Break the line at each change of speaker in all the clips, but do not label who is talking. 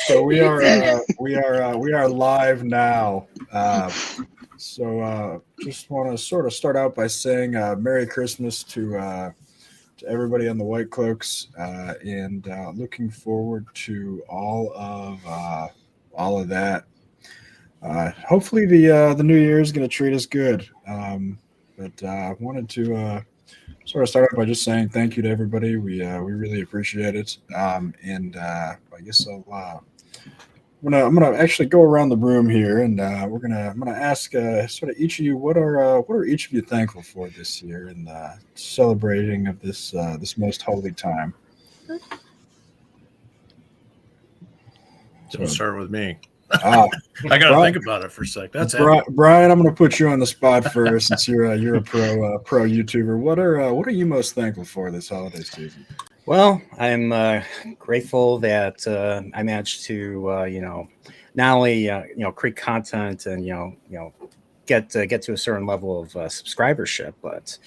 So we are live now. Just want to sort of start out by saying Merry Christmas to everybody on the Whitecloaks, and looking forward to all of that. Hopefully the new year is going to treat us good. But I wanted to sort of start out by just saying thank you to everybody. We really appreciate it. And I guess I'm gonna actually go around the room here, and I'm gonna ask sort of each of you what are each of you thankful for this year in celebrating of this most holy time.
Don't start with me.
Ah,
I got to think about it for a sec. That's
Brian. I'm going to put you on the spot first, since you're a pro YouTuber. What are you most thankful for this holiday season?
Well, I'm grateful that I managed to not only create content and get to a certain level of subscribership, but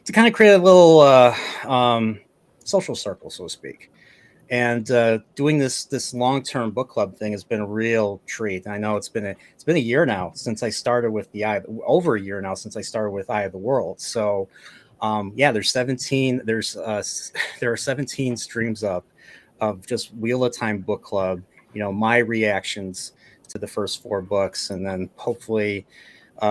to kind of create a little social circle, so to speak. And doing this long-term book club thing has been a real treat. I know it's been a year now since I started with over a year now since I started with Eye of the World. So there's 17. There are 17 streams up of just Wheel of Time book club. My reactions to the first 4 books, and then hopefully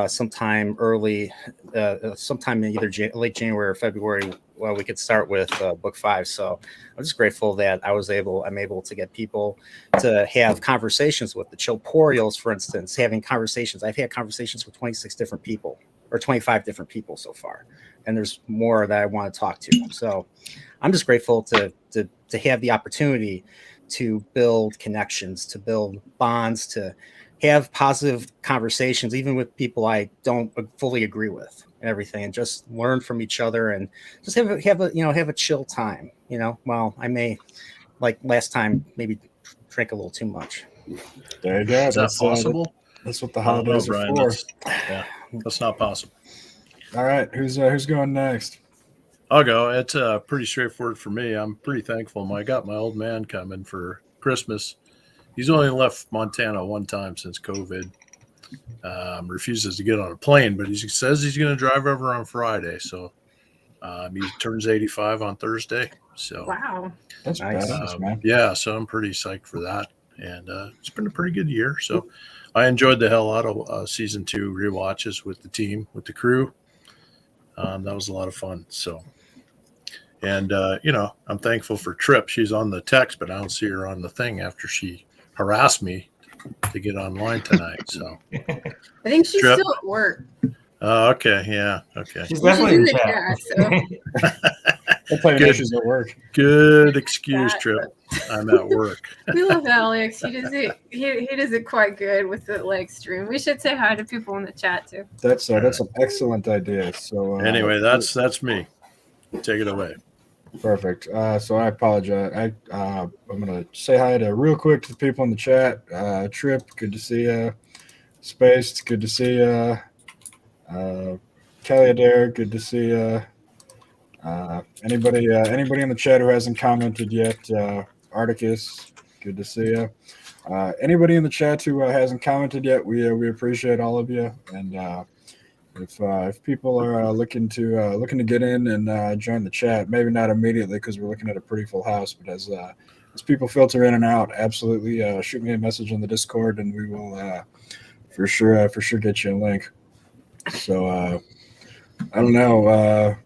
sometime in either late January or February, we could start with book 5. So I'm just grateful that I'm able to get people to have conversations with the Chillporials, for instance, having conversations. I've had conversations with 26 different people or 25 different people so far. And there's more that I want to talk to. So I'm just grateful to have the opportunity to build connections, to build bonds, to have positive conversations, even with people I don't fully agree with and everything, and just learn from each other and just have a chill time. Well, I may, like last time, maybe drink a little too much.
There you go.
Is that possible?
That's what the holidays are for.
That's not possible.
All right, who's going next?
I'll go. It's pretty straightforward for me. I'm pretty thankful. I got my old man coming for Christmas. He's only left Montana one time since COVID. Refuses to get on a plane, but he says he's going to drive over on Friday. So he turns 85 on Thursday. So
wow,
that's nice, man.
Yeah, so I'm pretty psyched for that, and it's been a pretty good year. So I enjoyed the hell out of season 2 rewatches with the team, with the crew. That was a lot of fun. So, and I'm thankful for Trip. She's on the text, but I don't see her on the thing after she harassed me to get online tonight. So
I think she's
Trip.
still at work.
Okay. Yeah. Okay.
She's definitely in the
chat.
So. She's at work.
Good excuse, Trip. I'm at work.
We love Alex. He does it quite good with the leg stream. We should say hi to people in the chat too.
That's an excellent idea. So
anyway, that's me. Take it away.
Perfect. So I apologize. I'm gonna say hi real quick to the people in the chat. Trip, good to see you. Spaced, good to see you. Kelly Adair, good to see you. Anybody in the chat who hasn't commented yet? Articus, good to see you. Anybody in the chat who hasn't commented yet, we appreciate all of you. And if people are looking to get in and join the chat, maybe not immediately because we're looking at a pretty full house, but as people filter in and out, absolutely shoot me a message on the Discord, and we will for sure get you a link. So I don't know.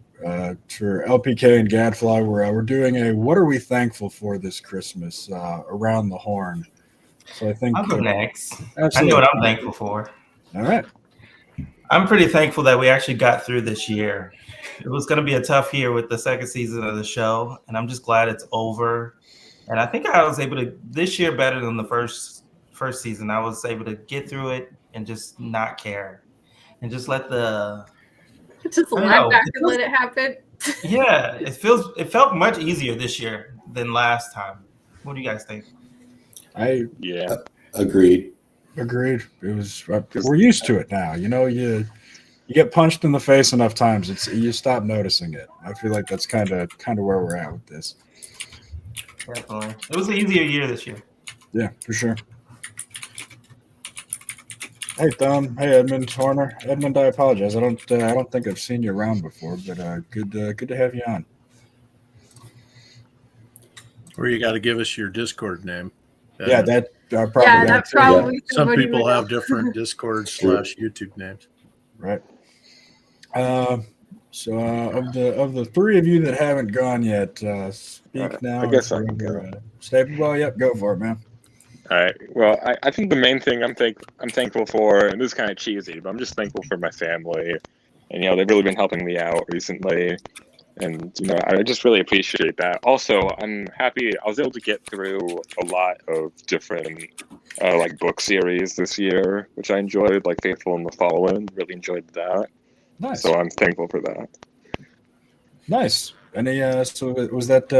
For LPK and Gadfly, we're doing a what are we thankful for this Christmas around the horn. So I think
I'll go next.
Absolutely.
I know what I'm thankful for.
All right.
I'm pretty thankful that we actually got through this year. It was going to be a tough year with the second season of the show, and I'm just glad it's over. And I think I was able to this year better than the first season. I was able to get through it and just not care, and just let the
lie back and let it happen.
Yeah, it felt much easier this year than last time. What do you guys think?
Agreed. It was. We're used to it now. You get punched in the face enough times, you stop noticing it. I feel like that's kind of where we're at with this.
Definitely, it was an easier year this year.
Yeah, for sure. Hey, Thumb. Hey, Edmund Horner. Edmund, I apologize. I don't think I've seen you around before, but good to have you on.
Or you got to give us your Discord name.
Yeah, that probably
Yeah,
that
that
too.
probably
Some
somebody
people
would
have
know.
different Discord / YouTube names.
Right. So of the three of you that haven't gone yet, speak now.
I guess
or
I can go.
forever, Staple. Well, yep, go for it, man.
All right. Well, I think the main thing I'm thankful for, and this is kind of cheesy, but I'm just thankful for my family, and they've really been helping me out recently, and I just really appreciate that. Also, I'm happy I was able to get through a lot of different like book series this year, which I enjoyed, like Faithful and the Fallen. Really enjoyed that.
Nice.
So I'm thankful for that.
Nice. Any so was that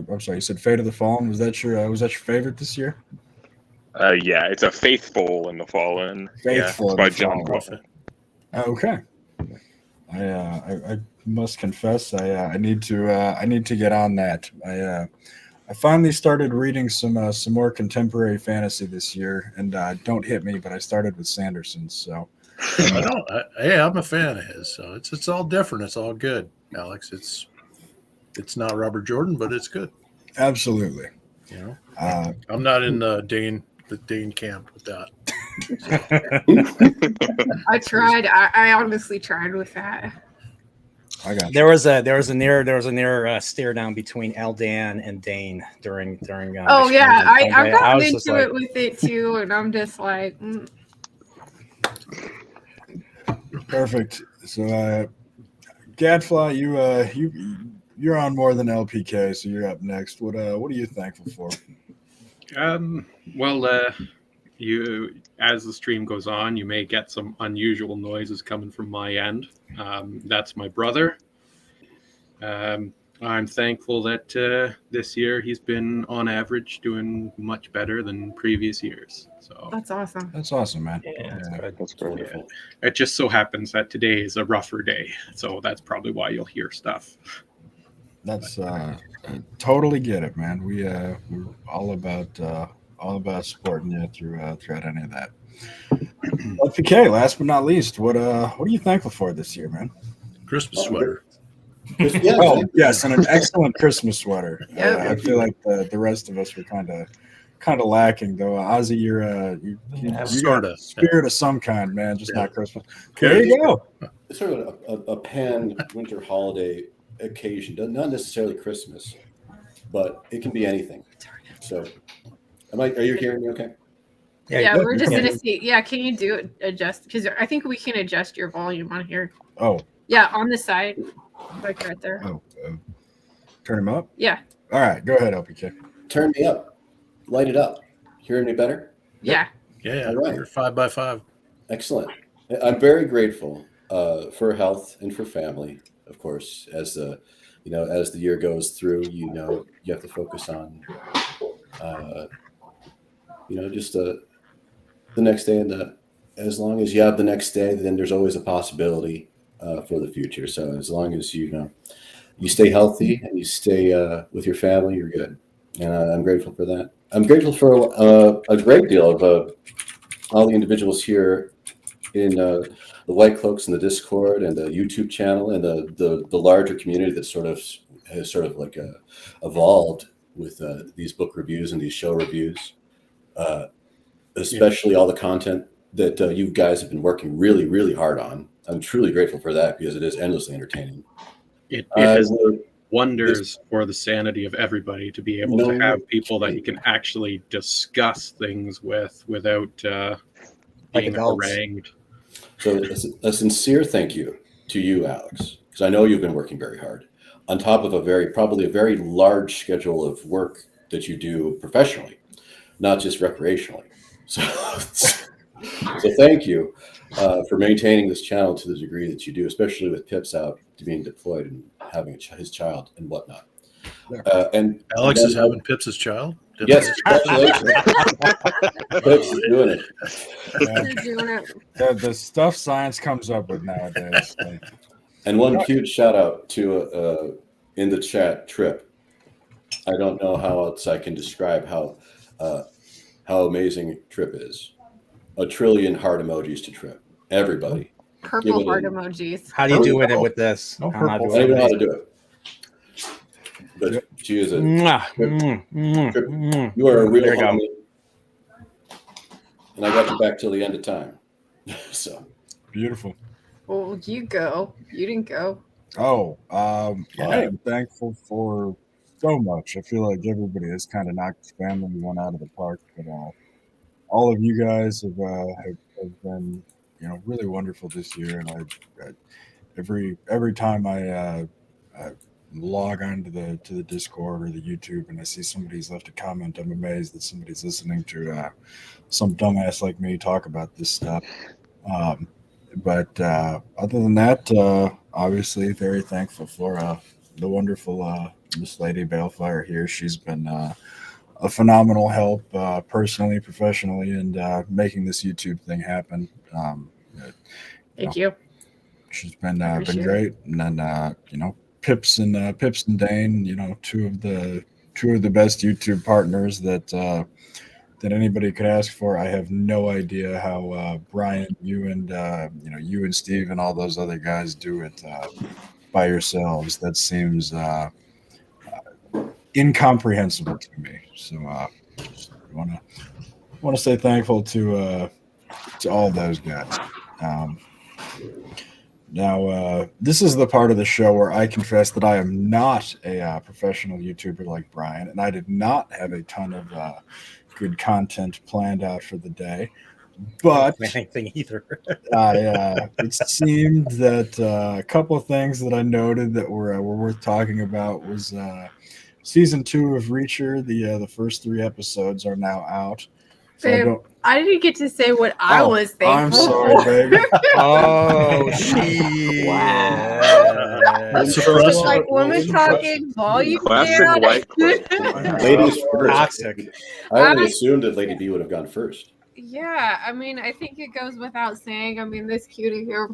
I'm sorry, you said Fate of the Fallen. Was that your favorite this year?
Yeah, it's a Faithful and the Fallen.
Faithful
it's
and
by
the
John
Fallen.
Crawford.
Okay. I must confess I need to get on that. I finally started reading some more contemporary fantasy this year, and don't hit me, but I started with Sanderson. So
I'm a fan of his, so it's all different. It's all good, Alex. It's not Robert Jordan, but it's good.
absolutely.
I'm not in the Dane camp with that.
I tried. I honestly tried with that.
I got you.
There was a near stare down between Eldan and Dane during.
Oh yeah, I've gotten
was just
into
like,
it with it too, and I'm just like,
Perfect. So Gadfly, you're on more than LPK, so you're up next. What are you thankful for?
Well, you as the stream goes on, you may get some unusual noises coming from my end. That's my brother. I'm thankful that this year he's been on average doing much better than previous years. So
that's awesome.
That's awesome, man.
That's great.
yeah. It just so happens that today is a rougher day, so that's probably why you'll hear stuff.
That's I totally get it, man. We're all about supporting you throughout any of that. LPK, last but not least, what are you thankful for this year, man?
Christmas sweater.
Yeah,
Oh yes, and an excellent Christmas sweater.
Yep.
I feel like the rest of us were kind of lacking, though. Ozzy, you got
Sorta.
spirit of some kind, man, just
Yeah.
not Christmas. There you go.
it's sort of a pan winter holiday occasion, not necessarily Christmas, but it can be anything. So, are you hearing me okay?
Yeah, we're just
come
gonna
in.
see. Yeah, can you do it? Adjust, because I think we can adjust your volume on here.
Oh,
Yeah, on the side, like right there.
turn him up.
Yeah,
All right, go ahead, LPK.
Turn me up, light it up. Hearing me better?
yeah.
Yeah,
All right.
you're 5x5.
Excellent. I'm very grateful for health and for family, of course. As the year goes through, you have to focus on, just the next day, and as long as you have the next day, then there's always a possibility for the future. So as long as you stay healthy and you stay with your family, you're good. And I'm grateful for that. I'm grateful for a great deal of all the individuals here in the Whitecloaks and the Discord and the YouTube channel and the larger community that has evolved with these book reviews and these show reviews, especially all the content that you guys have been working really, really hard on. I'm truly grateful for that because it is endlessly entertaining.
It has
we're-
wonders for the sanity of everybody to be able to have people that you can actually discuss things with without being
adults.
harangued.
So a sincere thank you to you, Alex, because I know you've been working very hard on top of probably a very large schedule of work that you do professionally, not just recreationally. So thank you for maintaining this channel to the degree that you do, especially with Pips out to being deployed and having his child and whatnot. And
Alex is having Pips' child?
Yes, congratulations. Pips is doing it.
You're doing it.
The stuff science comes up with nowadays.
And one huge shout out to in the chat, Trip. I don't know how else I can describe how how amazing Trip is. 1 trillion heart emojis to Trip. Everybody.
Purple
Give it
heart
a-
emojis.
How do you do it with this?
No
How am I
purple.
I don't
doing
know how
it?
to do it. But she is a
Mwah,
Trip, Trip,
mwah.
you are a real
There you go.
homie. And I got you back till the end of time. So
Beautiful.
Well, you go. You didn't go.
Oh, I
Yeah.
am thankful for so much. I feel like everybody has kind of knocked the family one out of the park, but all of you guys have been, really wonderful this year. And I every time I log on to the Discord or the YouTube and I see somebody's left a comment, I'm amazed that somebody's listening to some dumbass like me talk about this stuff. But other than that, obviously very thankful for the wonderful Miss Lady Balefire here. She's been a phenomenal help personally, professionally, and making this YouTube thing happen.
Thank you.
She's been
Appreciate
great. And then Pips and Dane, two of the best YouTube partners that anybody could ask for. I have no idea how Brian, you and Steve and all those other guys do it by yourselves. That seems incomprehensible to me. So just want to say thankful to all those guys. Now, this is the part of the show where I confess that I am not a professional YouTuber like Brian, and I did not have a ton of good content planned out for the day. But
anything either.
it seemed that a couple of things that I noted that were worth talking about was season 2 of Reacher. The first 3 episodes are now out. So
Babe, I didn't get to say what I was thankful
I'm sorry,
for.
baby.
Oh, shit.
It's like women talking, volume
Classic
down.
Whitecloaks.
ladies first.
Toxic.
I only assumed that Lady B would have gone first.
Yeah, I mean, I think it goes without saying. I mean, this cutie here,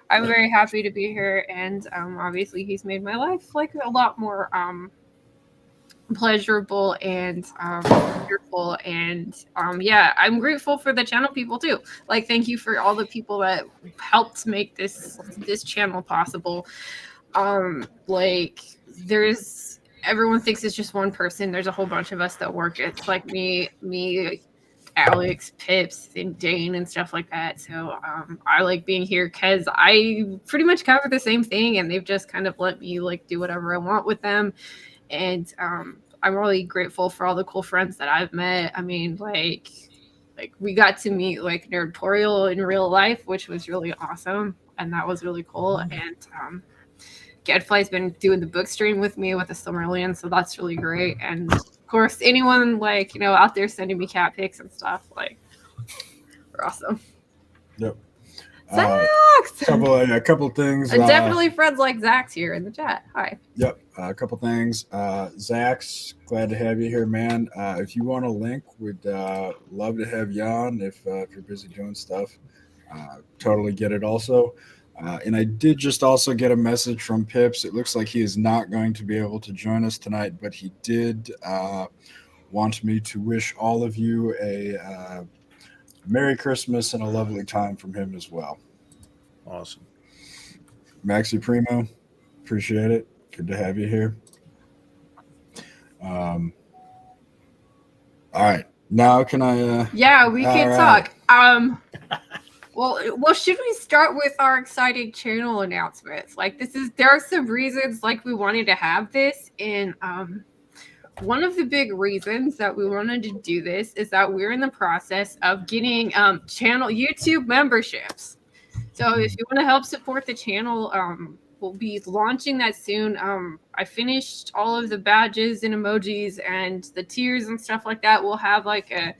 I'm very happy to be here, and obviously he's made my life like a lot more pleasurable and wonderful, and yeah, I'm grateful for the channel people too. Like, thank you for all the people that helped make this channel possible. Like, everyone thinks it's just one person. There's a whole bunch of us that work. It's like me, Alex, Pips, and Dane, and stuff like that. So I like being here because I pretty much cover the same thing, and they've just kind of let me like do whatever I want with them. And I'm really grateful for all the cool friends that I've met. I mean, like we got to meet like Nerdtorial in real life, which was really awesome, and that was really cool. And Gadfly's been doing the book stream with me with the Silmarillion, so that's really great. And of course, anyone like out there sending me cat pics and stuff, like, we're awesome.
Yep.
Zax!
A couple of things.
Definitely friends like Zax here in the chat. Hi.
Yep. A couple things. Zax, glad to have you here, man. If you want a link, we'd love to have you on if you're busy doing stuff. Totally get it also. And I did just also get a message from Pips. It looks like he is not going to be able to join us tonight, but he did want me to wish all of you a Merry Christmas and a lovely time from him as well.
Awesome.
Maxi Primo, appreciate it. Good to have you here. All right. Now can I
Yeah, we can
right.
talk. Well, should we start with our exciting channel announcements? Like, there are some reasons like we wanted to have this, and one of the big reasons that we wanted to do this is that we're in the process of getting channel YouTube memberships. So if you want to help support the channel, we'll be launching that soon. I finished all of the badges and emojis and the tiers and stuff like that. We'll have like a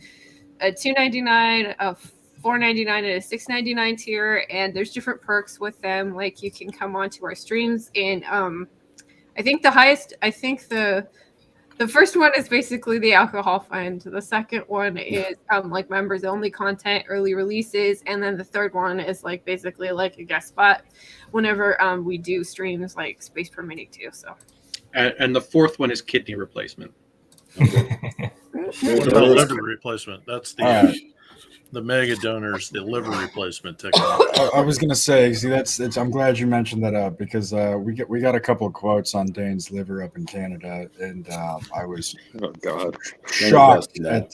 $2.99, a $4.99, and a $6.99 tier, and there's different perks with them. Like, you can come onto our streams, and I think the first one is basically the alcohol fund. The second one is like members only content, early releases, and then the third one is like basically like a guest spot whenever we do streams, like space permitting too. So,
and the fourth one is kidney replacement.
What about liver replacement? That's the mega donors, the liver replacement technique.
I was gonna say, see, I'm glad you mentioned that up because we got a couple of quotes on Dane's liver up in Canada, and I was shocked at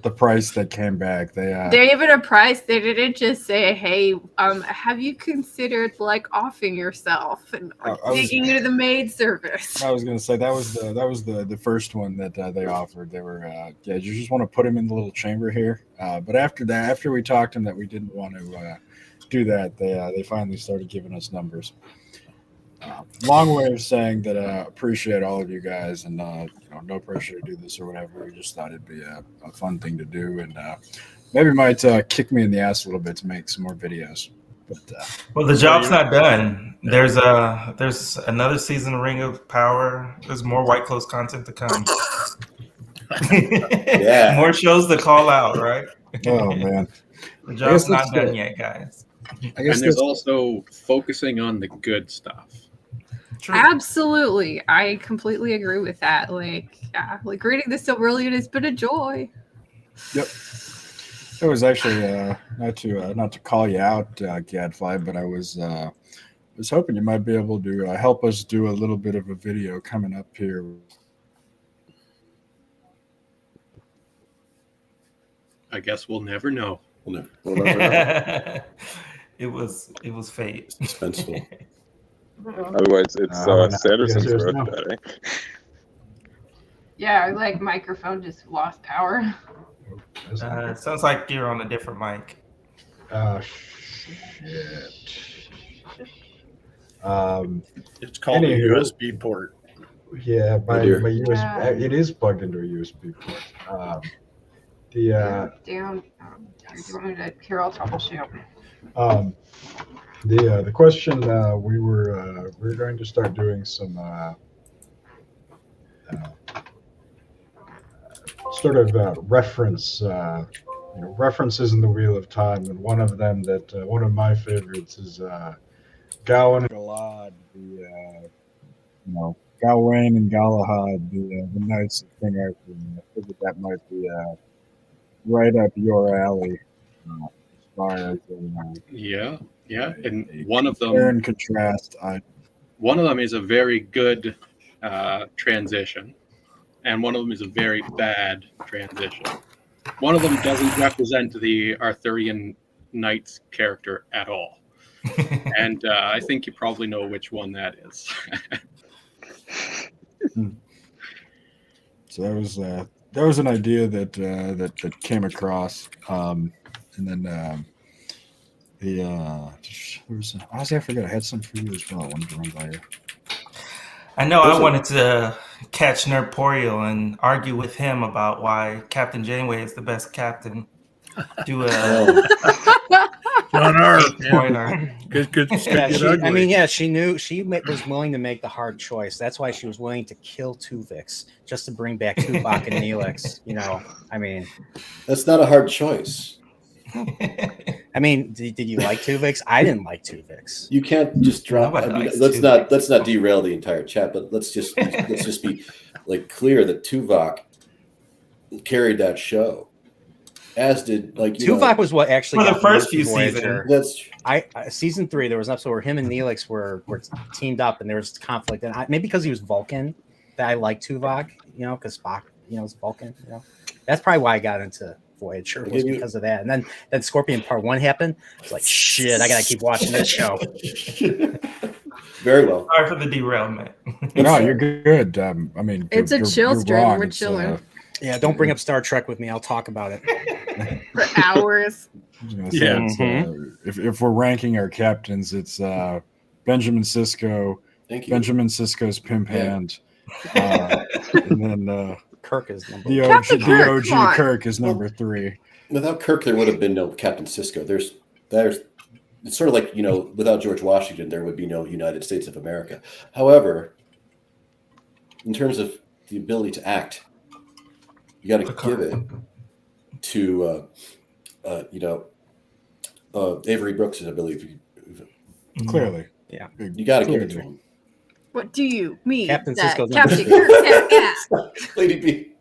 the price that came back. They
gave it a price. They didn't just say, "Hey, have you considered like offing yourself and taking you to the maid service?"
I was gonna say that was the first one that they offered. They were you just want to put him in the little chamber here, but after we talked to them that we didn't want to do that, they finally started giving us numbers. Long way of saying that appreciate all of you guys, and no pressure to do this or whatever. We just thought it'd be a fun thing to do, and maybe might kick me in the ass a little bit to make some more videos. But
well, the job's not done. There's another season of Ring of Power. There's more Whitecloaks content to come.
Yeah,
more shows to call out, right?
Oh man,
the job's not done yet, guys.
And there's also focusing on the good stuff.
True.
Absolutely, I completely agree with that. Like reading this Silverillion has been a joy.
Yep. It was actually not to call you out, Gadfly, but I was hoping you might be able to help us do a little bit of a video coming up here.
I guess we'll never know.
We'll never know.
It was fate.
Suspenseful.
Otherwise, it's Sanderson's birthday.
Yeah, like microphone just lost power.
It sounds like you're on a different mic.
Shit.
It's called a USB port.
Yeah, my USB. It is plugged into a USB port.
Down. Do you want me to hear? I'll troubleshoot.
The question we were going to start doing some sort of references in the Wheel of Time, and one of them that one of my favorites is Gawain and Galad, Gawain and Galahad, the Knights of King Arthur. And I figured that might be right up your alley as far as
yeah, and one of them
and contrast.
One of them is a very good transition, and one of them is a very bad transition. One of them doesn't represent the Arthurian Knights character at all, and I think you probably know which one that is.
So that was an idea that came across, and then honestly, I forgot I had some for you as well. I wanted to run by you.
I know I wanted to catch Nerporial and argue with him about why Captain Janeway is the best captain. Do a
John R.
spoiler.
Good.
I mean, she knew she was willing to make the hard choice. That's why she was willing to kill Tuvix just to bring back Tuvok and Neelix. I mean,
that's not a hard choice.
I mean, did you like Tuvix? I didn't like Tuvix.
You can't just drop. Let's not derail the entire chat, but let's just be like clear that Tuvok carried that show, as did
Tuvok was what actually
for the first few seasons.
That's
season 3. There was an episode where him and Neelix were teamed up, and there was conflict, and maybe because he was Vulcan, that I like Tuvok. Because Spock, is Vulcan. That's probably why I got into Voyager, was because of that. And then Scorpion Part 1 happened. It's like, shit, I gotta keep watching this show.
Very well.
Sorry for the derailment.
No, you're good. I mean,
it's a chill stream. We're chilling.
Yeah, don't bring up Star Trek with me. I'll talk about it
for hours.
Yeah. If we're ranking our captains, it's Benjamin Sisko.
Thank you.
Benjamin Sisko's pimp hand, and then
Kirk is number
the OG Kirk is number 3.
Without Kirk, there would have been no Captain Sisko. There's it's sort of like, without George Washington, there would be no United States of America. However, in terms of the ability to act, you got to give it to Avery Brooks' ability.
Clearly,
yeah,
you got to give it to him.
What do you mean?
Captain Sisko's
Captain Kirk?
Lady B.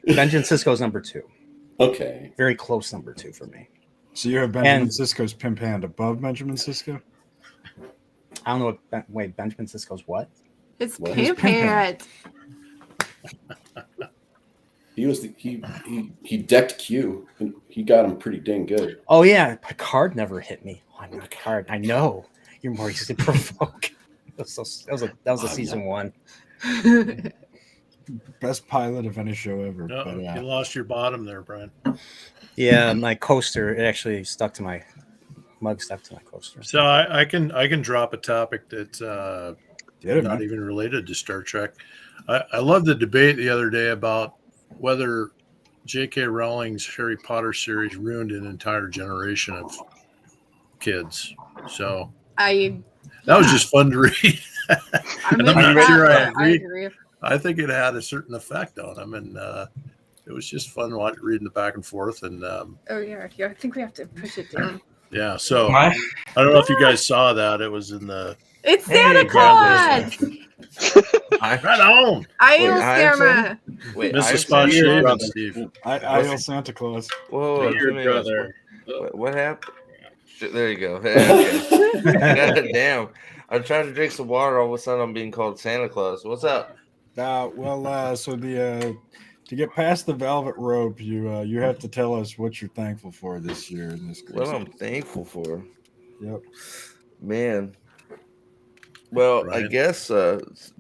Benjamin Sisko's number 2.
Okay.
Very close number 2 for me.
So you have Benjamin
And-
Sisko's pimp hand above Benjamin Sisko?
I don't know what. Wait, Benjamin Sisko's what?
It's
What?
pimp
Pimp
hand.
He was he decked Q. And he got him pretty dang good.
Oh yeah, Picard never hit me. Oh, I'm not Picard. I know you're more easy to provoke. That was a season 1.
Best pilot of any show ever.
No,
But,
you lost your bottom there, Brian.
Yeah, my coaster. It actually stuck to my mug. Stuck to my coaster.
So I can drop a topic that's
did it,
not
man.
even related to Star Trek. I love the debate the other day about whether J.K. Rowling's Harry Potter series ruined an entire generation of kids. So that was just fun to read. And I'm not sure I agree. I think it had a certain effect on them, and it was just fun reading the back and forth. And
Oh yeah, I think we have to push it down.
yeah, so I don't know if you guys saw that. It was in the
It's Santa Claus.
right on.
Aisle
I'm
Santa.
Wait,
Missed
I'm
the spot
saying-
shaving, Steve.
I yell Santa Claus.
Whoa,
Your
too many
brother.
what happened? There you go. Okay. God damn. I'm trying to drink some water. All of a sudden, I'm being called Santa Claus. What's up?
So the to get past the velvet rope, you have to tell us what you're thankful for this year in this
What
crazy.
I'm thankful for.
Yep.
Man. Well, I
Right.
guess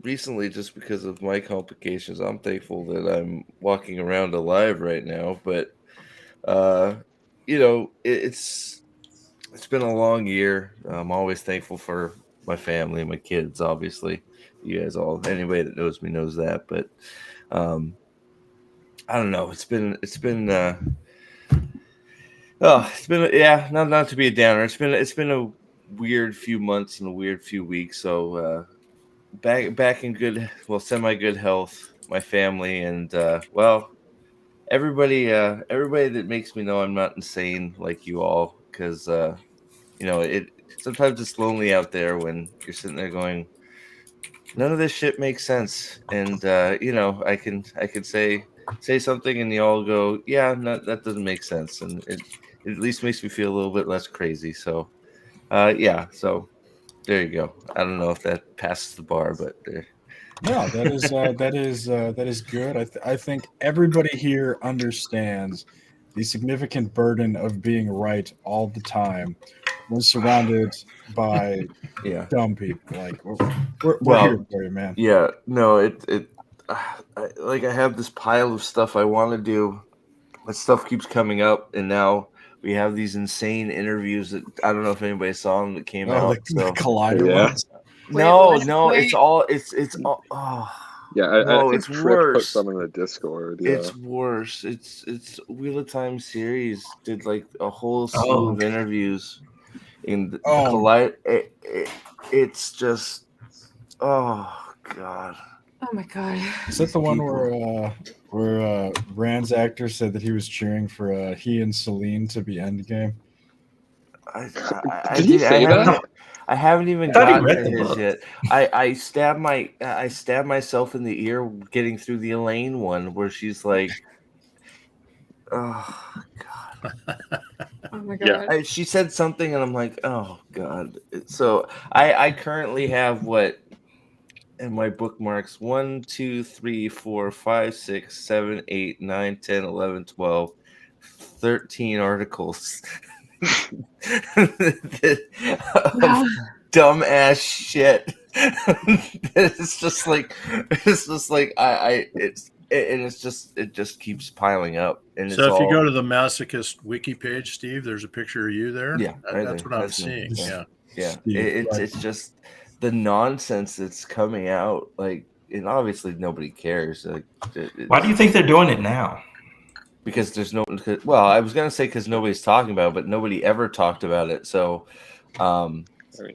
recently, just because of my complications, I'm thankful that I'm walking around alive right now. But it's been a long year. I'm always thankful for my family, my kids. Obviously, you guys all, anybody that knows me knows that. But I don't know. It's been not to be a downer. It's been a weird few months and a weird few weeks. So back in good, semi good health, my family, and everybody that makes me know I'm not insane like you all, because it sometimes it's lonely out there when you're sitting there going, none of this shit makes sense, and I can say something and you all go, yeah, no, that doesn't make sense, and it at least makes me feel a little bit less crazy. So so there you go. I don't know if that passes the bar, but there.
No, that is good. I think everybody here understands the significant burden of being right all the time when surrounded by
Yeah.
dumb people. Like we're
Well,
here for you, man.
Yeah, no, I have this pile of stuff I want to do, but stuff keeps coming up, and now we have these insane interviews that I don't know if anybody saw them that came out.
The Collider
Yeah.
ones.
It's all. Oh,
Yeah, I
no,
think
it's
Trick
worse.
put some in the Discord. Yeah.
It's worse. It's Wheel of Time series did like a whole slew of interviews in the Collide. It's just, oh god.
Oh my god.
Is that the one where Rand's actor said that he was cheering for he and Celine to be Endgame?
Did he say that?
I haven't even
thought he
gotten
read
to
the
his
book.
yet. I stabbed myself in the ear getting through the Elaine one where she's like, oh god.
Oh my god.
Yeah.
She said something and I'm like, oh god. So I currently have what in my bookmarks 1, 2, 3, 4, 5, 6, 7, 8, 9, 10, 11, 12, 13 articles. Dumb ass shit. It just keeps piling up. And
So if you go to the masochist wiki page, Steve, there's a picture of you there.
Yeah, right
That's
there.
what I'm
That's me.
seeing.
Yeah.
Yeah.
It's just the nonsense that's coming out. Like, and obviously nobody cares. Like,
Why do you think they're doing it now?
because there's no. Well, I was gonna say because nobody's talking about it, but nobody ever talked about it. So,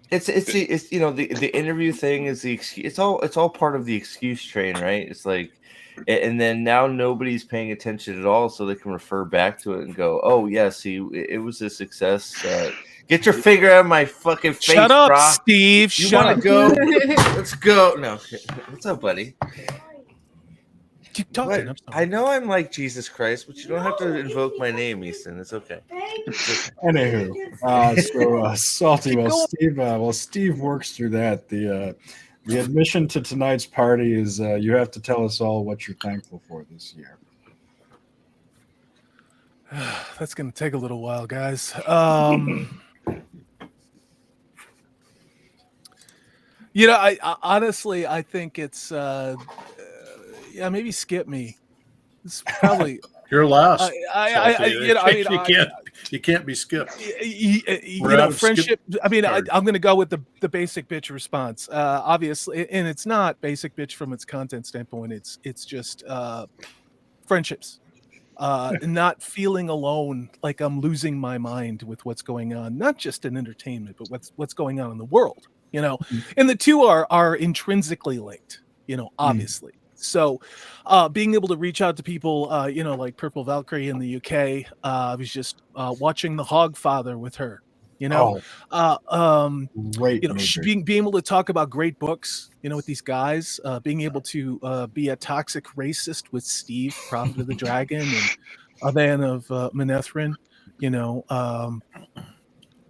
it's the interview thing is the excuse. It's all part of the excuse train, right? It's like, and then now nobody's paying attention at all, so they can refer back to it and go, "Oh yeah, see, it was a success." Get your finger out of my fucking face,
Shut up,
brah.
Steve.
You
Shut
want
up.
to go? Let's go. No, what's up, buddy?
Keep talking.
What? I know I'm like Jesus Christ, but you don't have to invoke my name, Easton. It's okay.
Anywho, Salty. While Steve works through that, the admission to tonight's party is you have to tell us all what you're thankful for this year.
That's going to take a little while, guys. I honestly, I think it's maybe skip me. It's probably
You're last. You can't be skipped.
Friendship. I'm going to go with the basic bitch response. Obviously, and it's not basic bitch from its content standpoint. It's just friendships. Not feeling alone, like I'm losing my mind with what's going on, not just in entertainment, but what's going on in the world. And the two are intrinsically linked. Obviously. So, being able to reach out to people, like Purple Valkyrie in the UK, I was just watching The Hogfather with her.
Great.
Being able to talk about great books, with these guys, being able to be a toxic racist with Steve, Prophet of the Dragon, and Avan of Manethrin,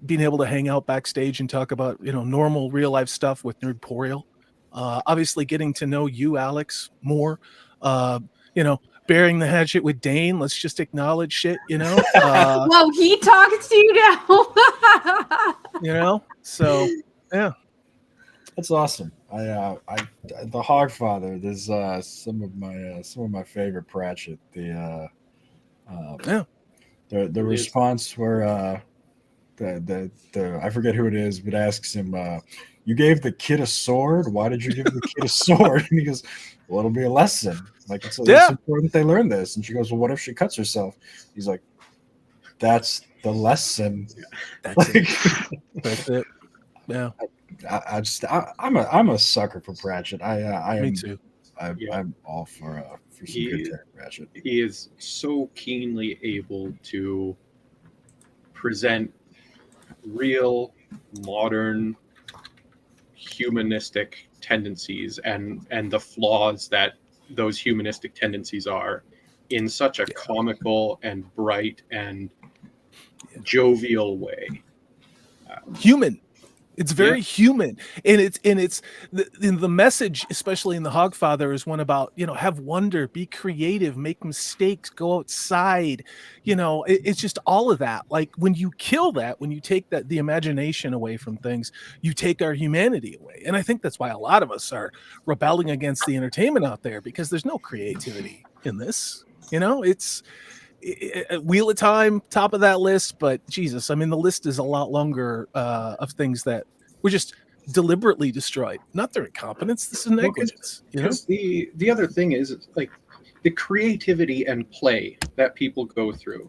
being able to hang out backstage and talk about, normal real life stuff with Nerdporial. Obviously getting to know you, Alex, more, bearing the hatchet with Dane. Let's just acknowledge shit,
Well, he talks to you now.
So yeah,
that's awesome. The Hogfather. There's some of my favorite Pratchett. The response where the I forget who it is, but asks him, you gave the kid a sword. Why did you give the kid a sword? And he goes, well, it'll be a lesson. Like, it's important they learn this. And she goes, well, what if she cuts herself? He's like, that's the lesson.
That's it. Yeah.
I'm a sucker for Pratchett.
Me too.
I'm all for some good Pratchett.
He is so keenly able to present real, modern, humanistic tendencies and the flaws that those humanistic tendencies are in such a comical and bright and jovial way.
Human. It's very human, and it's the message, especially in the Hogfather, is one about have wonder, be creative, make mistakes, go outside. It's just all of that. Like when you kill that, when you take the imagination away from things, you take our humanity away. And I think that's why a lot of us are rebelling against the entertainment out there, because there's no creativity in this. It's Wheel of Time, top of that list, but Jesus, I mean, the list is a lot longer of things that were just deliberately destroyed. Not their incompetence. This is negligence.
Because the other thing is like the creativity and play that people go through.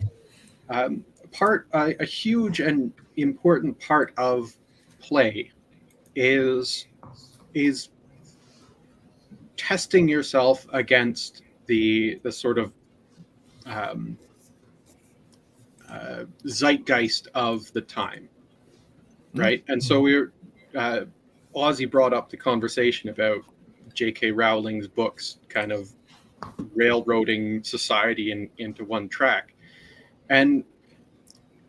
A huge and important part of play is testing yourself against the sort of zeitgeist of the time, right? And so Ozzy brought up the conversation about J.K. Rowling's books kind of railroading society into one track, and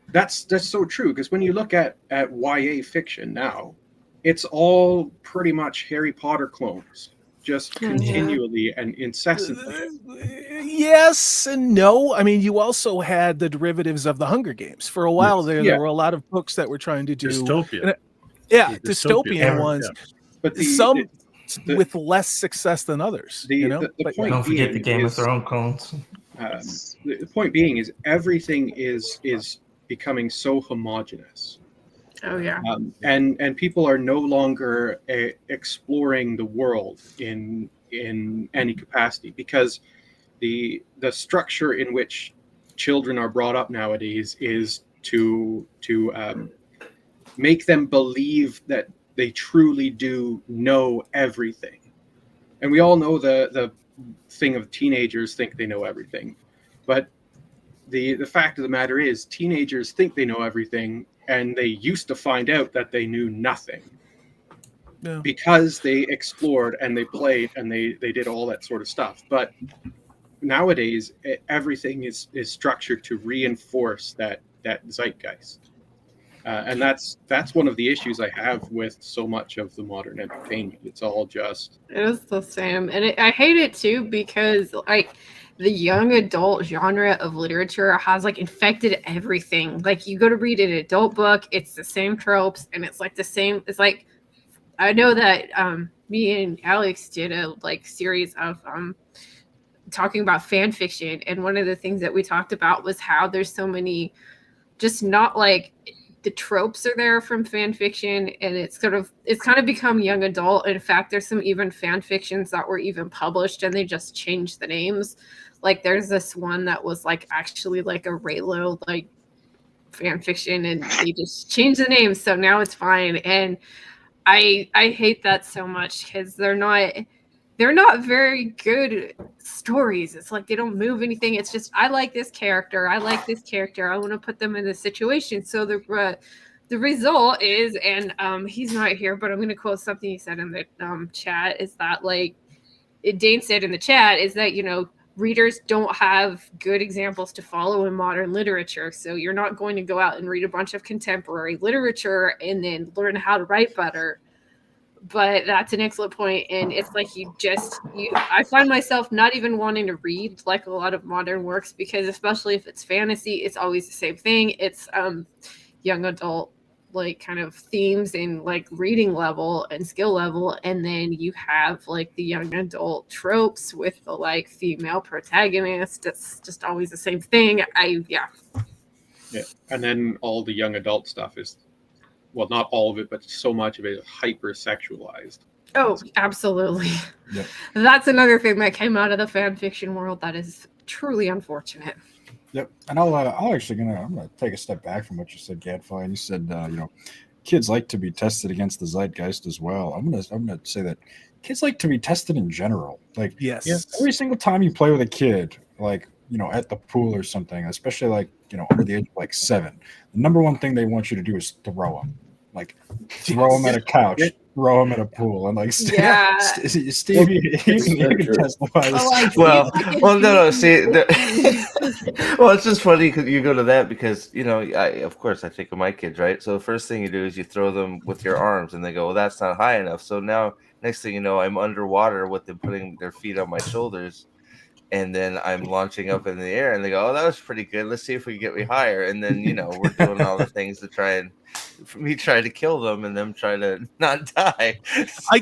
that's so true, because when you look at YA fiction now, it's all pretty much Harry Potter clones, just continually and incessantly.
Yes and no. I mean, you also had the derivatives of the Hunger Games. For a while there were a lot of books that were trying to do
dystopia.
Dystopian ones, but some with less success than others.
The point don't forget the Game of Thrones clones.
The point being is everything is becoming so homogenous.
Oh yeah.
And people are no longer exploring the world in any capacity, because the structure in which children are brought up nowadays is to make them believe that they truly do know everything. And we all know the thing of teenagers think they know everything, but the fact of the matter is teenagers think they know everything, and they used to find out that they knew nothing. because they explored and they played and they did all that sort of stuff. But nowadays, everything is structured to reinforce that zeitgeist. And that's one of the issues I have with so much of the modern entertainment. It's all just...
It is the same. And I hate it too because like the young adult genre of literature has like infected everything. Like you go to read an adult book, it's the same tropes and it's like the same. It's like, I know that me and Alex did a like series of talking about fan fiction. And one of the things that we talked about was how there's so many just not like the tropes are there from fan fiction and it's kind of become young adult. In fact, there's some even fan fictions that were even published and they just changed the names. Like there's this one that was like actually like a Raylo like fan fiction and they just changed the name, so now it's fine. And I hate that so much because they're not very good stories. It's like they don't move anything. It's just I like this character. I want to put them in this situation. So the result is, and he's not here, but I'm going to quote something he said in the chat. Is that like Dane said in the chat? Is that readers don't have good examples to follow in modern literature. So you're not going to go out and read a bunch of contemporary literature and then learn how to write better. But that's an excellent point. And it's like I find myself not even wanting to read like a lot of modern works because especially if it's fantasy, it's always the same thing. It's young adult like kind of themes and like reading level and skill level, and then you have like the young adult tropes with the like female protagonist. It's just always the same thing. Yeah.
And then all the young adult stuff is, well, not all of it, but so much of it is hyper sexualized.
Oh, absolutely.
Yep.
That's another thing that came out of the fan fiction world that is truly unfortunate.
Yep, and I'm gonna take a step back from what you said, Gadfly. And you said, kids like to be tested against the zeitgeist as well. I'm gonna say that kids like to be tested in general. Like,
Yes.
every single time you play with a kid, like at the pool or something, especially like under the age of like 7, the number one thing they want you to do is throw them, like throw them at a couch. Throw him at a pool and like Steve, you can testify.
No. See, well, it's just funny because you go to that because of course I think of my kids, right? So the first thing you do is you throw them with your arms, and they go, "Well, that's not high enough." So now, next thing you know, I'm underwater with them putting their feet on my shoulders, and then I'm launching up in the air, and they go, "Oh, that was pretty good. Let's see if we can get me higher." And then we're doing all the things to try to kill them, and them try to not die.
I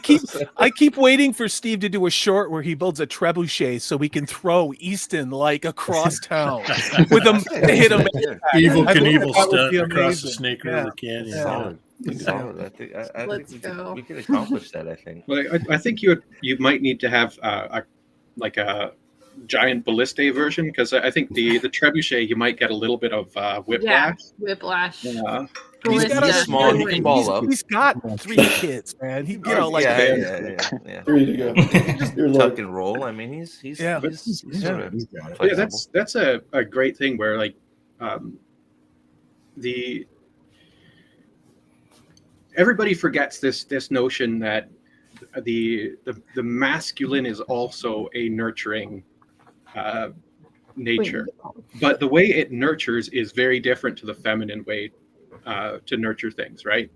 keep waiting for Steve to do a short where he builds a trebuchet so we can throw Easton like across town with him to hit him.
Evil Knievel stunt across the Snake River Canyon.
Solid. I think we can accomplish that. I think.
Well, I think you might need to have a giant ballista version, because I think the trebuchet you might get a little bit of whiplash.
Yeah, whiplash.
Yeah.
He's got
He's small. He can ball up.
He's got 3 kids, man. He
3 to go.
Tuck and roll. I mean, he's sort of flexible.
That's a great thing where like everybody forgets this notion that the masculine is also a nurturing nature, but the way it nurtures is very different to the feminine way to nurture things, right?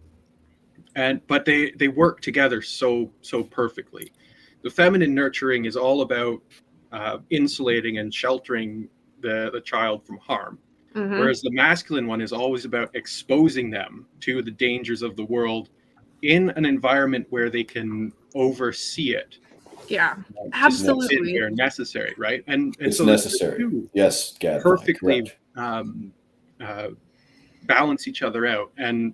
But they work together so perfectly. The feminine nurturing is all about insulating and sheltering the child from harm, whereas the masculine one is always about exposing them to the dangers of the world in an environment where they can oversee it.
Yeah, absolutely.
Where necessary, right? And
it's
so
necessary. Yes, Gad,
perfectly balance each other out, and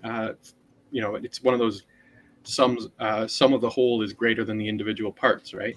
it's one of those sum of the whole is greater than the individual parts, right?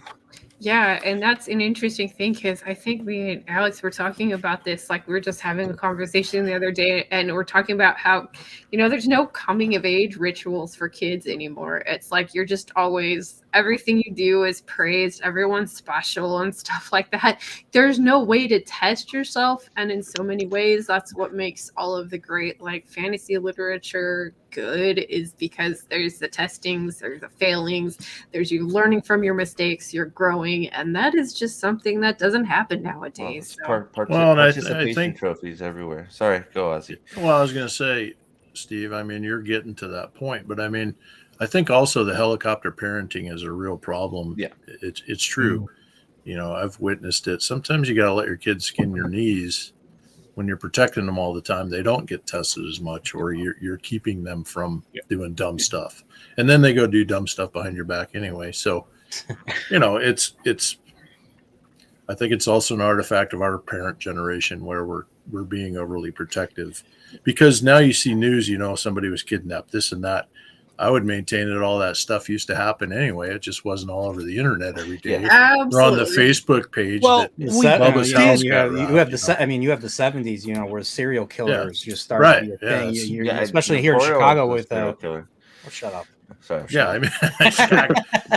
Yeah, and that's an interesting thing because I think me and Alex were talking about this. Like, we were just having a conversation the other day, and we're talking about how, there's no coming of age rituals for kids anymore. It's like you're just always, everything you do is praised, everyone's special and stuff like that. There's no way to test yourself. And in so many ways, that's what makes all of the great, like, fantasy literature good, is because there's the testings, there's the failings, there's you learning from your mistakes, you're growing, and that is just something that doesn't happen nowadays.
Participation
think
trophies everywhere. Sorry, go Ozzy.
Well, I was going to say, Steve, I mean, you're getting to that point, but I mean, I think also the helicopter parenting is a real problem.
Yeah,
it's true. I've witnessed it. Sometimes you got to let your kids skin your knees. When you're protecting them all the time, they don't get tested as much, or you're keeping them from doing dumb stuff, and then they go do dumb stuff behind your back anyway. So, it's. I think it's also an artifact of our parent generation where we're being overly protective, because now you see news, somebody was kidnapped, this and that. I would maintain that all that stuff used to happen anyway. It just wasn't all over the internet every day. Or on the Facebook page.
Well,
you
have the 70s, where serial killers just started to be a thing. Especially here in Chicago with shut up.
Sorry.
Yeah, I mean,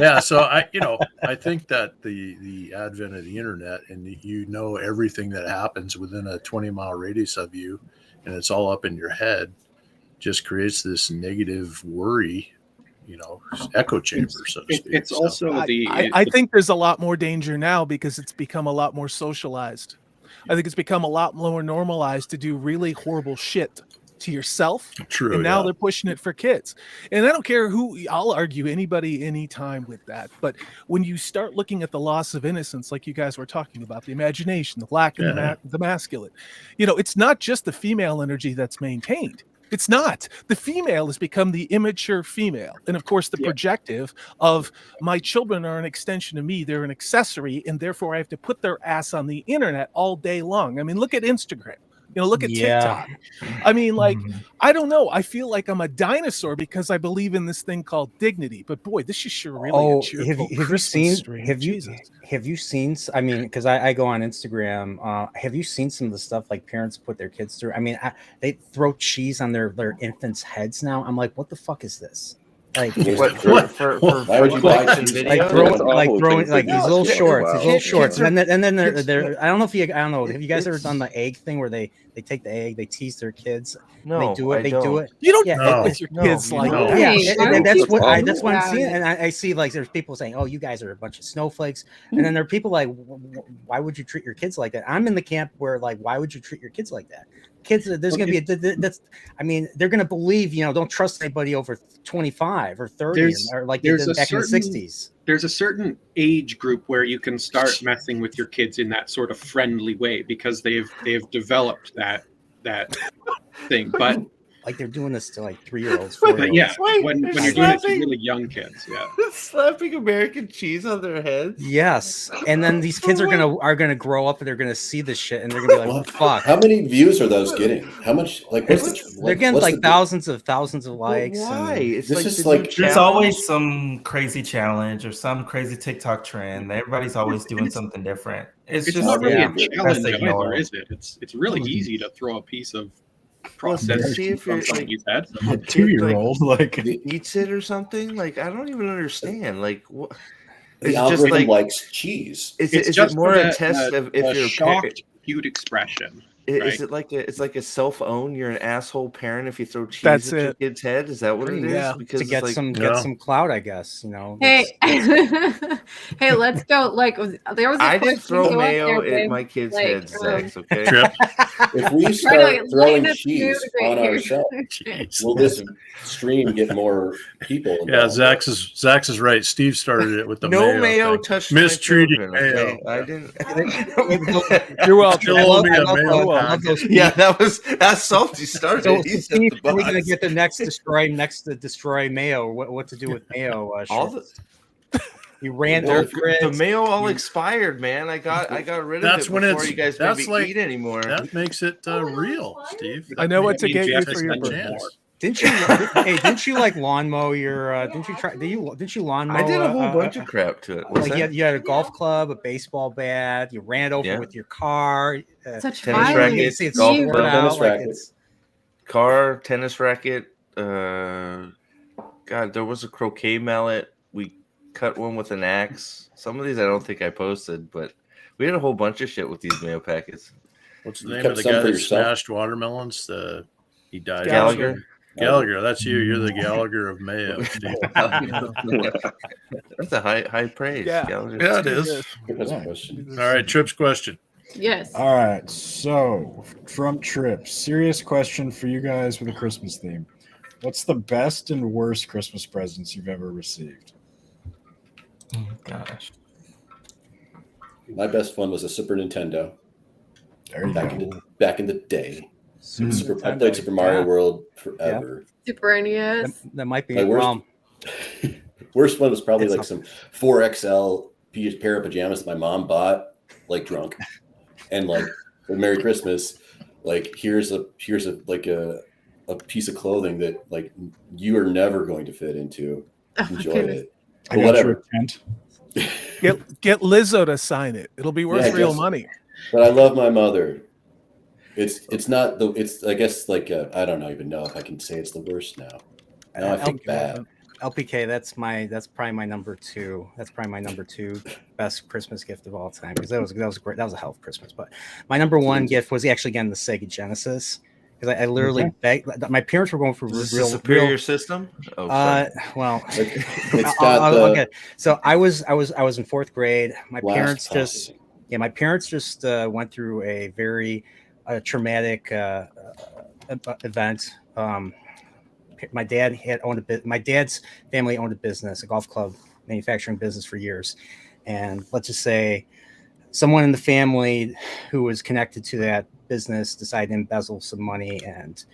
yeah. So I think that the advent of the internet, and everything that happens within a 20-mile radius of you, and it's all up in your head, just creates this negative worry, echo chamber, so to speak.
It's also
I think there's a lot more danger now because it's become a lot more socialized. I think it's become a lot more normalized to do really horrible shit to yourself.
True.
And now they're pushing it for kids. And I don't care I'll argue anybody anytime with that. But when you start looking at the loss of innocence, like you guys were talking about, the imagination, the lack of the masculine, it's not just the female energy that's maintained. It's not. The female has become the immature female. And of course, the projective of my children are an extension of me. They're an accessory. And therefore, I have to put their ass on the internet all day long. I mean, look at Instagram. Look at TikTok. I mean, I don't know. I feel like I'm a dinosaur because I believe in this thing called dignity. But boy, this is sure really a cheerful Christmas stream. Have you seen? I mean, because I go on Instagram. Have you seen some of the stuff like parents put their kids through? I mean, they throw cheese on their infants' heads now. I'm like, what the fuck is this? Like,
why would you buy
throwing
these
little
shorts,
and
then they're I don't know. Have you guys ever done the egg thing where they take the egg, they tease their kids?
No,
they do it.
You don't get with your kids like that.
Yeah, that's what I'm seeing, and I see like there's people saying, "Oh, you guys are a bunch of snowflakes," and then there are people like, "Why would you treat your kids like that?" I'm in the camp where like, why would you treat your kids like that? Kids, there's going to be they're going to believe, don't trust anybody over 25 or 30 or like back in the 60s.
There's a certain age group where you can start messing with your kids in that sort of friendly way because they've developed that thing. But
like they're doing this to like 3-year-olds.
But yeah, when you're doing it to really young kids,
slapping American cheese on their heads.
Yes, and then these kids are gonna grow up and they're gonna see this shit and they're gonna be like, "Fuck!"
How many views are those getting? How much? Like,
they're getting like thousands of likes.
Why?
There's always some crazy challenge or some crazy TikTok trend. Everybody's always doing something different. It's just
not really a challenge either, is it? It's really easy to throw a piece of process.
See if you're like
a
2-year-old
eats it or something. Like, I don't even understand. Like, what?
The algorithm likes cheese.
Is it more a test of if you're
shocked, cute expression?
Is it like a self-own? You're an asshole parent if you throw cheese at your kid's head. Is that what it is?
Yeah, because to get some clout, I guess.
Hey, hey, let's go. Like there was.
I didn't throw mayo at my kids' heads, Zach. Okay.
If we start throwing cheese on our show, will this stream get more people involved?
Yeah, Zach's is right. Steve started it with the
mayo touched
mistreating
mayo.
Okay?
I didn't.
You're welcome.
Yeah, that's salty started.
So Steve, are we gonna get the next to destroy mayo? What to do with mayo? You ran
the mayo all expired, man. I got rid of it before you guys maybe eat anymore.
That makes it real, Steve.
I know what to get you for your birthday.
Didn't you? Hey, didn't you like lawn mow your? Didn't you try? Didn't you lawn mow?
I did a whole bunch of crap to it. What's
Like
that?
you had a golf club, a baseball bat. You ran it over
Yeah.
with your car.
Such
tennis
violence.
racket,
You see it's
golf
worn
club,
out.
tennis
Like
racket.
it's
car, tennis racket. God, there was a croquet mallet. We cut one with an axe. Some of these I don't think I posted, but we had a whole bunch of shit with these mail packets.
What's the
You
name
kept
of the
some
guy
for
that
yourself?
smashed watermelons? He died.
Gallagher.
Gallagher, that's you. You're the Gallagher of Mayo, Steve.
That's a high praise.
Yeah.
Gallagher.
Yeah, it is.
That's a
Yeah.
question.
All right, Tripp's question.
Yes.
All right, so from Trip, serious question for you guys with a Christmas theme. What's the best and worst Christmas presents you've ever received?
Oh, gosh.
My best one was a Super Nintendo
There you
back
go.
in the day.
Super
I played Super Mario
Yeah.
World forever.
Super NES.
That might be
My worst, worst one was probably
It's
like some 4XL pair of pajamas that my mom bought, like drunk, and like for Merry Christmas, like here's a like a piece of clothing that like you are never going to fit into.
Oh my
Enjoy
goodness.
it.
I
But
got
whatever.
you a tent.
Get Lizzo to sign it. It'll be worth
Yeah, I
real
guess.
money.
But I love my mother. It's not the it's I guess like I don't even know if I can say it's the worst now. Now I feel bad.
LPK, that's probably my number two. That's probably my number two best Christmas gift of all time because that was great. That was a hell of a Christmas. But my number one gift was actually again the Sega Genesis because I literally begged. My parents were going for
Is this
real
a superior
real,
system? Oh, sorry.
well,
It's got
okay. So I was in fourth grade. My
Last
parents
processing.
just went through a very traumatic event. My dad had owned a bit. My dad's family owned a business, a golf club manufacturing business for years, and let's just say someone in the family who was connected to that business decided to embezzle some money, and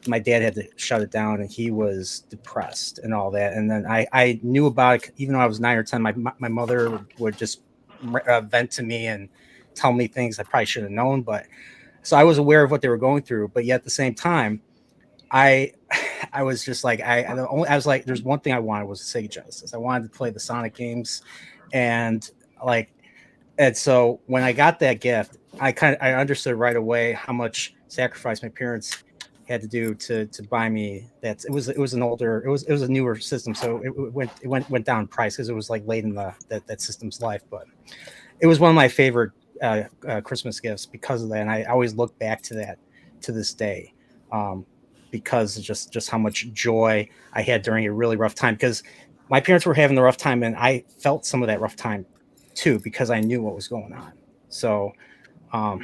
my dad had to shut it down, and he was depressed and all that. And then I knew about it, even though I was 9 or 10. My mother would just vent to me and tell me things I probably should have known, but so I was aware of what they were going through. But yet at the same time, I was just like I was like, there's one thing I wanted was a Sega Genesis. I wanted to play the Sonic games, and so when I got that gift, I understood right away how much sacrifice my parents had to do to buy me that. It was a newer system, so it went down in price because it was like late in that system's life. But it was one of my favorite Christmas gifts because of that, and I always look back to that to this day. Because of just how much joy I had during a really rough time, because my parents were having the rough time and I felt some of that rough time too, because I knew what was going on. So,
That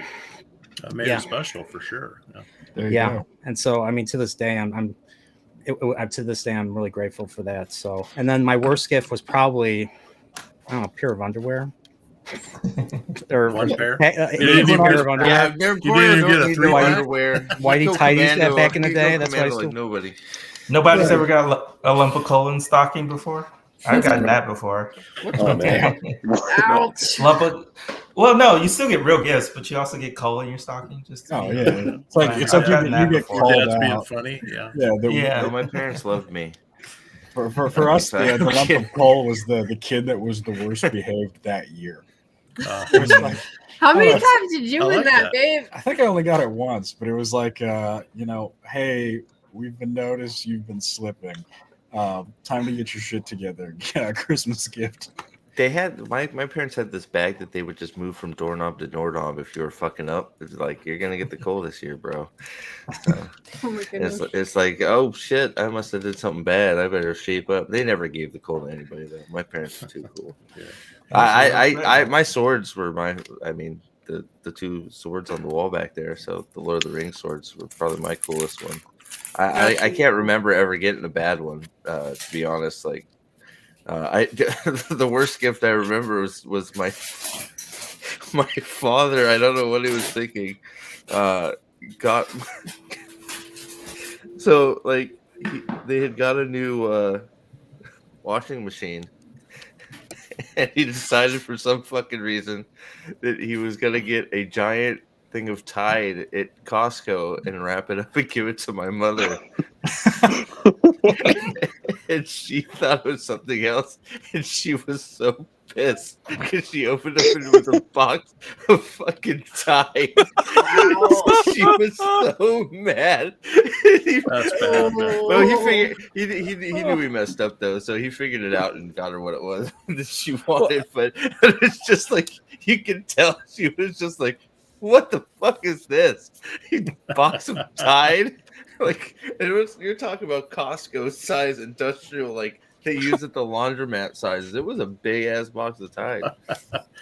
made it special for sure. Yeah.
There you go.
And so, I mean, to this day, I'm really grateful for that. So, and then my worst gift was probably, I don't know, a pair of underwear. Or
One pair?
pair of underwear.
Yeah,
You didn't get a three pack?
underwear.
Whitey tighties back in the day. That's why I
like
still.
nobody.
Nobody's ever got a lump of coal in stocking before. I've gotten that before.
Oh man.
Ouch.
Well, no, you still get real gifts, but you also get coal in your stocking. Just
Oh yeah, it's like
I've gotten that
you get
before.
called
Dad's being
out.
funny. Yeah.
Yeah,
No, my parents loved me.
for us, the lump of coal was the kid that was the worst behaved that year. It was like,
How many
Oh,
times did you
I
win
like
that,
that.
babe?
I think I only got it once, but it was like, hey, we've been noticed you've been slipping. Time to get your shit together. Get a Christmas gift.
They had my parents had this bag that they would just move from doorknob to doorknob if you were fucking up. It's like, you're gonna get the coal this year, bro. So,
Oh my goodness.
it's like, oh shit, I must have did something bad. I better shape up. They never gave the coal to anybody though. My parents were too cool.
Yeah.
I my swords were the two swords on the wall back there. So the Lord of the Rings swords were probably my coolest one. I can't remember ever getting a bad one. To be honest, like the worst gift I remember was my father. I don't know what he was thinking. Got so like they had got a new washing machine. And he decided for some fucking reason that he was gonna get a giant thing of Tide at Costco and wrap it up and give it to my mother. And she thought it was something else, and she was so pissed because she opened up and it was a box of fucking Tide. She was so mad.
That's bad.
Well, he figured he knew we messed up though, so he figured it out and got her what it was that she wanted. But it's just like you can tell she was just like, "What the fuck is this? Box of Tide?" Like it was. You're talking about Costco size industrial, like they use at the laundromat sizes. It was a big ass box of Tide.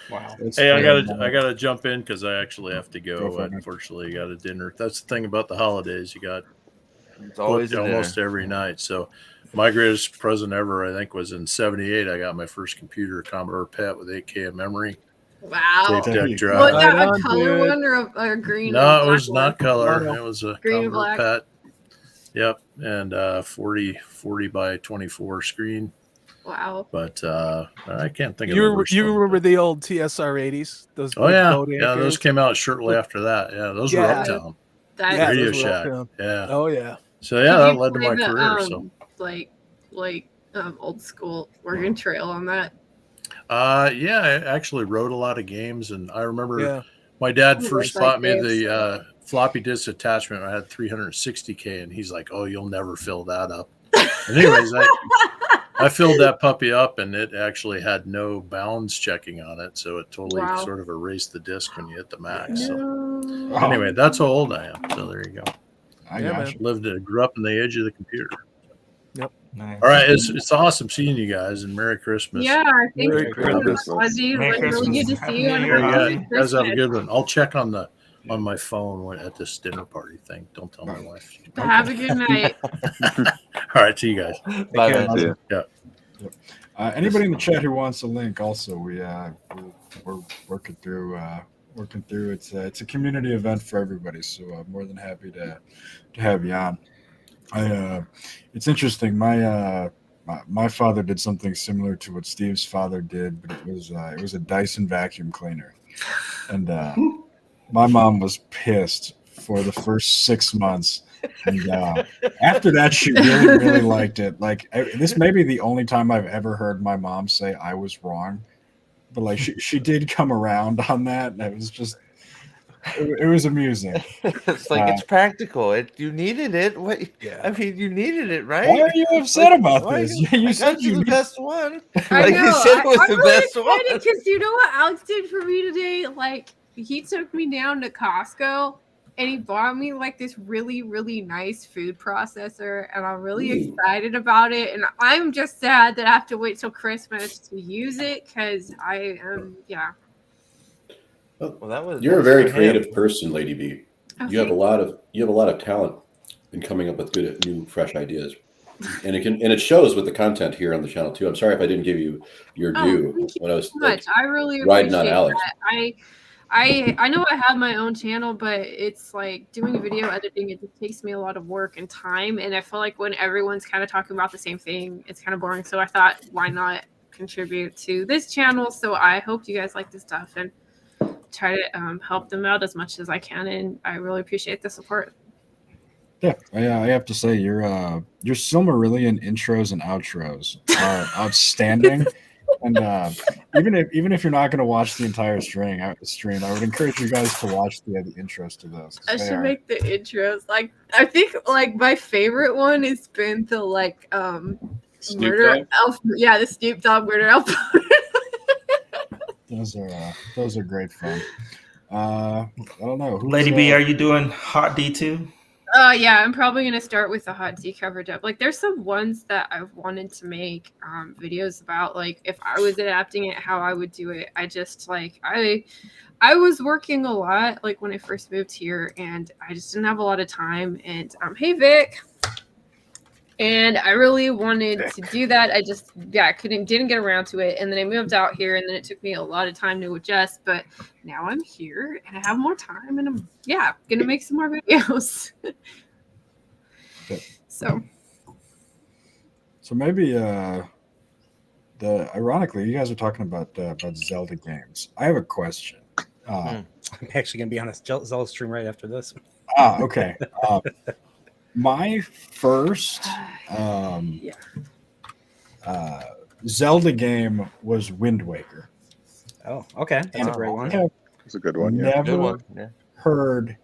Wow.
Hey, I gotta jump in because I actually have to
Go
go.
for it.
Unfortunately, got a dinner. That's the thing about the holidays. You got
It's always
booked
a
almost
dinner.
every night. So my greatest present ever, I think, was in '78. I got my first computer, Commodore PET with 8K of memory,
Wow.
tape deck
Was
drive.
that
Right
a
on,
color
dude.
one or a green?
No,
and
it was
black one?
not color.
No.
It was a
Green and
Commodore
black.
PET. Yep, and 40 by 24 screen.
Wow.
But I can't think of
You
the
remember,
worst
you
one,
remember
but-
the old TSR 80s? Those
Oh
big
yeah,
boat
yeah. Those
anchors?
came out shortly after that. Yeah, those were
Yeah.
Uptown
That
Yeah,
Radio
those were
Shack.
Uptown.
Yeah.
Oh yeah.
So yeah,
Did
that
you
led to
play
my
the,
career. So
like old school Oregon Trail on that?
yeah, I actually wrote a lot of games, and I remember
Yeah.
my dad
Oh,
first
those
taught me
games.
the floppy disk attachment. I had 360K, and he's like, "Oh, you'll never fill that up." And anyways, I filled that puppy up, and it actually had no bounds checking on it, so it totally
Wow.
sort of erased the disk when you hit the max. So
No.
anyway, that's how old I am. So there you go.
I
Yeah,
got
man.
you.
Grew up on the edge of the computer.
Nice.
All right, it's awesome seeing you guys, and Merry Christmas.
Yeah, thank
Merry
you.
Christmas.
Ozzy,
Merry
like, really
Christmas.
good to
Happy
see you.
New
And
Year,
Hey,
Happy
Ozzy.
you guys have a
Christmas.
good one. I'll check on my phone at this dinner party thing. Don't tell my wife.
Have a good night.
All right, see you guys.
Bye,
care.
man.
See ya.
Yeah.
Anybody in the chat who wants a link, also we're working through. It's a community event for everybody, so I'm more than happy to have you on. It's interesting. My father did something similar to what Steve's father did, but it was a Dyson vacuum cleaner, and my mom was pissed for the first 6 months. And after that, she really liked it. Like this may be the only time I've ever heard my mom say I was wrong, but like she did come around on that, and it was just it was amusing.
It's like it's practical. You needed it. What?
Yeah.
I mean, you needed it, right?
Why are you upset about
Why
this?
you-
You
I
said
got you
you
the
need-
best one.
I
Like
know.
you said, it was
I'm
the
really
best one.
excited because you know what Alex did for me today? Like, he took me down to Costco and he bought me like this really, really nice food processor, and I'm really excited about it. And I'm just sad that I have to wait till Christmas to use it because I am, yeah.
Well, that was.
You're a
that's
very
for him.
creative person, Lady B.
Oh,
You have a
thank
lot of talent in coming up with good, new, fresh ideas, and it shows with the content here on the channel too. I'm sorry if I didn't give you your
Oh,
due
thank you
when I was
so much. I really
riding
appreciate
on Alex.
that. I know I have my own channel, but it's like doing video editing. It just takes me a lot of work and time, and I feel like when everyone's kind of talking about the same thing, it's kind of boring. So I thought, why not contribute to this channel? So I hope you guys like this stuff and try to help them out as much as I can, and I really appreciate the support.
Yeah, I have to say your Silmarillion intros and outros are outstanding. And even if you're not going to watch the entire stream, I would encourage you guys to watch the intros to those.
I should make the intros. Like, I think like my favorite one has been the like
Snoop
murder
Dogg?
elf. Yeah, the Snoop Dogg murder elf.
Those are great fun. I don't know.
Lady B, are you doing Hot D2?
Yeah, I'm probably gonna start with the hot tea coverage up. Like, there's some ones that I've wanted to make videos about. Like, if I was adapting it, how I would do it. I just like I was working a lot like when I first moved here, and I just didn't have a lot of time. And hey Vic, and I really wanted to do that. I just didn't get around to it. And then I moved out here, and then it took me a lot of time to adjust. But now I'm here and I have more time, and I'm gonna make some more videos. So
maybe ironically, you guys are talking about Zelda games. I have a question.
I'm actually going to be on a Zelda stream right after this.
Okay. My first Zelda game was Wind Waker.
Oh, okay. That's a great one.
It's a good one. Yeah.
Never
Good one. Yeah.
heard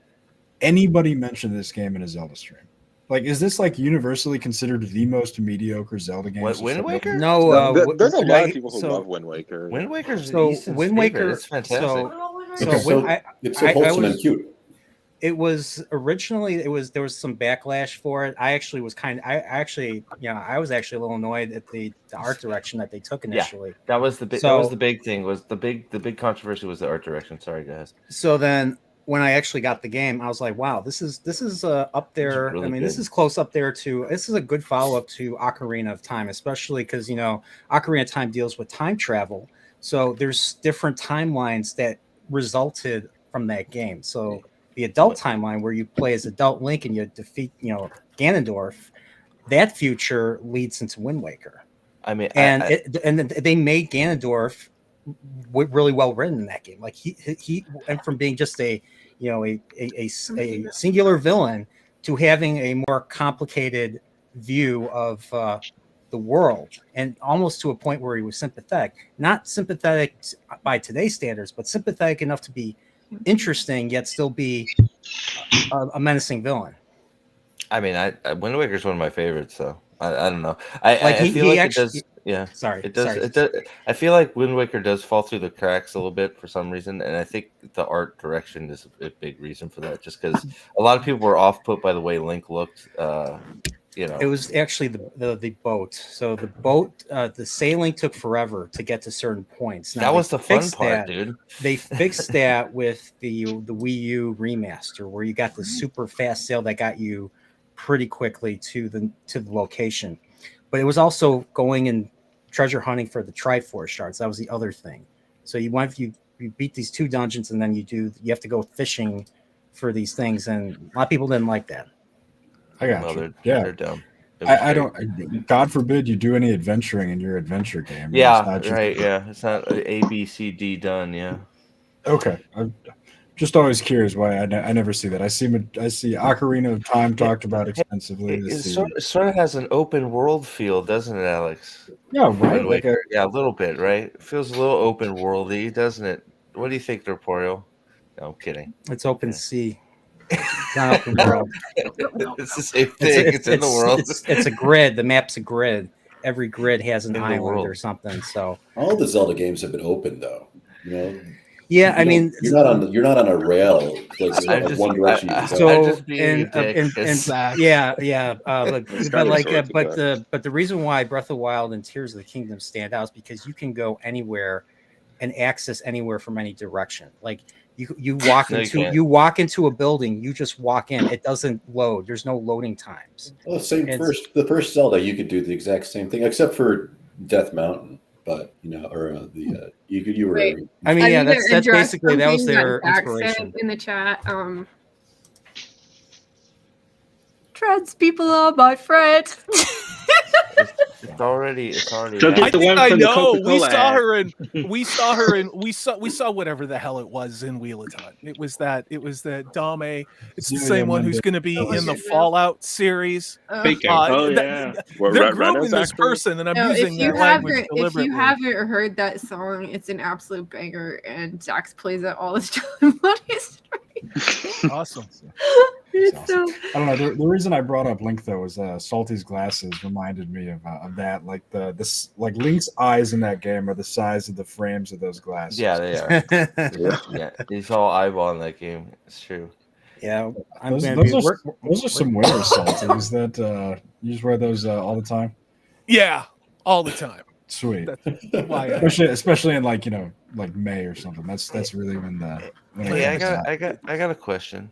anybody mention this game in a Zelda stream. Like, is this like universally considered the most mediocre Zelda game?
What, Wind Waker?
No,
There's a lot of people who love Wind Waker.
Wind Waker's
So
Easton's
Wind
favorite.
Waker.
It's fantastic.
It's so wholesome and cute.
It was originally there was some backlash for it. I was actually a little annoyed at the art direction that they took initially.
That was the big.
So-
that was the big thing. Was the big controversy was the art direction. Sorry, guys.
So then when I actually got the game, I was like, wow, this is up there.
Really
I mean,
good.
this is close up there to. This is a good follow up to Ocarina of Time, especially because Ocarina of Time deals with time travel. So there's different timelines that resulted from that game. So the adult timeline where you play as adult Link and you defeat Ganondorf, that future leads into Wind Waker.
I mean,
And they made Ganondorf really well written in that game. Like he went from being just a singular villain to having a more complicated view of the world, and almost to a point where he was sympathetic. Not sympathetic by today's standards, but sympathetic enough to be interesting yet still be a menacing villain.
I mean, Wind Waker is one of my favorites, so I don't know. I feel
he
like
actually,
it does. Yeah,
sorry,
it does.
sorry.
It does. I feel like Wind Waker does fall through the cracks a little bit for some reason, and I think the art direction is a big reason for that. Just because a lot of people were off put by the way Link looked.
It was actually the boat. So the boat, the sailing took forever to get to certain points. Now,
that was the fun
fixed
part,
that.
dude.
They fixed that with the Wii U remaster, where you got the super fast sail that got you pretty quickly to the location. But it was also going and treasure hunting for the Triforce shards. That was the other thing. So you beat these 2 dungeons, and then you have to go fishing for these things, and a lot of people didn't like that.
I got you.
They're dumb.
I don't. God forbid you do any adventuring in your adventure game.
Yeah, right. Yeah, it's not A, B, C, D done. Yeah.
Okay. I'm just always curious why I never see that. I see Ocarina of Time talked about extensively.
It sort of has an open world feel, doesn't it, Alex?
Yeah, right.
Like a little bit, right? It feels a little open worldy, doesn't it? What do you think, Derporio? No, I'm kidding.
It's open sea. It's not open world.
It's the same thing. It's in the world.
It's a grid. The map's a grid. Every grid has an island or something. So
all the Zelda games have been open, though.
Yeah, I mean,
you're not on a rail. Like one direction.
But the reason why Breath of the Wild and Tears of the Kingdom stand out is because you can go anywhere and access anywhere from any direction. Like you walk into a building, you just walk in. It doesn't load. There's no loading times.
Well, the first Zelda, you could do the exact same thing, except for Death Mountain. But you were.
Wait,
I mean, yeah, that's basically that was their inspiration
in the chat. Treads people are my friend.
It's already.
I know. We saw her and we saw whatever the hell it was in Wheelaton. It was that Dame. It's the same one who's going to be in the Fallout series.
They're
grooming this person, and I'm using that language deliberately.
If you haven't heard that song, it's an absolute banger, and Jax plays it all the time on his stream.
Awesome.
It's
awesome. I don't know. The reason I brought up Link though was Salty's glasses reminded me of that. Like like Link's eyes in that game are the size of the frames of those glasses.
Yeah, they are. Yeah, he's all eyeball in that game. It's true.
Yeah,
those are some winners, Salties. That you just wear those all the time.
Yeah, all the time.
Sweet.
That's why
especially in like May or something. That's really when
I got a question.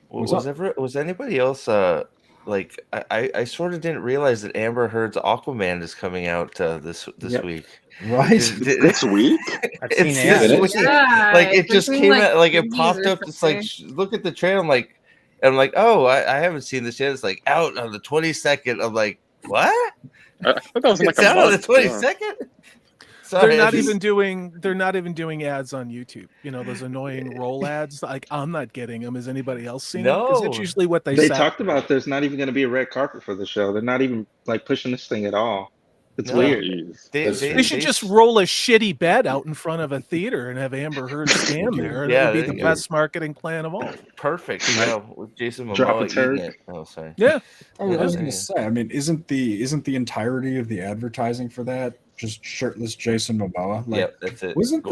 Was anybody else like I sort of didn't realize that Amber Heard's Aquaman is coming out this week.
Right.
This week?
It's this week.
Yeah,
like it just came out, like it popped up.
something.
It's like look at the trailer. I'm like, oh, I haven't seen this yet. It's like out on the 22nd. I'm like, what?
I thought that was
It's out on the 22nd.
they're not even doing ads on YouTube. You know, those annoying roll ads. Like, I'm not getting them. Is anybody else seeing them? Because that's
No.
usually what they
They
say.
talked about there's not even going to be a red carpet for the show. They're not even like pushing this thing at all. It's
No.
weird.
Jeez.
They should just roll a shitty bed out in front of a theater and have Amber Heard stand there.
Yeah,
That would be
there
the
you go.
best marketing plan of all.
Perfect. Yeah, with Jason
Drop
Momoa
a turd.
eating it. Oh, sorry.
Yeah.
I was going to say, I mean, isn't the entirety of the advertising for that just shirtless Jason Momoa? Like,
Yep, that's it.
wasn't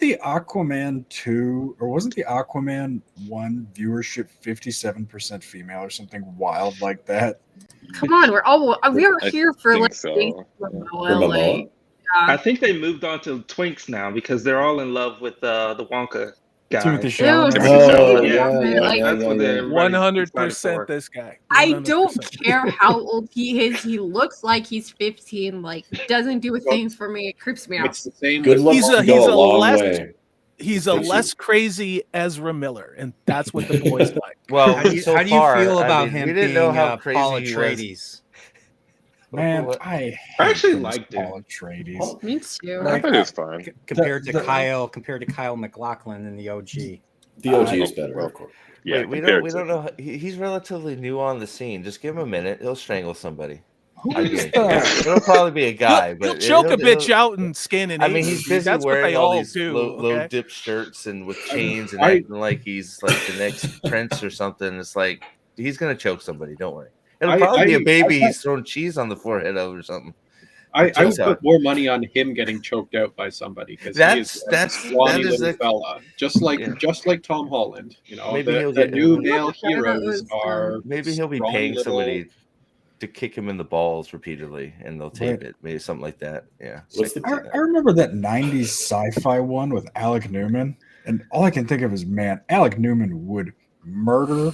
the Aquaman 2 or wasn't the Aquaman 1 viewership 57% female or something wild like that?
Come on, we're
I
here for
think
like
so.
Jason
For
Momoa,
Momoa?
like,
I think they moved on to twinks now because they're all in love with the Wonka guy.
Timothy
Ew,
Chalamet.
Oh,
Yeah,
yeah.
that's what they're
100% this guy.
I don't
100%.
care how old he is. He looks like he's 15. Like, doesn't do a thing for me. It creeps me out.
It's the same.
Good
with-
looks
He's a-
can
he's
go
a
a long
less-
way.
He's a less crazy Ezra Miller, and that's what the boys like.
Well,
How do you,
so
how do you
far,
feel
I
about
mean,
him
we didn't
being
know how
Paul
crazy he was.
Atreides?
Man,
What?
I
actually
hate
liked it.
Paul Atreides.
Me too.
I thought it was fine.
Compared to
the-
Kyle MacLachlan in the OG.
The OG is better, of course.
Yeah,
Wait, we
compared
don't
to-
know. He's relatively new on the scene. Just give him a minute. He'll strangle somebody.
Who
I
is
mean,
the-
it'll probably be a guy,
He'll
but
choke a bitch
he'll-
out in Scandinavia.
I mean, he's busy
That's what
wearing
they
all
all
these
do.
low
okay?
dip shirts and with chains and
I-
acting like he's like the next prince or something. It's like he's gonna choke somebody. Don't worry. It'll probably be a baby he's throwing cheese on the forehead of or something.
I would
Jokes out.
put more money on him getting choked out by somebody because
That's-
he
that
is a scrawny
is
little
a-
fella, just like Tom Holland. You know,
Maybe he'll
the
get-
new male
Yeah, that
heroes
was,
are
Maybe he'll be
scrawny
paying
little-
somebody to kick him in the balls repeatedly, and they'll tape
Right.
it. Maybe something like that. Yeah.
What's the-
I remember that 90s sci-fi one with Alec Newman, and all I can think of is, man, Alec Newman would murder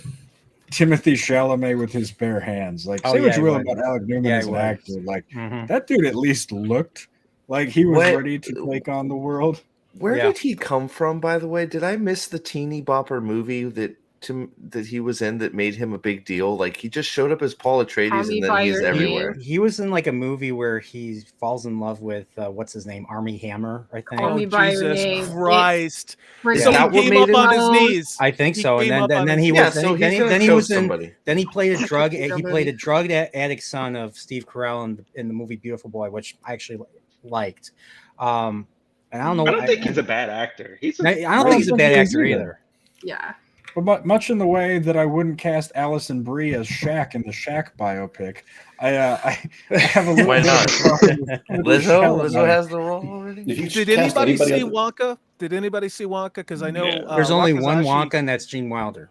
Timothy Chalamet with his bare hands. Like,
Oh,
say what
yeah,
you
he
will
would.
about Alec Newman
Yeah,
as
he
an
would.
actor. Like,
Mhm.
that dude at least looked like he was
What-
ready to take on the world.
Where
Yeah.
did he come from, by the way? Did I miss the teeny bopper movie that he was in that made him a big deal? Like, he just showed up as Paul Atreides
Call Me
and
by
then he's
Your
everywhere.
He was in like a movie where he falls in love with what's his name, Army Hammer, I think.
Call
Oh,
Me by Your
Jesus
Name.
Christ.
It's
So
that
he
what
came
made
up
him-
on his knees.
I think
He
so.
came
And
up on
then
his
he
Yeah,
was
so he's
then he,
gonna
then he
choke
was in
somebody.
then he played a drug he
Somebody.
played a drug addict son of Steve Carell in the movie Beautiful Boy, which I actually liked. And I don't know.
I don't think he's a bad actor. He's
I don't think he's a bad actor either.
Yeah.
But much in the way that I wouldn't cast Alison Brie as Shaq in the Shaq biopic, I have a little
Why
bit
not?
of a problem with Timothy
Lizzo
Chalamet.
has the role already.
If you
Did
cast
anybody see
other-
Wonka? Did anybody see Wonka? Because I know
Yeah.
There's only
Wakazashi-
one Wonka, and that's Gene Wilder.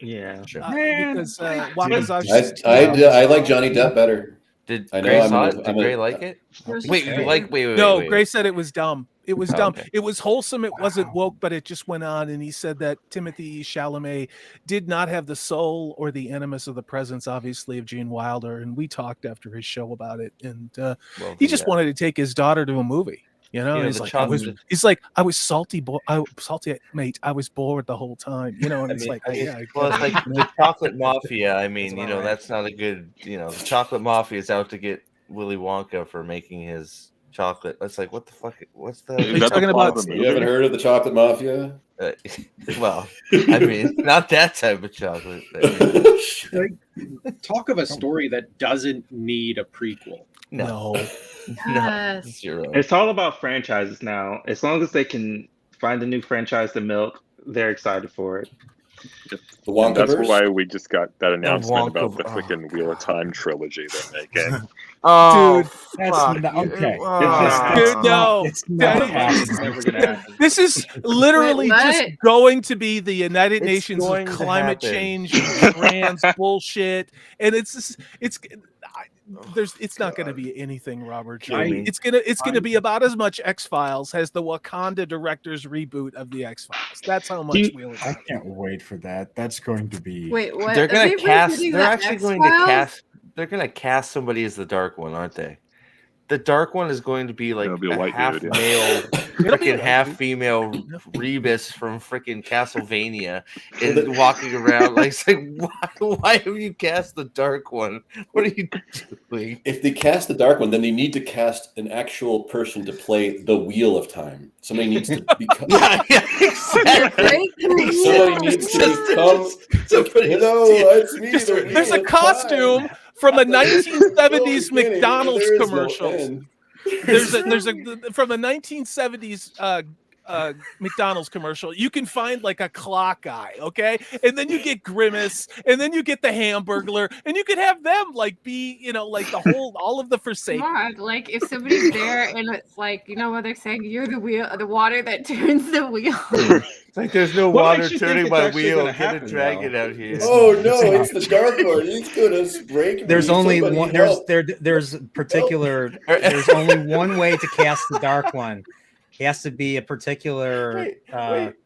Yeah.
Man,
because
I
Wakazashi.
I like Johnny Depp better.
Did
I know
Gray
I'm
saw
a-
it? Did
I'm a-
Gray like it?
There's
Wait,
a
you
trailer.
like? Wait.
No,
wait.
Gray said it was dumb. It was
Oh,
dumb.
okay.
It was wholesome. It wasn't woke, but it just went on. And he said that Timothy Chalamet did not have the soul or the animus of the presence, obviously, of Gene Wilder. And we talked after his show about it. And
Well,
he just
yeah.
wanted to take his daughter to a movie. You know,
You know,
he's
the
like,
chocolate-
I was salty, salty, mate. I was bored the whole time. You know, and it's like, yeah, I
Well,
get
it's
it.
like the chocolate mafia. I mean,
That's
you know,
alright.
that's not a good. You know, the chocolate mafia is out to get Willy Wonka for making his chocolate. It's like, what the fuck? What's the?
Is
you
that the
talking
plot
about-
of the
You haven't
movie?
heard of the Chocolate Mafia?
Uh, well, I mean, not that type of chocolate. I mean,
Talk of a story that doesn't need a prequel.
no,
No.
no,
Yes.
zero.
It's all about franchises now. As long as they can find a new franchise to milk, they're excited for it.
The
And that's
Wonkaverse?
why we just got that annouement about the
Wonka-
freaking Wheel of Time trilogy they're making.
Oh,
Dude,
That's
fuck.
not, okay.
Ah.
It's
Dude, no.
It's not
Dude.
happening.
It's never gonna happen.
This is literally
Wait,
just
what?
going to be the United
It's
Nations
going
of
to
climate
happen.
change, and trans bullshit, and it's not going to be anything, Robert.
Jimmy.
It's gonna be about as much X Files as the Wakanda director's reboot of the X Files. That's how much
you-
we'll.
I can't wait for that. That's going to be.
Wait, what?
They're
Are
gonna
they
cast.
rebooting
They're
the
actually going to
X-Files?
cast. They're gonna cast somebody as the Dark One, aren't they? the dark one is going to be like
It'll be a white
half
dude, yeah.
male,
It'll be
freaking half female Rebus from freaking Castlevania, and
Well,
walking around like, it's like why have you cast the dark one? What are you doing?
If they cast the dark one, then they need to cast an actual person to play the Wheel of Time. Somebody needs to become.
Yeah, exactly.
Somebody needs to become. Hello, it's me.
Just,
the Wheel
there's a
of
costume
Time.
from a 1970s
No beginning,
McDonald's
there is no
commercials.
end.
There's a from a 1970s McDonald's commercial. You can find like a clock eye, okay, and then you get Grimace, and then you get the Hamburglar, and you could have them like be, you know, like the whole all of the Forsaken.
Come on, like if somebody's there and it's like, you know what they're saying, you're the wheel, the water that turns the wheel.
It's like there's no
What
water
makes you think
turning
it's
my
actually
wheel.
gonna
Get a
happen,
dragon
though?
out here.
Oh no, it's the dark one. He's gonna break me.
There's only
Somebody
one.
help.
There's particular. There's only one way to cast the dark one. It has to be a particular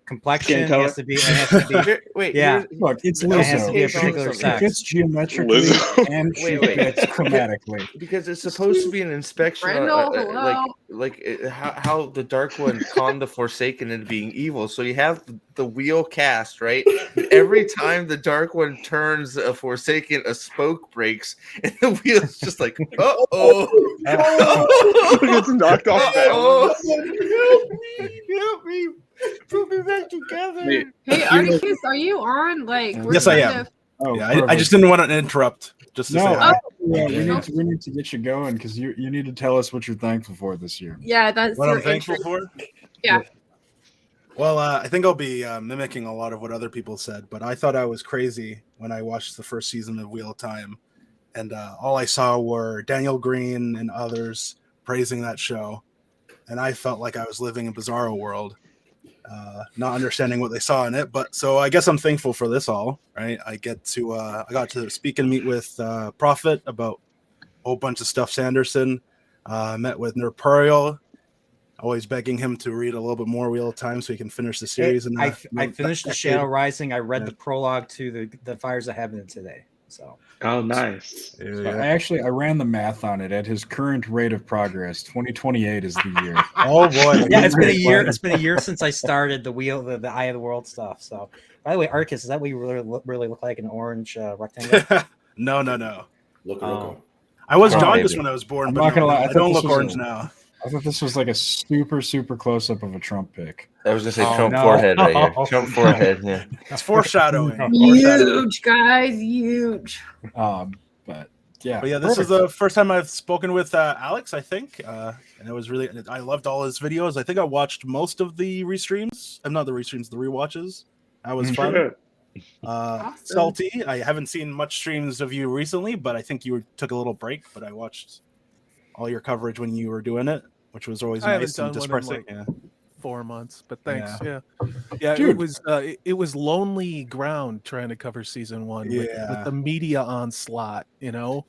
complexion. It
color?
has to be. It has to be.
Wait,
Yeah.
Look, it's
It has to
Lizzo.
be a
If
particular
It
sex.
fits geometrically
Lizzo.
and
Wait,
she
wait.
fits chromatically.
because it's supposed to be an inspection,
Brendel, hello?
how the dark one conned the Forsaken into being evil. So you have the wheel cast, right? Every time the dark one turns a Forsaken, a spoke breaks, and the wheel's just like,
It's knocked off balance.
help me, put me back together.
Wait,
Hey,
You know-
Articus, are you on? Like, we're
Yes, I
kind
am.
of-
Oh,
Yeah, I
perfect.
just didn't want to interrupt. Just to
No,
say hi.
yeah, we need to get you going because you need to tell us what you're thankful for this year.
Yeah, that's
What
your
I'm thankful
intro.
for?
Yeah.
Well, I think I'll be mimicking a lot of what other people said, but I thought I was crazy when I watched the first season of Wheel of Time, and all I saw were Daniel Green and others praising that show, and I felt like I was living in Bizarro World, not understanding what they saw in it. But so I guess I'm thankful for this all, right? I got to speak and meet with Prophet about a whole bunch of stuff. Sanderson, met with Nerpurial. Always begging him to read a little bit more Wheel of Time so he can finish the series.
I finished the Shadow Rising. I read the prologue to the Fires of Heaven today. So
Oh, nice.
I ran the math on it. At his current rate of progress, 2028 is the year.
Oh boy!
yeah, it's been a year. It's been a year since I started the Eye of the World stuff. So, by the way, Arcus, is that what you really look like, an orange rectangle?
No.
Look,
I was
Oh,
jaundiced
maybe.
when I was born,
I'm
but
not gonna lie, I
I
thought
don't
this
look
was
orange
a-
now.
I thought this was like a super close up of a Trump pick.
I was gonna say
Oh,
Trump
no.
forehead right here. Trump forehead. Yeah.
It's foreshadowing.
Huge, guys, huge.
But yeah,
But yeah, this is the first time I've spoken with Alex, I think, and it was really. I loved all his videos. I think I watched most of the restreams. I'm not the restreams, the rewatches. That was fun.
Good.
Awesome.
Salty, I haven't seen much streams of you recently, but I think you took a little break. But I watched all your coverage when you were doing it, which was always
I haven't
nice and
done one in,
dispersing.
like,
Yeah.
4 months, but thanks.
Yeah.
Yeah.
Dude.
It was lonely ground trying to cover season one with
Yeah.
the media onslaught. You know,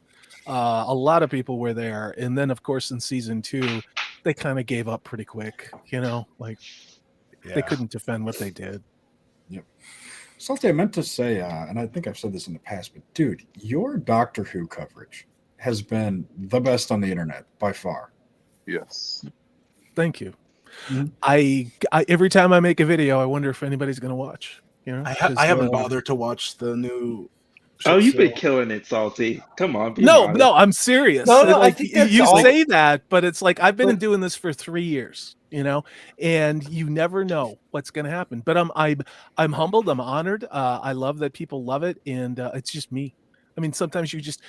a lot of people were there, and then of course in season two, they kind of gave up pretty quick. You know, like they couldn't defend what they did.
Salty, I meant to say, and I think I've said this in the past, but dude, your Doctor Who coverage has been the best on the internet by far.
Yes.
Thank you.
Mhm.
I every time I make a video, I wonder if anybody's gonna watch. You know,
I
'cause,
haven't bothered to watch the new.
Oh, you've been
show.
killing it, Salty. Come on. Be
No,
honest.
I'm serious.
No, I
Like,
think that's
you
all-
say that, but it's like I've been doing this for 3 years, you know, and you never know what's going to happen. But I'm humbled. I'm honored. I love that people love it, and it's just me. I mean, sometimes you just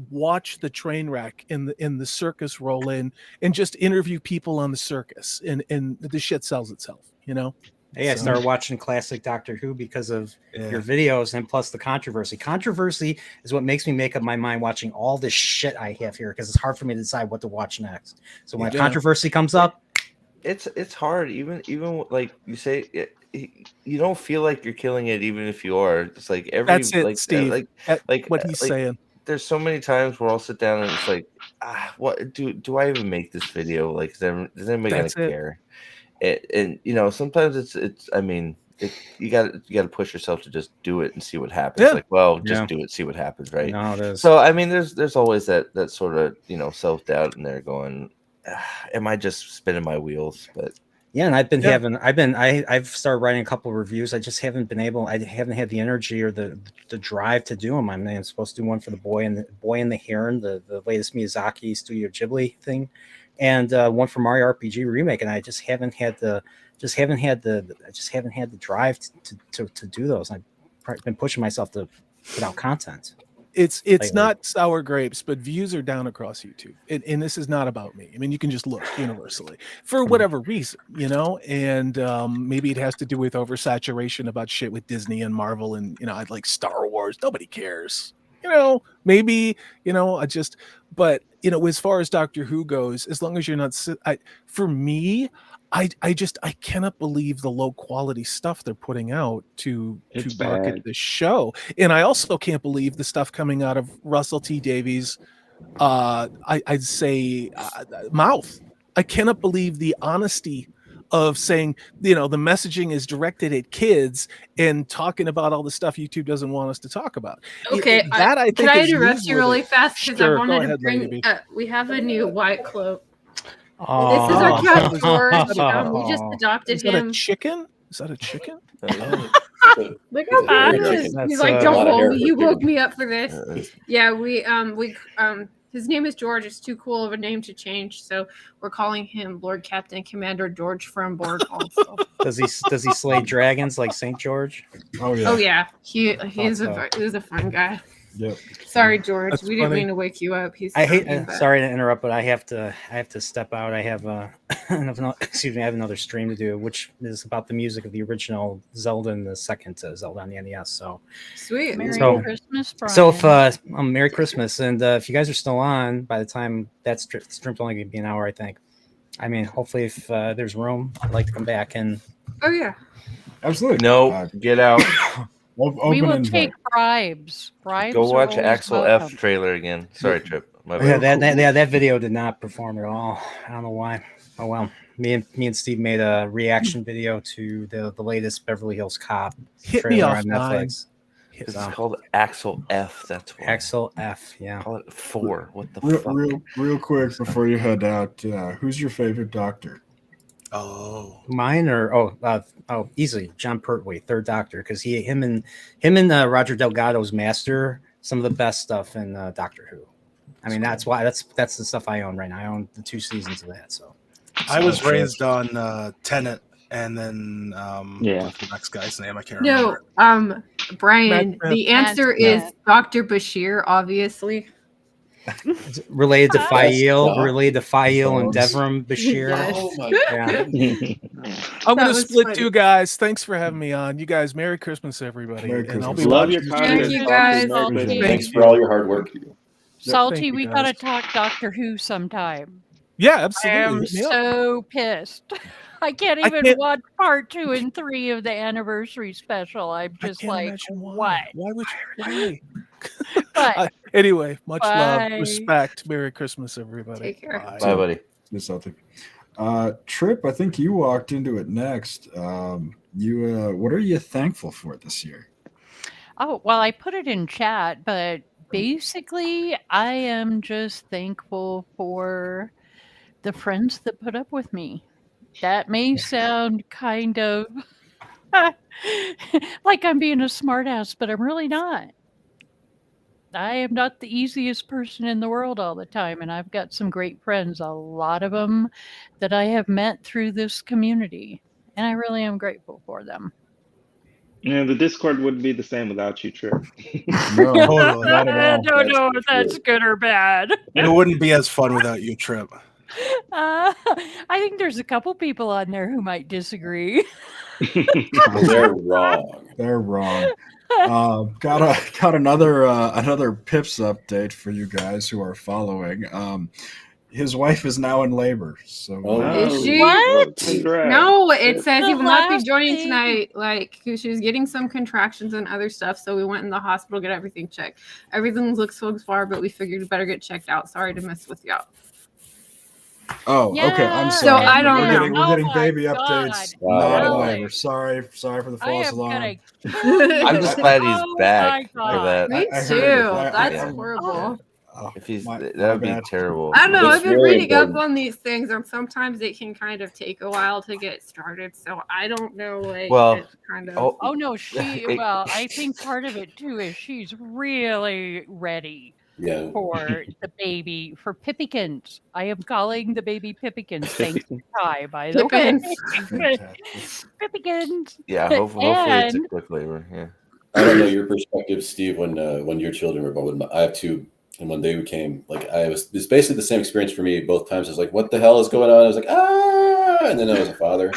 watch the train wreck in the circus roll in, and just interview people on the circus, and the shit sells itself, you know.
Hey, I
So-
started watching classic Doctor Who because of
Yeah.
your videos and plus the controversy. Controversy is what makes me make up my mind watching all this shit I have here because it's hard for me to decide what to watch next. So when
Yeah.
controversy comes up,
It's hard. Even like you say, you don't feel like you're killing it, even if you are. It's like every
that's it,
like
Steve.
like
What he's
like,
saying.
There's so many times where I'll sit down and it's like, what do I even make this video? Like, is anybody
That's
gonna
it.
care? And you know, sometimes it's. I mean, you got to push yourself to just do it and see what happens.
Yeah.
Like, well, just
Yeah.
do it, see what happens, right?
No, it is.
So I mean, there's always that sort of self doubt in there, going, am I just spinning my wheels? But
yeah, and I've started writing a couple of reviews. I just haven't been able. I haven't had the energy or the drive to do them. I'm supposed to do one for the Boy and the Heron, the latest Miyazaki Studio Ghibli thing, and one for Mario RPG remake. And I just haven't had the drive to do those. I've been pushing myself to put out content.
It's
lately.
not sour grapes, but views are down across YouTube. And this is not about me. I mean, you can just look universally for whatever reason, and maybe it has to do with oversaturation about shit with Disney and Marvel and, I'd like Star Wars. Nobody cares. Maybe, but as far as Doctor Who goes, as long as you're not, for me, I cannot believe the low quality stuff they're putting out to market
bad.
the show. And I also can't believe the stuff coming out of Russell T Davies, I'd say mouth. I cannot believe the honesty of saying, the messaging is directed at kids and talking about all the stuff YouTube doesn't want us to talk about.
Okay,
I think
can I
is
interrupt you
newsworthy.
really fast because
Sure,
I wanted
go
to
ahead, Lady
bring.
B.
We have a new white cloak.
Oh,
This is our cat George. We just
Oh.
adopted
Is that a
him.
chicken? Is that a chicken?
Look how
It's a
big
hairy
he is.
chicken.
He's
That's,
like,
a
don't
lot of
hold
hair
me.
for a
You woke
chicken.
me up for this. Yeah, we his name is George. It's too cool of a name to change, so we're calling him Lord Captain Commander George from Borg. Also,
Does he slay dragons like Saint George?
Oh yeah.
oh yeah, he's
so.
a fun guy.
Yep.
Sorry, George.
That's
we didn't
funny.
mean to wake you up. He's
I hate.
something bad.
Sorry to interrupt, but I have to step out. I have excuse me. I have another stream to do, which is about the music of the original Zelda and the second Zelda on the NES. So
Sweet.
Merry
So-
Christmas, Brian.
So if Merry Christmas, and if you guys are still on by the time that stream's only going to be an hour, I think. I mean, hopefully, if there's room, I'd like to come back and.
Oh yeah.
Absolutely.
no, get out.
Open
we will
invite.
take bribes. Bribes.
Go
are
watch
always
Axel
welcome.
F trailer again. Sorry, Trip. My
Yeah,
bad.
that video did not perform at all. I don't know why. Oh well. Me and Steve made a reaction video to the latest Beverly Hills Cop
Hit me
trailer on
offline.
Netflix.
It's
So,
called Axel F. That's why.
Axel F. Yeah.
Call it 4. What the
Real,
fuck?
real quick before you head out, who's your favorite doctor?
Oh,
Mine or easily John Pertwee, Third Doctor, because him and Roger Delgado's master some of the best stuff in Doctor Who. I mean, that's why that's the stuff I own right now. I own the 2 seasons of that. So
I was raised on Tenet, and then
Yeah.
what's the next guy's name? I can't
No,
remember.
Brian.
Matt
The answer
Matt
is
Smith.
Dr. Bashir, obviously.
related to
Yes,
Fael,
Doc.
related to Fael and
Dogs.
Devram Bashir.
Yes.
Oh my
Yeah.
I'm
That
going to
was
split
funny.
2 guys. Thanks for having me on. You guys, Merry Christmas, everybody.
Merry
And I'll
Christmas.
be
Love
watching
your
the
content.
Thank you,
Salty.
guys.
Merry
Salty.
Christmas.
Thanks for all your hard work.
Salty,
Thank you,
we
guys.
gotta talk Doctor Who sometime.
Yeah,
I
absolutely.
am
Hit me up.
so pissed. I can't
I
even
can't-
watch part 2 and 3 of the anniversary special. I'm
I
just
can't
like,
imagine
what?
Why would you? Why?
But
Anyway, much
Bye.
love, respect. Merry Christmas, everybody.
Take care.
Bye.
Bye, buddy.
Yes, Celtic. Trip, I think you walked into it next. What are you thankful for this year?
oh, well, I put it in chat, but basically, I am just thankful for the friends that put up with me. That may sound kind of like I'm being a smartass, but I'm really not. I am not the easiest person in the world all the time, and I've got some great friends, a lot of them that I have met through this community, and I really am grateful for them.
Yeah, the Discord wouldn't be the same without you, Trip.
No,
Totally.
not at
I
all.
don't know
That's
if that's good or bad.
It wouldn't be as fun without you, Trip.
I think there's a couple people on there who might disagree.
They're wrong.
They're wrong. Got another Pips update for you guys who are following. His wife is now in labor. So
Oh,
Is she?
What?
Congrats.
No, it says he
The
will not be
last
joining
thing-
tonight. Like, 'cause she was getting some contractions and other stuff, so we went in the hospital, get everything checked. Everything looks so far, but we figured we better get checked out. Sorry to mess with y'all.
Oh, okay. I'm
Yeah,
sorry.
So I don't
we're
know.
getting we're
Oh
getting
my
baby
God.
updates.
Wow,
Not
wow,
on
wow.
Labor. Sorry for the
I
false
am
alarm.
gonna kill you.
I'm just glad he's
Oh
back
my
for
God.
that.
Me
I
too.
heard.
That's
Yeah.
horrible.
Oh,
If he's
my
that would be
bad.
terrible.
I don't know.
It's
I've been
really
reading up
important.
on these things, and sometimes it can kind of take a while to get started. So I don't know. Like,
Well,
it's kind of.
oh,
Oh no, she
it-
well, I think part of it too is she's really ready
Yeah.
for the baby for Pippikins. I am calling the baby Pippikins. Thanks to Kai, by the way.
Pippins.
Fantastic.
Pippikins.
yeah. Hopefully it's a
And
quick labor. Yeah.
I don't know your perspective, Steve. When your children were born, I have two, and when they came, like it's basically the same experience for me both times. I was like, "What the hell is going on?" I was like, "Ah!" And then I was a father.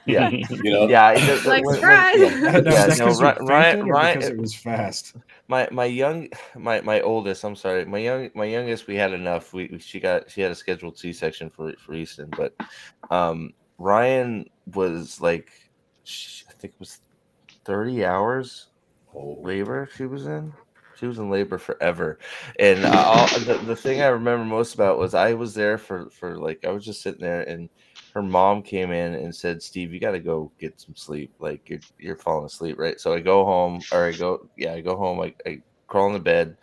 Yeah.
You know.
Yeah.
Like, surprise!
Now, is that
No,
because you fainted or because
Ryan,
it was fast?
my oldest, I'm sorry, my youngest, we had enough. She had a scheduled C-section for Easton, but Ryan was like, I think it was 30 hours labor she was in. She was in labor forever, and the thing I remember most about was I was there for like I was just sitting there, and her mom came in and said, "Steve, you got to go get some sleep. Like you're falling asleep, right?" So I go home, or I go home. I crawl in the bed.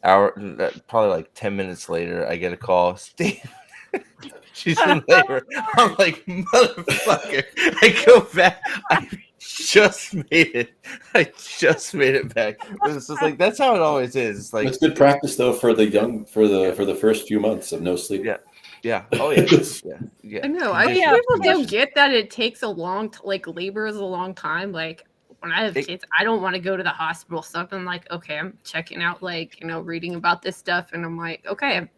Probably like 10 minutes later, I get a call. Steve, she's in labor. I'm like, motherfucker. I go back. I just made it. I just made it back. It's just like that's how it always is. It's like
It's good practice though for the first few months of no sleep.
Yeah. Oh yeah. Yeah.
I know. I think
yeah.
people don't get that it takes a long, like labor is a long time. Like when I have kids, I don't want to go to the hospital. So I'm like, okay, I'm checking out, like reading about this stuff, and I'm like, okay,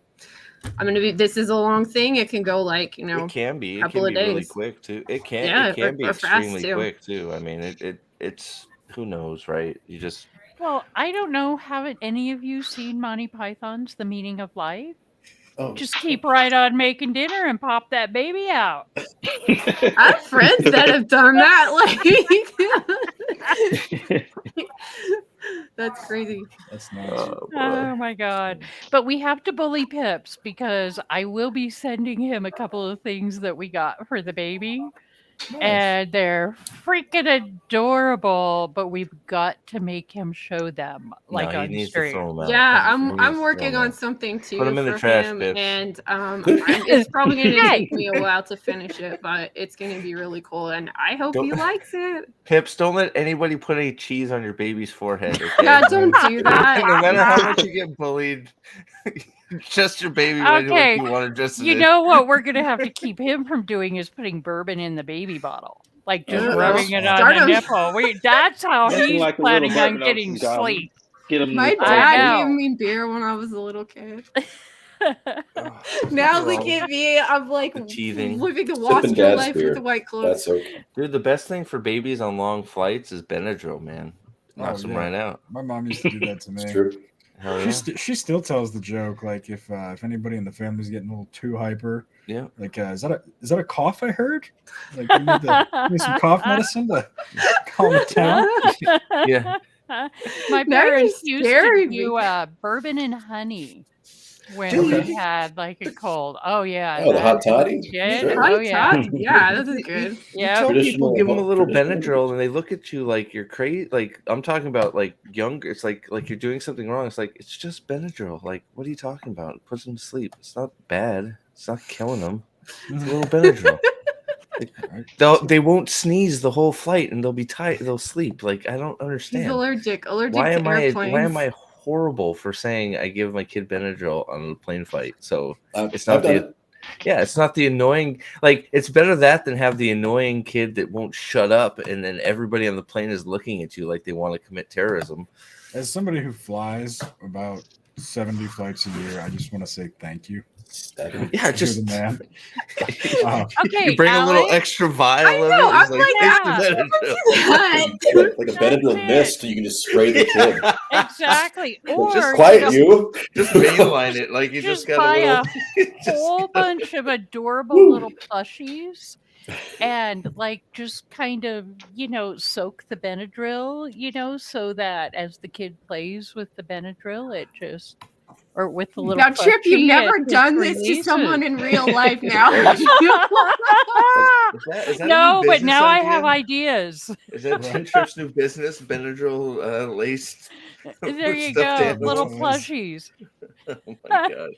I'm gonna be. This is a long thing. It can go like
it can be. It
couple
can
of
be really
days.
quick too. It can.
Yeah,
It can be
or fast
extremely
too.
quick too. I mean, it's who knows, right? You just
well, I don't know. Haven't any of you seen Monty Python's The Meaning of Life?
Oh,
Just keep right on making dinner and pop that baby out.
I have friends that have done that. Like, that's crazy.
That's nice.
Oh my God. But we have to bully Pips because I will be sending him a couple of things that we got for the baby. And they're freaking adorable, but we've got to make him show them like
he
on
needs to
stream.
throw them out.
Yeah,
He needs to
I'm
throw
working
'em
on
out.
something too
Put 'em in the
for
trash,
him,
Pips.
and it's probably going to take me a while to finish it, but it's going to be really cool, and I hope he likes it.
Pips, don't let anybody put any cheese on your baby's forehead. Okay?
Yeah, don't do that.
No matter how much you get bullied, just your baby what
Okay,
you want to dress it
you
in.
know what we're gonna have to keep him from doing is putting bourbon in the baby bottle, like just rubbing it on
Start
the
him.
nipple. That's how
Nothing
he's
like a little
planning on
bourbon
getting
ounce and gum.
sleep.
Get him
My
the
dad
know.
gave me beer when I was a little kid. Now look at me. I'm like
teething.
living the
Sipping
Waster
dad's
life
beer.
with the Whitecloaks.
That's okay.
Dude, the best thing for babies on long flights is Benadryl, man. Knocks them right out.
My mom used to do that to me.
It's true.
Hell yeah.
She still tells the joke, like if anybody in the family's getting a little too hyper,
Yeah.
like is that a cough I heard? Like you need some cough medicine to calm it down.
Yeah.
My
Now you're
parents used to
scaring
do
me.
Bourbon and honey when
Dude.
we had like a cold. Oh yeah.
Oh, the hot toddy?
Yeah.
Sure.
Oh yeah.
Yeah, this is good.
You
Yeah.
tell people, give them a little
Traditional.
Benadryl, and they look at you like you're crazy. Like I'm talking about, like younger. It's like you're doing something wrong. It's like it's just Benadryl. Like what are you talking about? It puts them to sleep. It's not bad. It's not killing them. It's a little Benadryl. They won't sneeze the whole flight, and they'll be tired. They'll sleep. Like I don't understand.
He's allergic
Why
to
am
airplanes.
why am I horrible for saying I give my kid Benadryl on a plane flight? So it's
I've
not
done
the
it.
yeah, it's not the annoying. Like it's better that than have the annoying kid that won't shut up, and then everybody on the plane is looking at you like they want to commit terrorism.
As somebody who flies about 70 flights a year, I just want to say thank you.
Yeah,
You're
just
the man.
Okay,
you bring a little
Alex.
extra vial
I
of
know,
it.
I'm
It's
like,
"Here's the Benadryl."
Like a Benadryl mist, so you can just spray the kid.
Exactly. Or
Just quiet you.
Just mainline it like you
just
just got
buy
a little.
a whole bunch of adorable little plushies and like just kind of soak the Benadryl so that as the kid plays with the Benadryl it just or with the little
Now, Chip, you've
plushie
never
at his
done this to
releases.
someone in real life now.
Is that a
No,
new
but
business
now I
idea?
have ideas.
Is that Tim Trip's new business? Benadryl laced.
There you
stuffed
go,
animals?
little plushies.
Oh my god.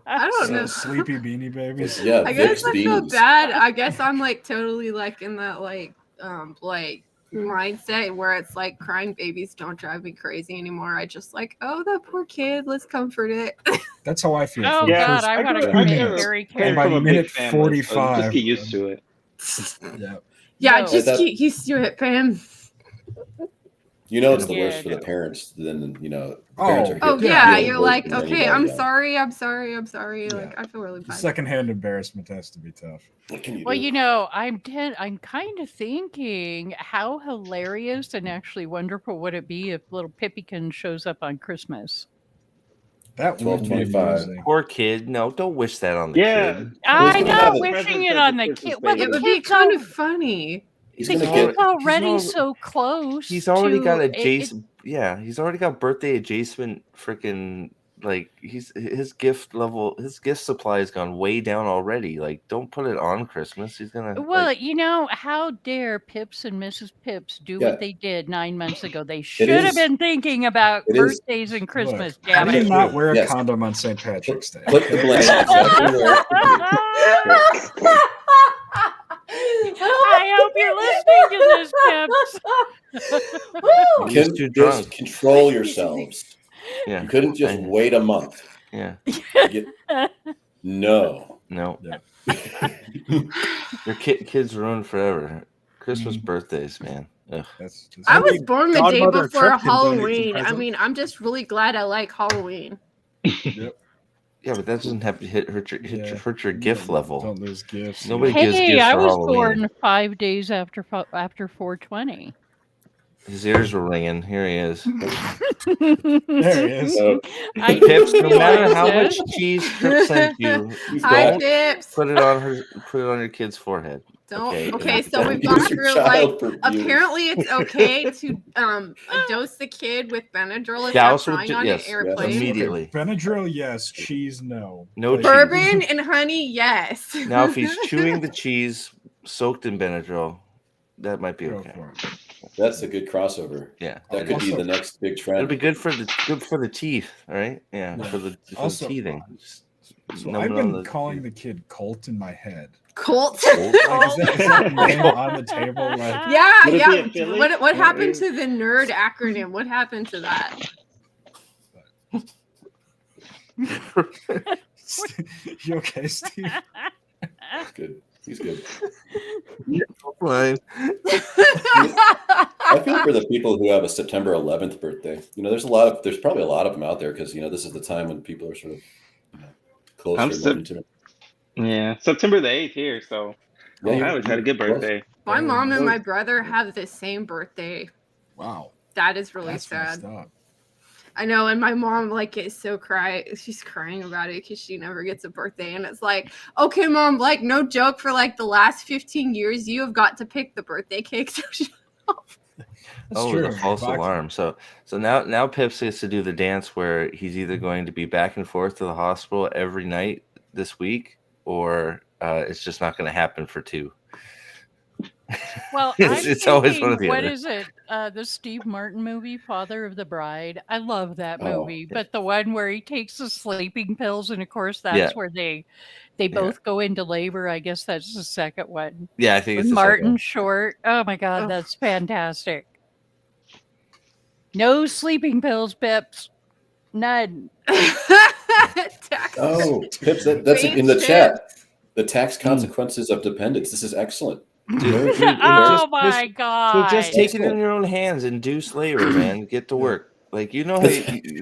I don't know.
Sleepy beanie babies.
Yeah,
I guess
Vicks
I feel
beanies.
bad. I guess I'm like totally like in that like mindset where it's like crying babies don't drive me crazy anymore. I just like, oh, that poor kid, let's comfort it.
That's how I feel.
Oh
for the
Yeah,
God,
first
I want to
grew-
commit
minutes.
Harry
came
And by
from a
minute
big family, so you
45,
just get used to it.
Yeah.
Yeah,
No.
just
That-
get used to it, Pam.
You know, it's the
Yeah,
worst for the
no.
parents. Then the
Oh.
parents are
Oh
getting
yeah,
feeling
you're
worse
like,
than
okay,
anybody
I'm
else.
sorry, I'm sorry, I'm sorry.
Yeah.
Like I feel really
The
bad.
secondhand embarrassment has to be tough.
What can you
Well,
do?
you know, I'm kind of thinking how hilarious and actually wonderful would it be if little Pippykin shows up on Christmas?
That would be
12.25.
amusing.
Poor kid. No, don't wish that on the
Yeah.
kid.
I'm
gonna have
not
it?
wishing
Presents
it
as
on
a
the
Christmas
kid. Well, the
It
baby.
would be
kid's
kind of funny.
He's
the
gonna
kid's
get.
already
he's al-
so close.
He's already got
to-
adjacent. Yeah, he's already got birthday adjacent. Freaking like his gift supply has gone way down already. Like, don't put it on Christmas. He's gonna.
Well,
like,
you know, how dare Pips and Mrs. Pips do
Yeah.
what they did 9 months ago? They should have
is-
been thinking about
it is-
birthdays and Christmas.
Look, how
Damn
do you
it.
not wear a
Yes.
condom on St. Patrick's Day?
Put the blame exactly where it should be.
I hope you're listening to this, Pips.
You
He's
couldn't
too
just
drunk.
control yourselves.
yeah,
You couldn't just
I-
wait a month.
yeah,
No.
no.
Yeah.
Your kids ruined forever. Christmas birthdays, man. Ugh.
That's just,
I was born the day
Godmother
before
Trip can donate some
Halloween. I
presents.
mean, I'm just really glad I like Halloween.
yep.
Yeah, but that doesn't have to hurt your gift level.
Don't lose gifts.
Nobody gives
Hey,
gifts
I
for
was
Halloween.
born 5 days after 420.
His ears were ringing. Here he is.
There he is.
I
Pips,
didn't
no matter how
realize
much
it.
cheese Trip sent you,
Hi,
don't
Pips.
put it on your kid's forehead.
Don't.
Okay,
Okay,
and
so
don't
we've
use
gone
your
through
child
like.
for abuse.
Apparently, it's okay to dose the kid with Benadryl if
Douse
they're
with
flying on
yes,
an airplane.
immediately.
Benadryl, yes. Cheese, no.
No
Like,
cheese.
Bourbon and honey, yes.
Now, if he's chewing the cheese soaked in Benadryl, that might be
go
okay.
for it.
That's a good crossover.
Yeah,
That could be
Also-
the next big
it'll
trend.
be good for the teeth. All right, yeah,
Yeah.
for the
Also-
teething.
So
Numb
I've
it on
been
the-
calling the kid Colt in my head.
Colt.
Like, is that name on the table? Like,
Yeah,
Would it be
yeah.
a Philly?
What happened to the nerd acronym? What happened to that?
you okay, Steve?
Good. He's good.
Fine.
I feel for the people who have a September 11th birthday. There's probably a lot of them out there because this is the time when people are sort of closer
I'm
and
still-
more intimate.
Yeah, September the 8th here, so
Yeah,
I always had a good birthday.
My mom and my brother have the same birthday.
Wow.
That is really
That's
sad.
messed up.
I know, and my mom is so she's crying about it because she never gets a birthday, and it's like, okay, mom, like no joke, for like the last 15 years, you have got to pick the birthday cake. So
That's
Oh,
true.
the false
Box-
alarm. So now Pips gets to do the dance where he's either going to be back and forth to the hospital every night this week, or it's just not going to happen for 2.
Well,
It's
I'm
always
thinking,
one or the
what
other.
is it? The Steve Martin movie, Father of the Bride. I love that
Oh,
movie, but the one where he takes the sleeping pills, and of course that's
Yeah.
where they both go into labor. I guess that's the second one.
Yeah, I think
With
it's the
Martin
second.
Short. Oh my God,
Ugh.
that's fantastic. No sleeping pills, Pips. None.
Oh, Pips, that's
Great
in the
tips.
chat. The tax consequences of dependence. This is excellent.
Dude,
Oh my
So
God.
just take it in
Excellent.
your own hands, induce labor, man. Get to work. Like, how you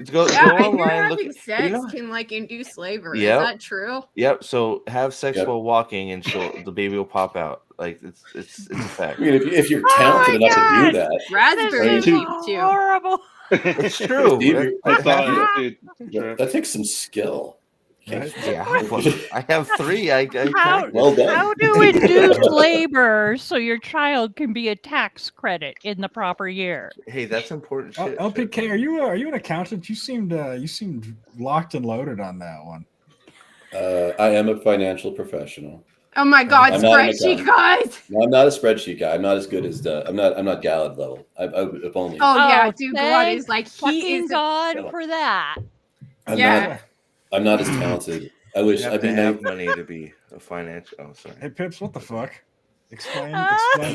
go
Yeah, I hear
online. Look,
having sex
know-
can like induce labor.
Yep.
Is that true?
Yep. So have sex
Yep.
while walking, and the baby will pop out. Like it's a fact.
I mean, if you're
Oh
talented
my
enough to
God.
do that,
Raspberry
This
Too-
is
leaf too.
horrible.
It's true.
Steve,
I saw
you-
it, dude.
that takes some skill.
Right?
Yeah, I have 3. I
How,
Well done.
how to induce labor so your child can be a tax credit in the proper year?
Hey, that's important shit.
LPK, are you an accountant? You seemed locked and loaded on that one.
I am a financial professional.
Oh my God,
I'm not an
spreadsheet
accountant.
guys.
No, I'm not a spreadsheet guy. I'm not as good as I'm not Galad level. I've only.
Oh yeah,
Oh,
dude, God is
thank
like he
fucking
is.
God for that.
Yeah.
I'm not as talented. I
You
wish.
have
I
to
mean,
have money to be a financial. Oh, sorry.
Hey Pips, what the fuck? Explain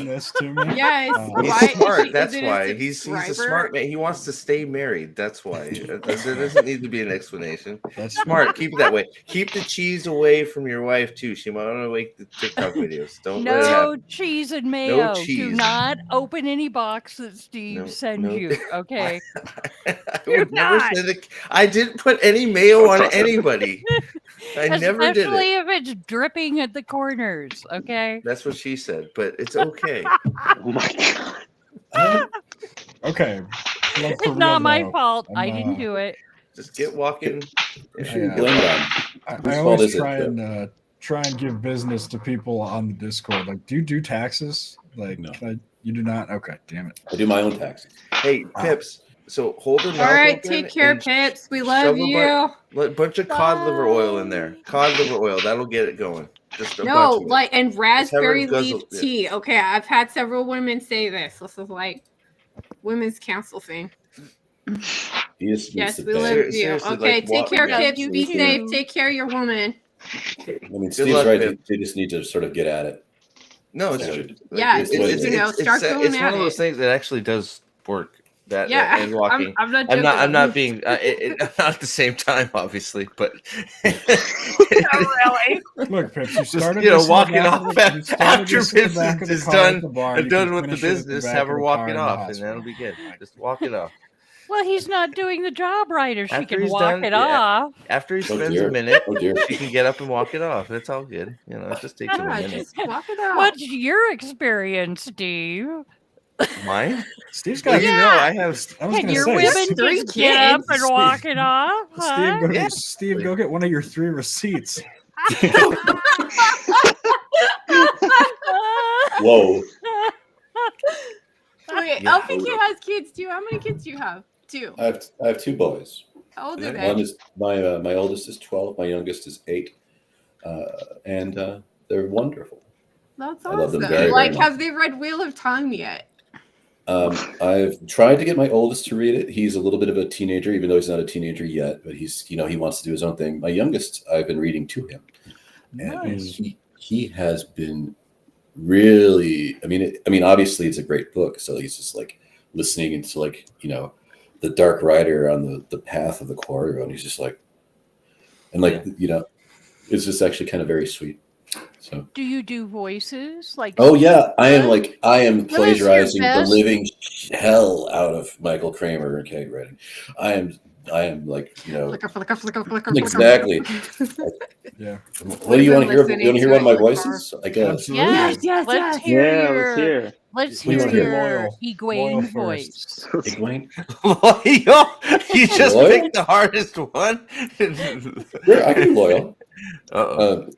this to me.
Yes.
He's
Why
smart.
is
That's
it a
why he's a
subscriber?
smart man. He wants to stay married. That's why. There doesn't need to be an explanation.
That's
Smart. Keep it that way. Keep the cheese away from your wife too. She might want to make the TikTok videos. Don't let it
No
happen.
cheese and mayo. Do
cheese.
not open any box that Steve sends
no.
you. Okay.
I
Do
would never
not.
send I didn't put any mayo on anybody. I never did
Especially
it.
if it's dripping at the corners. Okay.
That's what she said, but it's okay.
Oh my God.
Okay. Like, for
It's not
real,
my
though,
fault.
I'm,
I didn't do it.
Just get walking.
I always try and give business to people on the Discord. Like, do you do taxes? Like, you do not? Okay, damn it.
I do my own taxes.
Hey, Pips. So hold her mouth
All right,
open
take care,
and
Pips. We
shove
love
a
you.
bunch of cod liver oil in there. Cod liver oil. That'll get it going. Just a
No,
bunch of it.
like and raspberry
Just have her
leaf
guzzle it.
tea. Okay, I've had several women say this. This is like women's council thing. Yes, we love you.
Seriously,
Okay,
like,
take care,
yeah,
Pips.
you
Be
too.
safe. Take care of your woman.
I mean,
Good
Steve's
luck,
right.
Pip.
They just need to sort of get at it.
No, it's
So,
true.
Yeah,
it's what it
you know,
is.
start going
it's
at
one of those
it.
things that actually does work. That
Yeah,
and walking.
I'm not
I'm
joking.
not being. Not at the same time, obviously, but.
Oh, really?
Look, Pips, you
Just,
started
you know,
this in the
walking
back of
off
the- you started
after
this in the
Pips
back of the
is
car at
done
the bar,
and
you can
done with the
finish it at the
business.
back
Have
of
her
the
walk
car
it
in the
off, and
hospital.
that'll be good. Just walk it off.
Well, he's not doing the job right, or she
After
can
he's
walk
done,
it
yeah,
off.
after he
Oh,
spends
dear.
a minute,
Oh, dear.
she can get up and walk it off. It's all good. You know, it just takes him a
Yeah,
minute.
just walk it out.
What's your experience, Steve?
Mine?
Steve's
Well,
got.
you know, I have.
I was
Can
gonna
your
say,
women
three
just get up
kids.
and walk it off? Huh?
Steve, go get one of your 3 receipts.
Whoa.
Wait,
Yeah.
LPK has kids too. How many kids do you have? 2.
I have 2 boys.
How old are
One
they?
is my oldest is 12. My youngest is 8, and they're wonderful.
That's
I love them
awesome.
very, very
Like,
much.
have they read Wheel of Time yet?
I've tried to get my oldest to read it. He's a little bit of a teenager, even though he's not a teenager yet. But he's, he wants to do his own thing. My youngest, I've been reading to him, and
Nice.
he has been really. I mean, obviously it's a great book, so he's just like listening into the Dark Rider on the path of the Quarry, and he's just like, and it's just actually kind of very sweet. So.
Do you do voices? Like,
Oh yeah, I am
What is your
plagiarizing the
best-
living hell out of Michael Kramer and Kate Redding. I am like,
Flicker, flicker, flicker, flicker,
exactly.
Yeah.
What do you want to hear? You
Listening
want to hear
to
one of
it
my
in the
voices? I guess.
Absolutely.
Yes, yes,
let's
yes.
hear
Yeah,
your
let's hear.
let's
What do you
hear
wanna hear?
your
Loyal
Egwene
first.
voice.
Egwene?
Loyal? You just
Loyal?
picked the hardest one.
Sure, I can be loyal.
Uh-oh.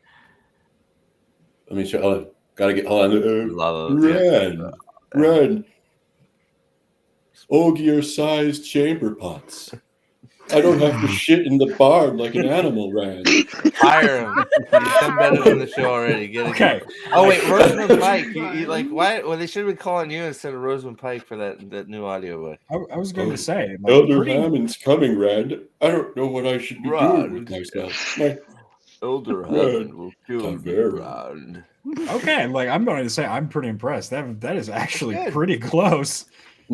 Let me show. Hold on.
Yeah.
Ren. Ogier-sized chamber pots. I don't have to shit in the barn like an animal, Ren.
Hire him. He's done better than the show already. Get it.
Okay.
Oh wait, Rosamund Pike. You like why? Well, they should have been calling you instead of Rosamund Pike for that new audiobook.
I was going to say, like,
Elder Hammond's coming, Rand. I don't know what I should be doing with
Rand.
myself.
Elder
Rand.
Hammond will kill you,
Taverin.
Rand.
okay, like I'm going to say, I'm pretty impressed. That is actually
Good.
pretty close.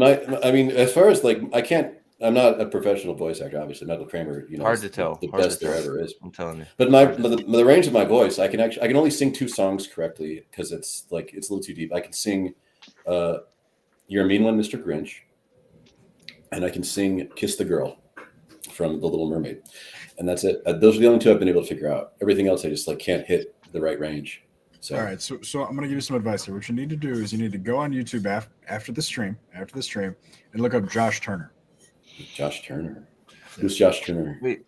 I mean, as far as I'm not a professional voice actor. Obviously, Michael Kramer,
Hard
is
to tell.
the
Hard to
best there
tell.
ever is.
I'm telling you.
But the range of my voice, I can only sing 2 songs correctly because it's a little too deep. I can sing "You're a Mean One, Mr. Grinch," and I can sing "Kiss the Girl" from The Little Mermaid, and that's it. Those are the only 2 I've been able to figure out. Everything else, I just can't hit the right range. So.
All right, so I'm going to give you some advice here. What you need to do is you need to go on YouTube after the stream, and look up Josh Turner.
Josh Turner. Who's Josh Turner?
Wait.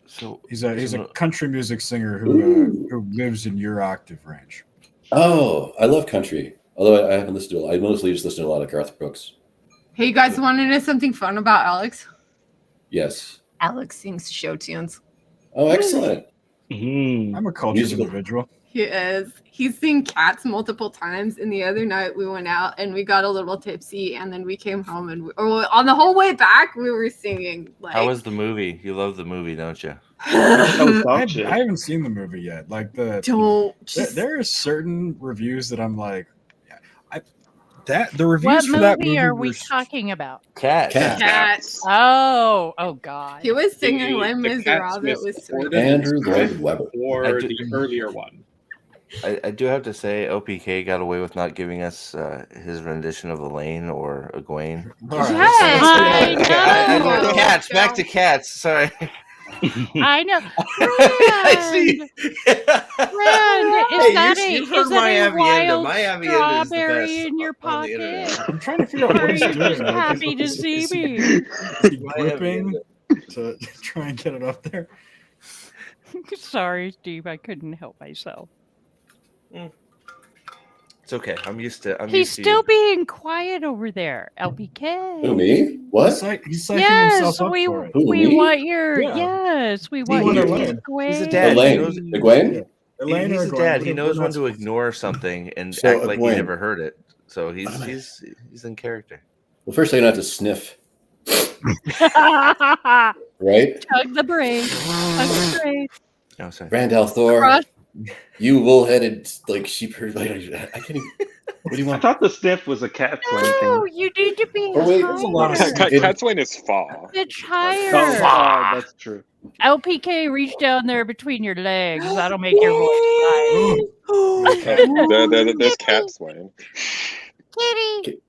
So
He's a country music singer who lives in your octave range.
Oh, I love country. Although I haven't listened to it. I mostly just listen to a lot of Garth Brooks.
Hey, you guys want to know something fun about Alex?
Yes.
Alex sings show tunes.
Oh, excellent.
I'm a cultured
Musical.
individual.
He is. He's seen Cats multiple times, and the other night we went out and we got a little tipsy, and then we came home and on the whole way back we were singing. Like,
How was the movie? You love the movie, don't you?
I haven't seen the movie yet. Like there are certain reviews that I'm like, the reviews
What
for that
movie
movie
are we
were
talking about?
Cats.
Oh God.
He was singing
The
Les
Cats
Miserables.
with
It was sweet.
Gordon
Andrew Lloyd Webber.
or the earlier one.
I do have to say, LPK got away with not giving us his rendition of Elaine or Egwene.
Yes,
I know.
I know. Cats. Back to Cats. Sorry.
I know.
I see.
Friend,
Hey,
is that
you're
a
from
Miami
Miami
wild
Miami is the
strawberry
best
in your
on the internet.
pocket?
I'm trying to figure out
Or
what
are
he's
you
doing.
just
Like,
happy to see me?
Is he gripping to try and get it up there?
Sorry, Steve, I couldn't help myself.
It's okay. I'm used to.
He's still being quiet over there, LPK.
Who, me? What?
He's psyching
Yes,
himself up
we
for it.
Who,
we
me?
want your
Yeah.
we want
want
your
Elaine.
He's a
Egwene.
dad.
Elaine.
He knows,
Egwene?
Elaine
he's
or
a
Egwene?
dad. He
We're
knows when
not
to
supposed
ignore something and
So,
act like he
Egwene.
never heard it. So he's in character.
Well, first I'm gonna have to sniff,
Tug
right?
the brain. Tug the brain.
Oh, sorry.
Randall Thor,
Crush.
you wool-headed like sheep herd. Like, I can't even. What do you
I
want?
thought the sniff was a cat slang
No,
thing.
you need to be
Oh, wait,
There's a lot of
higher.
Cat's Wayne is fall.
Pitch
Oh,
higher.
that's true.
LPK, reach down there between your legs. That'll make your voice higher.
There's Cat's Wayne.
Kitty.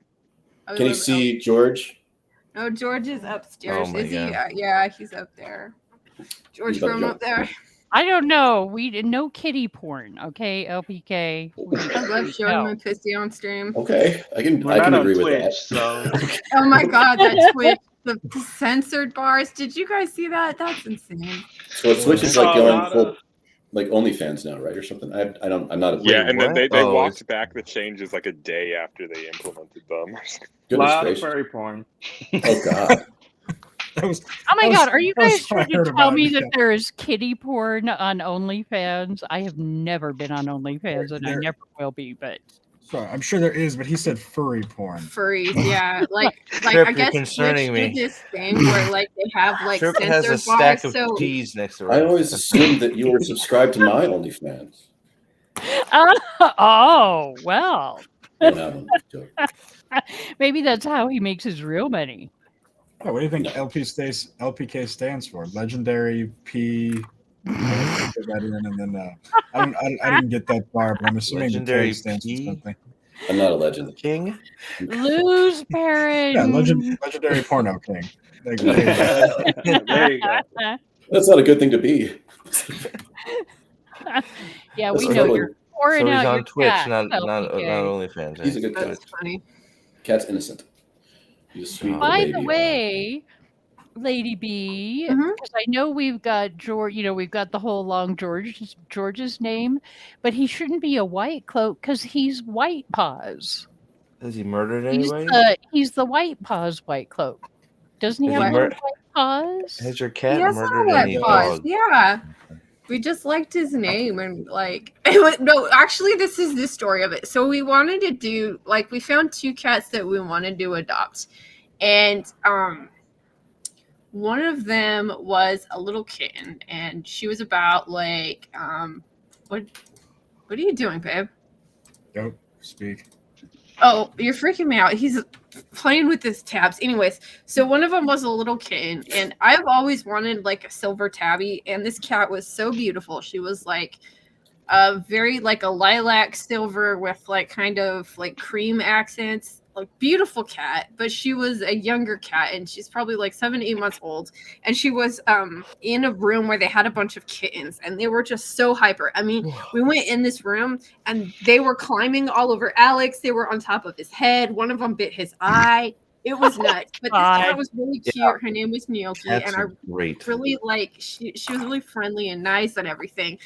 Can you see George?
Oh, George is upstairs.
Oh my
Is he?
God.
Yeah, he's up there. George
He's about to
from
jump.
up there.
I don't know. We no kitty porn, okay? LPK.
I love showing my pussy on stream.
Okay, I can
We're not on
agree with
Twitch,
that.
so
Oh my god, that Twitch, the censored bars. Did you guys see that? That's insane.
So Twitch is
Saw
like
a
going
lot
full,
of-
like OnlyFans now, right, or something? I'm not a
Yeah, and then they
what? Oh,
walked back the changes like a day after they implemented them.
a
Goodness
lot of
gracious.
furry porn.
Oh God.
That was,
Oh my
that was-
god, are you
that was
guys
what I
trying to
heard
tell
about
me
it,
that
yeah.
there is kitty porn on OnlyFans? I have never been on OnlyFans and I
There-
never will be, but
Sorry, I'm sure there is, but he said furry porn.
Furries, yeah. Like
Trip,
I
you're
guess
concerning
Twitch
me.
did this thing where like they have like
Trip has
censored
a stack
bars.
of
So
cheese next to
I
her.
always assumed that you were subscribed to my OnlyFans.
oh well.
Oh, no, I'm joking.
Maybe that's how he makes his real money.
Oh, what do you think LPK stands for? Legendary P. I put that in, and then I didn't get that far, but I'm assuming
Legendary
the K stands
P?
for something.
I'm not a legend.
King.
Lose parent.
Yeah, legendary porno king. There you go.
There you go.
That's not a good thing to be.
Yeah,
That's
we know
totally-
you're pouring
So he's
out
on
your
Twitch,
cat,
not
LPK.
OnlyFans.
He's a
Right?
good cat.
that's funny.
Cat's innocent. He's a sweet little
By
baby.
the way, Lady B,
Mhm.
because I know we've got George, we've got the whole long George's name, but he shouldn't be a white cloak because he's white paws.
Has he murdered
He's
anybody?
he's the white paws white cloak. Doesn't he
Has
have
he
little
mur-
white paws?
Has your
He
cat
has
murdered
little
any
white paws.
dog?
Yeah. We just liked his name and like it was, no, actually this is the story of it. So we wanted to do like we found two cats that we wanted to adopt. And one of them was a little kitten and she was about like what are you doing, babe?
Don't speak.
Oh, you're freaking me out. He's playing with his tabs. Anyways, so one of them was a little kitten, and I've always wanted like a silver tabby, and this cat was so beautiful. She was like a very like a lilac silver with like kind of like cream accents. Like beautiful cat, but she was a younger cat and she's probably like 7 to 8 months old, and she was in a room where they had a bunch of kittens and they were just so hyper. I mean, we went in this room and they were climbing all over Alex. They were on top of his head. One of them bit his eye. It was nuts. But this cat was really cute.
Yeah.
Her name was Gnocchi,
Cats
and I
are great.
really like she was really friendly and nice and everything.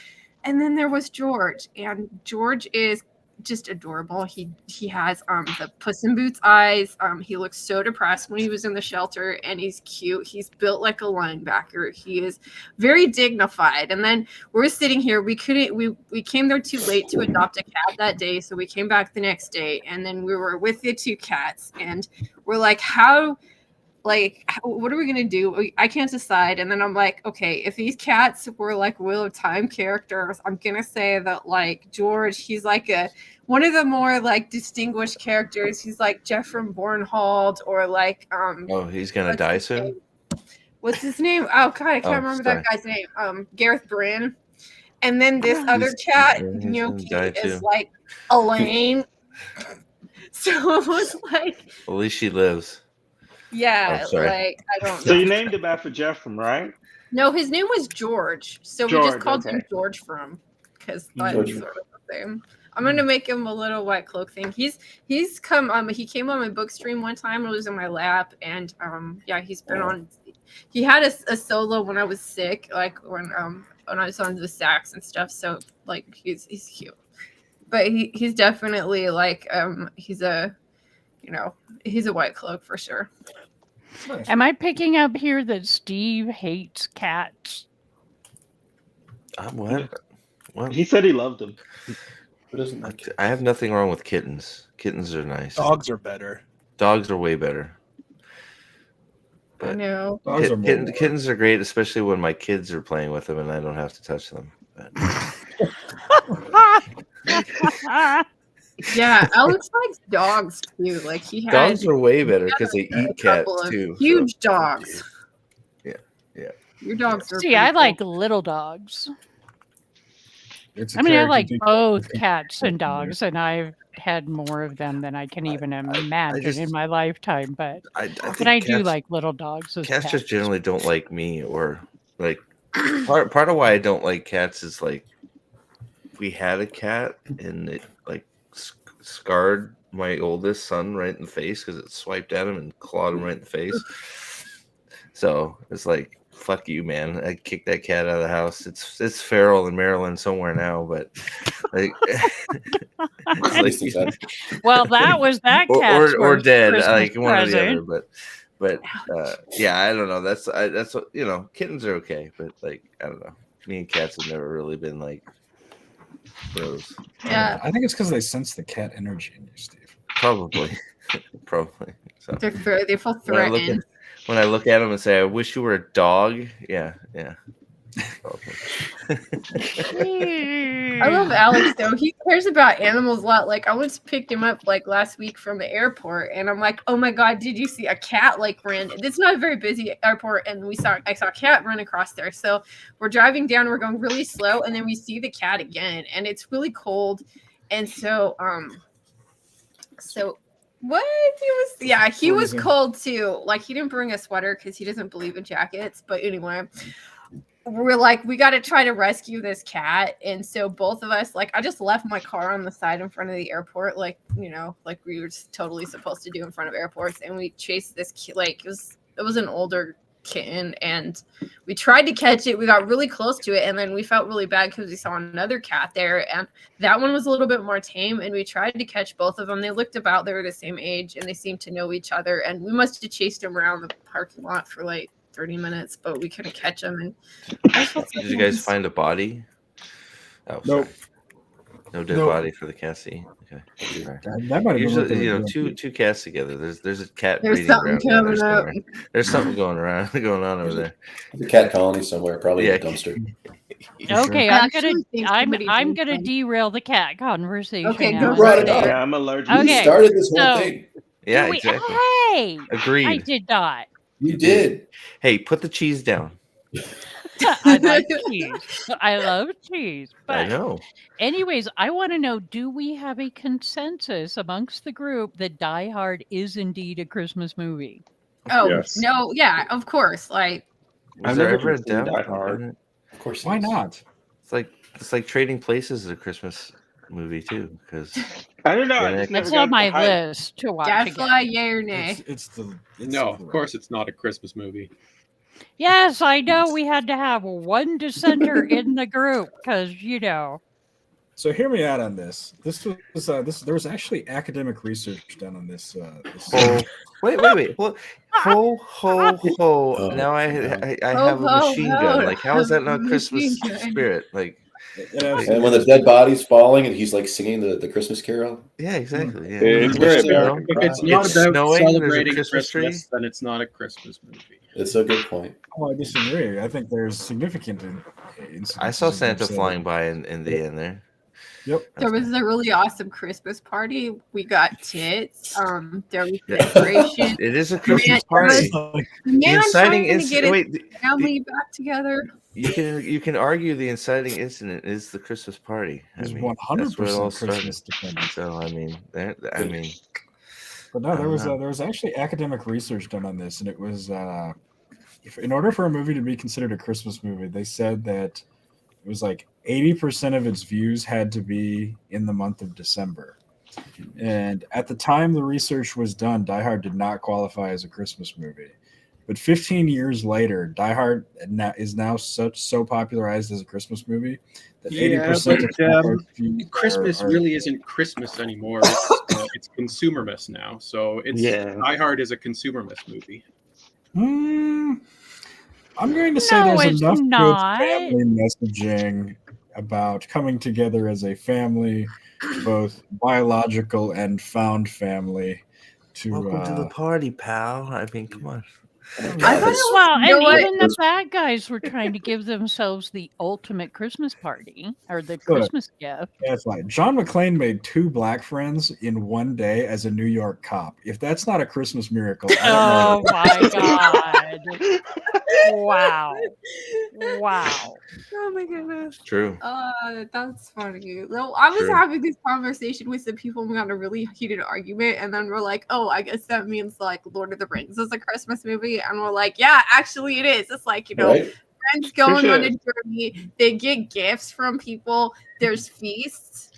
And then there was George, and George is just adorable. He has the Puss in Boots eyes. He looks so depressed when he was in the shelter, and he's cute. He's built like a linebacker. He is very dignified. And then we're sitting here. We came there too late to adopt a cat that day, so we came back the next day, and then we were with the two cats, and we're like, what are we gonna do? I can't decide. And then I'm like, okay, if these cats were like Wheel of Time characters, I'm gonna say that like George, he's like one of the more like distinguished characters. He's like Jeff from Bornhold, or like
Oh, he's gonna die soon.
What's his name? Oh God, I can't remember that guy's name. Gareth Bryn. And then this other cat, Gnocchi, is like Elaine. So it was like,
at least she lives.
Yeah,
like
I don't know.
So you named him after Jeff, right?
No, his name was George. So we just called him George from because that's sort of the same. I'm gonna make him a little white cloak thing. He's come he came on my book stream one time. It was in my lap, and he's been on. He had a solo when I was sick, like when I was on the sax and stuff. So like he's cute, but he's definitely like he's a white cloak for sure.
Nice. Am I picking up here that Steve hates cats?
What?
He said he loved them.
I have nothing wrong with kittens. Kittens are nice.
Dogs are better.
Dogs are way better. But
I know.
Kittens are great, especially when my kids are playing with them and I don't have to touch them.
Yeah, Alex likes dogs too. Like
dogs are way better because they eat cats too.
Huge dogs.
Yeah.
Your dogs are.
See, I like little dogs. I like both cats and dogs, and I've had more of them than I can even imagine in my lifetime. But I do like little dogs.
Cats just generally don't like me, or like part of why I don't like cats is like we had a cat and it like scarred my oldest son right in the face because it swiped at him and clawed him right in the face. So it's like, fuck you, man. I kicked that cat out of the house. It's feral in Maryland somewhere now, but like,
well, that was that cat
or dead,
Christmas
like one or the
present.
other. But yeah, I don't know. That's what kittens are okay, but like I don't know. Me and cats have never really been like bros.
Yeah,
I think it's because they sense the cat energy in you, Steve.
Probably. So
they feel threatened.
When I look at them and say, "I wish you were a dog," yeah.
I love Alex though. He cares about animals a lot. Like I once picked him up like last week from the airport, and I'm like, "Oh my god, did you see a cat like ran?" It's not a very busy airport, and I saw a cat run across there. So we're driving down, we're going really slow, and then we see the cat again, and it's really cold, and so what he was cold too. Like he didn't bring a sweater because he doesn't believe in jackets. But anyway, we're like, we got to try to rescue this cat. And so both of us, like, I just left my car on the side in front of the airport, like like we were totally supposed to do in front of airports. And we chased this like it was an older kitten, and we tried to catch it. We got really close to it, and then we felt really bad because we saw another cat there, and that one was a little bit more tame, and we tried to catch both of them. They looked about, they were the same age, and they seemed to know each other, and we must have chased them around the parking lot for like 30 minutes, but we couldn't catch them. And
did you guys find a body? Oh,
nope.
No dead body for the cat. See, okay.
That might have
usually, two cats together. There's a cat.
There's something coming up.
There's something going on over there.
The cat colony somewhere, probably in a dumpster.
Okay, I'm gonna derail the cat conversation.
Okay,
now.
brought it up.
Yeah, I'm allergic.
You started this whole thing.
Yeah, exactly.
Hey,
agreed.
I did not.
You did.
Hey, put the cheese down.
I like cheese. I love cheese. But
I know.
Anyways, I want to know, do we have a consensus amongst the group that Die Hard is indeed a Christmas movie?
Oh,
yes.
No, yeah, of course. Like,
Was there ever a demo?
Die Hard.
Of course.
Why not?
It's like Trading Places is a Christmas movie too, because
I don't know. I just never
It's
got
on my
the hype.
list to watch
Gadfly,
again.
yay or nay?
It's
No, of course it's not a Christmas movie.
Yes, I know we had to have one dissenter in the group because, you know.
So hear me out on this. There was actually academic research done on this.
Wait. Well, ho.
Oh,
Now I
Ho,
have a
ho,
machine
ho.
gun. Like, how is that not
Machine
Christmas
gun.
spirit? Like,
and when the dead body's falling and he's like singing the Christmas carol.
yeah, exactly. Yeah.
It's very American.
If it's
Pride.
not
It's
about
snowing, there's a
celebrating
Christmas
Christmas,
tree.
then it's not a Christmas movie.
It's a good point.
Oh, I disagree. I think there's significant
I saw
incidences of them
Santa
saying-
flying by in the end there.
Yep.
There was a really awesome Christmas party. We got tits. There was
Yeah.
decoration.
It is a
Man,
Christmas party.
The
The
man
inciting
trying to get his
wait,
family back together.
you can argue the inciting incident is the Christmas party. I
It's
mean,
100%
that's where it all
Christmas
started.
dependent.
So I mean,
But no,
I
there
don't know.
was actually academic research done on this, and it was in order for a movie to be considered a Christmas movie, they said that it was like 80% of its views had to be in the month of December. And at the time the research was done, Die Hard did not qualify as a Christmas movie. But 15 years later, Die Hard is now so popularized as a Christmas movie that 80% of Die Hard's views
Christmas
are
really isn't Christmas anymore. It's consumerist now. So Die Hard is a consumerist movie.
I'm going to say
No,
there's
it's
enough
not.
good family messaging about coming together as a family, both biological and found family.
welcome to the party, pal. I mean, come on.
I thought it was,
Well,
you know
and
what?
even the bad guys were trying to give themselves the ultimate Christmas party or the Christmas gift.
That's right. John McClane made 2 black friends in one day as a New York cop. If that's not a Christmas miracle, I don't know.
Oh my god! Wow! Wow!
Oh my goodness.
True.
That's funny. No, I was
True.
having this conversation with some people. We had a really heated argument, and then we're like, "Oh, I guess that means like Lord of the Rings is a Christmas movie," and we're like, "Yeah, actually, it is." It's like
Right?
friends going
sure.
on a journey. They get gifts from people. There's feasts,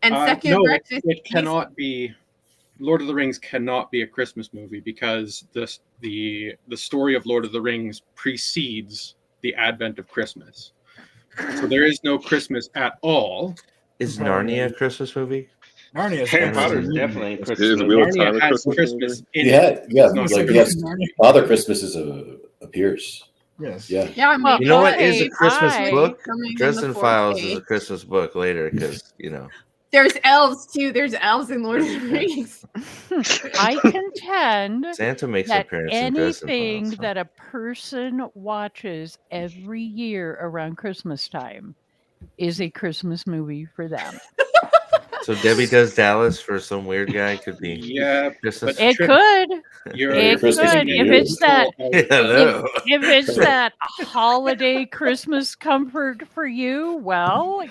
and second
No,
breakfast.
it cannot be. Lord of the Rings cannot be a Christmas movie because the story of Lord of the Rings precedes the advent of Christmas. So there is no Christmas at all.
Is Narnia a Christmas movie?
Narnia is
Harry
Harry
Potter is
Potter.
definitely a
Is
Christmas
Wheel
movie.
of Time
Narnia
a
has
Christmas
Christmas
movie?
in
Yeah,
it.
yeah.
It's not
Like
Christmas.
yes, Father Christmas appears.
Yes.
Yeah.
Yeah, I mean,
Well,
You know what is
okay,
a Christmas
fine.
book?
coming in the
Dresden
4K.
Files is a Christmas book later because
There's elves too. There's elves in Lord of the Rings.
I contend
Santa makes an
that
appearance in Dresden
anything
Files.
that a person watches every year around Christmas time is a Christmas movie for them.
So Debbie Does Dallas for some weird guy could be
Yeah,
Christmas.
It could.
You're
It
Christmas
could. If
Eve.
it's that
Yeah, no.
if it's that holiday Christmas comfort for you, well,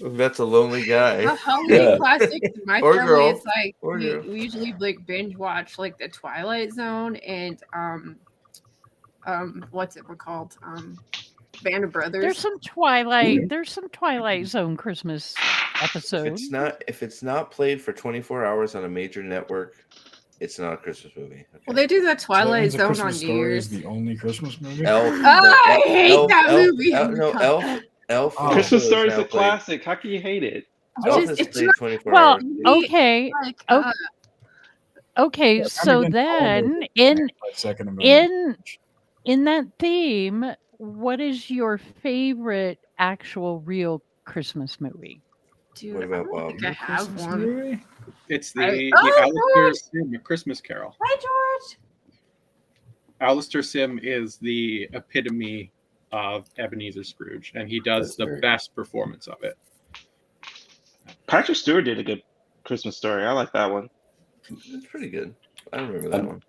That's a lonely
The
guy.
holiday
Yeah.
classic in my
Or
family
girl.
is like
Or
we,
girl.
we usually like binge watch like the Twilight Zone and what's it called? Band of Brothers.
there's some Twilight Zone Christmas
If
episodes.
it's not played for 24 hours on a major network, it's not a Christmas movie. Okay?
Well, they do that Twilight
Zone's A
Zone
Christmas
on New
Story
Year's.
is the only Christmas movie.
Elf.
I hate that movie.
No, Elf.
Oh.
Christmas
also
Story is
now
a
played-
classic. How can you hate it?
Elf
Just-
is
it's
played
not-
24
Well,
hours.
okay,
Like,
okay.
Yeah,
So
I'm against
then,
all
in
by Second Amendment.
in that theme, what is your favorite actual real Christmas movie?
dude,
What
I
about
don't
Bob?
think I have
Christmas
one.
movie?
It's
I-
the
Oh,
Alistair
George!
Sim, A Christmas Carol.
Hi, George.
Alistair Sim is the epitome of Ebenezer Scrooge, and he does
That's
the
very-
best performance of it.
Patrick Stewart did a good Christmas Story. I like that one.
It's pretty good. I remember that one.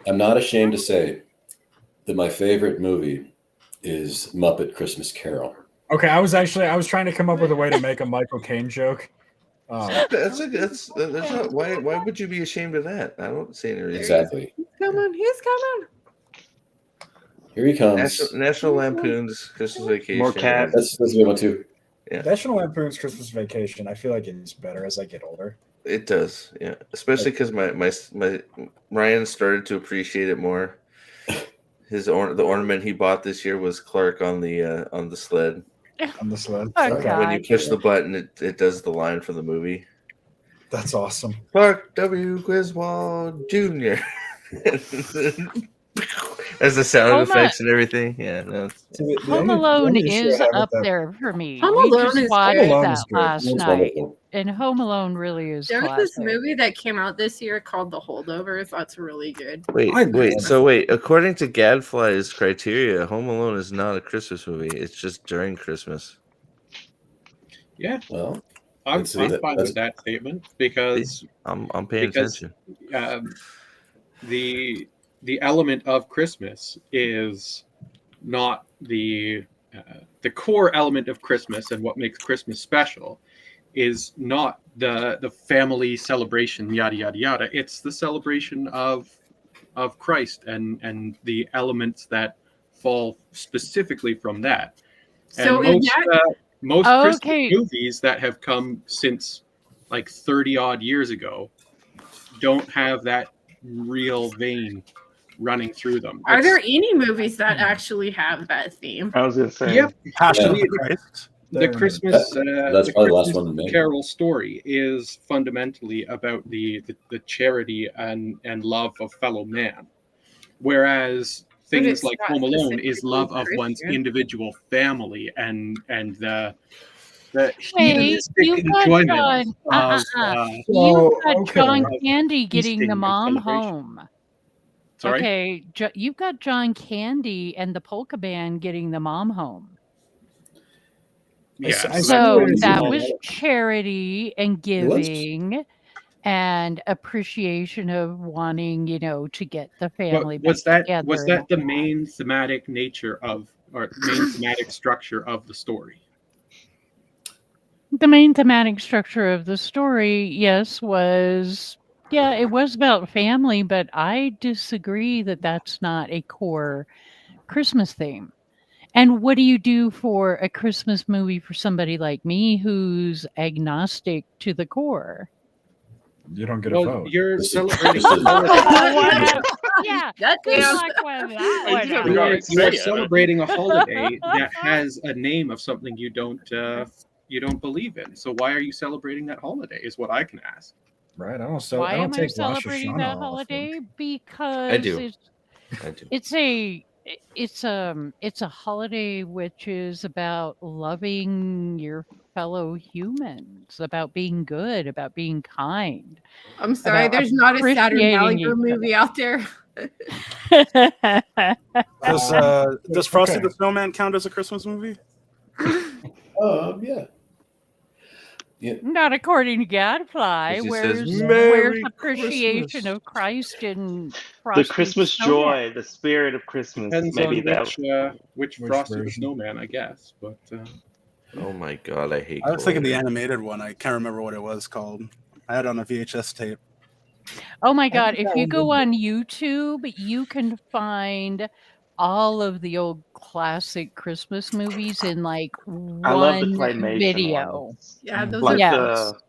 I'm not ashamed to say that my favorite movie is Muppet Christmas Carol.
Okay, I was trying to come up with a way to make a Michael Caine joke.
That's not, why would you be ashamed of that? I don't see any reason.
Exactly.
He's coming. He's coming.
Here he comes.
National Lampoon's Christmas Vacation.
More cats.
That's a good one too.
Yeah.
National Lampoon's Christmas Vacation. I feel like it's better as I get older.
It does, yeah. Especially because my Ryan started to appreciate it more. The ornament he bought this year was Clark on the sled.
On the sled.
Oh,
Okay.
When you
God.
push the button, it does the line from the movie.
That's awesome.
Clark W. Griswold Jr. As the sound
Home
effects and everything. Yeah, no,
Home Alone is up there for me.
Home
We
Alone
just
is
watched
good.
Alone
that
is good.
last
It's
night,
wonderful.
and Home Alone really is
There's
classic.
this movie that came out this year called The Holdovers. That's really good.
Wait. According to Gadfly's criteria, Home Alone is not a Christmas movie. It's just during Christmas.
Yeah.
Well,
I'm fine with that statement because
I'm paying attention.
The element of Christmas is not the core element of Christmas, and what makes Christmas special is not the family celebration, yada yada yada. It's the celebration of Christ and the elements that fall specifically from that.
So
And most Christmas
Okay.
movies that have come since like 30 odd years ago don't have that real vein running through them.
Are there any movies that actually have that theme?
I was gonna say.
Yep.
Passion of
The-
the Christ.
The Christmas,
That's probably the last one to make.
Carol story is fundamentally about the charity and love of fellow man, whereas things
it's
like
not
Home Alone is
specifically
love of one's
Christian.
individual family and the
Wait,
hedonistic
you've got
enjoyment
John.
of
You've got
okay.
John Candy getting
feasting
the
and
mom
celebration.
home.
Sorry?
Okay, you've got John Candy and the polka band getting the mom home.
Yeah,
So
that's
that
all-
was charity and
It was.
giving and appreciation of wanting, to get the family
But was
back
that
together.
was
and
that the main thematic nature of or main thematic structure of the story?
The main thematic structure of the story, yes, was it was about family, but I disagree that that's not a core Christmas theme. And what do you do for a Christmas movie for somebody like me who's agnostic to the core?
You don't get a
Well,
vote.
you're
This is-
celebrating.
this is-
Yeah,
That
good
damn.
luck with that one.
Yeah,
Alex.
go
You're
say it.
celebrating a holiday that has a name of something you don't believe in. So why are you celebrating that holiday? Is what I can ask.
Right? I don't.
Why
I don't
am I
take Rosh
celebrating
Hashanah
that
off.
holiday? Because
I do.
it's a holiday which is about loving your fellow humans, about being good, about being kind.
I'm sorry,
About
there's not a Saturn
appreciating
Malibu
each
movie out there.
Does Frosty
Okay.
the Snowman count as a Christmas movie?
Yeah.
Not according to Gadfly.
He
Where's
says,
where's
"Merry
appreciation
Christmas."
of Christ and
The
Frosty
Christmas
Snowman?
joy, the spirit of Christmas.
Depends
Maybe
on
that.
which
Which
Frosty the
version?
Snowman, I guess. But
Oh my god, I hate.
I was thinking the
Cold.
animated one. I can't remember what it was called. I had it on a VHS tape.
Oh my God.
think
If
that
you
one
go
would
on YouTube, you can find all of the old classic Christmas movies in like
I love the
one
claymation
video.
ones.
Yeah, those
Like
are
the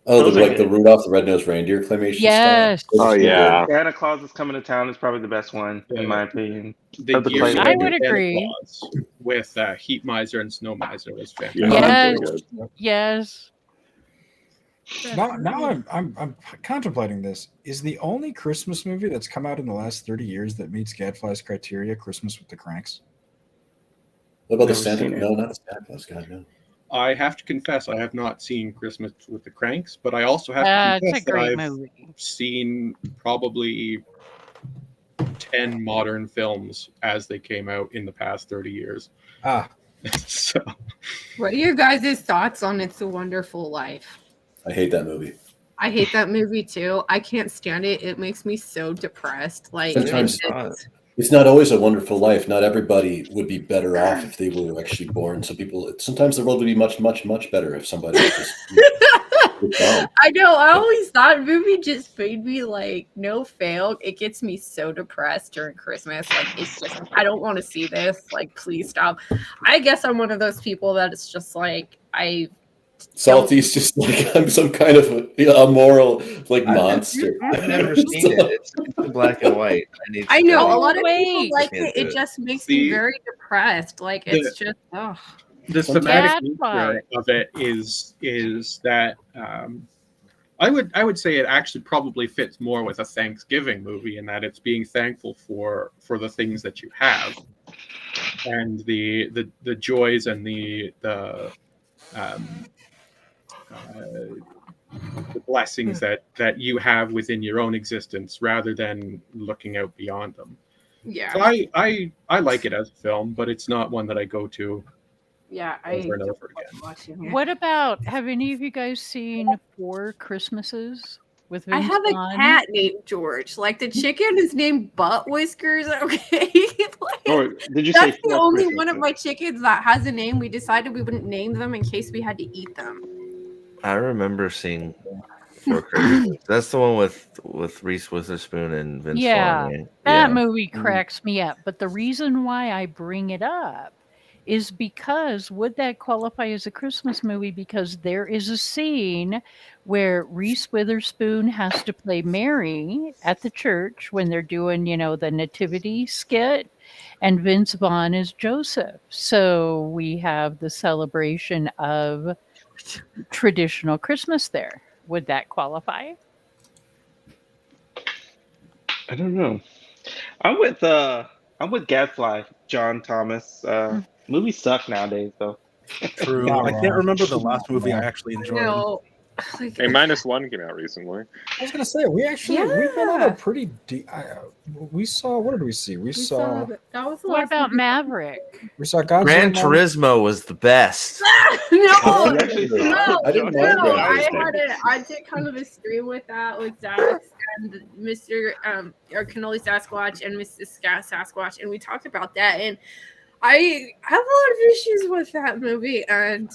Oh,
Those
the
are
like the
good.
Rudolph the Red-Nosed Reindeer claymation
Yes.
style. Those
Oh
are so
yeah.
good.
Santa Claus is Coming to Town is probably the best one in my opinion.
the
Of the
year
claymation.
I would
Santa
agree.
Claus with Heat Miser and Snow Miser was fantastic.
Yeah, that's
Yes.
really good.
Yes.
Now I'm contemplating this. Is the only Christmas movie that's come out in the last 30 years that meets Gadfly's criteria Christmas with the Cranks?
What about the
Never
Santa?
seen it.
No, not the Santa Claus guy. No.
I have to confess, I have not seen Christmas with the Cranks, but I also have to
It's a
confess that
great
I've
movie.
seen probably 10 modern films as they came out in the past 30 years.
Ah,
So
What are your guys' thoughts on It's a Wonderful Life?
I hate that movie.
I hate that movie too. I can't stand it. It makes me so depressed. Like
Sometimes
it's-
it's not always a wonderful life. Not everybody would be better off if they were actually born. Some people, sometimes the world would be much, much, much better if somebody was just
I know. I always thought movie just made me like no fail. It gets me so depressed during Christmas. Like it's just I don't want to see this. Like please stop. I guess I'm one of those people that it's just like I.
Salty's just like I'm some kind of a moral monster.
I've never seen it. It's in black and white.
I know a
need
lot
to-
of people like
can't
it.
do
It
it.
just makes me very depressed. Like it's just oh.
The thematic
That's
nature
why.
of it is that I would say it actually probably fits more with a Thanksgiving movie in that it's being thankful for the things that you have and the joys and the blessings that you have within your own existence rather than looking out beyond them.
Yeah.
So I like it as a film, but it's not one that I go to
Yeah,
over and over again.
watching it.
What about, have any of you guys seen Four Christmases with
I
Vince
have a
Vaughn?
cat named George. Like the chicken is named Butt Whiskers. Okay.
Or did you say
That's the
Four
only
Christmases?
one of my chickens that has a name. We decided we wouldn't name them in case we had to eat them.
I remember seeing Four Christmases. That's the one with Reese Witherspoon and Vince
Yeah,
Vaughn. Right?
that movie cracks me up. But the reason why I bring it up is because would that qualify as a Christmas movie? Because there is a scene where Reese Witherspoon has to play Mary at the church when they're doing, the nativity skit, and Vince Vaughn is Joseph. So we have the celebration of traditional Christmas there. Would that qualify?
I don't know. I'm with Gadfly, John Thomas. Movies suck nowadays, though.
True.
Not
I can't
wrong.
remember the last movie I actually enjoyed.
No.
A -1 came out recently.
I was gonna say we've been on a pretty deep. We saw, what did we see? We saw
that was the
What
last
about
movie.
Maverick?
we saw Godzilla.
Gran Turismo was the best.
No,
You actually saw
no,
I didn't
no.
mind
I did kind of a stream with that with Dax and Mr. Or Cannoli Sasquatch and Mrs. Sasquatch, and we talked about that. And I have a lot of issues with that movie, and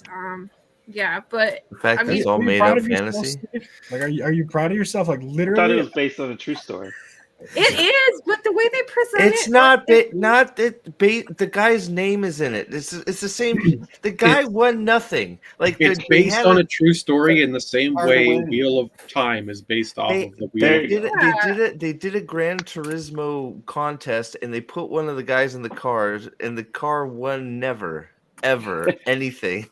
yeah, but
The fact
I
that
mean,
it's all
Are you
made
proud
up
of yourself,
fantasy.
Steve? Like, are you proud of yourself? Like,
I thought it
literally,
was based on a true story.
it is. But the way they present
It's
it,
not the guy's name is in it. It's the same. The guy won nothing. Like
It's
they
based
had
on
a-
a true story in the same
Hard to
way
win.
Wheel of Time is based off
They,
of the Wheel
they
of
did
Time.
it. They did a Gran Turismo contest, and they put one of the guys in the cars, and the car won never, ever anything.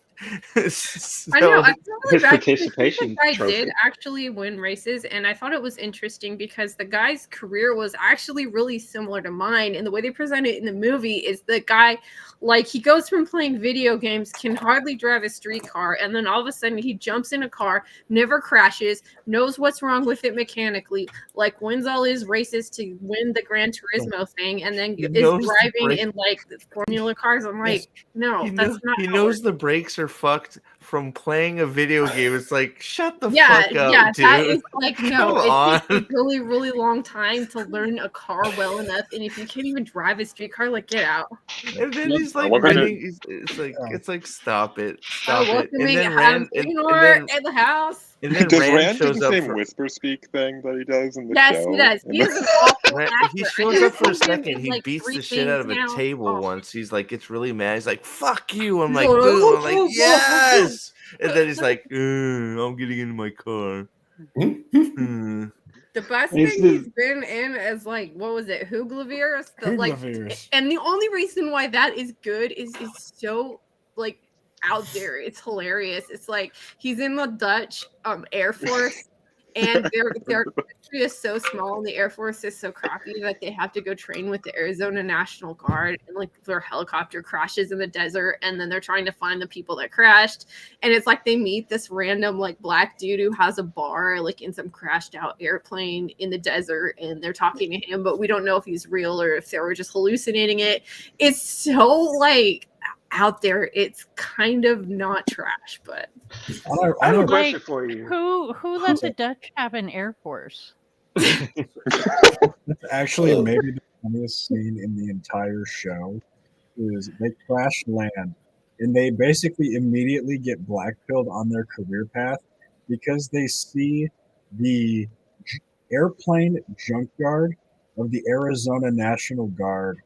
I know. I feel really
His
bad because the
participation
guy
trophy.
did actually win races, and I thought it was interesting because the guy's career was actually really similar to mine. And the way they present it in the movie is the guy, like, he goes from playing video games, can hardly drive a street car, and then all of a sudden he jumps in a car, never crashes, knows what's wrong with it mechanically, like wins all his races to win the Gran Turismo thing, and then
He
is
knows the
driving
brake-
in like the Formula cars. I'm like, no,
He,
that's not.
he
how it
knows
works.
the brakes are fucked from playing a video game. It's like, shut the
Yeah,
fuck up,
yeah,
dude.
that is like no.
Come
It
on.
takes a really, really long time to learn a car well enough, and if you can't even drive a street car, like get out.
And then
Yep.
he's like
What kind of-
running. It's like stop it,
Oh,
stop it. And
welcoming
then
Adam
Rand
Senior in the house.
and then
Does
Rand
Rand do
shows
the
up.
same whisper speak thing that he does in the
Yes,
show?
he does.
And
He is an awful
Rand,
actor.
he
I
shows
just
up for a
see him
second.
in,
He
like,
beats
three
the shit out of
things
a
now.
table
Oh.
once. He's like, gets really mad. He's like, "Fuck you!" I'm
He's
like,
like,
"Boom!" I'm like,
"Oh,
"Yes!" And then he's like, "I'm getting into my car."
The best
He's
thing
the-
he's been in is like what was it, Hoogleveers?
Hoogleveers.
And the only reason why that is good is it's so like out there. It's hilarious. It's like he's in the Dutch Air Force, and their country is so small, and the Air Force is so crappy that they have to go train with the Arizona National Guard, and like their helicopter crashes in the desert, and then they're trying to find the people that crashed, and it's like they meet this random like black dude who has a bar like in some crashed out airplane in the desert, and they're talking to him, but we don't know if he's real or if they were just hallucinating it. It's so like out there. It's kind of not trash, but
I have a
Like,
question for you.
Who let the Dutch have an air force?
Actually, maybe the funniest scene in the entire show is they crash land, and they basically immediately get blackpilled on their career path, because they see the airplane junkyard of the Arizona National Guard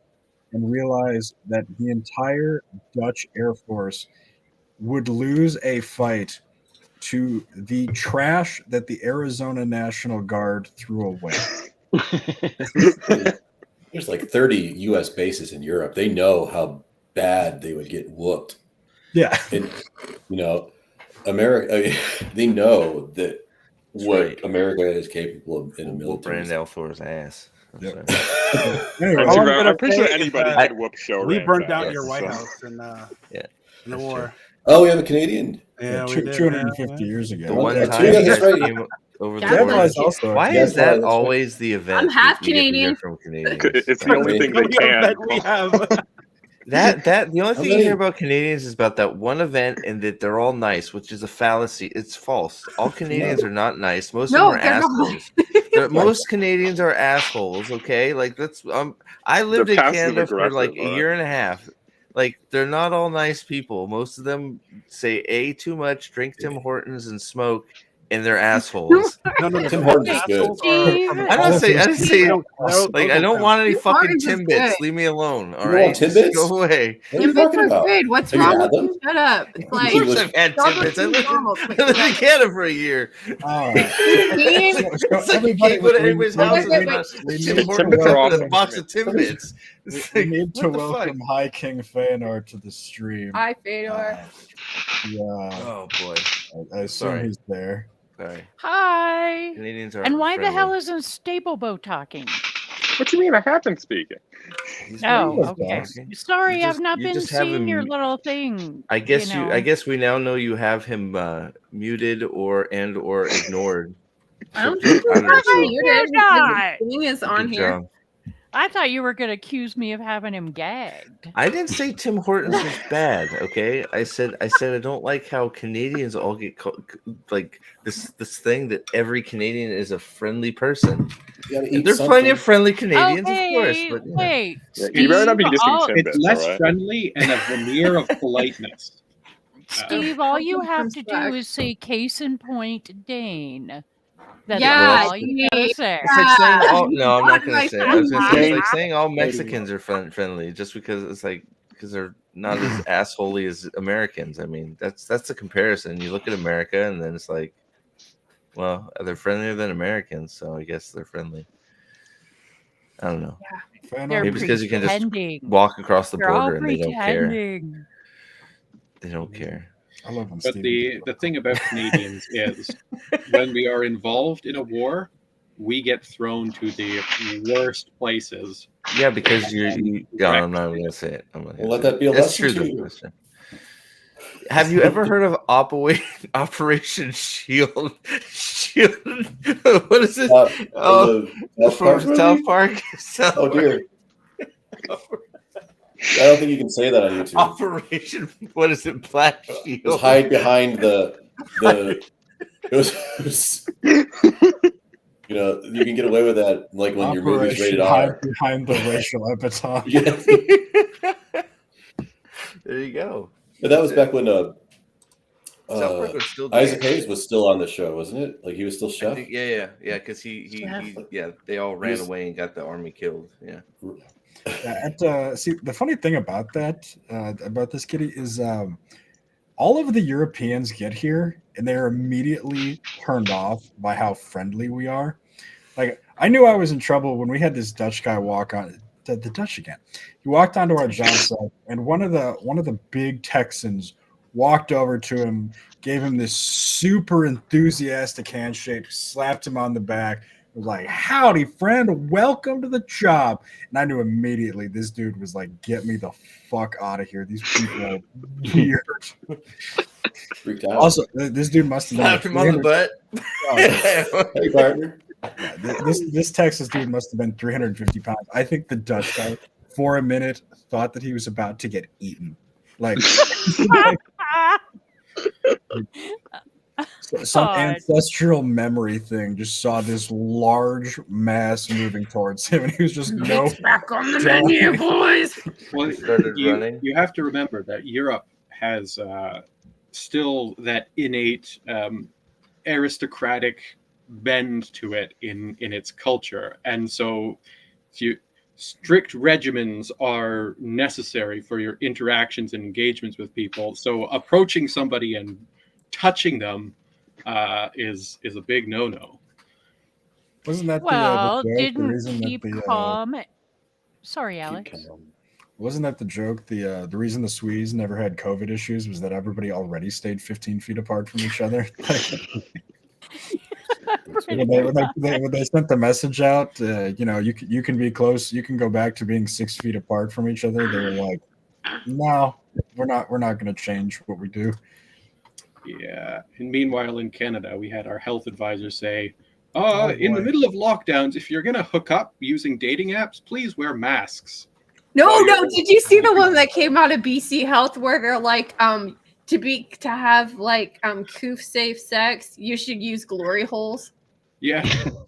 and realize that the entire Dutch Air Force would lose a fight to the trash that the Arizona National Guard threw away.
There's like 30 U.S. bases in Europe. They know how bad they would get whooped.
Yeah.
And, America, they know that what America is capable of in a military.
Brand Alfor's ass.
Yep.
I'm pretty sure anybody could whoop show.
We burnt down your White House in the war.
Oh, we have a Canadian.
Yeah, we did.
250 years ago.
The one
Yeah,
time
that's
that
right.
came over the
That's
border.
like-
also
Why is that always the event?
I'm half
that we get to hear
Canadian.
From Canadians?
It's the only thing they can.
We have.
That the only
How
thing you
many-
hear about Canadians is about that one event and that they're all nice, which is a fallacy. It's false. All Canadians are not nice. Most
No,
of them are
they're not.
assholes. Most Canadians are assholes. Okay, like that's I lived
They're
in Canada for
passive-aggressive,
like a
right?
year and a half. Like they're not all nice people. Most of them say too much, drink Tim Hortons, and smoke, and they're assholes.
No.
Tim Hortons is good.
Steve,
I don't say. Like I don't want any
Tim
fucking
Hortons is
Timbits.
good.
Leave me alone. All
You
right,
want
Just
Timbits?
go away.
What are you
Timbits
talking
are
about?
good. What's
Have you
wrong
had
with
them?
you? Shut up. It's like
Of course I've had
Stop
Timbits.
with
I lived
McDonald's.
I lived in Canada for a year.
It's
Like you can't go to anybody's house
wait,
and
wait.
not Tim
Timbits
Hortons
are
with a
awesome.
box of Timbits. It's
We
like,
need to
what the fuck?
welcome High King Feanor to the stream.
Hi, Fedor.
Yeah,
Oh boy.
I assume
Sorry.
he's there.
Sorry.
hi.
Canadians are
And why the
friendly.
hell isn't Stablebo talking?
What do you mean? I have been speaking.
He's
Oh,
not
okay.
talking.
Sorry,
You just-
I've not
you
been
just have
seeing
him-
your little thing.
I guess
know.
I guess we now know you have him muted or ignored.
I don't
So
think
just
it's
out of
not
the-
muted
not.
because the thing is on
Good
here.
job.
I thought you were going to accuse me of having him gagged.
I didn't say Tim Hortons was bad. Okay, I said I don't like how Canadians all get like this thing that every Canadian is a friendly person.
You gotta eat
There's
something.
plenty of friendly Canadians,
oh,
of course.
hey,
But yeah.
wait.
Yeah, you better not be
Steve,
dissing
all-
Timbits,
It's less
all right?
friendly and a veneer of politeness.
Steve, all you have to do
Respect.
is say case in point, Dane. That's
Yeah,
all you gotta say.
It's like saying all.
Yeah.
No, I'm not gonna say. I was gonna say it's like
Hey.
saying all Mexicans are friendly, just because it's like because they're not as assholey as Americans. I mean, that's the comparison. You look at America, and then it's like, well, they're friendlier than Americans, so I guess they're friendly. I don't know.
They're
Feanor,
Maybe it's because you can just
pretending.
walk across the
They're all
border and they don't care.
pretending.
They don't care.
I love when
But
Steve.
the thing about Canadians is when we are involved in a war, we get thrown to the worst places.
Yeah, because you no, I'm not even gonna say it. I'm not gonna
Well, let
say
that be a
it. That's
lesson
true.
to
though,
you.
that's true. Have you ever heard of Operation Shield? Shield. What is it?
Oh,
From South Park. South
Oh dear. I don't think you can say that on YouTube.
Operation. What is it? Black
Just
Shield.
hide behind the. It was you know, you can get away with that, like when your movie's rated R.
behind the racial epitaph.
Yeah.
There you go.
But that was back when
South Park was still
Isaac
doing it.
Hayes was still on the show, wasn't it? Like he was still
I
chef.
think- yeah, because he they all ran
was-
away and got the army killed. Yeah.
See, the funny thing about that, about this kitty, is all of the Europeans get here and they're immediately turned off by how friendly we are. Like, I knew I was in trouble when we had this Dutch guy walk on the Dutch again. He walked onto our job site, and one of the big Texans walked over to him, gave him this super enthusiastic handshake, slapped him on the back. Was like, "Howdy, friend! Welcome to the job." And I knew immediately this dude was like, "Get me the fuck out of here! These people are weird."
Freaked out.
Also, this dude must have been
Slapped him on the butt.
Hey, partner.
This Texas dude must have been 350 pounds. I think the Dutch guy, for a minute, thought that he was about to get eaten. Like, some
God.
ancestral memory thing just saw this large mass moving towards him, and he was just no.
It's back on the menu, boys.
Well,
Started running.
you have to remember that Europe has still that innate aristocratic bend to it in its culture, and so strict regimens are necessary for your interactions and engagements with people. So approaching somebody and touching them is a big no-no.
Wasn't that
Well,
the joke? The
didn't
reason that
keep
the
calm. Sorry, Alex.
wasn't that the joke? The reason the Swedes never had COVID issues was that everybody already stayed 15 feet apart from each other. when they sent the message out, you can be close, you can go back to being 6 feet apart from each other. They were like, no, we're not going to change what we do.
Yeah. And meanwhile, in Canada, we had our health advisor say,
Oh,
in the
boy.
middle of lockdowns, if you're going to hook up using dating apps, please wear masks.
No, did you see the one that came out of BC Health where they're like, to have like coof safe sex, you should use glory holes?
Yeah.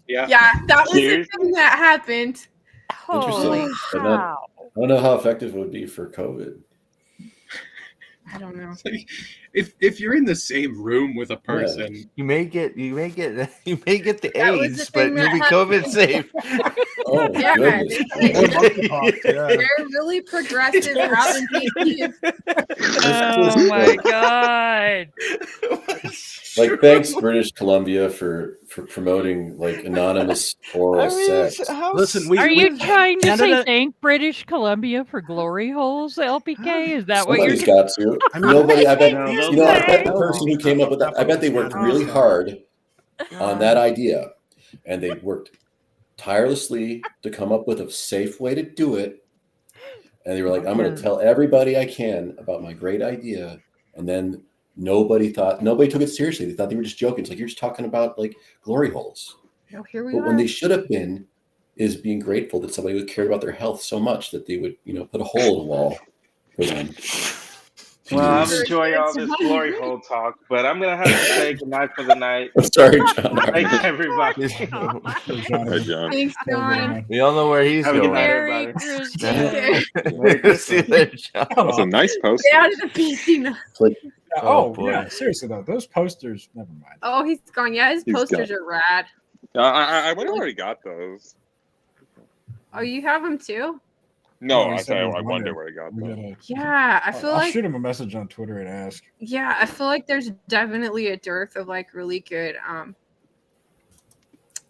Yeah, that was the thing that happened.
Interesting. But I don't know how effective it would be for COVID.
I don't know.
If you're in the same room with a person,
you may get the
That was the
AIDS, but
thing
you'll
that
be
happened.
COVID safe.
Oh,
Yeah,
goodness.
they're really progressive out in BC.
Oh my god!
Like, thanks, British Columbia, for promoting like anonymous oral sex.
Listen,
Are you trying to
Canada-
say thank British Columbia for glory holes, LPK? Is that what you're
Somebody's got to.
I mean,
Nobody. I bet.
No,
You
those
know, I
guys-
bet the person who came up with that. I bet they worked really hard on that idea, and they worked tirelessly to come up with a safe way to do it. And they were like, "I'm going to tell everybody I can about my great idea," and then nobody took it seriously. They thought they were just joking. It's like, you're just talking about like glory holes.
No, here we
But
are.
when they should have been is being grateful that somebody would care about their health so much that they would, put a hole in the wall for them.
Well, I'm
Jeez.
enjoying all this glory hole talk, but I'm gonna have to say goodnight for the night.
I'm sorry, John.
Thanks, everybody.
Hi, John.
Thanks, John.
We all know where he's
Have a good
going.
night,
Merry
everybody.
Christmas.
See you later, John.
That's a nice poster.
Get out of the BC now.
Oh,
boy.
yeah, seriously though, those posters. Never mind.
Oh, he's gone. Yeah, his
He's
posters
gone.
are rad.
I would have already got those.
Oh, you have them too?
No,
he
I
said
said
he was
I wonder
wondering.
where he got
We
them.
gotta-
Yeah, I feel
I'll
like
shoot him a message on Twitter and ask.
yeah, I feel like there's definitely a dearth of like really good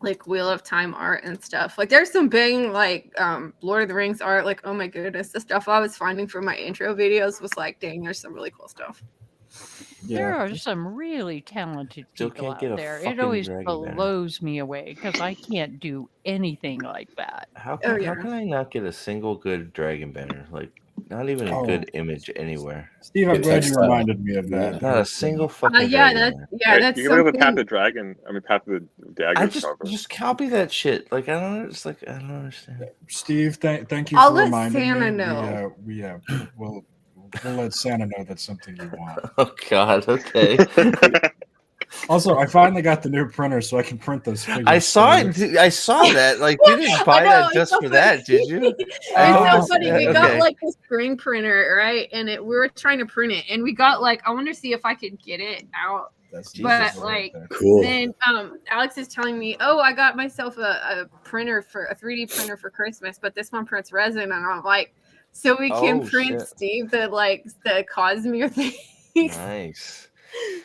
like Wheel of Time art and stuff. Like there's some big like Lord of the Rings art, like oh my goodness, the stuff I was finding for my intro videos was like, dang, there's some really cool stuff.
There are some really talented
Still
people
can't
out
get a
there. It
fucking
always
dragon banner.
blows me away because I can't do anything like that.
How
Oh,
can,
yeah.
how can I not get a single good dragon banner? Like, not even a
Oh.
good image anywhere.
Steve, I'm
Good
glad you
textile.
reminded me of that.
Not a single fucking
Yeah,
dragon
that's
banner.
that's
you can look at the Path
something.
of Dragon. I mean, Path of the Dagger
I just
cover.
copy that shit. Like, I don't understand.
Steve, thank you
I'll
for
let
reminding
Santa
me.
know.
We'll let Santa know that's something you want.
Oh God. Okay.
Also, I finally got the new printer, so I can print those figures.
I saw it. I saw that. Like, you didn't buy
I know,
that
it's
just
so
for
funny.
that, did you?
It's
Oh,
so funny. We
okay.
got like the screen printer, right? And we were trying to print it, and we got like I want to see if I could get it out.
That's
But
Jesus right
like
there.
Cool.
then Alex is telling me, oh, I got myself a printer for a 3D printer for Christmas, but this one prints resin, and I'm like, so we can
Oh,
print
shit.
Steve the Cosmere thing.
Nice.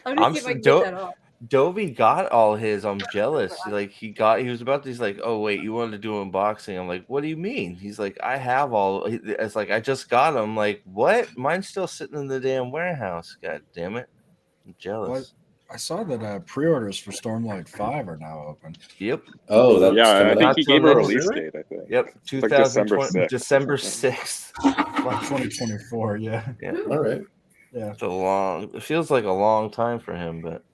I'm gonna see if I can get that off.
Dovey got all his. I'm jealous. Like he was about to. He's like, oh wait, you wanted to do unboxing? I'm like, what do you mean? He's like, I have all. It's like I just got them. Like what? Mine's still sitting in the damn warehouse. God damn it! I'm jealous.
I saw that pre-orders for Stormlight 5 are now open.
Yep.
Oh, that's
Yeah, I
coming
think
out.
he gave a
Not till
release
next-
date. I think.
Yep.
Like December
2020,
6th.
December 6th.
2024, yeah.
Yeah.
All right.
Yeah.
It feels like a long time for him, but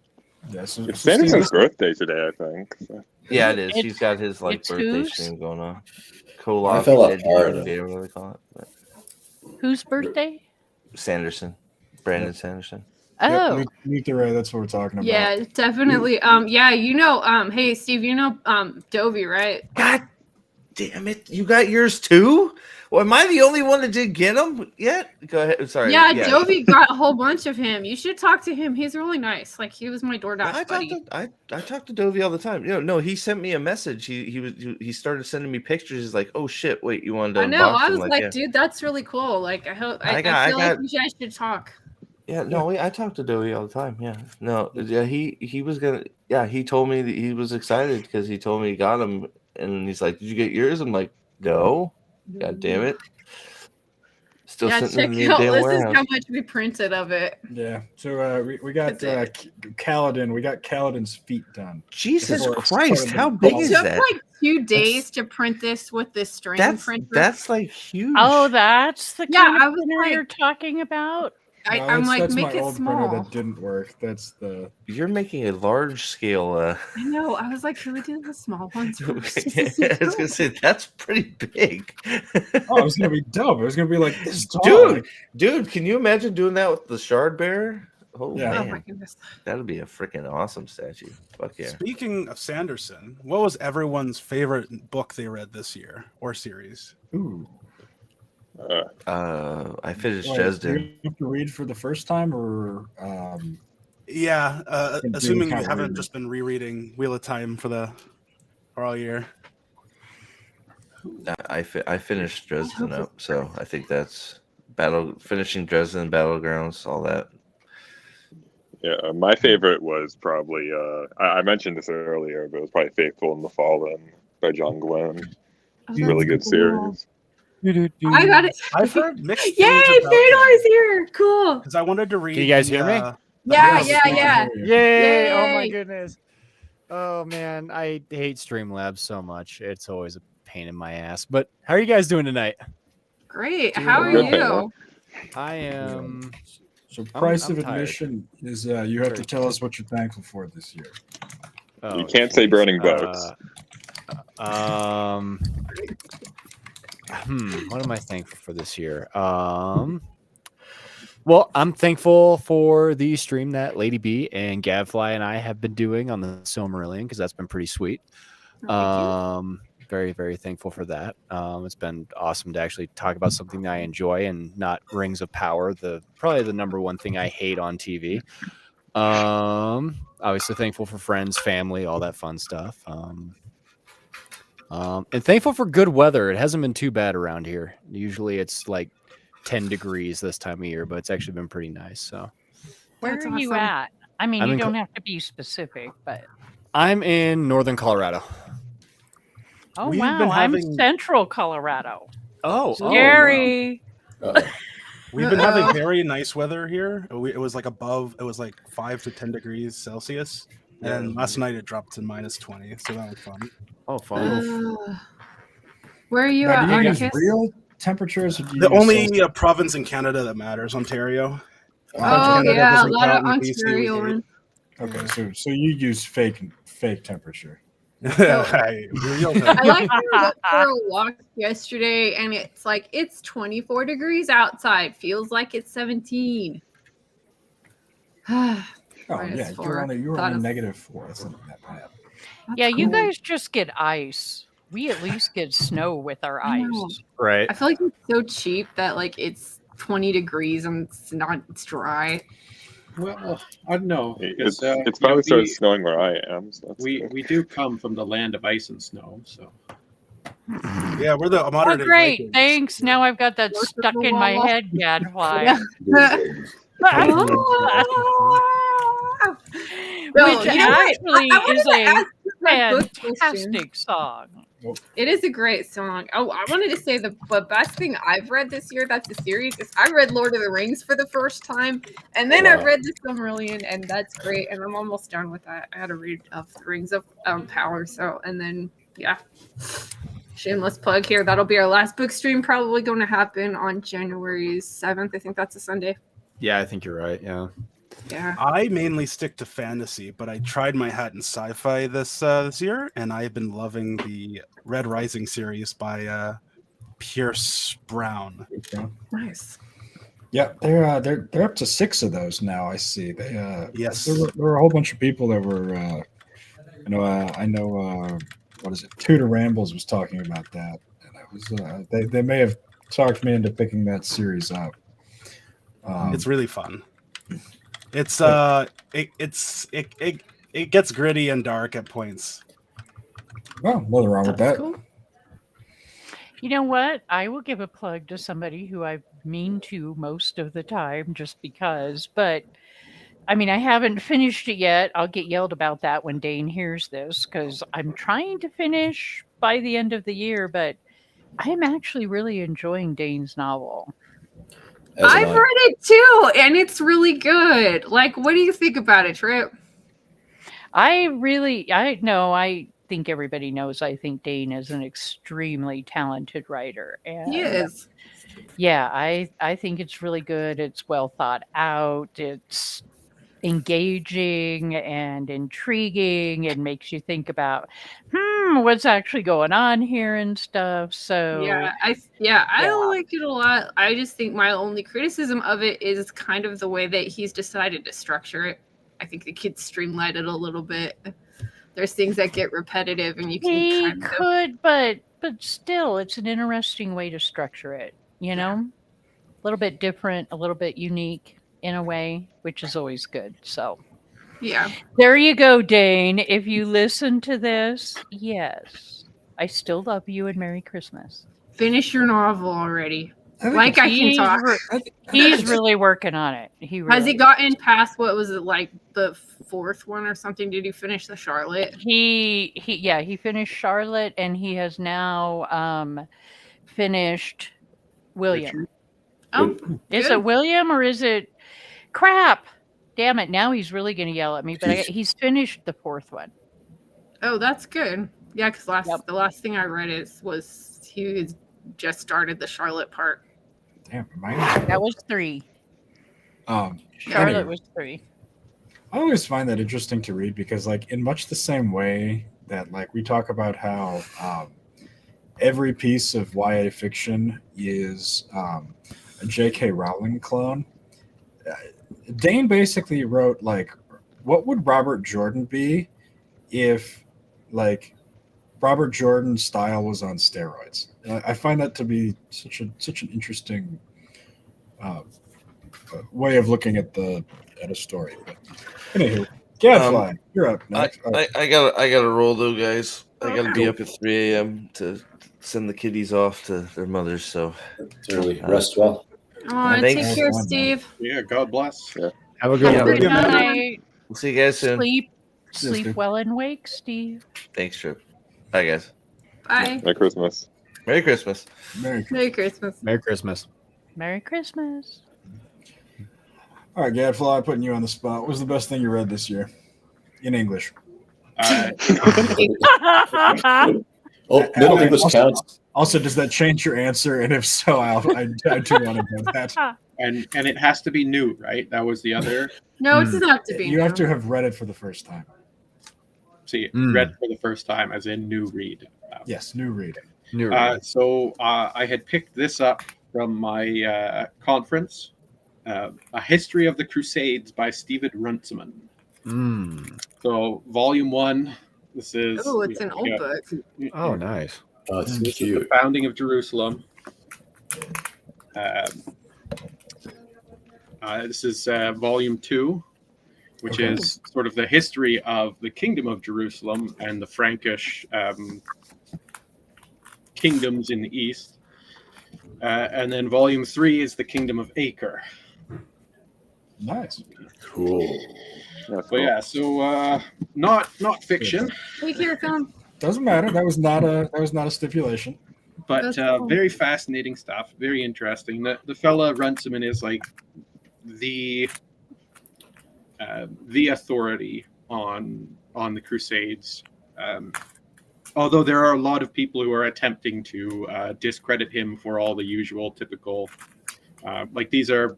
Yeah, so
It's
Steve,
Sanderson's birthday today, I think. So.
yeah, it is.
It's-
He's got his like
it's
birthday
whose?
stream going on.
I
Koloff
fell
Ed
apart.
Day, or whatever they call it. But
Whose birthday?
Sanderson, Brandon Sanderson.
Oh,
Ray, that's what we're talking about.
Yeah, definitely. Yeah, hey Steve, Dovey, right?
God damn it! You got yours too. Well, am I the only one that didn't get them yet? Go ahead. Sorry.
Yeah, Dovey got a whole bunch of him. You should talk to him. He's really nice. Like he was my DoorDash buddy.
I talk to Dovey all the time. No, he sent me a message. He started sending me pictures. He's like, oh shit, wait, you wanted to?
I know. I was
them?
like,
yeah.
dude, that's really cool. Like I feel like you guys should talk.
Yeah, no, I talk to Dovey all the time. Yeah, no, yeah, he was gonna. Yeah, he told me that he was excited because he told me he got him, and he's like, "Did you get yours?" I'm like, "No." God damn it! Still sitting in the damn warehouse.
This is how much we printed of it.
Yeah. So we got Kaladin. We got Kaladin's feet done.
Jesus Christ! How big is that?
It took like 2 days to print this with this string printer.
That's like huge.
Oh, that's the kind of printer you're talking about.
I'm like,
that's
make
my
it
old
small.
printer that didn't work. That's the.
You're making a large scale.
I know. I was like, can we do the small ones first?
I was gonna say that's pretty big.
Oh, it was gonna be dope. It was gonna be like this
tall. Dude, can you imagine doing that with the Shard Bearer? Oh
yeah.
man,
oh my goodness,
that'd be a freaking awesome statue. Fuck yeah.
Speaking of Sanderson, what was everyone's favorite book they read this year or series?
Ooh.
I finished
Wait,
Dresden.
Do you have to read for the first time, or
Yeah, assuming you haven't
reading.
just been rereading Wheel of Time for all year.
I finished Dresden up, so I think that's finishing Dresden, Battlegrounds, all that.
Yeah, my favorite was probably I mentioned this earlier, but it was probably Faithful and the Fallen by John Glenn. Really good series.
I got it.
I've heard mixed things
Yay,
about
Fedor is here. Cool.
because I wanted to read.
Can you guys hear me?
Yeah.
Yay! Oh my
Yay.
goodness. Oh man, I hate Streamlabs so much. It's always a pain in my ass. But how are you guys doing tonight?
Great. How are
good,
you?
I am.
So price
I'm
of
tired.
admission is you have to tell us what you're thankful for this year.
Oh,
You can't say burning boats.
What am I thankful for this year? Well, I'm thankful for the stream that Lady B and Gavfly and I have been doing on the Silmarillion because that's been pretty sweet. Very, very thankful for that. It's been awesome to actually talk about something that I enjoy and not Rings of Power, probably the number one thing I hate on TV. Obviously thankful for friends, family, all that fun stuff. And thankful for good weather. It hasn't been too bad around here. Usually it's like 10 degrees this time of year, but it's actually been pretty nice. So
Where
That's
are you
awesome.
at? I mean,
I'm
you
in
don't have to be specific, but
I'm in northern Colorado.
oh
We've
wow,
been
I'm
having-
central Colorado.
Oh,
Scary.
We've been having very nice weather here. It was like 5 to 10 degrees Celsius, and last night it dropped to -20, so that was fun.
Oh, fun.
Where are you
Now,
at,
do you use
Articus?
real temperatures? Or do you
The
use
only
Celsius?
province in Canada that matters, Ontario.
Oh
Canada
yeah, a
doesn't
lot of
count in BC, we
Ontario.
hate.
Okay, so you use fake temperature.
Hey, real
I like to went for a walk yesterday, and it's 24 degrees outside. Feels like it's 17.
Oh
Minus
yeah,
4.
you're only
Thought of-
-4. That's not that bad.
Yeah, you
cool.
guys just get ice. We at least get snow with our
I know.
ice.
Right.
I feel like it's so cheap that it's 20 degrees and it's dry.
Well, I don't know.
It's
because,
finally started snowing where I am. So that's good.
we do come from the land of ice and snow, so
Yeah, we're the modern
Oh,
day
great.
Vikings.
Thanks. Now I've got that
Work
stuck
with
in my
Wawa.
head, Gadfly.
No,
Which
you know what?
actually
I wanted
is
to
a
ask my book question.
fantastic song.
It is a great song. Oh, I wanted to say the best thing I've read this year, that's a series, is I read Lord of the Rings for the first time, and then I read The Silmarillion, and that's great, and I'm almost done with that. I had to read The Rings of Power, and then, yeah. Shameless plug here. That'll be our last book stream, probably going to happen on January 7th. I think that's a Sunday.
Yeah, I think you're right. Yeah.
Yeah.
I mainly stick to fantasy, but I tried my hat in sci-fi this year, and I've been loving the Red Rising series by Pierce Brown.
Nice.
Yeah, they're up to 6 of those now. I see. They
Yes.
there were a whole bunch of people that were I know what is it? Tudor Rambles was talking about that, and it was they may have talked me into picking that series up.
It's really fun. It's it gets gritty and dark at points.
Well, nothing wrong with that.
Cool.
You know what? I will give a plug to somebody who I mean to most of the time just because, but I mean, I haven't finished it yet. I'll get yelled about that when Dane hears this because I'm trying to finish by the end of the year, but I'm actually really enjoying Dane's novel.
I've read it too, and it's really good. Like, what do you think about it, Trip?
I think everybody knows I think Dane is an extremely talented writer. And
He is.
Yeah, I think it's really good. It's well thought out. It's engaging and intriguing and makes you think about what's actually going on here and stuff. So
I like it a lot. I just think my only criticism of it is kind of the way that he's decided to structure it. I think the kids streamlined it a little bit. There's things that get repetitive, and you can
he
kind of
could, but still, it's an interesting way to structure it. You know, a little bit different, a little bit unique in a way, which is always good. So,
yeah,
there you go, Dane. If you listen to this, yes, I still love you and Merry Christmas.
Finish your novel already. Like I can talk.
He's really working on it.
Has he gotten past what was it, like the fourth one or something? Did he finish the Charlotte?
He finished Charlotte, and he has now finished William.
Oh,
is it William or is it crap? Damn it! Now he's really going to yell at me. But he's finished the fourth one.
Oh, that's good. Yeah, because the last thing I read was he had just started the Charlotte part.
Damn,
that was 3. Charlotte was 3.
I always find that interesting to read because, like, in much the same way that, like, we talk about how every piece of YA fiction is a J.K. Rowling clone. Dane basically wrote, like, what would Robert Jordan be if, like, Robert Jordan's style was on steroids? I find that to be such an interesting way of looking at a story. But anywho, Gadfly, you're up next.
I gotta roll though, guys. I gotta be up at 3 a.m. to send the kiddies off to their mothers. So
it's early. Rest well.
Oh, take care, Steve.
Yeah, God bless.
Yeah.
Have a good
Good night.
We'll see you guys soon.
Sleep well and wake, Steve.
Thanks, Trip. Bye, guys.
Bye.
Merry Christmas.
Merry Christmas.
Merry Christmas.
Merry Christmas.
Merry Christmas.
All right, Gadfly, putting you on the spot. What was the best thing you read this year in English?
Middle English counts.
Also, does that change your answer? And if so, I do want to know that.
And it has to be new, right? That was the other.
No, it doesn't have to be.
You have to have read it for the first time.
See, read for the first time, as in new read.
Yes, new reading.
So I had picked this up from my conference, A History of the Crusades by Stephen Runciman. So volume 1. This is.
Oh, it's an old book.
Oh, nice.
Oh, it's
this
cute.
is the founding of Jerusalem. This is volume 2, which is sort of the history of the Kingdom of Jerusalem and the Frankish kingdoms in the east. And then volume 3 is the Kingdom of Acre.
Nice.
Cool.
So not fiction.
Take care, Tom.
Doesn't matter. That was not a stipulation.
But very fascinating stuff. Very interesting. The fella Runciman is like the authority on the Crusades. Although there are a lot of people who are attempting to discredit him for all the usual typical, like these are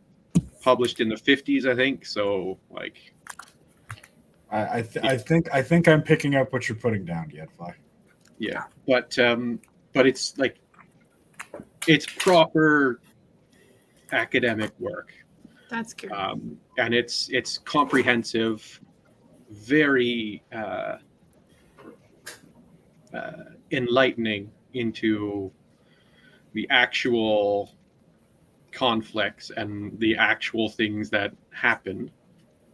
published in the 50s, I think. So like,
I think I'm picking up what you're putting down, Gadfly.
Yeah, but it's like it's proper academic work.
That's good.
And it's comprehensive, very enlightening into the actual conflicts and the actual things that happened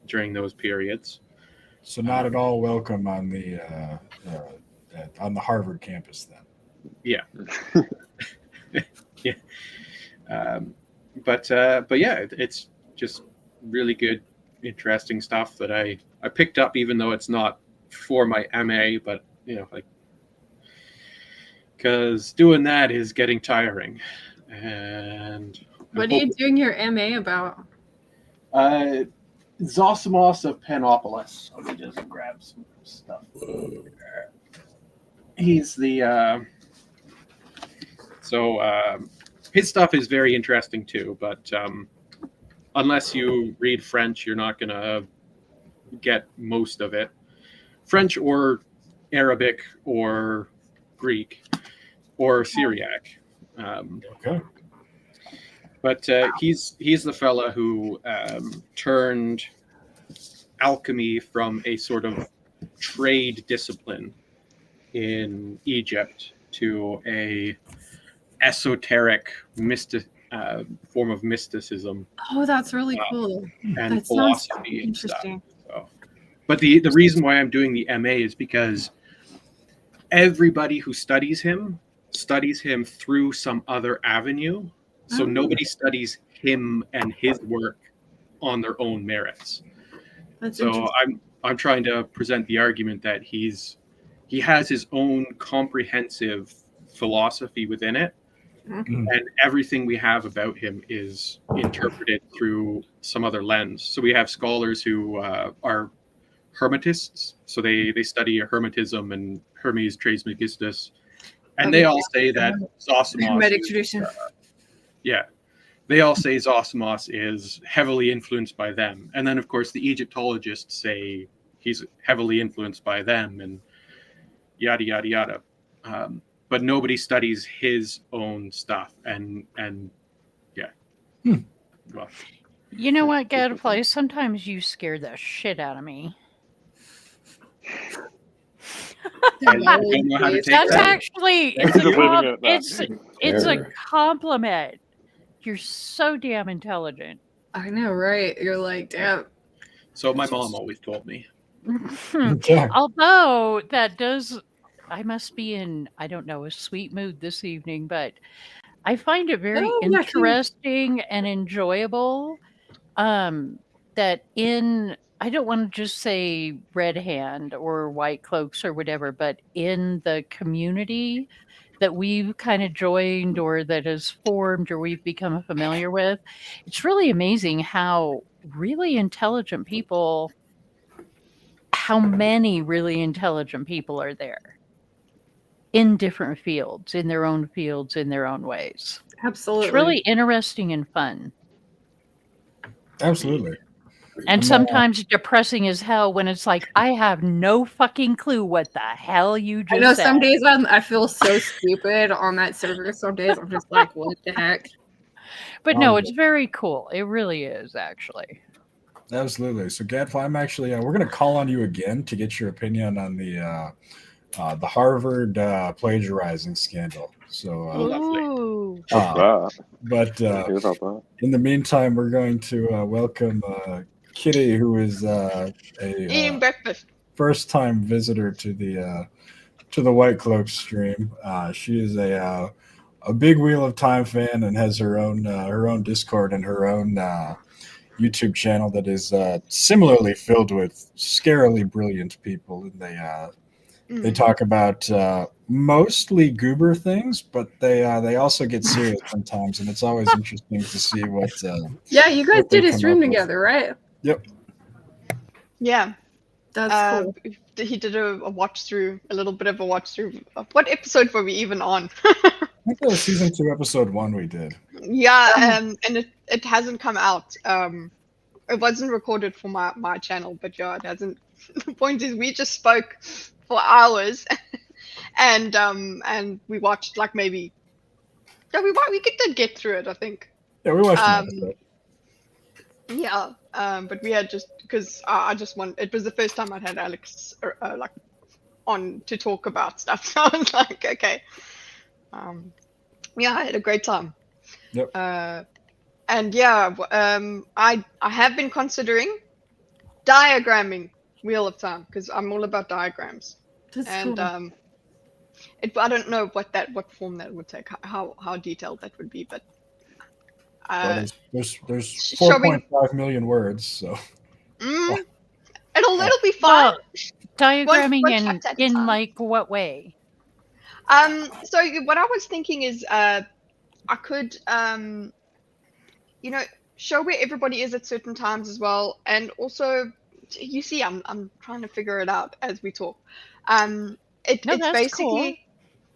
during those periods.
So not at all welcome on the Harvard campus then.
Yeah. Yeah. But yeah, it's just really good, interesting stuff that I picked up, even though it's not for my MA, but like, because doing that is getting tiring. And
what are you doing your MA about?
Zosimos of Panopolis. Let me just grab some stuff. He's the his stuff is very interesting too, but unless you read French, you're not gonna get most of it. French or Arabic or Greek or Syriac.
Okay.
But he's the fella who turned alchemy from a sort of trade discipline in Egypt to a esoteric form of mysticism.
Oh, that's really cool.
And
that
philosophy and
interesting.
stuff. So, but the reason why I'm doing the MA is because everybody who studies him through some other avenue. So nobody studies him and his work on their own merits. So I'm trying to present the argument that he has his own comprehensive philosophy within it, and everything we have about him is interpreted through some other lens. So we have scholars who are Hermetists, so they study Hermetism and Hermes Trismegistus, and they all say that Zosimos
Hermetic tradition.
Yeah, they all say Zosimos is heavily influenced by them, and then of course the Egyptologists say he's heavily influenced by them, and yada yada yada. But nobody studies his own stuff, and yeah. Well,
you know what, Gadfly? Sometimes you scare the shit out of me.
I don't know how to take
That's
that.
actually it's a compliment. You're so damn intelligent.
I know, right? You're like, damn.
So my mom always told me.
Although that does, I must be in, I don't know, a sweet mood this evening, but I find it very interesting and enjoyable that I don't want to just say Red Hand or Whitecloaks or whatever, but in the community that we've kind of joined or that has formed or we've become familiar with, it's really amazing how really intelligent people, how many really intelligent people are there in different fields, in their own ways.
Absolutely.
It's really interesting and fun.
Absolutely.
And sometimes depressing as hell when it's like, I have no fucking clue what the hell you just
I know
said.
some days I feel so stupid on that server. Some days I'm just like, what the heck?
But no, it's very cool. It really is, actually.
Absolutely. So Gadfly, I'm actually we're going to call on you again to get your opinion on the Harvard plagiarizing scandal. So, but in the meantime, we're going to welcome Kitty, who is
eating breakfast.
First-time visitor to the Whitecloaks stream. She is a big Wheel of Time fan and has her own Discord and her own YouTube channel that is similarly filled with scarily brilliant people, and they talk about mostly goober things, but they also get serious sometimes, and it's always interesting to see what.
Yeah, you guys did a stream together, right?
Yep.
Yeah,
that's cool.
He did a watch through, a little bit of a watch through. What episode were we even on?
I think that was season 2, episode 1 we did.
Yeah, and it hasn't come out. It wasn't recorded for my channel, but yeah, it hasn't. The point is, we just spoke for hours, and we watched like maybe. Yeah, we did get through it, I think.
Yeah, we watched it.
Yeah, but we had just because I just want. It was the first time I'd had Alex like on to talk about stuff. So I was like, okay. Yeah, I had a great time.
Yep.
And yeah, I have been considering diagramming Wheel of Time because I'm all about diagrams.
That's
And
cool.
I don't know what form that would take, how detailed that would be, but
Well, there's
showing
4.5 million words, so
it'll be fun.
Well, diagramming
one chapter at a
in
time.
like what way?
So what I was thinking is I could show where everybody is at certain times as well, and also you see I'm trying to figure it out as we talk.
No,
It's
that's
basically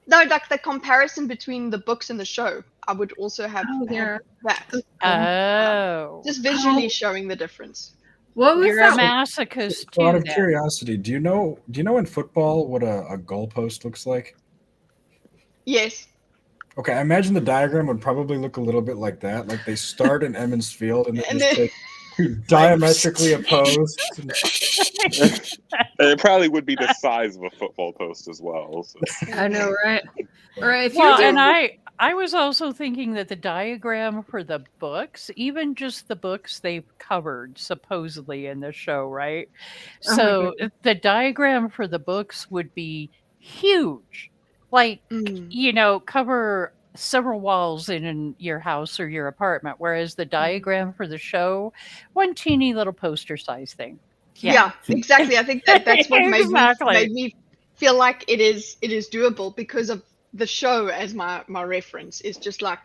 no, like the comparison between the books and the show. I would also have, have that.
Oh.
Just visually showing the difference.
What was
You're a
that?
masochist
So out
too,
of
then.
curiosity, do you know in football what a goalpost looks like?
Yes.
Okay, I imagine the diagram would probably look a little bit like that. Like they start in Emmons Field and they
And
just take diametrically opposed.
It probably would be the size of a football post as well. So.
I know, right? All right.
Well, and I was also thinking that the diagram for the books, even just the books they've covered supposedly in the show, right?
Oh my
So
goodness.
the diagram for the books would be huge. Like, cover several walls in your house or your apartment, whereas the diagram for the show, one teeny little poster size thing.
Yeah, exactly. I think that's what
Exactly.
made me feel like it is doable because of the show as my reference is just like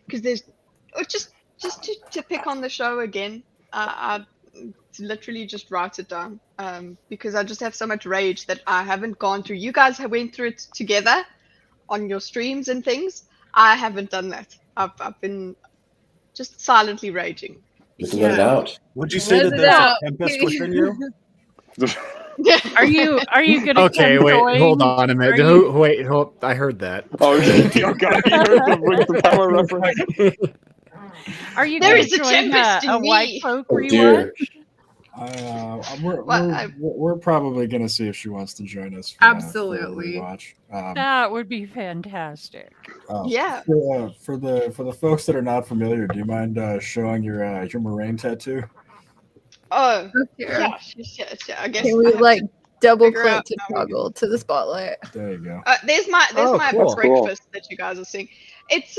because there's just to pick on the show again. I literally just write it down because I just have so much rage that I haven't gone through. You guys have went through it together on your streams and things. I haven't done that. I've been just silently raging.
You have to let it out.
Would you say
Let
that
it
there's
out.
a tempest within you?
Are you gonna
Okay,
come
wait,
join?
hold on a minute.
Are you-
Wait, I heard that.
Oh, God, you heard the Ring of Power reference?
Are you
There
gonna
is a
join
tempest
a
in
White
me.
Cloak
Oh,
rewatch?
dear.
We're probably gonna see if she wants to join us.
Absolutely.
Watch.
That would be fantastic.
Yeah.
For the folks that are not familiar, do you mind showing your Moraine tattoo?
Oh,
Yeah.
yeah. I guess
Can
I
we
have
like
to
double
figure
click
out
to
how we
toggle to the spotlight?
There you go.
There's my
Oh, cool.
breakfast that you guys are seeing. It's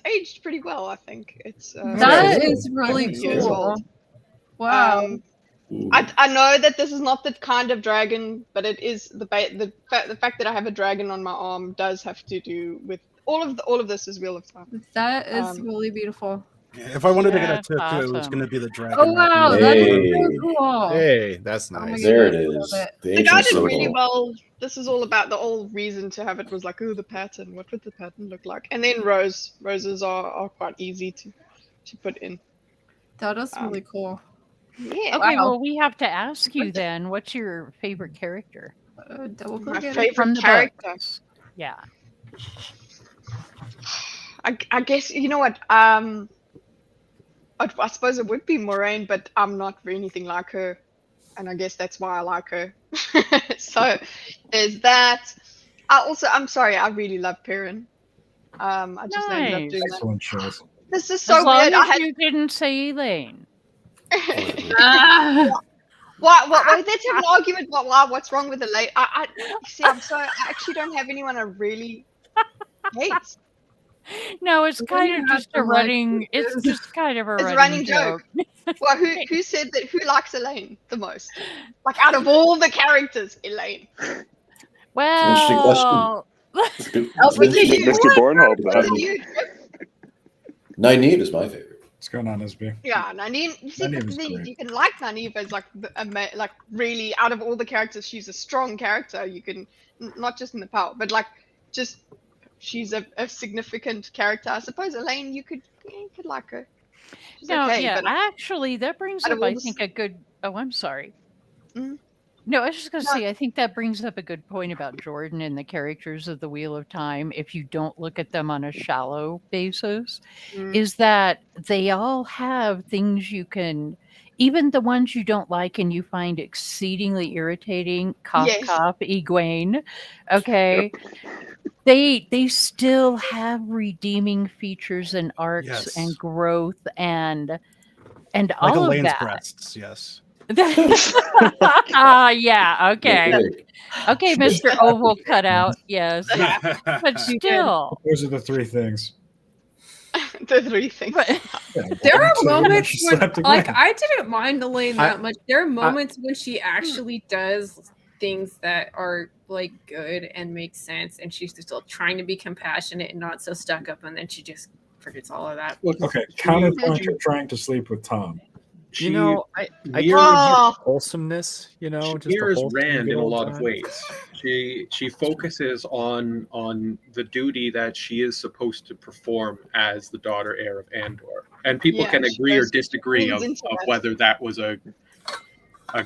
aged pretty well, I think. It's
That
it's
is really
50 years
cool.
old.
Wow.
I know that this is not the kind of dragon, but it is the fact that I have a dragon on my arm does have to do with all of this is Wheel of Time.
That is really beautiful.
Yeah, if I wanted to get a
That's
tattoo, it was
awesome.
going to be the dragon.
Oh wow, that is
Hey.
so cool.
Hey, that's
Oh my
nice.
There it
goodness, I
is.
love it.
The
The
ancient
guy did really
symbol.
well. This is all about the whole reason to have it was like, oh, the pattern. What would the pattern look like? And then roses are quite easy to put in.
That is really cool.
Yeah.
Okay,
Wow.
well, we have to ask you then. What's your favorite character
Double
My
click it.
favorite
from the
character.
books? Yeah.
I guess you know what. I suppose it would be Moraine, but I'm not anything like her, and I guess that's why I like her. So there's that. I'm sorry. I really love Perrin. I just ended up doing that.
Excellent choice.
This is so
As long
weird.
as you didn't say Elaine.
Ah.
What? Let's have an argument about what's wrong with Elaine. I see. I actually don't have anyone I really hate.
No, it's
Well,
kind
you
of
have
just
to
a
like
running. It's
this.
just kind of a
It's a
running
running joke.
joke.
Well, who said that? Who likes Elaine the most? Like out of all the characters, Elaine.
Well,
It's a good-
Oh, but you-
Mr. Bornholm,
Was it you?
Nynaeve is my favorite.
What's going on, SB?
Yeah, Nynaeve. You see,
Nynaeve
but
is
then
great.
you can like Nynaeve as like really out of all the characters, she's a strong character. You can not just in the power, but like just she's a significant character. I suppose Elaine, you could like her. She's
no,
okay,
yeah.
but
Actually, that brings
out
up,
of all
I
the
think, a good. Oh, I'm sorry. No, I was just going to
No.
say, I think that brings up a good point about Jordan and the characters of the Wheel of Time. If you don't look at them on a shallow basis, is that they all have things you can, even the ones you don't like and you find exceedingly irritating, cough,
Yes.
cough, Egwene, okay, they still have redeeming features and arcs and
Yes.
growth and
Like
all of
Elaine's
that.
breasts, yes.
Yeah, okay. Okay, Mr. Oval Cutout, yes. But still.
Those are the three things.
The three things.
There are
So when
moments
she
when,
slept
like,
again.
I didn't mind Elaine that much. There are moments when she
Hmm.
actually does things that are like good and make sense, and she's still trying to be compassionate and not so stuck up, and then she just forgets all of that.
Okay, counterpoint to trying to sleep with Tom.
You know, I
mirrors-
Oh.
wholesomeness, you know,
She
just a
mirrors
wholesome
Rand
good
in a
old
lot of
time.
ways. She focuses on the duty that she is supposed to perform as the daughter heir of Andor, and people
Yeah,
can
she
agree or
goes
disagree
leans
of
into that.
whether that was a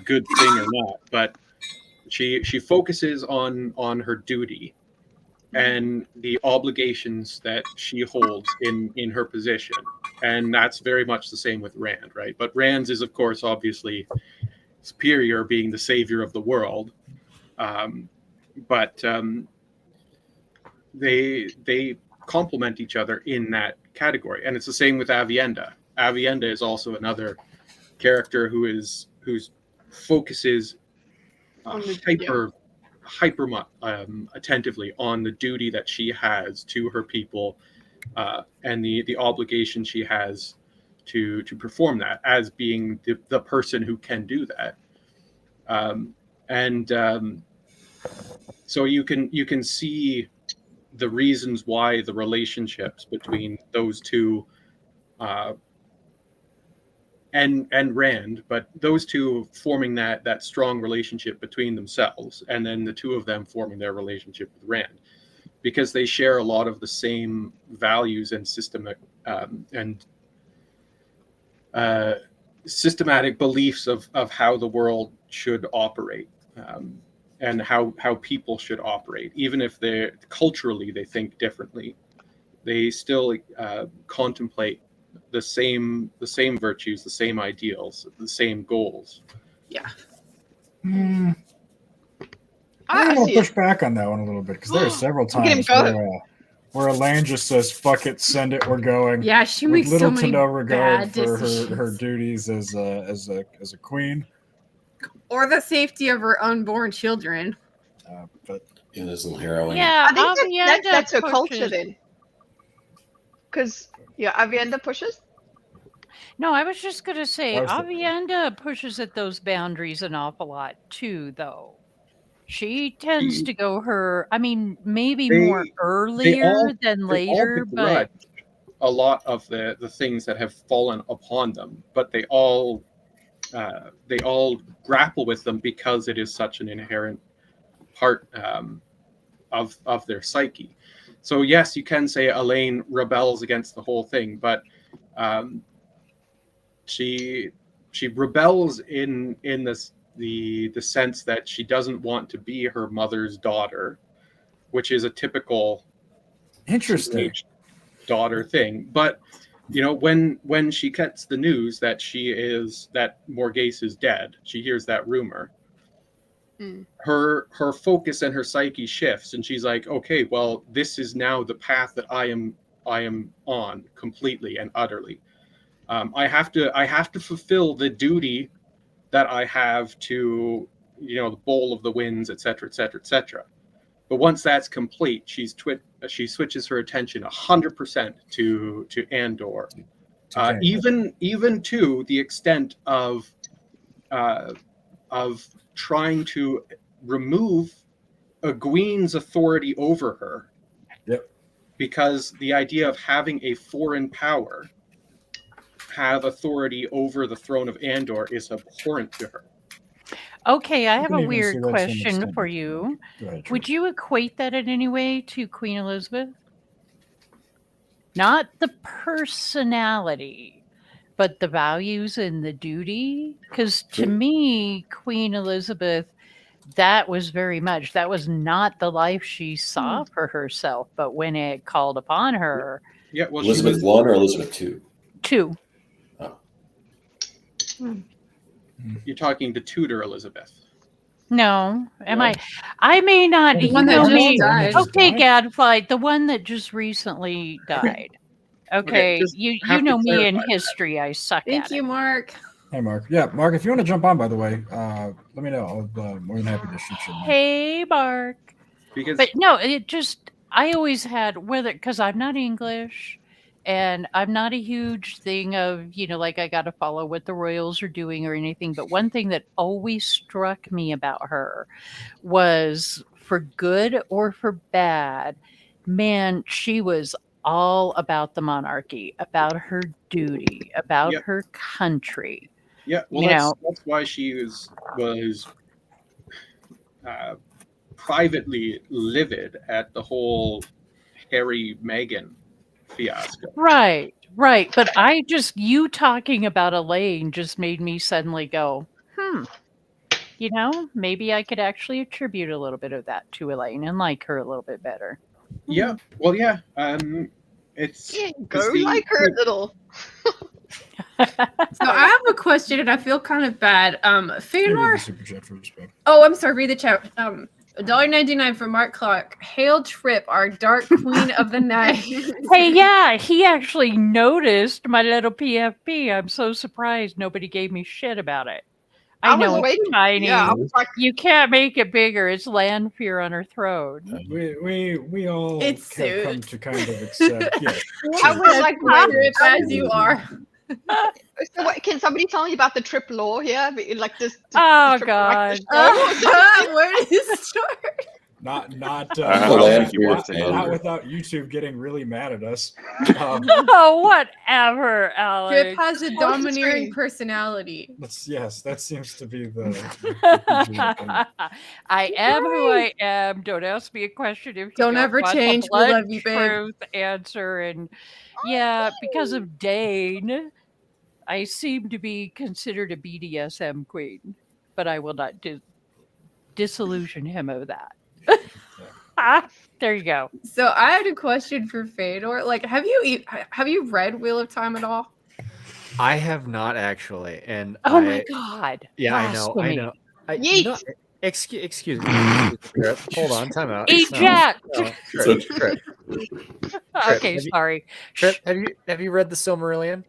good thing or not. But she focuses on her duty and the obligations that she holds in her position, and that's very much the same with Rand, right? But Rand's is, of course, obviously superior, being the savior of the world. But they complement each other in that category, and it's the same with Avienda. Avienda is also another character whose focuses
On the-
hyper attentively on the duty that she has to her people, and the obligation she has to perform that as being the person who can do that. So you can see the reasons why the relationships between those two, and Rand, but those two forming that strong relationship between themselves, and then the two of them forming their relationship with Rand, because they share a lot of the same values and systematic beliefs of how the world should operate, and how people should operate. Even if they culturally they think differently, they still contemplate the same virtues, the same ideals, the same goals.
Yeah.
I'm
I
going
see
to push
it.
back on that one a little bit because there are several
Look at him
times
go.
where Elaine just says, "Fuck it, send it, we're going."
Yeah, she
with
makes
little
so
to
many
no regard
bad
for
decisions.
her duties as a queen.
Or the safety of her unborn children.
But
in this little heroine.
Yeah,
I think
Avienda
that's her culture
pushes.
then. Because Avienda pushes.
No, I was just going to say,
That was the-
Avienda pushes at those boundaries an awful lot too, though. She tends to go maybe more earlier than
they all
later,
begrudge
but
a lot of the things that have fallen upon them, but they all grapple with them because it is such an inherent part of their psyche. So yes, you can say Elaine rebels against the whole thing, but she rebels in the sense that she doesn't want to be her mother's daughter, which is a typical
Interesting
teenage daughter thing. But when she gets the news that that Morghese is dead, she hears that rumor. Her focus and her psyche shifts, and she's like, okay, well, this is now the path that I am on completely and utterly. I have to fulfill the duty that I have to, the bowl of the winds, etc., etc., etc. But once that's complete, she switches her attention 100% to Andor, even to the extent of trying to remove Egwene's authority over her.
Yep.
Because the idea of having a foreign power have authority over the throne of Andor is abhorrent to her.
okay, I have
can
a
even see
weird
that to an
question
extent.
for you.
Go ahead,
Would you equate that in any way to Queen Elizabeth? Not the personality, but the values and the duty? Because to me, Queen Elizabeth that was very much, that was not the life she saw for herself. But when it called upon her,
Yeah, well,
Elizabeth
she was,
1 or Elizabeth 2?
2.
you're talking to Tudor Elizabeth.
No, am
No?
I may not.
The
You
one that
know
just
me.
died.
Okay, Gadfly, the one that just recently died. Okay,
just
you
have to
know me in
clarify that.
history. I suck
Thank
at
you,
it.
Mark.
Hey, Mark. Yeah, Mark, if you want to jump on, by the way, let me know. I'll be more than happy to shoot you.
Hey, Mark.
Because
But no, it just, I always had, whether, because I'm not English and I'm not a huge thing of, like I got to follow what the royals are doing or anything. But one thing that always struck me about her was, for good or for bad, man, she was all about the monarchy, about her duty, about
Yep.
her country.
Yeah, well, that's why she was privately livid at the whole Harry Meghan fiasco.
Right. But you talking about Elaine just made me suddenly go, maybe I could actually attribute a little bit of that to Elaine and like her a little bit better.
Yeah, well, yeah. It's
go like her a little.
So I have a question, and I feel kind of bad. Feanor.
Super chat first, babe.
Oh, I'm sorry. Read the chat. $1.99 for Mark Clark. Hail Trip, our dark queen of the night.
Hey, yeah, he actually noticed my little PFP. I'm so surprised nobody gave me shit about it. I know it's tiny.
Yeah, I was like,
you can't make it bigger. It's land fear on her throne.
We all
It's
have come to kind of accept. Yeah.
I was like, wow,
Trip as you are.
So what, can somebody tell me about the trip law here? Like this.
Oh God!
Where did it start?
Not
I don't think you were saying
not
that.
without YouTube getting really mad at us.
Oh, whatever, Alex.
Trip has a domineering personality.
Yes, that seems to be the
I am who I am. Don't ask me a question if you
Don't ever
want
change.
a
We
blood
love you, babe.
truth answer. And yeah, because of Dane, I seem to be considered a BDSM queen, but I will not disillusion him of that. There you go.
So I had a question for Fedor. Like, have you read Wheel of Time at all?
I have not actually, and
Oh my God!
Yeah, I know.
Yeet.
No, excuse me. Trip. Hold on, time out.
Eject.
Trip.
Okay, sorry.
Trip, have you read the Silmarillion?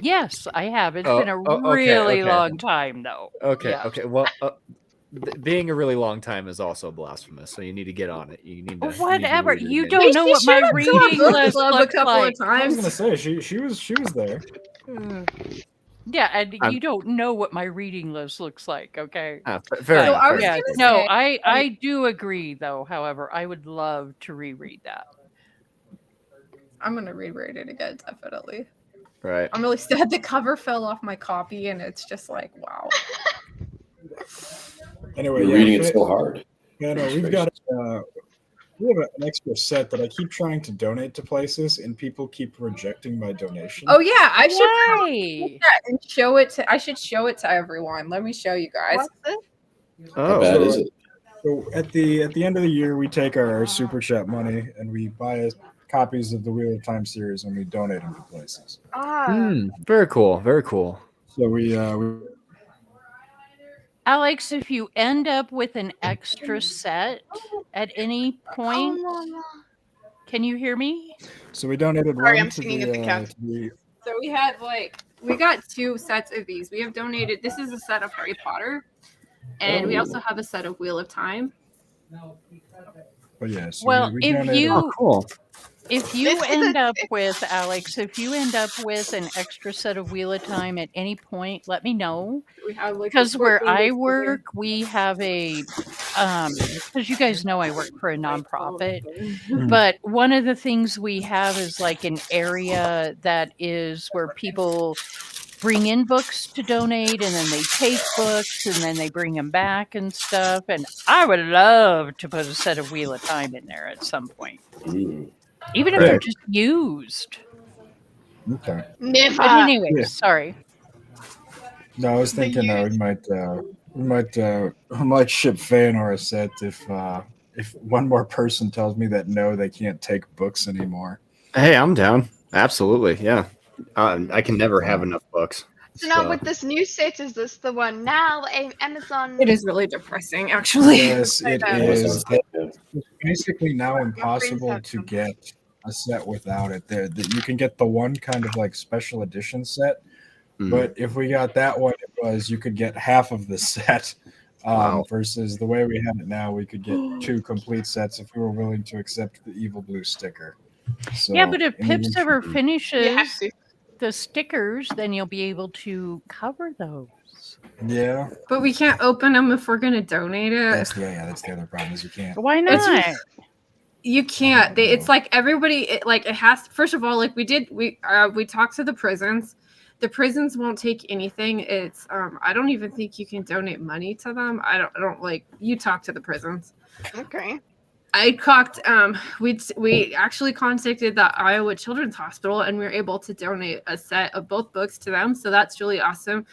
Yes, I have. It's
Oh,
been a
okay.
really long time, though.
Okay,
Yeah.
okay. Well, being a really long time is also blasphemous, so you need to get on it. You need to.
Whatever.
You, need to
You
read it
don't know what my reading list
Club a
looks
couple
like.
of
I was
times.
gonna say she was there.
Yeah, and you don't know what my reading list looks like. Okay.
Fair enough.
I was
Yeah,
gonna
no,
say-
I do agree, though. However, I would love to reread that.
I'm gonna reread it again, definitely.
Right.
I'm really sad the cover fell off my copy, and it's just like, wow.
Anyway,
You're reading it so hard.
Yeah, no, we have an extra set that I keep trying to donate to places, and people keep rejecting my donation.
Oh yeah, I should
Why?
probably do that and show it to. I should show it to everyone. Let me show you guys.
What's this?
How bad is it?
So at the end of the year, we take our super chat money and we buy copies of the Wheel of Time series and we donate them to places.
Very cool. Very cool.
So we
Alex, if you end up with an extra set at any point, can you hear me?
So we donated
Sorry,
one
I'm
to
singing at the cat.
So we got 2 sets of these. We have donated. This is a set of Harry Potter, and we also have a set of Wheel of Time.
But yeah, so
Well,
we
if
donated.
you
cool.
if you end up with Alex, if you end up with an extra set of Wheel of Time at any point, let me know.
We have
Because where I work, we have a because you guys know I work for a nonprofit. But one of the things we have is like an area that is where people bring in books to donate, and then they take books and then they bring them back and stuff. And I would love to put a set of Wheel of Time in there at some point. Even if they're just used.
Okay.
Never.
But anyway,
Yeah.
sorry.
No, I was thinking we might We might ship Feanor a set if one more person tells me that no, they can't take books anymore.
Hey, I'm down. Absolutely, yeah. I can never have enough books.
So now with this new set, is this the one now? Amazon.
It is really depressing, actually.
Yes, it is.
Amazon's like,
It's basically now
My friends
impossible
have
to
some.
get a set without it. That you can get the one kind of like special edition set, but if we got that one, it was you could get half of the set.
Wow.
Versus the way we have it now, we could get 2 complete sets if we were willing to accept the Evil Blue sticker. So,
Yeah, but if
and even
Pips ever
for-
finishes the stickers, then you'll be able to cover those.
yeah,
But we can't open them if we're going to donate it.
that's the other problem is you can't.
Why not?
You can't. It's like everybody. It has. First of all, like we talked to the prisons. The prisons won't take anything. It's I don't even think you can donate money to them. I don't like. You talk to the prisons.
Okay.
I we actually contacted the Iowa Children's Hospital and we were able to donate a set of both books to them. So that's really awesome.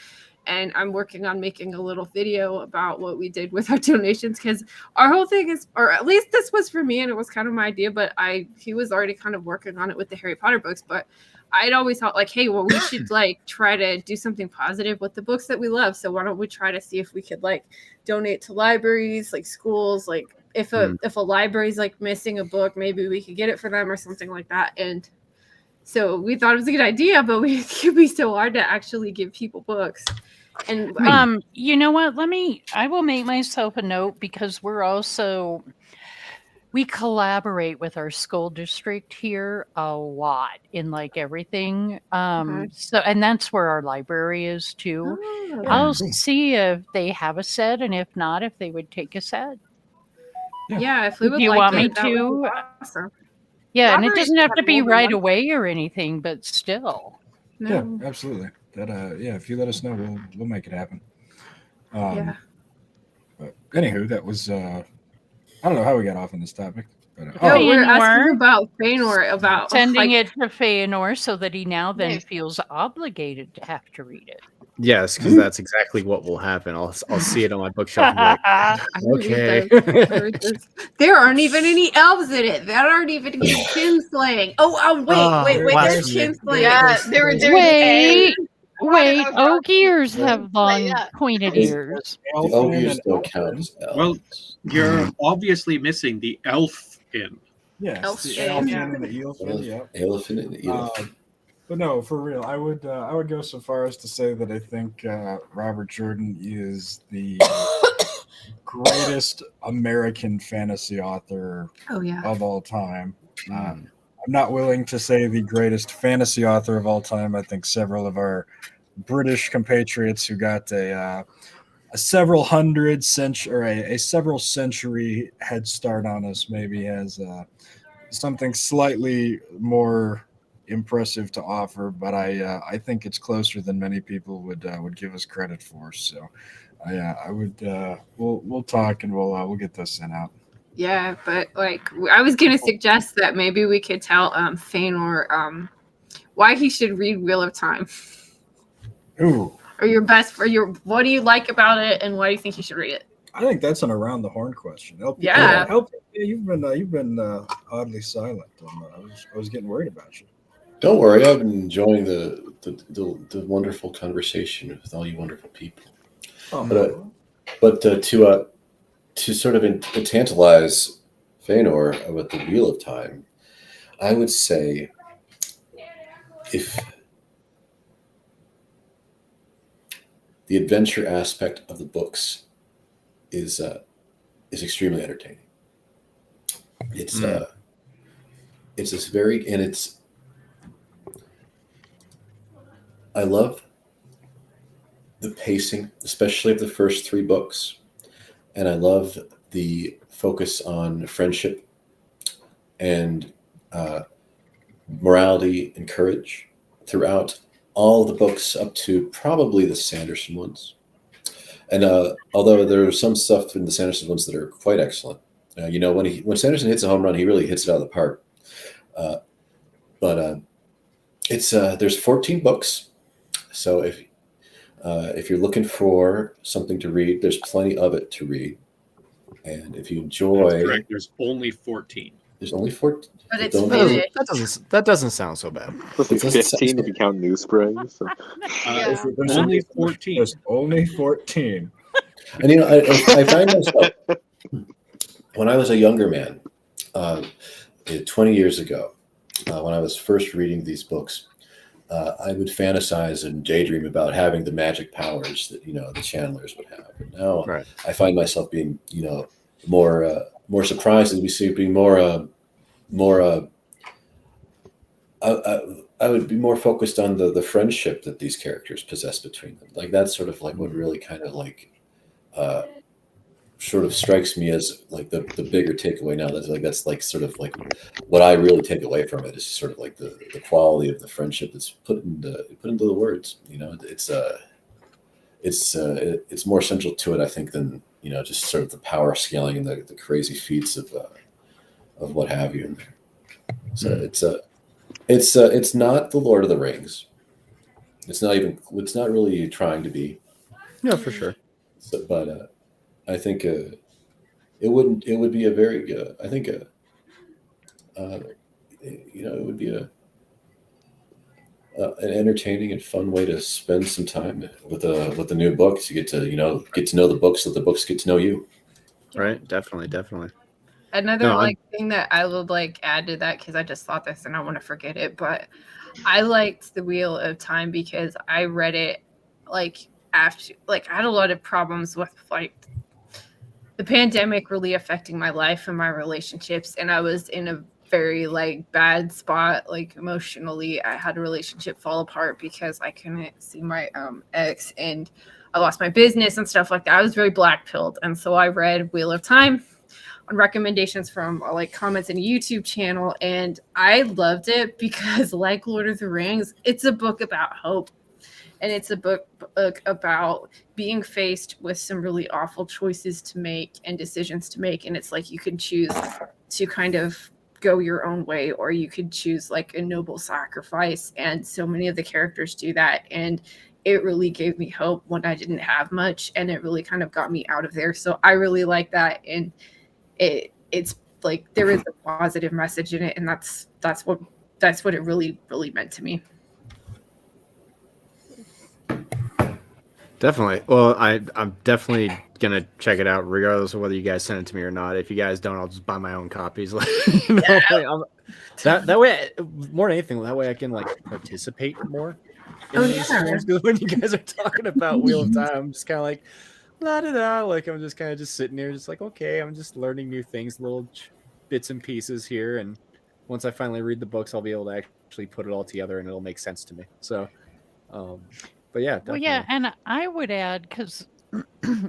And I'm working on making a little video about what we did with our donations because our whole thing is, or at least this was for me and it was kind of my idea, but he was already kind of working on it with the Harry Potter books. But I'd always thought like, hey, well, we should like try to do something positive with the books that we love. So why don't we try to see if we could like donate to libraries, like schools, like if a library's like missing a book, maybe we could get it for them or something like that. And so we thought it was a good idea, but it could be so hard to actually give people books. And
you know what? I will make myself a note because we collaborate with our school district here a lot in like everything. So, and that's where our library is too.
Oh,
I'll see if they have a set, and if not, if they would take a set.
Yeah, if we
If
would
you
like
want me
it, that would be
to.
awesome.
Yeah, and it
Libraries
doesn't have to
have
be
more than
right
one
away or anything, but still.
Yeah, absolutely. That yeah, if you let us know, we'll make it happen.
Yeah.
But anywho, that was I don't know how we got off on this topic, but
No, we're asking
Feanor.
about Feanor, about
Sending
like,
it to Feanor so that he now then feels obligated to have to read it.
Yes, because that's exactly what will happen. I'll see it on my bookshelf and be like,
I read
okay.
those. I read those. There aren't even any elves in it. There aren't even any kinslaying. Wait. There's kinslaying.
Yeah, they were doing
Wait, oak ears have long pointed ears.
The ogres don't count as elves.
Well, you're obviously missing the elf in.
Yes,
Elf
the
skin,
elephant
yeah.
and the eelfin, yeah.
Elephant and the elephant.
But no, for real, I would go so far as to say that I think Robert Jordan is the greatest American fantasy author of all time. I'm not willing to say the greatest fantasy author of all time. I think several of our British compatriots who got a several century head start on us maybe has something slightly more impressive to offer, but I think it's closer than many people would give us credit for. So, I would we'll talk and we'll get this sent out.
Yeah, but like I was gonna suggest that maybe we could tell Feanor why he should read Wheel of Time.
Ooh,
Or what do you like about it, and why do you think you should read it?
I think that's an around the horn question.
Yeah.
You've been oddly silent. I was getting worried about you.
Don't worry, I've been enjoying the wonderful conversation with all you wonderful people. But to sort of tantalize Feanor about the Wheel of Time, I would say if the adventure aspect of the books is extremely entertaining. It's this very, and it's, I love the pacing, especially of the first 3 books. And I love the focus on friendship and morality and courage throughout all the books up to probably the Sanderson ones. And although there's some stuff in the Sanderson ones that are quite excellent, when Sanderson hits a home run, he really hits it out of the park. But it's there's 14 books, so if If you're looking for something to read, there's plenty of it to read. And if you enjoy,
That's correct. There's only 14.
There's only 14.
But it's
Don't-
That doesn't sound so bad.
It's like
It doesn't
15
sound-
if you count Newspring. So.
There's
Only 14.
There's only 14.
And I find myself when I was a younger man, 20 years ago, when I was first reading these books, I would fantasize and daydream about having the magic powers that the channelers would have. And now I find myself being more surprised as we see being I would be more focused on the friendship that these characters possess between them. Like that's sort of like what really kind of like sort of strikes me as like the bigger takeaway now. That's like sort of like what I really take away from it is sort of like the quality of the friendship that's put into the words. It's more central to it, I think, than just sort of the power scaling and the crazy feats of what have you in there. So it's not the Lord of the Rings. It's not really trying to be.
Yeah, for sure.
So, but I think it would be a very I think it would be an entertaining and fun way to spend some time with the new books. You get to know the books, so the books get to know you.
Right, definitely.
Another thing that I would add to that, because I just thought this and I want to forget it, but I liked the Wheel of Time because I read it after I had a lot of problems with the pandemic really affecting my life and my relationships, and I was in a very bad spot emotionally. I had a relationship fall apart because I couldn't see my ex, and I lost my business and stuff like that. I was very black-pilled, and so I read Wheel of Time on recommendations from comments in a YouTube channel, and I loved it because like Lord of the Rings, it's a book about hope. And it's a book about being faced with some really awful choices to make and decisions to make. And it's you can choose to kind of go your own way, or you could choose a noble sacrifice. And so many of the characters do that. And it really gave me hope when I didn't have much. And it really kind of got me out of there. So I really like that. And it's there is a positive message in it. And that's what it really, really meant to me.
Definitely. Well, I'm definitely gonna check it out, regardless of whether you guys send it to me or not. If you guys don't, I'll just buy my own copies. That way, more than anything, that way I can participate more in these streams. Because when you guys are talking about Wheel of Time, I'm just kind of la da da. I'm just kind of sitting there, just okay, I'm just learning new things, little bits and pieces here, and once I finally read the books, I'll be able to actually put it all together, and it'll make sense to me. So. But yeah, definitely.
Well, yeah, and I would add, because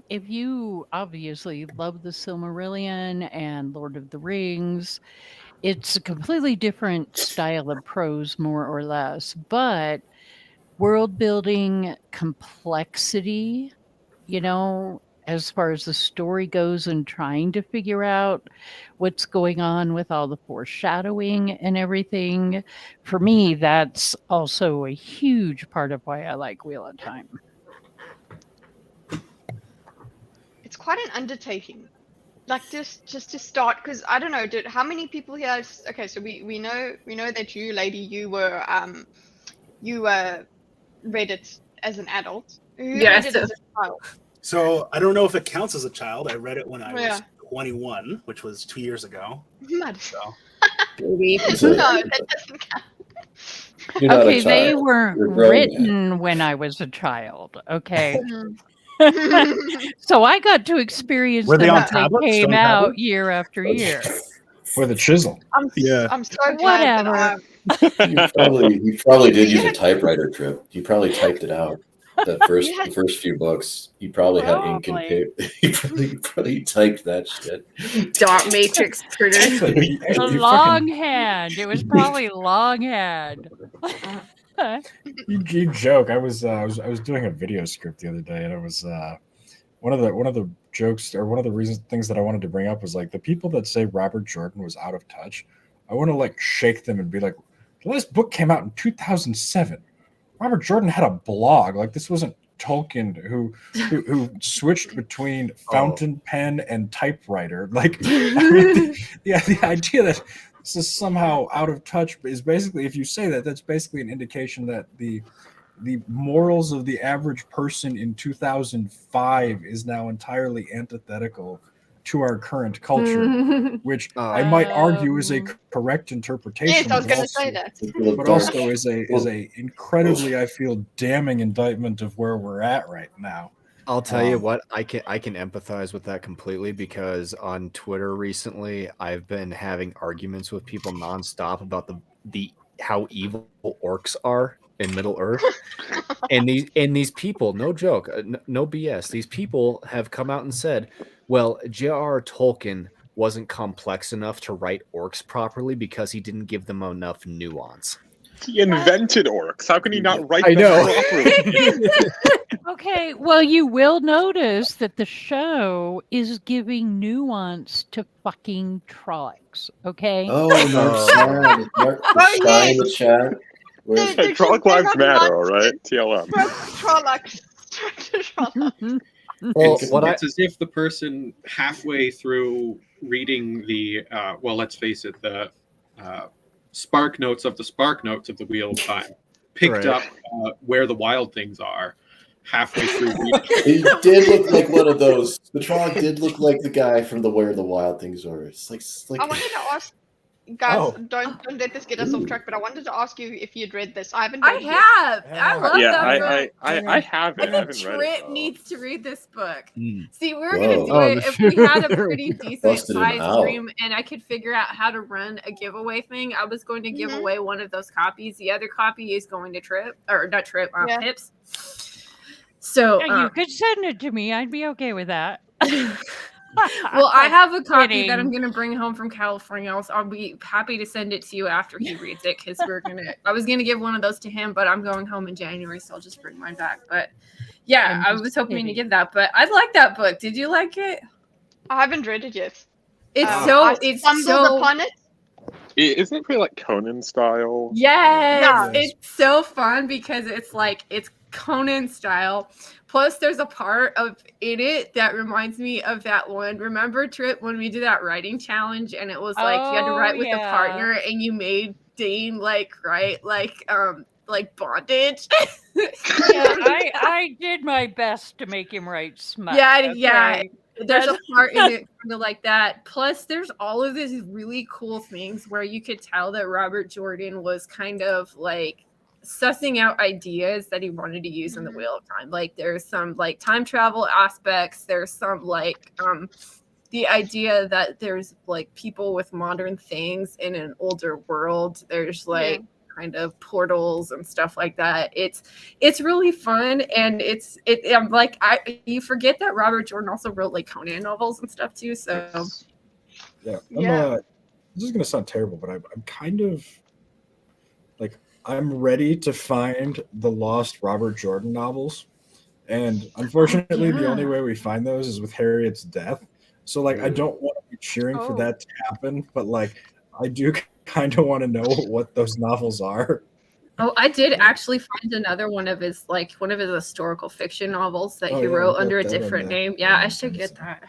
if you obviously love the Silmarillion and Lord of the Rings, it's a completely different style of prose, more or less. But world building, complexity, as far as the story goes, and trying to figure out what's going on with all the foreshadowing and everything. For me, that's also a huge part of why I like Wheel of Time.
It's quite an undertaking. Just to start, because I don't know, how many people here? Okay, so we know that you, lady, you read it as an adult. Who read it as a child?
So I don't know if it counts as a child. I read it when I was 21, which was 2 years ago. So.
No, that doesn't count.
Okay, they weren't written when I was a child. Okay. So I got to experience them as they came out year after year.
With a chisel.
I'm so glad
Whatever.
You probably did use a typewriter, Trip. You probably typed it out. The first few books, you probably had ink and paper. You probably typed that shit.
Dot matrix printer.
Longhand. It was probably longhand.
You joke. I was doing a video script the other day, and it was one of the jokes, or one of the things that I wanted to bring up was the people that say Robert Jordan was out of touch. I want to shake them and be like, the last book came out in 2007. Robert Jordan had a blog. This wasn't Tolkien who switched between fountain pen and typewriter. Like, the idea that this is somehow out of touch is basically, if you say that, that's basically an indication that the morals of the average person in 2005 is now entirely antithetical to our current culture, which I might argue is a correct interpretation.
Yes, I was
but
going to say that.
But also is a incredibly, I feel, damning indictment of where we're at right now.
I'll tell you what, I can empathize with that completely, because on Twitter recently I've been having arguments with people nonstop about the how evil orcs are in Middle Earth. and these people, no joke, no BS, these people have come out and said, well, J.R.R. Tolkien wasn't complex enough to write orcs properly because he didn't give them enough nuance.
He invented orcs. How can he not write
I
them
know.
properly?
Okay, well, you will notice that the show is giving nuance to fucking Trollocs, okay?
Oh, Mark Sky in the chat.
Hey, Trolloc lives matter, all right? TLM.
Trollocs.
Well, it's as if the person halfway through reading the, well, let's face it, the Spark Notes of the Wheel of Time picked up where the wild things are halfway through reading.
It did look like one of those. The Trolloc did look like the guy from the Where the Wild Things Are. It's like
I wanted to ask, guys, don't let this get us off track, but I wanted to ask you if you'd read this. I haven't read it yet.
I love that book.
I haven't. I haven't read it.
Trip needs to read this book.
Mm.
See, we were going to do it if we had a pretty decent
Busted him
size
out.
stream and I could figure out how to run a giveaway thing. I was going to give away one of those copies. The other copy is going to Trip, or not Trip, Pips. So
Yeah, you could send it to me. I'd be okay with that.
well, I have a copy
Kidding.
that I'm going to bring home from California. I'll be happy to send it to you after he reads it, because I was going to give one of those to him, but I'm going home in January, so I'll just bring mine back. But yeah, I was hoping to give that, but I like that book. Did you like it?
I haven't read it yet.
It's so
upon it.
Isn't it pretty like Conan style?
Yes, it's so fun because it's Conan style. Plus, there's a part in it that reminds me of that one. Remember, Trip, when we did that writing challenge, and it was you had to write with a partner, and you made Dane write bondage.
I did my best to make him write smut.
Yeah. There's a part in it kind of like that. Plus, there's all of these really cool things where you could tell that Robert Jordan was kind of sussing out ideas that he wanted to use in the Wheel of Time. There's some time travel aspects. There's some the idea that there's people with modern things in an older world. There's kind of portals and stuff like that. It's really fun, and you forget that Robert Jordan also wrote Conan novels and stuff too. So
this is gonna sound terrible, but I'm kind of I'm ready to find the lost Robert Jordan novels, and unfortunately, the only way we find those is with Harriet's death. So I don't want to be cheering for that to happen, but I do kind of want to know what those novels are.
Oh, I did actually find another one of his historical fiction novels that he wrote under a different name. Yeah, I should get that.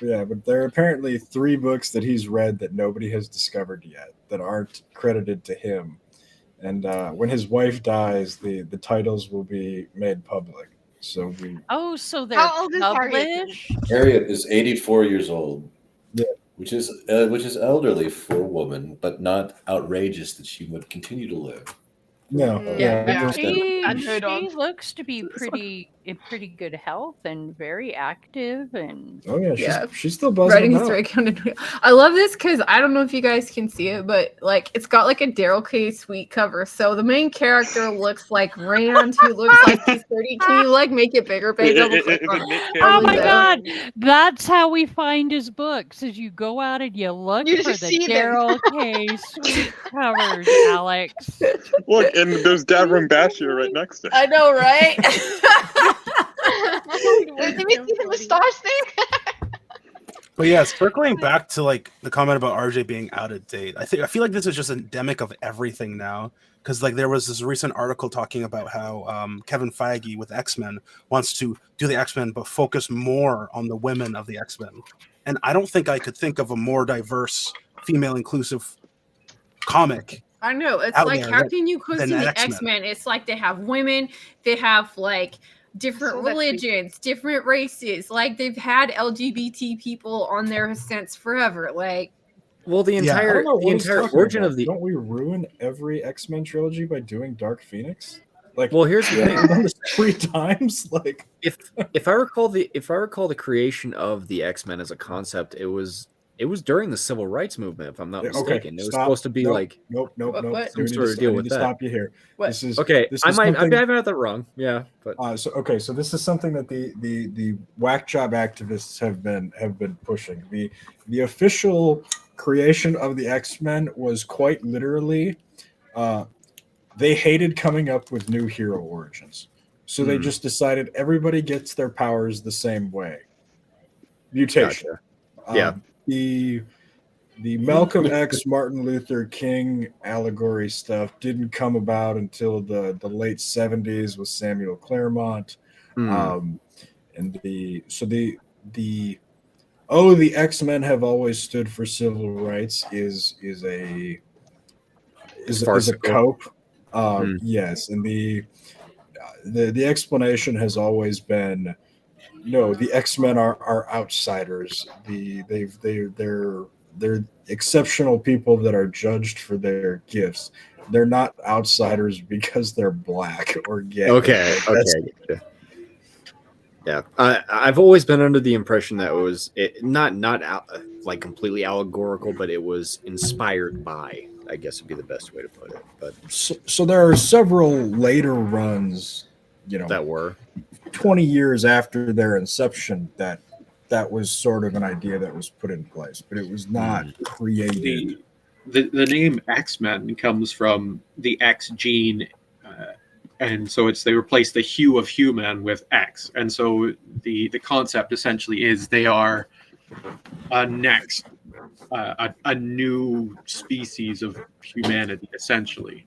Yeah, but there are apparently 3 books that he's read that nobody has discovered yet that aren't credited to him. And when his wife dies, the titles will be made public. So
so they're
How old is
published?
Harriet is 84 years old.
Yeah.
Which is elderly for a woman, but not outrageous that she would continue to live.
No.
She looks to be in pretty good health and very active, and
she's still buzzing
writing
about.
history Conan. I love this because I don't know if you guys can see it, but it's got a Daryl K. Sweet cover. So the main character looks like Rand, who looks like he's 30. Can you make it bigger, babe?
oh my god, that's how we find his books. Is you go out and you look for the Daryl K. Sweet covers, Alex.
Look, and there's Davram Bashir right next to him.
I know, right?
Did we see the moustache thing?
But yeah, circling back to like the comment about RJ being out of date, I feel like this is just endemic of everything now. Because like there was this recent article talking about how Kevin Feige with X-Men wants to do the X-Men but focus more on the women of the X-Men. And I don't think I could think of a more diverse, female inclusive comic.
I know. It's
out
like,
there
how
that-
can you
than
question the
X-Men.
X-Men? It's like they have women, they have like different
So that's
religions, different races. Like they've had LGBT people on there since forever. Like,
Well, the
I
entire
don't know what
the
he's
entire
talking
origin
about.
of the
Don't we ruin every X-Men trilogy by doing Dark Phoenix? Like,
well, here's the
Yeah.
thing.
we've done this 3 times. Like,
If I recall the creation of the X-Men as a concept, it was during the civil rights movement, if I'm not
okay,
mistaken. It was
stop.
supposed to be
Nope,
like
nope.
What?
some sort of deal
I need
with
to
that.
stop you here.
What?
This is
Okay,
This
I
is
might
something-
have that wrong. Yeah, but
So this is something that the whack job activists have been pushing. The official creation of the X-Men was quite literally they hated coming up with new hero origins. So they just decided everybody gets their powers the same way. Mutation.
Gotcha. Yeah.
The Malcolm X Martin Luther King allegory stuff didn't come about until the late 70s with Samuel Claremont. And the X-Men have always stood for civil rights is a
farcical.
cope. Yes, and the explanation has always been, no, the X-Men are outsiders. They're exceptional people that are judged for their gifts. They're not outsiders because they're black or gay.
Okay. Gotcha. Yeah, I've always been under the impression that it was not like completely allegorical, but it was inspired by, I guess would be the best way to put it. But
so there are several later runs,
that were
20 years after their inception that was sort of an idea that was put in place, but it was not created.
The name X-Men comes from the X gene, and so they replaced the hue of human with X, and so the concept essentially is they are a new species of humanity, essentially,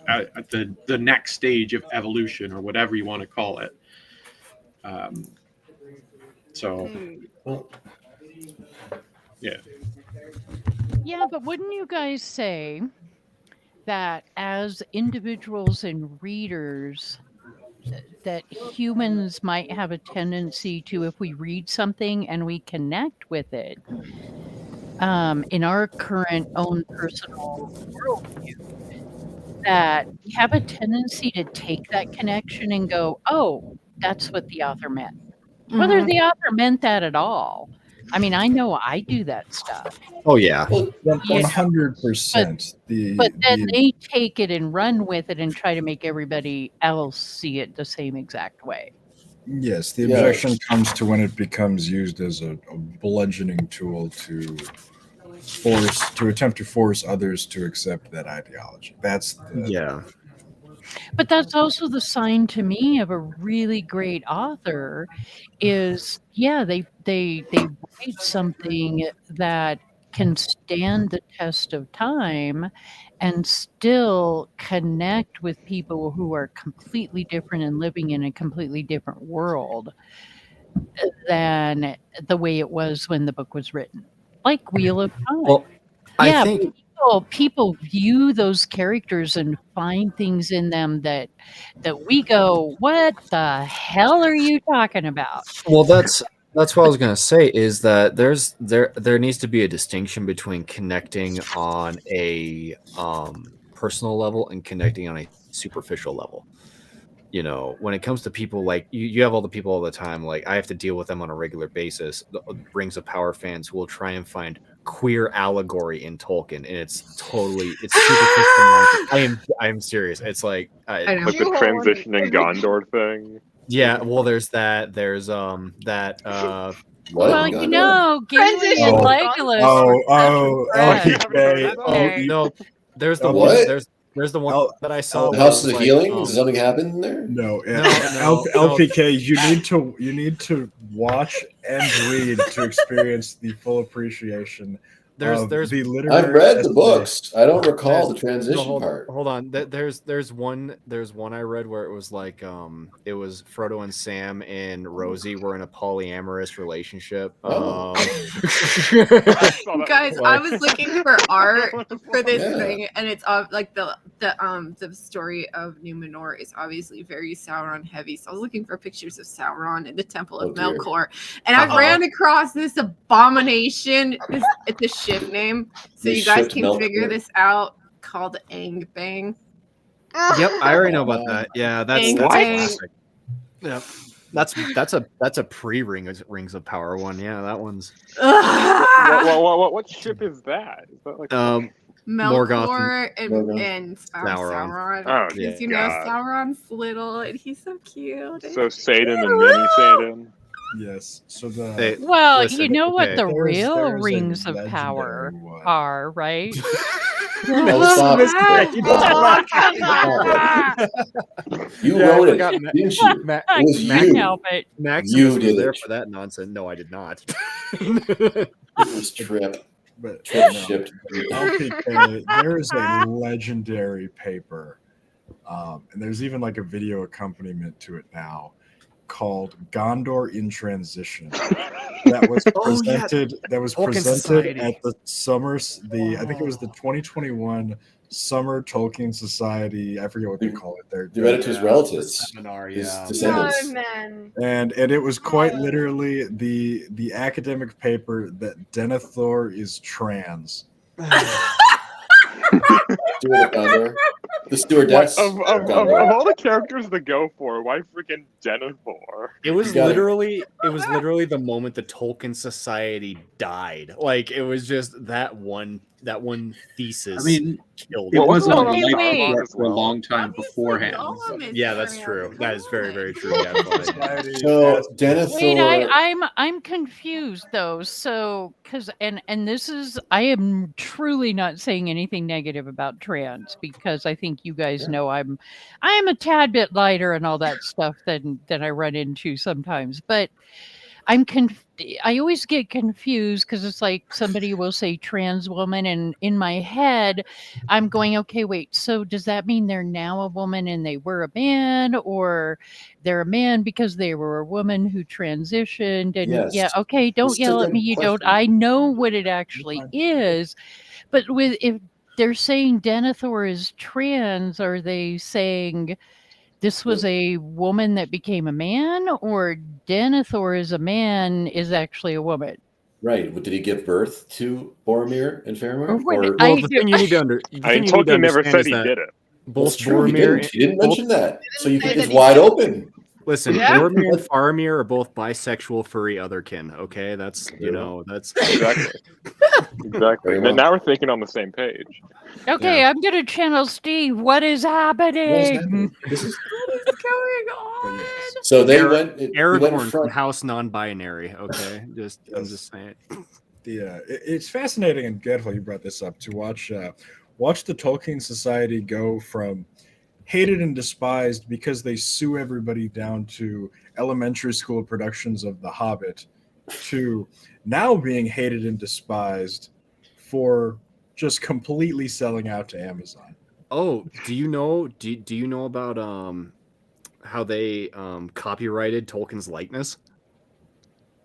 at the next stage of evolution, or whatever you want to call it. Yeah.
Yeah, but wouldn't you guys say that as individuals and readers, that humans might have a tendency to, if we read something and we connect with it, in our current own personal worldview, that we have a tendency to take that connection and go, oh, that's what the author meant. Whether the author meant that at all. I mean, I know I do that stuff.
Oh yeah,
100%.
But then they take it and run with it and try to make everybody else see it the same exact way.
Yes, the objection comes to when it becomes used as a bludgeoning tool to attempt to force others to accept that ideology. That's
But that's also the sign to me of a really great author is, they write something that can stand the test of time and still connect with people who are completely different and living in a completely different world than the way it was when the book was written. Like Wheel of Time.
Well, I think
people view those characters and find things in them that we go, what the hell are you talking about?
Well, that's what I was gonna say, is that there needs to be a distinction between connecting on a personal level and connecting on a superficial level. When it comes to people, like you have all the people all the time, like I have to deal with them on a regular basis, the Rings of Power fans who will try and find queer allegory in Tolkien, and it's superficial. I am serious. It's like
like the transitioning Gondor thing.
Yeah, well, there's that. There's that.
Well, Gimli and Legolas.
Okay.
No, there's the
what?
one. There's the one that I saw.
The House of the Healing. Does something happen in there?
No, LPK. You need to watch and read to experience the full appreciation.
There's
the literary.
I've read the
essay.
books. I don't recall the transition part.
Hold on. There's one I read where it was like it was Frodo and Sam and Rosie were in a polyamorous relationship.
Guys, I was looking for art for this
Yeah.
thing, and it's like the story of Numenor is obviously very Sauron heavy. So I was looking for pictures of Sauron in the Temple of
dear.
Melkor, and I ran across this abomination. It's a ship name, so
They
you guys
shipped
can
Melkor.
figure this out. Called Ang Bang.
Yep, I already know about that. Yeah, that's a
What?
classic. Yep. That's a Rings of Power one. Yeah, that one's
What ship is that? Is that like
Melkor and
Sauron.
Sauron.
Oh,
Because you know
God.
Sauron's little and he's so cute.
So Satan and mini Satan?
Yes. So the
Well,
Listen,
you know what
okay.
the
There's
real
a
rings of
legendary
power
one.
are, right?
Oh, stop. You wrote it, didn't you?
Max,
I
It was
can't
you.
help it.
Maximus
You
was
did
there
it.
for that nonsense. No, I did not.
It was Trip.
But
Trip
no,
shipped.
LPK, there is a legendary paper, and there's even like a video accompaniment to it now, called Gondor in Transition. That was presented. That was
Tolkien
presented
Society.
at the summers. I think it was the 2021 Summer Tolkien Society. I forget what they call it.
They read it to his relatives.
Seminar,
His
yeah.
descendants.
Oh man.
And it was quite literally the academic paper that Denethor is trans.
Steward of Gondor. The stewardess
Of
Gondor.
all the characters to go for, why freaking Denethor?
It was
You got it.
literally the moment the Tolkien Society died. Like it was just that one thesis.
I mean,
killed
it
it.
was on
Wait,
the
wait.
light for a long time beforehand.
All of it
Yeah, that's
trans.
true. That is very, very true. Yeah, but-
Society
So
has-
Wait,
Denethor.
I'm confused though. So because and this is I am truly not saying anything negative about trans because I think you guys know I am a tad bit lighter and all that stuff than I run into sometimes. But I always get confused because it's like somebody will say trans woman, and in my head, I'm going, okay, wait, so does that mean they're now a woman and they were a man, or they're a man because they were a woman who transitioned? And
Yes.
yeah, okay, don't
It's a
yell at
good
me. You don't.
question.
I know what it actually is, but if they're saying Denethor is trans, are they saying this was a woman that became a man, or Denethor is a man is actually a woman?
Right. Did he give birth to Boromir and Faramir?
What-
Or
Well, the thing you need to
Tolkien never said he did it.
Both
That's true. He
Boromir
didn't.
and
He didn't mention that. So you
say
can,
that
it's
he
wide
did.
open.
listen,
Yeah.
Boromir and Faramir are both bisexual furry otherkin. Okay, that's that's
Exactly. Exactly.
Very well.
Now we're thinking on the same page.
Okay, I'm gonna channel Steve. What is happening?
What is happening? This is
What is going on?
so they
Arag-
went. He went in
Aragorn from
front.
House Non-Binary. Okay, I'm just saying.
It's fascinating and good how you brought this up to watch the Tolkien Society go from hated and despised because they sue everybody down to elementary school productions of The Hobbit to now being hated and despised for just completely selling out to Amazon.
Oh, do you know? Do you know about how they copyrighted Tolkien's likeness?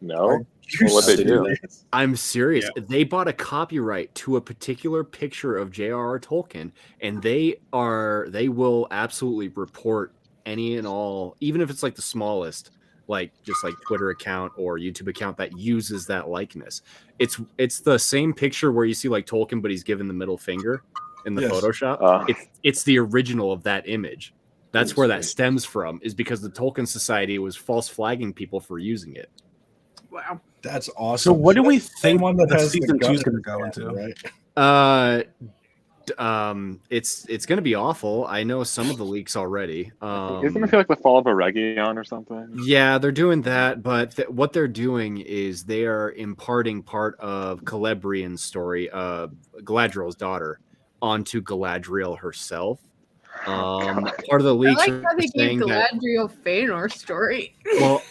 No.
You
What they
see
do?
serious?
I'm serious. They bought a copyright to a particular picture of J.R.R. Tolkien, and they will absolutely report any and all, even if it's like the smallest, like just like Twitter account or YouTube account that uses that likeness. It's the same picture where you see like Tolkien, but he's given the middle finger in the
Yes.
Photoshop. It's the original of that image. That's where that stems from, is because the Tolkien Society was false flagging people for using it.
Wow.
That's awesome.
So what do we
That's the
think
one that
the
has the
season
gun
2 is
in
going to go
his hand,
into?
right?
It's gonna be awful. I know some of the leaks already.
Isn't it feel like the fall of Eregion or something?
Yeah, they're doing that, but what they're doing is they are imparting part of Celebrian's story, Galadriel's daughter, onto Galadriel herself. Part of the
I
leaks
like
are
how they gave
saying that.
Galadriel Feanor's story.
Well,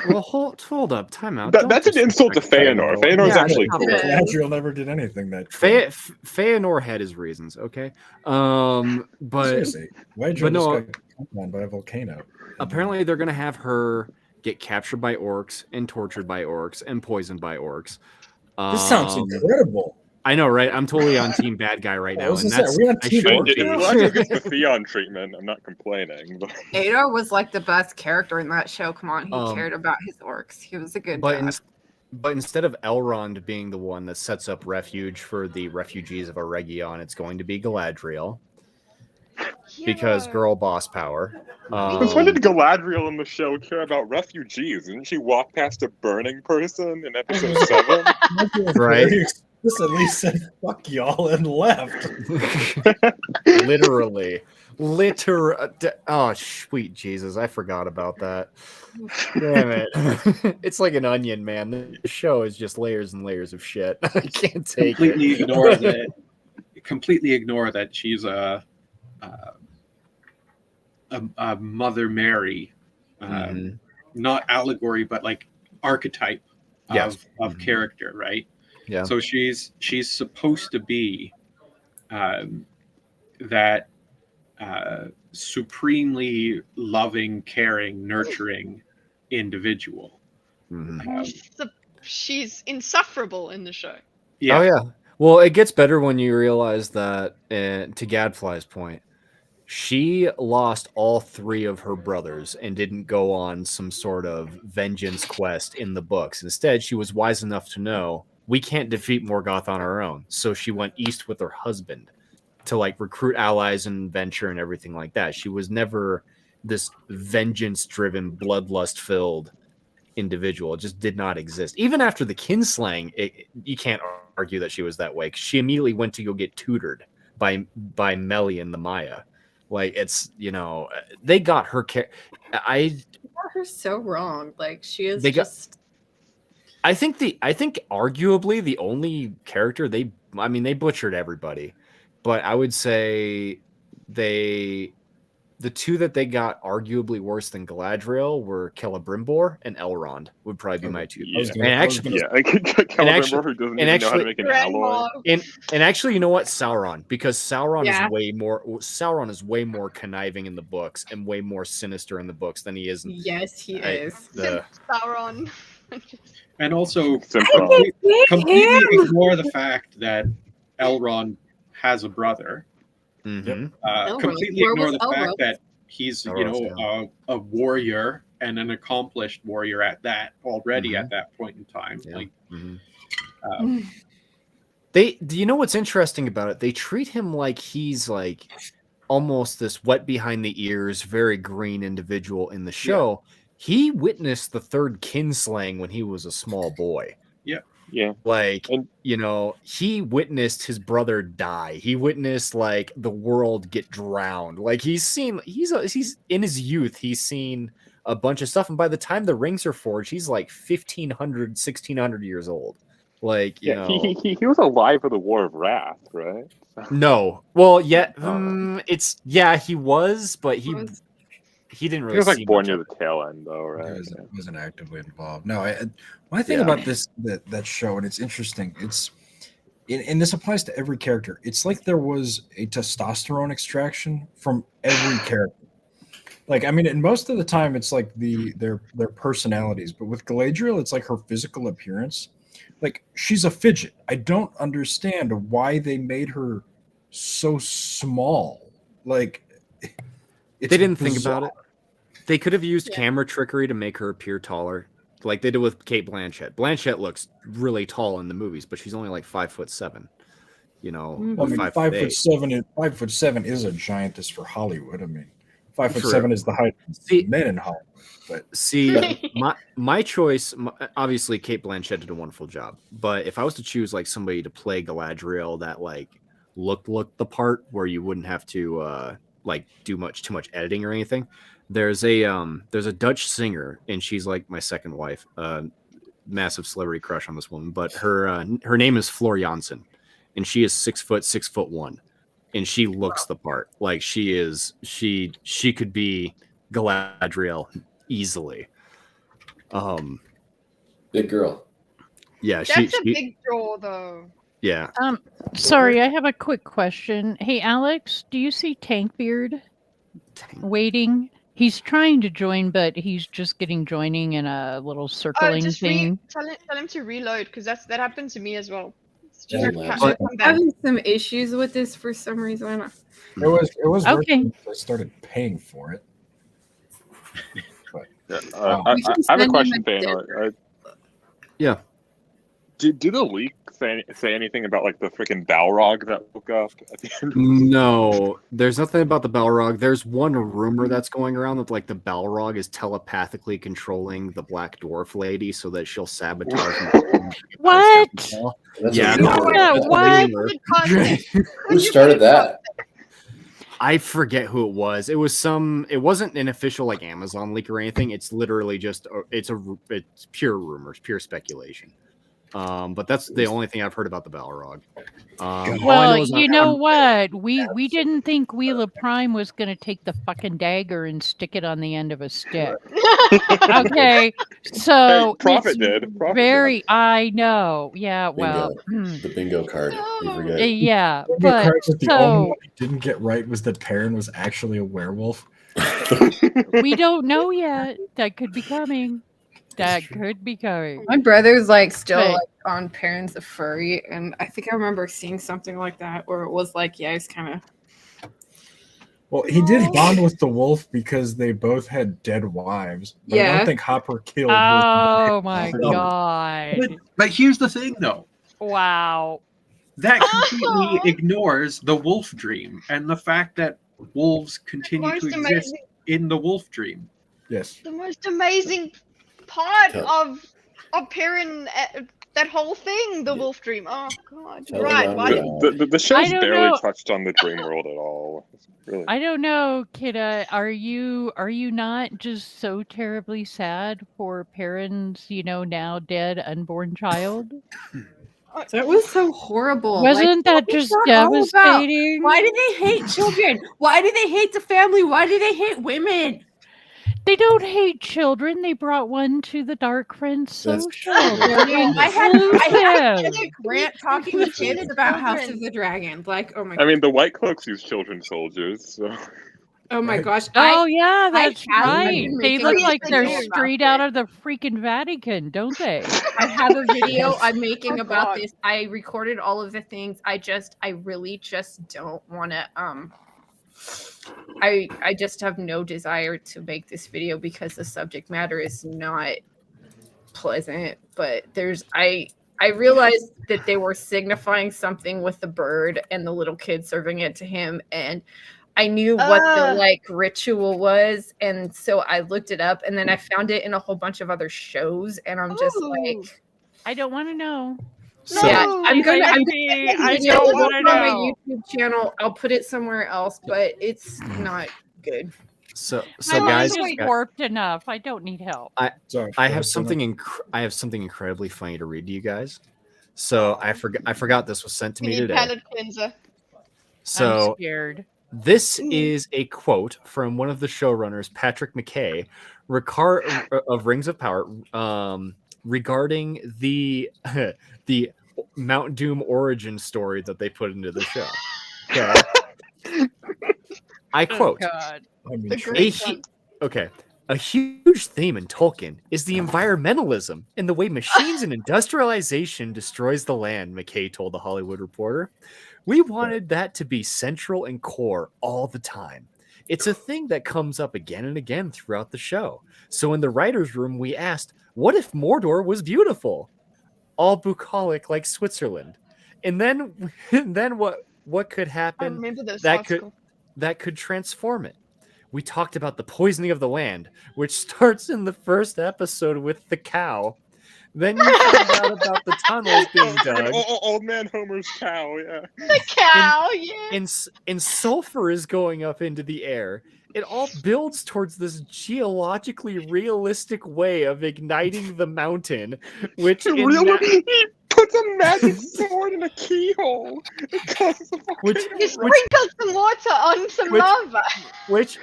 Well, hold up, time out.
That's an insult to Feanor. Feanor's actually cool.
Galadriel never did anything that.
Feanor had his reasons, okay? But
Seriously, why
but no,
just got come on by a volcano?
apparently they're gonna have her get captured by orcs and tortured by orcs and poisoned by orcs.
This sounds incredible.
I know, right? I'm totally on team bad guy right now, and that's
Well, I gets the Theon treatment. I'm not complaining. But
Adar was like the best character in that show. Come on, he
Um,
cared about his orcs. He was a good
But
dad.
but instead of Elrond being the one that sets up refuge for the refugees of Eregion, it's going to be Galadriel. Because girl boss power.
Since when did Galadriel in the show care about refugees? Didn't she walk past a burning person in episode 7?
Right.
This at least said "fuck y'all" and left.
Literally. Oh, sweet Jesus. I forgot about that. Damn it. It's like an onion, man. The show is just layers and layers of shit. I can't take
completely
it.
ignore that. Completely ignore that she's a Mother Mary, not allegory, but like archetype of character, right?
Yeah.
So she's supposed to be that supremely loving, caring, nurturing individual.
She's insufferable in the show.
Yeah.
Oh yeah. Well, it gets better when you realize that, to Gadfly's point, she lost all 3 of her brothers and didn't go on some sort of vengeance quest in the books. Instead, she was wise enough to know we can't defeat Morgoth on our own. So she went east with her husband to like recruit allies and venture and everything like that. She was never this vengeance-driven, bloodlust-filled individual. It just did not exist. Even after the kinslaying, you can't argue that she was that way. 'Cause she immediately went to go get tutored by Meli and the Maya. Like, it's, they got her
They got her so wrong. Like, she is
They got-
just.
I think arguably the only character they butchered everybody, but I would say the 2 that they got arguably worse than Galadriel were Celebrimbor and Elrond would probably be my 2.
Celebrimbor who doesn't even know how to make an alloy.
And actually, you know what? Sauron, because Sauron
Yeah.
is way more conniving in the books and way more sinister in the books than he is.
Yes, he is.
Sauron.
And also
hate
completely
him.
ignore the fact that Elrond has a brother.
Mm-hmm.
Completely
Where
ignore
was
the fact
Elros?
that he's a warrior and an accomplished warrior at that already at that point in time. Like,
do you know what's interesting about it? They treat him like he's like almost this wet behind the ears, very green individual in the show. He witnessed the 3rd kinslaying when he was a small boy.
Yeah.
Like, he witnessed his brother die. He witnessed like the world get drowned. Like, he's in his youth, he's seen a bunch of stuff. And by the time the rings are forged, he's like 1,500, 1,600 years old. Like,
he was alive for the War of Wrath, right?
No. Well, he was, but he didn't really.
He was like
see
born
much
near
of
the tail end, though, right?
He wasn't actively involved. No, when I think about that show, and it's interesting. It's and this applies to every character. It's like there was a testosterone extraction from every character. Like, I mean, and most of the time it's like their personalities, but with Galadriel, it's like her physical appearance. Like, she's a fidget. I don't understand why they made her so small. Like,
they didn't think about it. They could have used camera trickery to make her appear taller, like they did with Kate Blanchett. Blanchett looks really tall in the movies, but she's only like 5'7".
Well, I mean, 5'7". 5'7" is a giantess for Hollywood. I mean, 5'7" is the height of men in Hollywood. But
my choice, obviously, Kate Blanchett did a wonderful job. But if I was to choose like somebody to play Galadriel that like looked the part, where you wouldn't have to like do too much editing or anything, there's a Dutch singer, and she's like my second wife. Massive celebrity crush on this woman, but her name is Floor Jansen, and she is 6'1", and she looks the part. Like, she could be Galadriel easily.
Big girl.
Yeah,
That's a big draw, though.
Yeah.
Sorry, I have a quick question. Hey, Alex, do you see Tankbeard waiting? He's trying to join, but he's just joining in a little circling
just
thing.
tell him to reload, because that happened to me as well. It's just
Yeah,
come
I'm
back.
having some issues with this for some reason.
It was
Okay.
worth it. I started paying for it. But,
I have a question, Thanos.
Yeah.
Did the leak say anything about like the freaking Balrog that woke up at the end?
No, there's nothing about the Balrog. There's one rumor that's going around that like the Balrog is telepathically controlling the Black Dwarf lady so that she'll sabotage.
What?
Yeah.
What?
Who started that?
I forget who it was. It wasn't an official like Amazon leak or anything. It's literally just it's pure rumors, pure speculation. But that's the only thing I've heard about the Balrog.
Well, you know what? We didn't think Wheel of Prime was going to take the fucking dagger and stick it on the end of a stick. Okay, so
Hey, Prophet did.
I know. Yeah, well,
the bingo card. You forget.
yeah,
the
but
card that the
so
only one I didn't get right was that Perrin was actually a werewolf.
we don't know yet. That could be coming. That could be coming.
My brother's like still
But-
like on Parents of Furry, and I think I remember seeing something like that where it was like, yeah, he's kind of.
Well, he did bond with the wolf because they both had dead wives. But I
Yeah.
don't think Hopper killed.
Oh my god!
But here's the thing, though.
Wow.
That completely ignores the wolf dream and the fact that wolves continue
Most
to exist
amazing-
in the wolf dream.
Yes.
The most amazing part of Perrin, that whole thing, the wolf dream. Oh god!
Tell
Right?
them
Why?
The
I
show's
don't
barely
know.
touched on the dream world at all. Really.
I don't know, Kidda. Are you not just so terribly sad for Perrin's, now dead unborn child?
That was so horrible.
Wasn't that
what was
just
that all about?
devastating?
Why do they hate children? Why do they hate the family? Why do they hate women?
They don't hate children. They brought one to the Dark Friends social. They're
I had a
inclusive.
Grant talking to kids about House of the Dragon. Like, oh my god.
I mean, the Whitecloaks use children soldiers, so.
Oh my gosh.
Oh yeah, that's
have
right.
been
They
making
look
a
like they're
video about
straight out of the freaking Vatican, don't they?
I have a video I'm making
Oh,
about
God.
this. I recorded all of the things. I really just don't want to I just have no desire to make this video because the subject matter is not pleasant, but I realized that they were signifying something with the bird and the little kid serving it to him, and I knew what the like ritual was, and so I looked it up, and then I found it in a whole bunch of other shows, and I'm just like,
I don't want to know.
yeah, I'm gonna
I don't want to
on my
know.
YouTube channel. I'll put it somewhere else, but it's not good.
So
My
guys,
mind is warped enough. I don't need help.
I have something incredibly funny to read to you guys. So I forgot this was sent to
We
me
need
today.
palate cleanser.
I'm
So
scared.
this is a quote from one of the showrunners, Patrick McKay, of Rings of Power, regarding the the Mount Doom origin story that they put into the show. Okay. I quote.
God.
A huge theme in Tolkien is the environmentalism and the way machines and industrialization destroys the land, McKay told The Hollywood Reporter. We wanted that to be central and core all the time. It's a thing that comes up again and again throughout the show. So in the writer's room, we asked, what if Mordor was beautiful? All bucolic like Switzerland. And then what could
I
happen
remember this
that could transform it? We talked about the poisoning of the land, which starts in the first episode with the cow. Then you find out about the tunnels being dug.
Old man Homer's cow, yeah.
The cow, yeah.
And sulfur is going up into the air. It all builds towards this geologically realistic way of igniting the mountain, which
He put It's a magic sword in a keyhole. It causes a volcano.
You sprinkled some water on some lava.
Which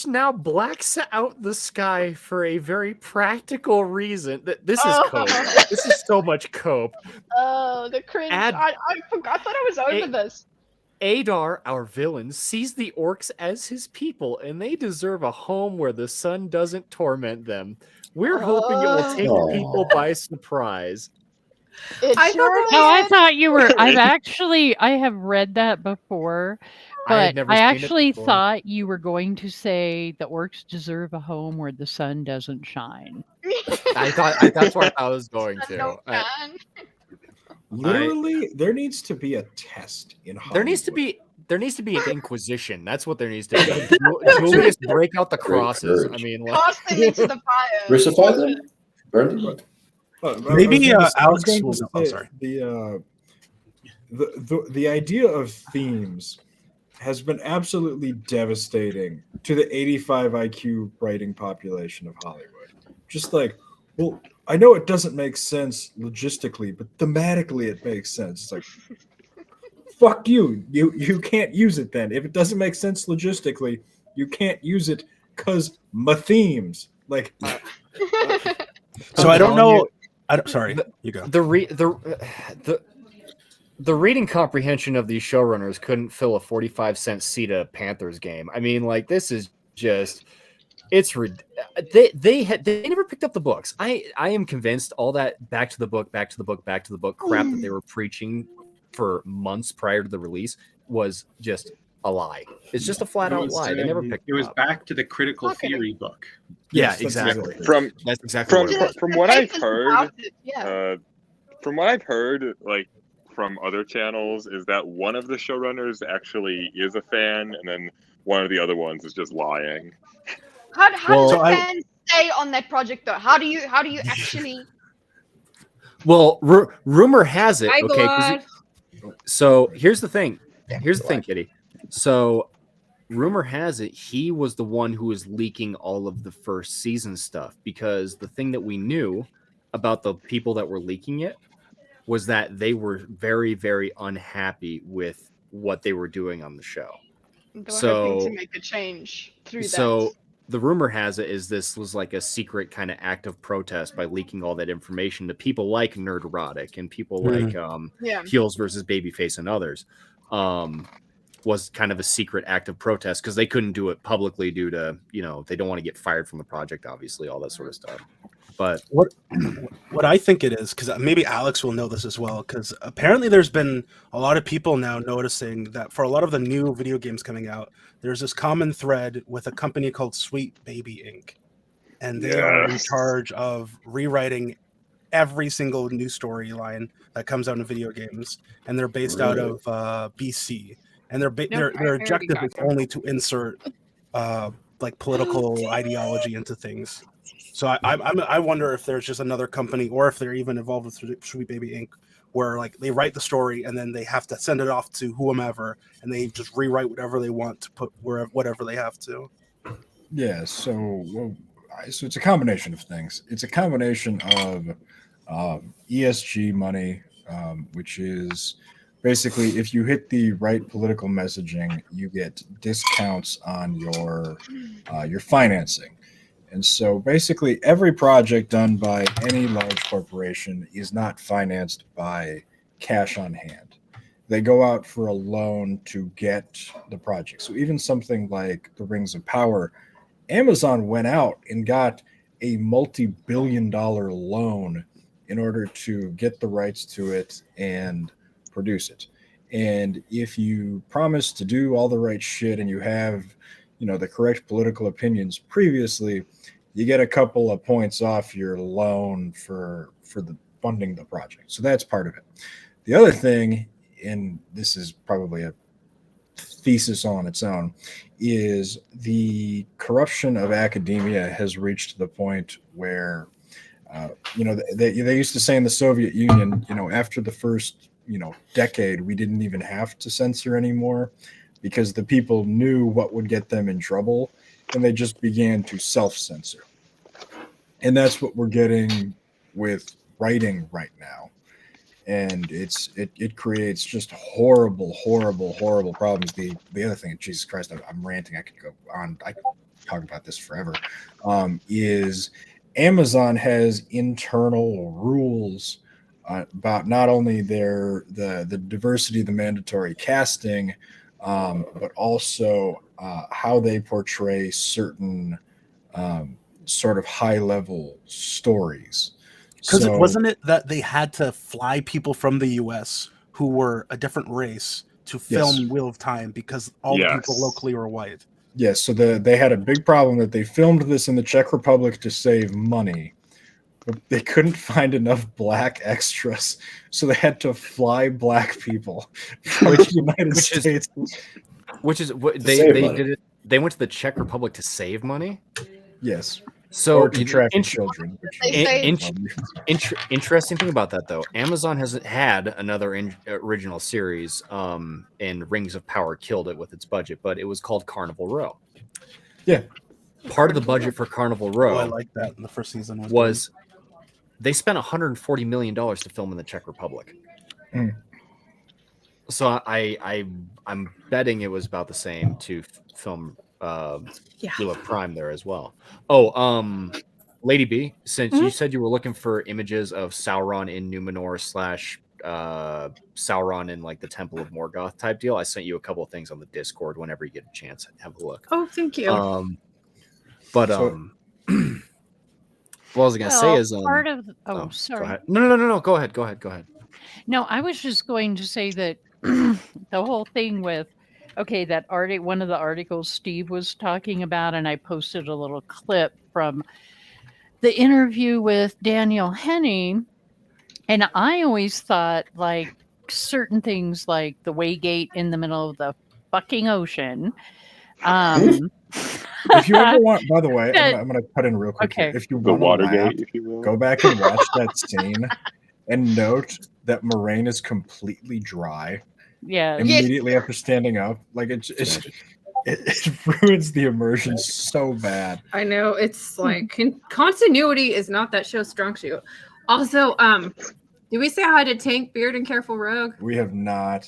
now blacks out the sky for a very practical reason. This is cope. This is so much cope.
Oh, the cringe. I forgot. I thought I was over this.
Adar, our villain, sees the orcs as his people, and they deserve a home where the sun doesn't torment them. We're hoping it will take people by surprise.
I thought you were. I have read that before, but
never
I
seen it
actually
before.
thought you were going to say the orcs deserve a home where the sun doesn't shine.
That's where I was going to.
Literally, there needs to be a test in Hollywood.
There needs to be an inquisition. That's what there needs to be. Julius, break out the crosses. I mean,
Toss them into the fire.
Crucify them? Burn them?
Maybe
I was
Alex
going to
will.
say,
Oh, sorry.
The idea of themes has been absolutely devastating to the 85 IQ writing population of Hollywood. Just like, well, I know it doesn't make sense logistically, but thematically it makes sense. It's like, fuck you. You can't use it then. If it doesn't make sense logistically, you can't use it because my themes. Like,
so I don't know. Sorry, you go.
The reading comprehension of these showrunners couldn't fill a 45-cent seat at a Panthers game. I mean, like, this is just, it's they never picked up the books. I am convinced all that back to the book crap that they were preaching for months prior to the release was just a lie. It's just a flat out lie. They never picked
it was
up.
back to the critical theory book.
Yeah,
Yes,
exactly.
that's
That's
From what I've heard, like from other channels, is that one of the showrunners actually is a fan, and then one of the other ones is just lying.
How does the fans stay on that project though? How do you actually?
Well, rumor has it.
Hi,
Okay, 'cause so here's the thing. Kitty. So rumor has it he was the one who was leaking all of the first season stuff, because the thing that we knew about the people that were leaking it was that they were very, very unhappy with what they were doing on the show.
They were hoping to make a change through that.
The rumor has it is this was like a secret kind of act of protest by leaking all that information to people like Nerderotic and people like Heels versus Babyface and others. Was kind of a secret act of protest because they couldn't do it publicly due to, they don't want to get fired from the project, obviously, all that sort of stuff. But
what I think it is, because maybe Alex will know this as well, because apparently there's been a lot of people now noticing that for a lot of the new video games coming out, there's this common thread with a company called Sweet Baby Inc. And they are in charge of rewriting every single new storyline that comes out in video games, and they're based out of BC, and their objective is only to insert like political ideology into things. So I wonder if there's just another company, or if they're even involved with Sweet Baby Inc., where like they write the story and then they have to send it off to whomever, and they just rewrite whatever they want to put whatever they have to.
Yeah. So it's a combination of things. It's a combination of ESG money, which is basically if you hit the right political messaging, you get discounts on your financing. And so basically every project done by any large corporation is not financed by cash on hand. They go out for a loan to get the project. So even something like the Rings of Power, Amazon went out and got a multi-billion-dollar loan in order to get the rights to it and produce it. And if you promise to do all the right shit and you have, the correct political opinions previously, you get a couple of points off your loan for the funding the project. So that's part of it. The other thing, and this is probably a thesis on its own, is the corruption of academia has reached the point where, they used to say in the Soviet Union, after the first, decade, we didn't even have to censor anymore because the people knew what would get them in trouble, and they just began to self-censor. And that's what we're getting with writing right now. and it creates just horrible problems. The other thing, Jesus Christ, I'm ranting. I could go on. I could talk about this forever. Is Amazon has internal rules about not only the diversity, the mandatory casting, but also how they portray certain sort of high level stories.
Because
So,
wasn't it that they had to fly people from the U.S. who were a different race to film
Yes.
Wheel of Time because all the people locally were white?
yes, so they had a big problem that they filmed this in the Czech Republic to save money, but they couldn't find enough black extras, so they had to fly black people from the United States.
Which is what
To
they
save money.
did it. They went to the Czech Republic to save money.
Yes.
So
Or to traffic children.
Interesting thing about that, though, Amazon hasn't had another original series. And Rings of Power killed it with its budget, but it was called Carnival Row.
Yeah.
Part of the budget for Carnival Row,
Oh, I like that. The first season
was they spent $140 million to film in the Czech Republic.
Mm.
So I'm betting it was about the same to film Wheel of Prime there as well. Oh, Lady B, since you said you were looking for images of Sauron in Numenor / Sauron in like the Temple of Morgoth type deal, I sent you a couple of things on the Discord whenever you get a chance. Have a look.
Oh, thank you.
What I was gonna say is
part of
go
sorry.
ahead. No. Go ahead.
No, I was just going to say that the whole thing with that one of the articles Steve was talking about, and I posted a little clip from the interview with Daniel Henney, and I always thought like certain things like the Waygate in the middle of the fucking ocean.
If you ever want, by the way, I'm going to cut in real quick.
Okay.
If you
The
want to
Watergate,
laugh,
if you will.
go back and watch that scene and note that Moraine is completely dry.
Yeah.
Immediately after standing up, like it ruins the immersion so bad.
I know it's like continuity is not that show's strong suit. Also, did we say hi to Tank, Beard, and Careful Rogue?
We have not.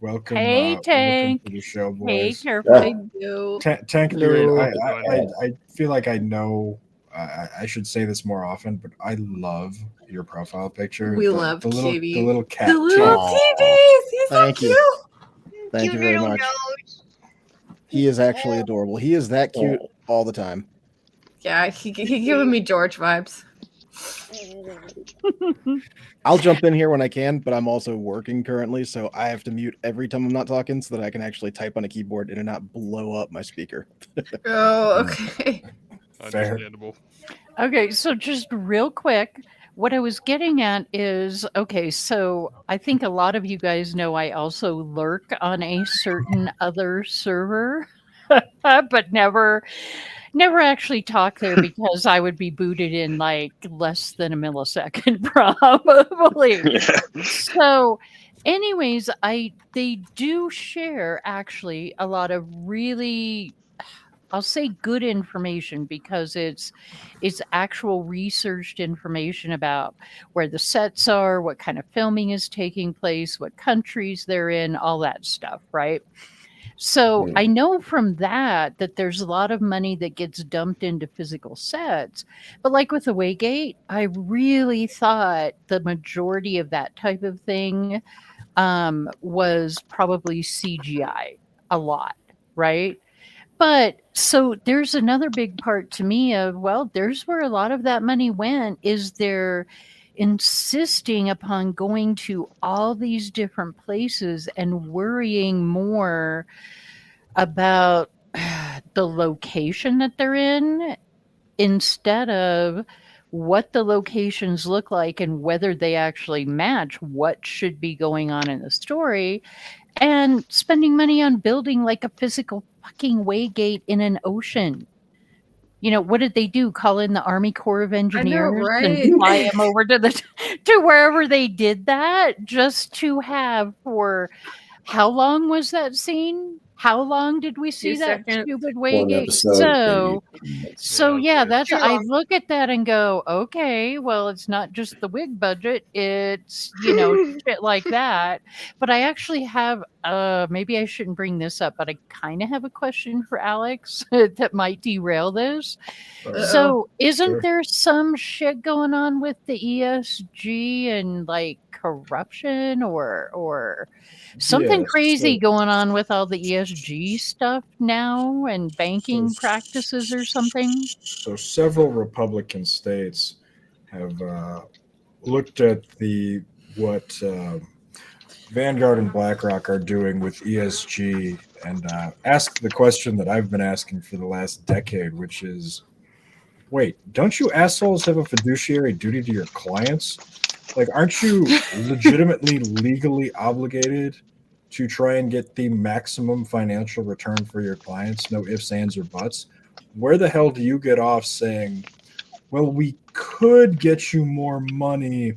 Welcome.
Hey, Tank.
Welcome to the show,
Hey,
boys.
Careful.
Thank you.
Tank Beard,
Hello.
I feel like I know. I should say this more often, but I love your profile picture.
We
the
love
the
Kitty.
little cat.
The little TVs. He's so
Thank you.
cute.
Thank you very much. He is actually adorable. He is that cute all the time.
Yeah, he giving me George vibes.
I'll jump in here when I can, but I'm also working currently, so I have to mute every time I'm not talking so that I can actually type on a keyboard and not blow up my speaker.
Oh, okay.
Understandable.
Okay, so just real quick, what I was getting at is so I think a lot of you guys know I also lurk on a certain other server, but never actually talk there because I would be booted in like less than a millisecond, probably. So, anyways, they do share actually a lot of really, I'll say, good information because it's actual researched information about where the sets are, what kind of filming is taking place, what countries they're in, all that stuff, right? So I know from that there's a lot of money that gets dumped into physical sets. But like with the Waygate, I really thought the majority of that type of thing was probably CGI a lot, right? But so there's another big part to me of, there's where a lot of that money went is they're insisting upon going to all these different places and worrying more about the location that they're in instead of what the locations look like and whether they actually match what should be going on in the story, and spending money on building like a physical fucking Waygate in an ocean. You know, what did they do? Call in the Army Corps of Engineers
right?
and fly them over to wherever they did that just to have for how long was that scene? how long did we see
2
that
seconds.
stupid
One
Waygate?
episode,
So yeah, that's
Too
I
long.
look at that and go, okay, well, it's not just the wig budget, it's shit like that. But I actually have maybe I shouldn't bring this up, but I kind of have a question for Alex that might derail this. So isn't there some shit going on with the ESG and like corruption or something
Yes,
crazy
so-
going on with all the ESG stuff now and banking practices or something?
So several Republican states have looked at what Vanguard and BlackRock are doing with ESG and asked the question that I've been asking for the last decade, which is, wait, don't you assholes have a fiduciary duty to your clients? Like, aren't you legitimately legally obligated to try and get the maximum financial return for your clients? No ifs, ands, or buts. Where the hell do you get off saying, well, we could get you more money,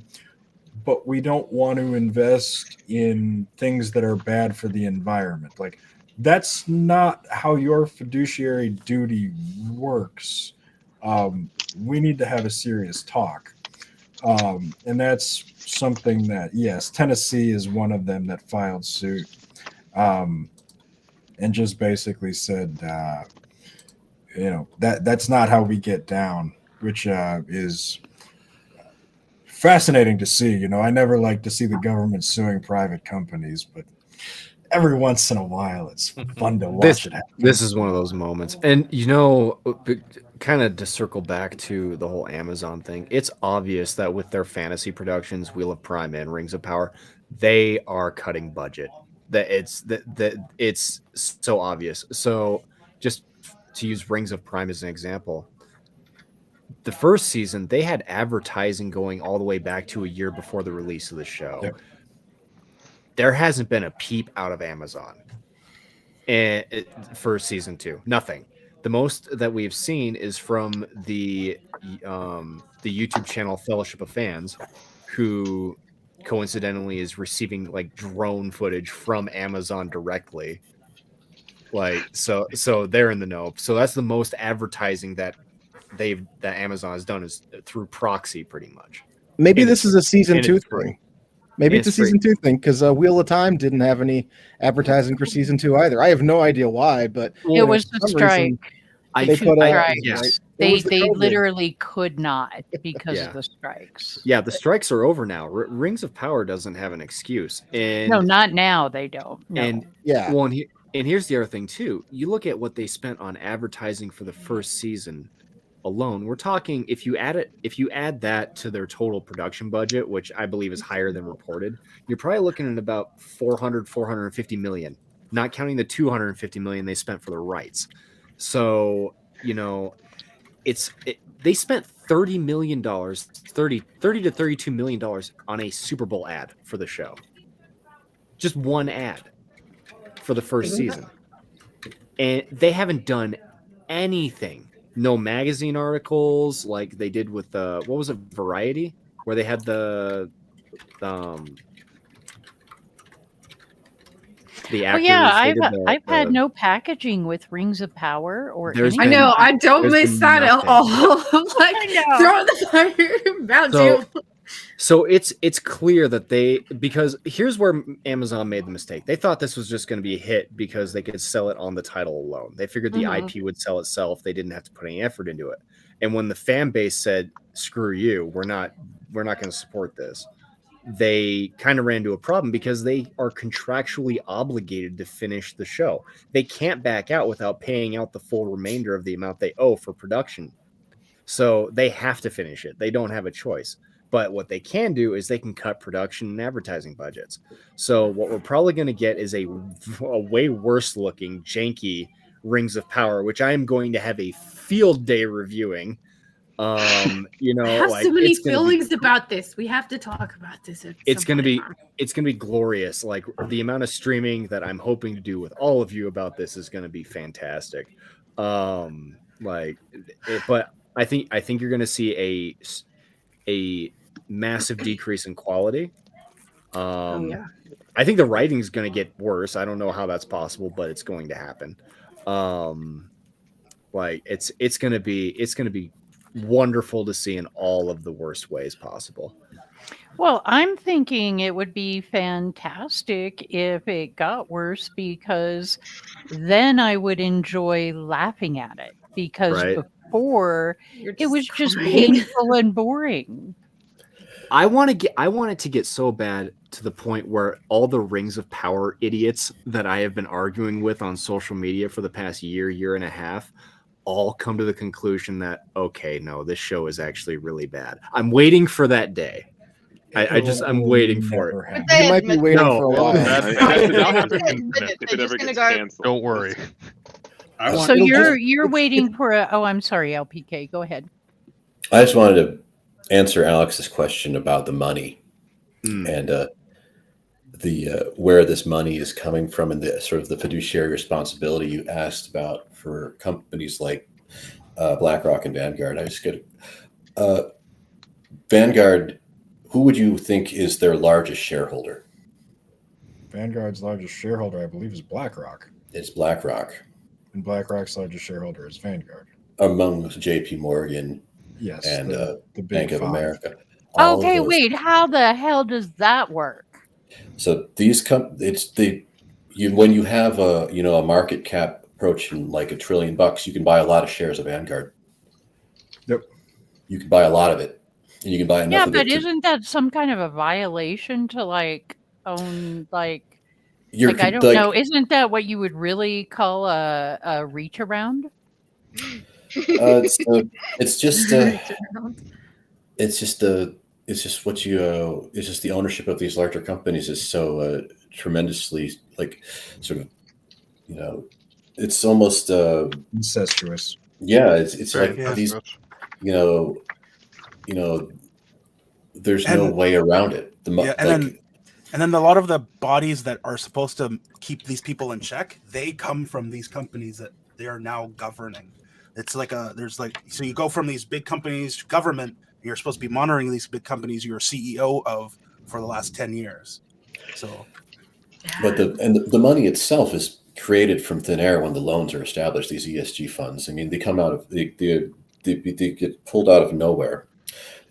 but we don't want to invest in things that are bad for the environment? Like, that's not how your fiduciary duty works. We need to have a serious talk. And that's something that, yes, Tennessee is one of them that filed suit and just basically said, that's not how we get down, which is fascinating to see. I never like to see the government suing private companies, but every once in a while, it's fun to watch it happen.
This is one of those moments. And, kind of to circle back to the whole Amazon thing, it's obvious that with their fantasy productions, Wheel of Prime and Rings of Power, they are cutting budget. That it's so obvious. So just to use Rings of Prime as an example, the first season, they had advertising going all the way back to a year before the release of the show.
Yep.
There hasn't been a peep out of Amazon for season 2. Nothing. The most that we've seen is from the YouTube channel Fellowship of Fans, who coincidentally is receiving like drone footage from Amazon directly. Like so they're in the know. So that's the most advertising that Amazon has done is through proxy, pretty much.
Maybe
And
this is a season 2 thing. Maybe it's a season 2 thing because Wheel of Time didn't have any advertising for season 2 either. I have no idea why, but
It was the strike.
They put out
yes.
They literally could not because of
Yeah.
the strikes.
Yeah, the strikes are over now. Rings of Power doesn't have an excuse. And
No, not now. They don't. No.
And well, and here's the other thing too. You look at what they spent on advertising for the first season alone. We're talking if you add that to their total production budget, which I believe is higher than reported, you're probably looking at about 450 million, not counting the 250 million they spent for the rights. So, they spent $30 million, 30 to $32 million on a Super Bowl ad for the show. Just one ad for the first season. And they haven't done anything. No magazine articles like they did with what was it, Variety, where they had the actors.
I've had no packaging with Rings of Power or anything.
I know. I don't miss that at all. I'm like, throw the fire about you.
So it's clear that because here's where Amazon made the mistake. They thought this was just going to be a hit because they could sell it on the title alone. They figured the IP would sell itself. They didn't have to put any effort into it. And when the fan base said, "Screw you, we're not going to support this," they kind of ran into a problem because they are contractually obligated to finish the show. They can't back out without paying out the full remainder of the amount they owe for production. So they have to finish it. They don't have a choice. But what they can do is they can cut production and advertising budgets. So what we're probably going to get is a way worse looking, janky Rings of Power, which I am going to have a field day reviewing.
I have so many feelings about this. We have to talk about this.
It's going to be glorious. Like the amount of streaming that I'm hoping to do with all of you about this is going to be fantastic. But I think you're going to see a massive decrease in quality. I think the writing is going to get worse. I don't know how that's possible, but it's going to happen. Like it's going to be wonderful to see in all of the worst ways possible.
Well, I'm thinking it would be fantastic if it got worse, because then I would enjoy laughing at it, because
Right.
before
You're
it was
just
just
crying.
painful and boring.
I want it to get so bad to the point where all the Rings of Power idiots that I have been arguing with on social media for the past year and a half all come to the conclusion that, okay, no, this show is actually really bad. I'm waiting for that day. I'm waiting for it.
But they
You might be
admit
waiting
No.
for a
Well,
while.
that's enough to
admit it.
if
They're
it ever
just gonna
gets
go.
canceled.
Don't worry.
So you're waiting for a. Oh, I'm sorry, LPK. Go ahead.
I just wanted to answer Alex's question about the money and the where this money is coming from, and the sort of the fiduciary responsibility you asked about for companies like BlackRock and Vanguard. I just get Vanguard. Who would you think is their largest shareholder?
Vanguard's largest shareholder, I believe, is BlackRock.
It's BlackRock.
And BlackRock's largest shareholder is Vanguard.
Among J.P. Morgan,
yes,
and
the Big
Bank of
Five.
America. All of
Okay,
those.
wait. How the hell does that work?
So these when you have a a market cap approaching like $1 trillion, you can buy a lot of shares of Vanguard.
Yep.
You can buy a lot of it, and you can buy enough
Yeah,
of
but
it to.
isn't that some kind of a violation to like own like?
You're
Like I don't
like-
know. Isn't that what you would really call a reach around?
It's just the ownership of these larger companies is so tremendously sort of it's almost
incestuous.
Yeah, it's like
Yeah.
these there's no way around it.
And then a lot of the bodies that are supposed to keep these people in check, they come from these companies that they are now governing. It's like so you go from these big companies to government, and you're supposed to be monitoring these big companies you're CEO of for the last 10 years. So,
but the money itself is created from thin air when the loans are established. These ESG funds, I mean, they come out of they get pulled out of nowhere.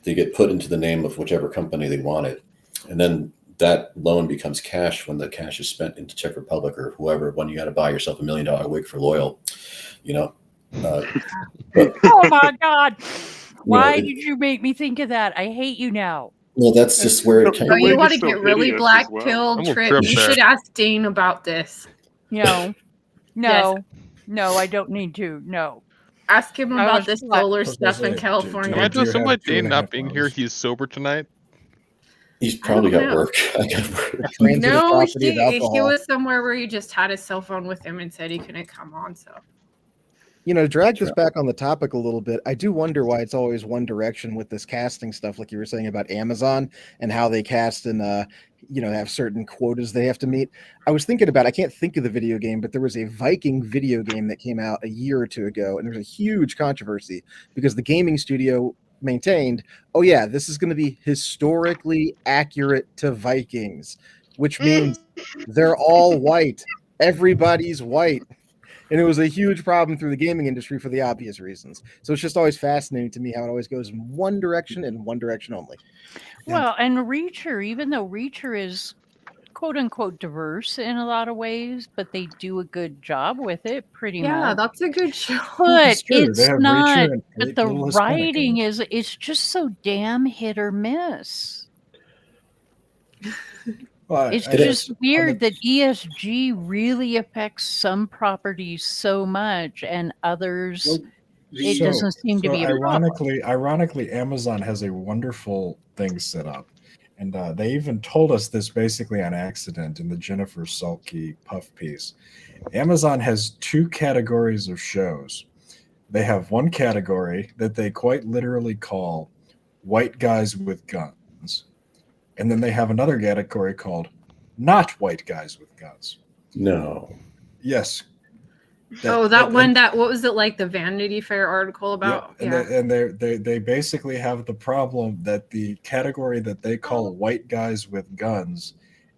They get put into the name of whichever company they wanted, and then that loan becomes cash when the cash is spent into Czech Republic or whoever. When you got to buy yourself $1 million wig for Loyal,
Oh my God! Why did you make me think of that? I hate you now.
Well, that's just where it came.
Oh, you want to get really black pilled, Trip? You should ask Dane about this.
No,
Yes.
no, I don't need to. No.
Ask him
I
about
was
this
black-
solar stuff in California.
Imagine somebody Dane not being here. He's sober tonight.
He's probably
don't
got
know.
work. I got work.
No, he was somewhere where he just had his cell phone with him and said he couldn't come on. So
To drag this back on the topic a little bit, I do wonder why it's always one direction with this casting stuff, like you were saying about Amazon and how they cast and have certain quotas they have to meet. I was thinking about, I can't think of the video game, but there was a Viking video game that came out a year or two ago, and there was a huge controversy because the gaming studio maintained, oh yeah, this is going to be historically accurate to Vikings, which means they're all white. Everybody's white. And it was a huge problem through the gaming industry for the obvious reasons. So it's just always fascinating to me how it always goes in one direction and one direction only.
Well, and Reacher, even though Reacher is quote unquote diverse in a lot of ways, but they do a good job with it pretty much.
yeah, that's a good show.
But
It's true. They
it's
have
not,
Reacher and
but
eight
the
little Hispanic
writing it's just so damn hit or miss.
Well,
It's
I-
just weird that ESG really affects some properties so much and others it doesn't seem to be a problem.
Ironically, Amazon has a wonderful thing set up. And they even told us this basically on accident in the Jennifer Salke puff piece. Amazon has 2 categories of shows. They have one category that they quite literally call white guys with guns. And then they have another category called not white guys with guns.
No.
Yes.
What was it like the Vanity Fair article about?
Yeah, and they basically have the problem that the category that they call white guys with guns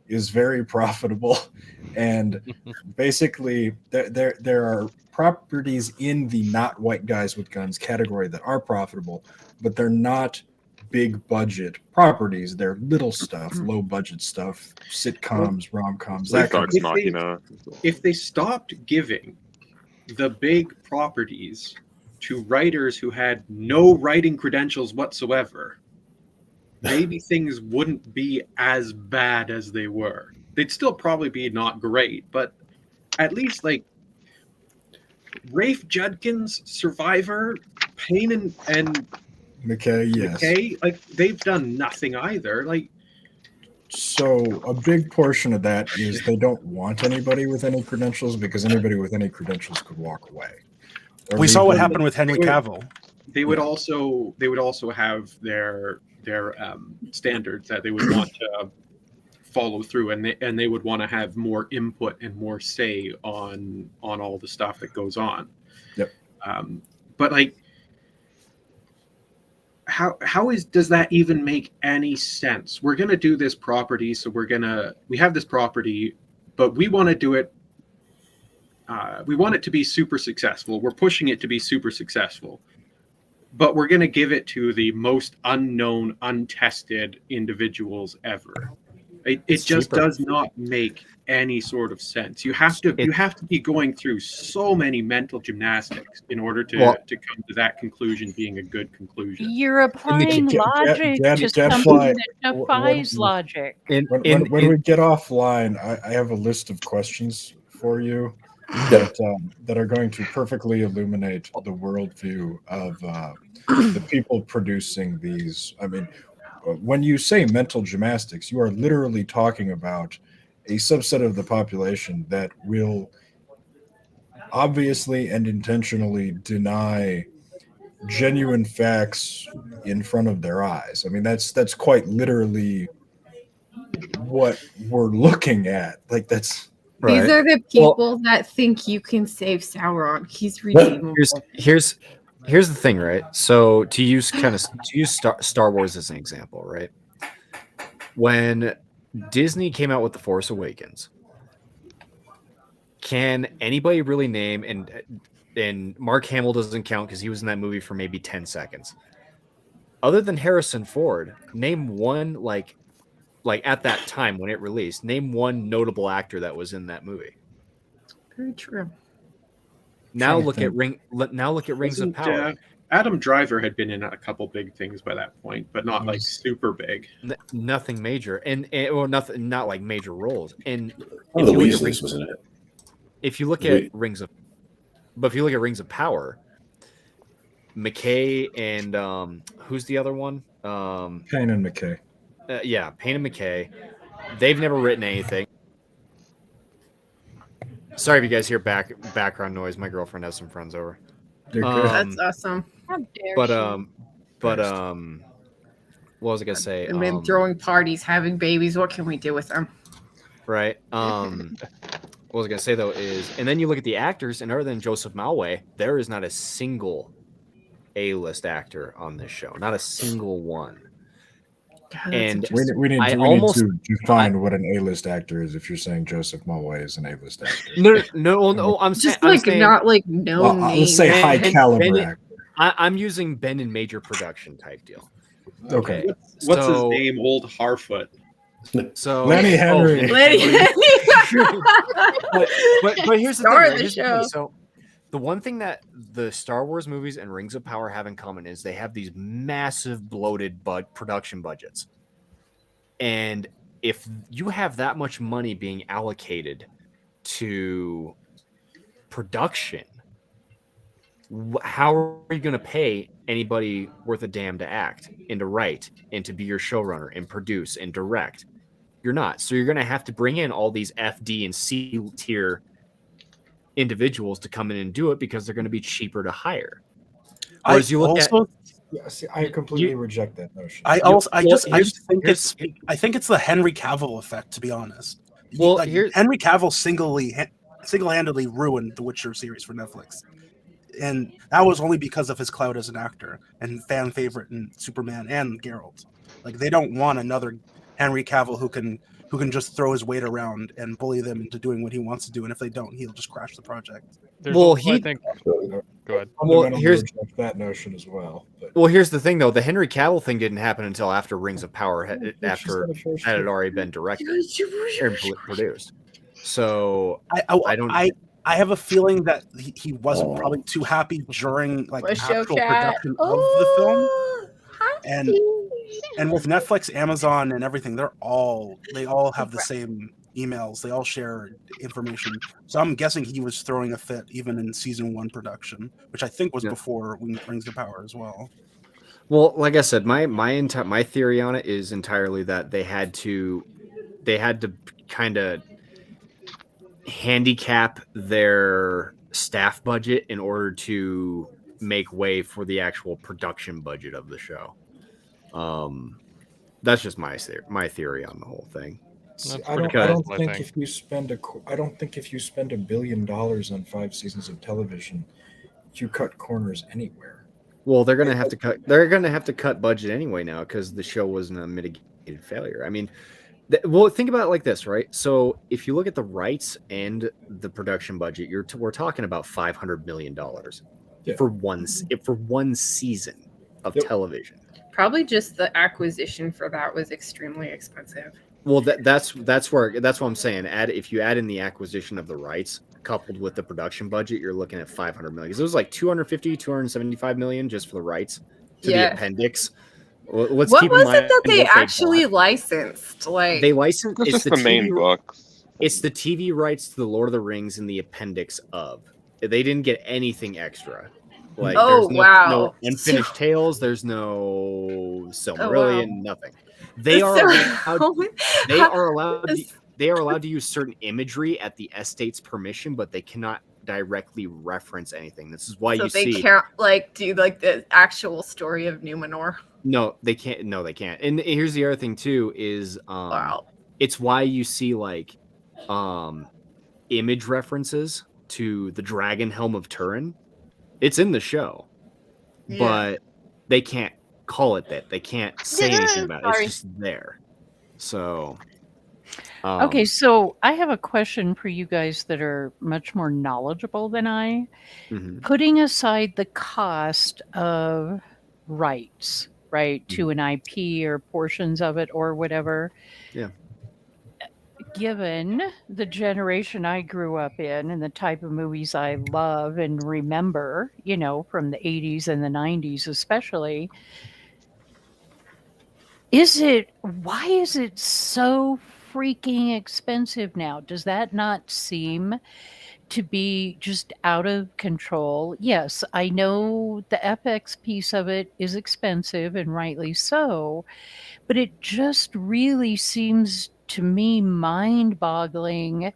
is very profitable, and basically there are properties in the not white guys with guns category that are profitable, but they're not big budget properties. They're little stuff, low budget stuff, sitcoms, rom-coms, that kind of stuff.
If they stopped giving the big properties to writers who had no writing credentials whatsoever, maybe things wouldn't be as bad as they were. They'd still probably be not great, but at least like Rafe Judkins, Survivor, Payne and
McKay, yes.
McKay, like they've done nothing either. Like,
so a big portion of that is they don't want anybody with any credentials, because anybody with any credentials could walk away.
We saw what happened with Henry Cavill.
They would also have their standards that they would want to follow through, and they would want to have more input and more say on all the stuff that goes on.
Yep.
But like, does that even make any sense? We're gonna do this property, so we have this property, but we want to do it. We want it to be super successful. We're pushing it to be super successful, but we're going to give it to the most unknown, untested individuals ever. It just does not make any sort of sense. You have to be going through so many mental gymnastics in order to come to that conclusion being a good conclusion.
You're applying logic to something that defies logic.
When we get offline, I have a list of questions for you that are going to perfectly illuminate the worldview of the people producing these. I mean, when you say mental gymnastics, you are literally talking about a subset of the population that will obviously and intentionally deny genuine facts in front of their eyes. I mean, that's quite literally what we're looking at. Like, that's
These are the people that think you can save Sauron. He's redeemable.
Here's the thing, right? So to use Star Wars as an example, right? When Disney came out with The Force Awakens, can anybody really name, and Mark Hamill doesn't count because he was in that movie for maybe 10 seconds. Other than Harrison Ford, name one like at that time when it released, name one notable actor that was in that movie.
Very true.
Now look at Rings of Power.
Adam Driver had been in a couple big things by that point, but not like super big.
Nothing major, and nothing, not like major roles. And
the Weasleys was in it.
If you look at Rings of Power, McKay and who's the other one?
Payne and McKay.
Yeah, Payne and McKay. They've never written anything. Sorry if you guys hear background noise. My girlfriend has some friends over.
That's awesome. How dare
what was I gonna say?
I've been throwing parties, having babies. What can we do with them?
Right. What I was I gonna say though is, and then you look at the actors, and other than Joseph Malway, there is not a single A-list actor on this show. Not a single one.
God, and we need to define what an A-list actor is. If you're saying Joseph Mulway is an A-list actor,
no, I'm
just
saying,
not like no name.
Let's say high caliber actor.
I'm using Ben in major production type deal.
Okay.
What's his name? Old Harfoot.
So
Lenny Henry.
But here's the thing. So the one thing that the Star Wars movies and Rings of Power have in common is they have these massive bloated production budgets. And if you have that much money being allocated to production, how are you going to pay anybody worth a damn to act and to write and to be your showrunner and produce and direct? You're not. So you're going to have to bring in all these FD and C tier individuals to come in and do it because they're going to be cheaper to hire. Whereas you look
I completely reject that notion.
I think it's the Henry Cavill effect, to be honest.
Well,
Henry Cavill single-handedly ruined the Witcher series for Netflix, and that was only because of his clout as an actor and fan favorite in Superman and Geralt. Like, they don't want another Henry Cavill who can who can just throw his weight around and bully them into doing what he wants to do. And if they don't, he'll just crash the project.
I think. Go ahead.
Fundamentally reject that notion as well. But
Well, here's the thing, though. The Henry Cavill thing didn't happen until after Rings of Power, after that had already been directed or produced. So
I have a feeling that he wasn't probably too happy during like actual production of the film. And with Netflix, Amazon, and everything, they all have the same emails. They all share information. So I'm guessing he was throwing a fit even in season 1 production, which I think was before Rings of Power as well.
Well, like I said, my theory on it is entirely that they had to kind of handicap their staff budget in order to make way for the actual production budget of the show. That's just my theory on the whole thing.
I don't think if you spend $1 billion on 5 seasons of television, you cut corners anywhere.
Well, they're gonna have to cut. They're gonna have to cut budget anyway now because the show wasn't a mitigated failure. I mean, well, think about it like this, right? So if you look at the rights and the production budget, we're talking about $500 million for one season of television.
Probably just the acquisition for that was extremely expensive.
Well, that's what I'm saying. If you add in the acquisition of the rights coupled with the production budget, you're looking at $500 million. It was like 275 million just for the rights to the appendix. Let's
what
keep
was
in mind
it that they actually licensed? Like
they licensed
it's the main books.
It's the TV rights to the Lord of the Rings and the appendix of. They didn't get anything extra. Like there's no Unfinished Tales. There's no Silmarillion. Nothing. They are allowed to use certain imagery at the estate's permission, but they cannot directly reference anything. This is why
they can't like do like the actual story of Numenor.
No, they can't. No, they can't. And here's the other thing too: is it's why you see like image references to the Dragon Helm of Turin. It's in the show, but they can't call it that. They can't say anything about it. It's just there. So,
okay. So I have a question for you guys that are much more knowledgeable than I.
Mm-hmm.
Putting aside the cost of rights, right, to an IP or portions of it or whatever.
Yeah.
Given the generation I grew up in and the type of movies I love and remember, from the 80s and the 90s especially, why is it so freaking expensive now? Does that not seem to be just out of control? Yes, I know the FX piece of it is expensive and rightly so, but it just really seems to me mind-boggling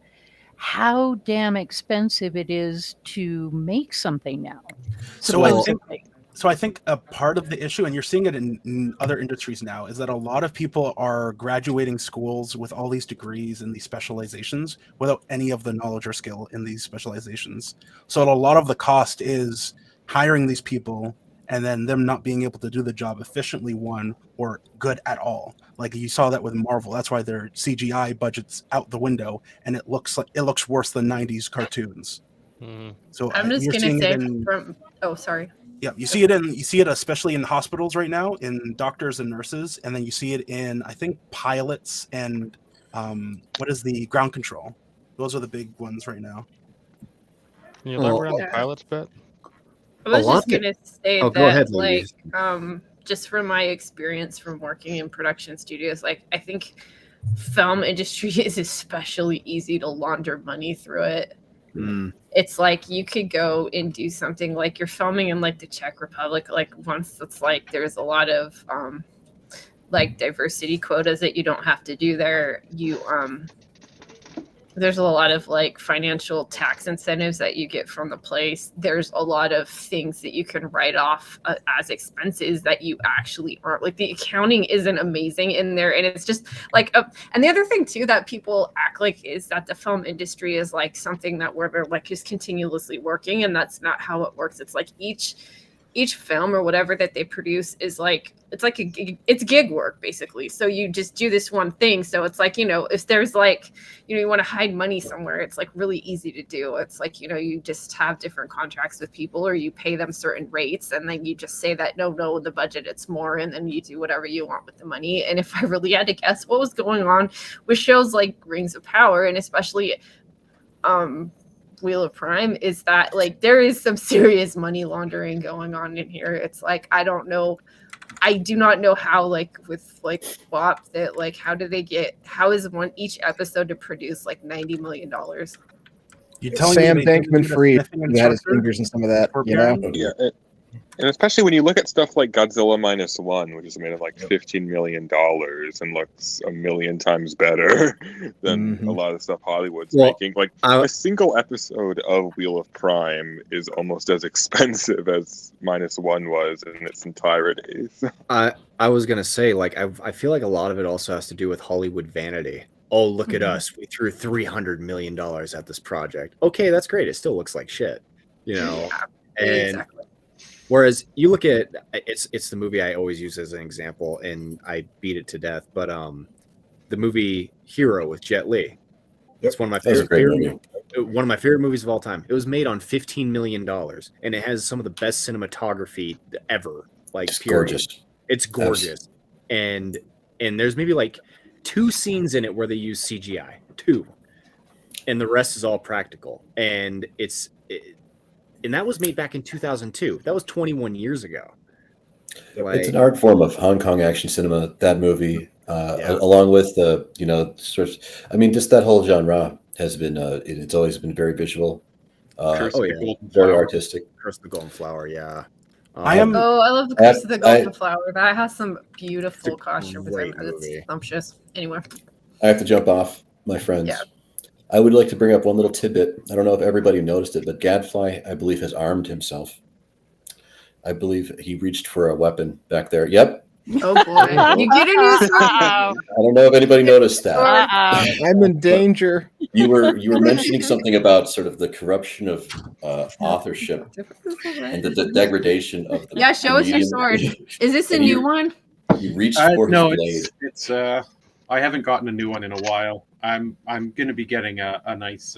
how damn expensive it is to make something now.
So I think a part of the issue, and you're seeing it in other industries now, is that a lot of people are graduating schools with all these degrees and these specializations without any of the knowledge or skill in these specializations. So a lot of the cost is hiring these people and then them not being able to do the job efficiently, or good at all. Like you saw that with Marvel. That's why their CGI budget's out the window, and it looks worse than 90s cartoons. So
I'm just gonna say sorry.
Yeah, you see it especially in hospitals right now, in doctors and nurses, and then you see it in, I think, pilots and what is the ground control? Those are the big ones right now.
Can you elaborate on the pilots bit?
I was just gonna say
go
that,
ahead,
like, just from my experience from working in production studios, like I think film industry is especially easy to launder money through it. It's like you could go and do something like you're filming in like the Czech Republic, like once it's like there's a lot of like diversity quotas that you don't have to do there. There's a lot of like financial tax incentives that you get from the place. There's a lot of things that you can write off as expenses that you actually aren't. Like the accounting isn't amazing in there. And it's just like, and the other thing too, that people act like is that the film industry is like something that we're like just continuously working. And that's not how it works. It's like each each film or whatever that they produce is like it's gig work basically. So you just do this one thing. So it's like, if there's like, you want to hide money somewhere, it's like really easy to do. It's like, you just have different contracts with people, or you pay them certain rates, and then you just say that no, the budget, it's more, and then you do whatever you want with the money. And if I really had to guess what was going on with shows like Rings of Power, and especially Wheel of Prime, is that like there is some serious money laundering going on in here. It's like, I do not know how, like with like WAP, that like how is each episode to produce like $90 million?
You
telling Sam Bankman-Fried had his fingers in some of that,
Yeah, and especially when you look at stuff like Godzilla -1, which is made of like $15 million and looks a million times better than a lot of stuff Hollywood's making. Like a single episode of Wheel of Prime is almost as expensive as -1 was in its entirety.
I was gonna say, like, I feel like a lot of it also has to do with Hollywood vanity. Oh, look at us! We threw $300 million at this project. Okay, that's great. It still looks like shit, and
exactly.
Whereas you look at it's the movie I always use as an example, and I beat it to death. But the movie Hero with Jet Li, it's one of my favorite movies of all time. It was made on $15 million, and it has some of the best cinematography ever. Like,
it's gorgeous.
It's gorgeous, and there's maybe like 2 scenes in it where they use CGI, 2, and the rest is all practical. And and that was made back in 2002. That was 21 years ago.
It's an art form of Hong Kong action cinema. That movie, along with the, just that whole genre has been. It's always been very visual. Very artistic.
Curse of the Golden Flower. Yeah.
I love the Curse of the Golden Flower. That has some beautiful costumes. It's sumptuous. Anyway,
I have to jump off, my friends.
Yeah.
I would like to bring up one little tidbit. I don't know if everybody noticed it, but Gadfly, I believe, has armed himself. I believe he reached for a weapon back there. Yep.
Oh boy, you get a new sword.
I don't know if anybody noticed that.
I'm in danger.
You were mentioning something about sort of the corruption of authorship and the degradation of the.
Yeah, show us your sword. Is this a new one?
You reached for his blade.
It's I haven't gotten a new one in a while. I'm going to be getting a nice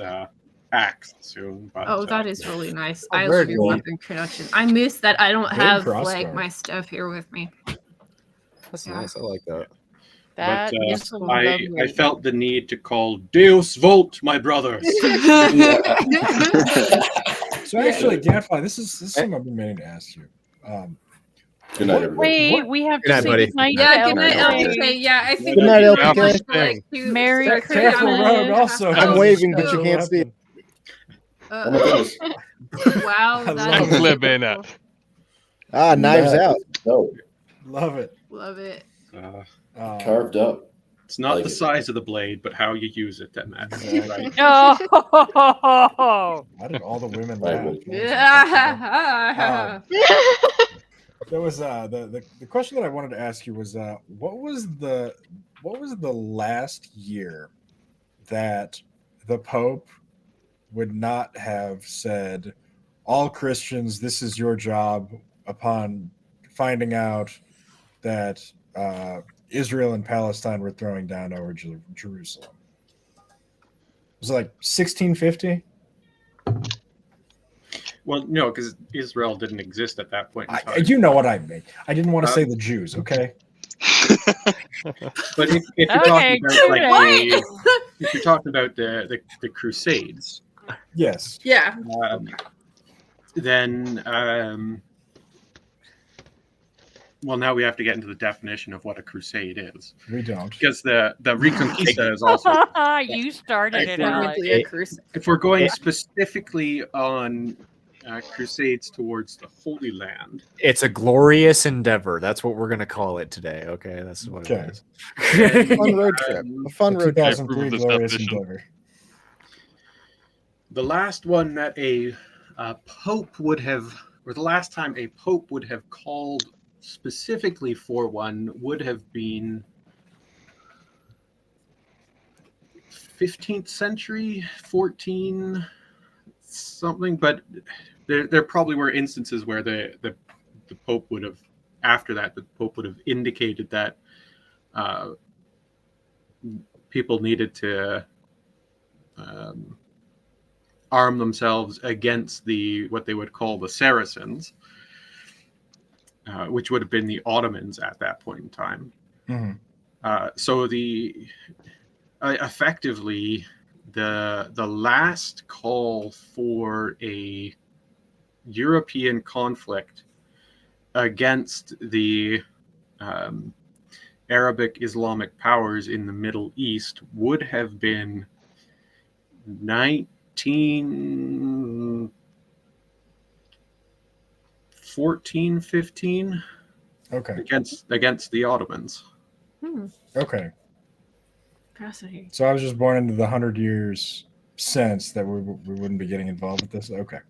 axe soon. But,
that is really nice. I love your weapon production. I miss that I don't have like my stuff here with me.
That's nice. I like that.
That is
I felt the need to call Deus Volt, my brothers.
So actually, Gadfly, this is something I've been meaning to ask you.
Good night, everybody.
Wait, we have to say
buddy.
good night.
Yeah, good night, LPK. Yeah, I think
Good night, LPK.
Merry
Careful, Rogue. Also,
I'm waving, but you can't see.
Oh my goodness.
Wow,
I'm flipping it.
Knives out.
No.
Love it.
Love it.
Carved up.
It's not the size of the blade, but how you use it that matters. Right?
Oh,
Why did all the women laugh?
Yeah.
There was the question that I wanted to ask you was what was the last year that the Pope would not have said, all Christians, this is your job, upon finding out that Israel and Palestine were throwing down over Jerusalem? Was it like 1650?
Well, no, because Israel didn't exist at that point in time.
You know what I mean. I didn't want to say the Jews, okay?
But if you're talking about if you're talking about the Crusades,
yes,
yeah,
then well, now we have to get into the definition of what a crusade is.
We don't,
because the Reconquista is also.
You started it out.
If we're going specifically on crusades towards the Holy Land,
it's a glorious endeavor. That's what we're going to call it today. Okay, that's what it is.
A fun road trip. A fun road trip.
2003 glorious endeavor.
The last one that a pope would have, or the last time a pope would have called specifically for one, would have been 15th century, 14 something, but there probably were instances where the the Pope would have, after that, the Pope would have indicated that people needed to arm themselves against what they would call the Saracens, which would have been the Ottomans at that point in time. So effectively, the last call for a European conflict against the Arabic Islamic powers in the Middle East would have been 1914, 15.
Okay.
Against the Ottomans.
Okay.
Fascinating.
So I was just born into the 100 years since that we wouldn't be getting involved with this. Okay.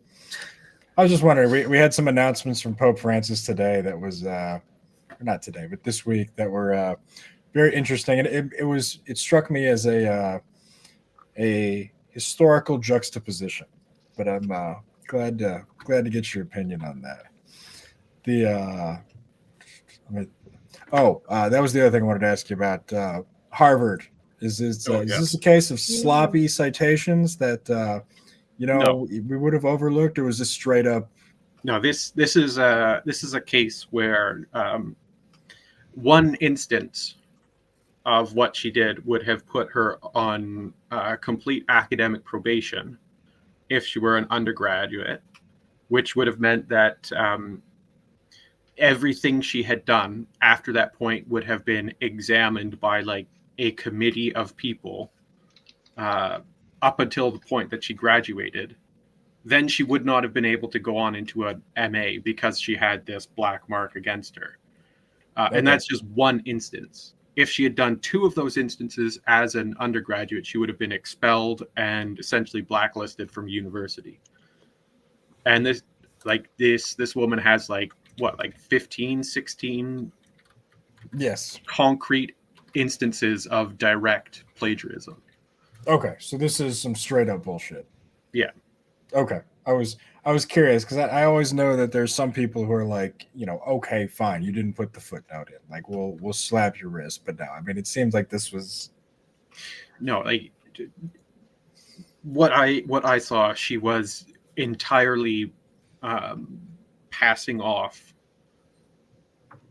I was just wondering, we had some announcements from Pope Francis today that was, not today, but this week that were very interesting. And it struck me as a historical juxtaposition, but I'm glad to get your opinion on that. That was the other thing I wanted to ask you about. Harvard. Is this a case of sloppy citations that we would have overlooked, or was this straight up?
No, this is a case where one instance of what she did would have put her on complete academic probation if she were an undergraduate, which would have meant that everything she had done after that point would have been examined by like a committee of people up until the point that she graduated. Then she would not have been able to go on into an MA because she had this black mark against her. And that's just one instance. If she had done two of those instances as an undergraduate, she would have been expelled and essentially blacklisted from university. And this woman has 15, 16 concrete instances of direct plagiarism.
Okay, so this is some straight up bullshit.
Yeah.
Okay. I was curious because I always know that there's some people who are like, okay, fine, you didn't put the footnote in. Like, we'll slap your wrist. But no, I mean, it seems like this was.
No, like what I saw, she was entirely passing off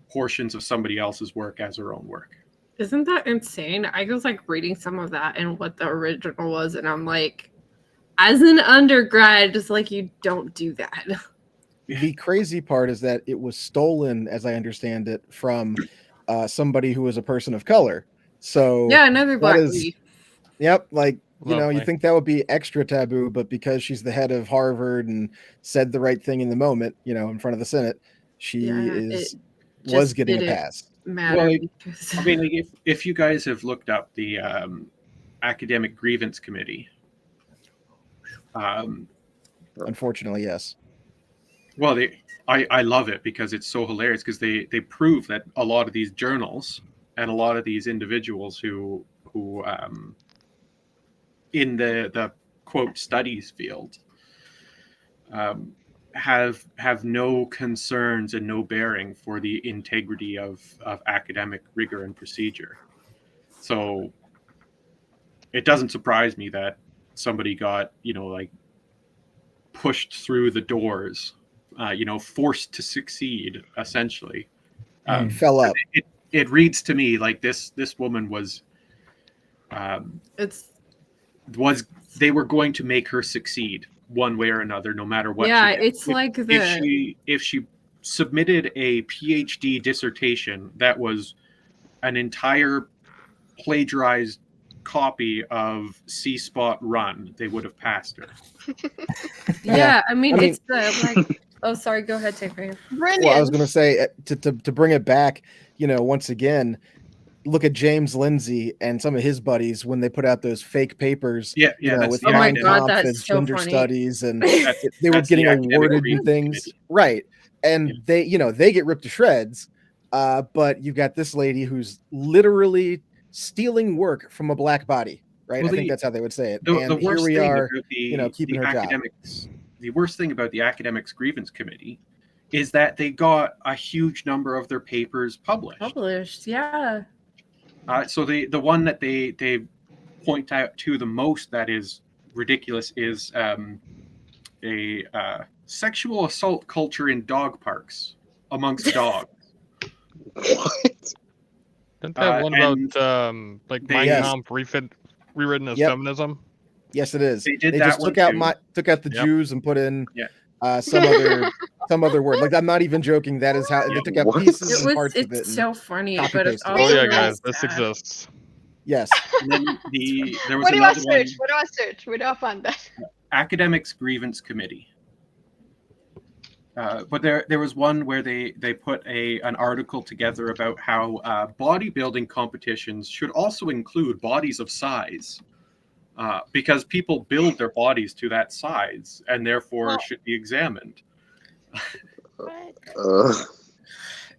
portions of somebody else's work as her own work.
Isn't that insane? I was like reading some of that and what the original was, and I'm like, as an undergrad, just like, you don't do that.
The crazy part is that it was stolen, as I understand it, from somebody who was a person of color. So
yeah, another black lady.
Yep, like
Lovely.
you think that would be extra taboo, but because she's the head of Harvard and said the right thing in the moment, in front of the Senate, she was getting a pass.
Well, I mean, like, if you guys have looked up the Academic Grievance Committee.
Unfortunately, yes.
Well, I love it because it's so hilarious because they prove that a lot of these journals and a lot of these individuals who in the quote studies field have no concerns and no bearing for the integrity of academic rigor and procedure. So it doesn't surprise me that somebody got, pushed through the doors, forced to succeed, essentially.
Fell up.
It reads to me like this woman was they were going to make her succeed one way or another, no matter what.
Yeah,
she did.
it's like
if she submitted a PhD dissertation that was an entire plagiarized copy of C Spot Run, they would have passed her.
Yeah, I mean it's oh, sorry, go ahead, take me.
Well, I was going to say to bring it back, once again, look at James Lindsay and some of his buddies when they put out those fake papers, with Mein Kampf and gender studies, and they were getting awarded and things, right? And they get ripped to shreds. But you've got this lady who's literally stealing work from a black body, right?
Well,
I think that's how they would say it.
The
And here
worst
we
thing
are,
about
keeping her job.
The worst thing about the Academics Grievance Committee is that they got a huge number of their papers published.
Yeah.
So the one that they point out to the most that is ridiculous is a sexual assault culture in dog parks amongst dogs.
Didn't they have one about like Mein
Yes.
Kampf rewritten as
Yep.
feminism?
Yes, it is.
They did
They
that
just
one
took out
too.
took out the
Yep.
Jews and put in
Yeah.
some other word. Like I'm not even joking. That is how they took out
What?
pieces and parts of it.
It's
and
so funny,
copy
but it's
pasted.
also
Oh yeah,
really
guys, this
sad.
exists.
Yes.
And then there was
What do I
another one,
search? What do I search? Where do I find that?
Academics Grievance Committee. But there was one where they put an article together about how bodybuilding competitions should also include bodies of size, because people build their bodies to that size and therefore should be examined.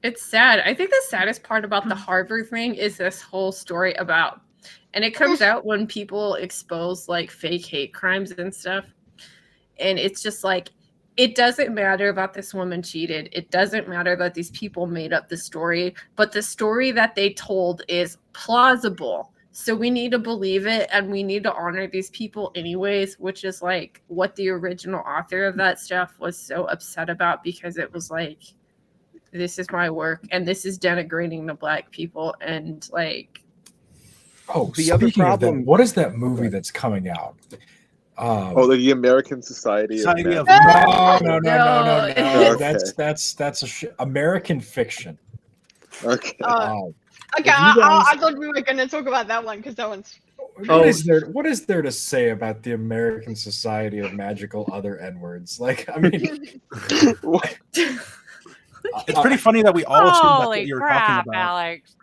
It's sad. I think the saddest part about the Harvard thing is this whole story about, and it comes out when people expose like fake hate crimes and stuff. And it's just like, it doesn't matter that this woman cheated. It doesn't matter that these people made up the story, but the story that they told is plausible. So we need to believe it and we need to honor these people anyways, which is like what the original author of that stuff was so upset about, because it was like, this is my work and this is denigrating the Black people. And like,
Oh,
The other
speaking of
problem-
that, what is that movie that's coming out?
The American Society of
Society of-
Magical.
No.
Okay.
That's American Fiction.
Okay.
Okay, I thought we were going to talk about that one because that one's.
What is there to say about the American Society of Magical Other N-words? Like, I mean,
It's pretty funny that we all assumed that's
Holy
what you were
crap,
talking about.
Alex.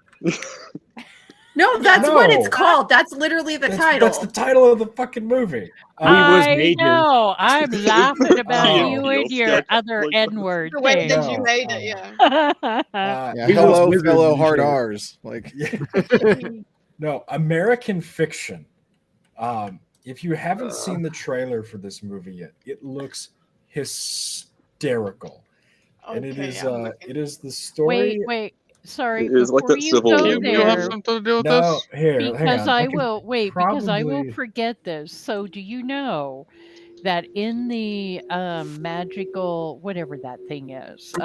no, that's what it's
No.
called. That's literally the title.
That's the title of the fucking movie.
I know. I'm laughing about
Oh.
you and your other N-word
The way that
thing.
you made it, yeah.
Yeah,
He
hello,
was
fellow
wizard
hard
usually.
R's. Like,
No, American Fiction. If you haven't seen the trailer for this movie yet, it looks hysterical, and it is the story.
Wait. Sorry,
It is like
before
that
you
Civil
go
War
You
movie.
have
there,
something to do with
No,
this?
here, hang
because
on.
I
can
will because I will
probably-
forget this. So, do you know that in the magical whatever that thing is, the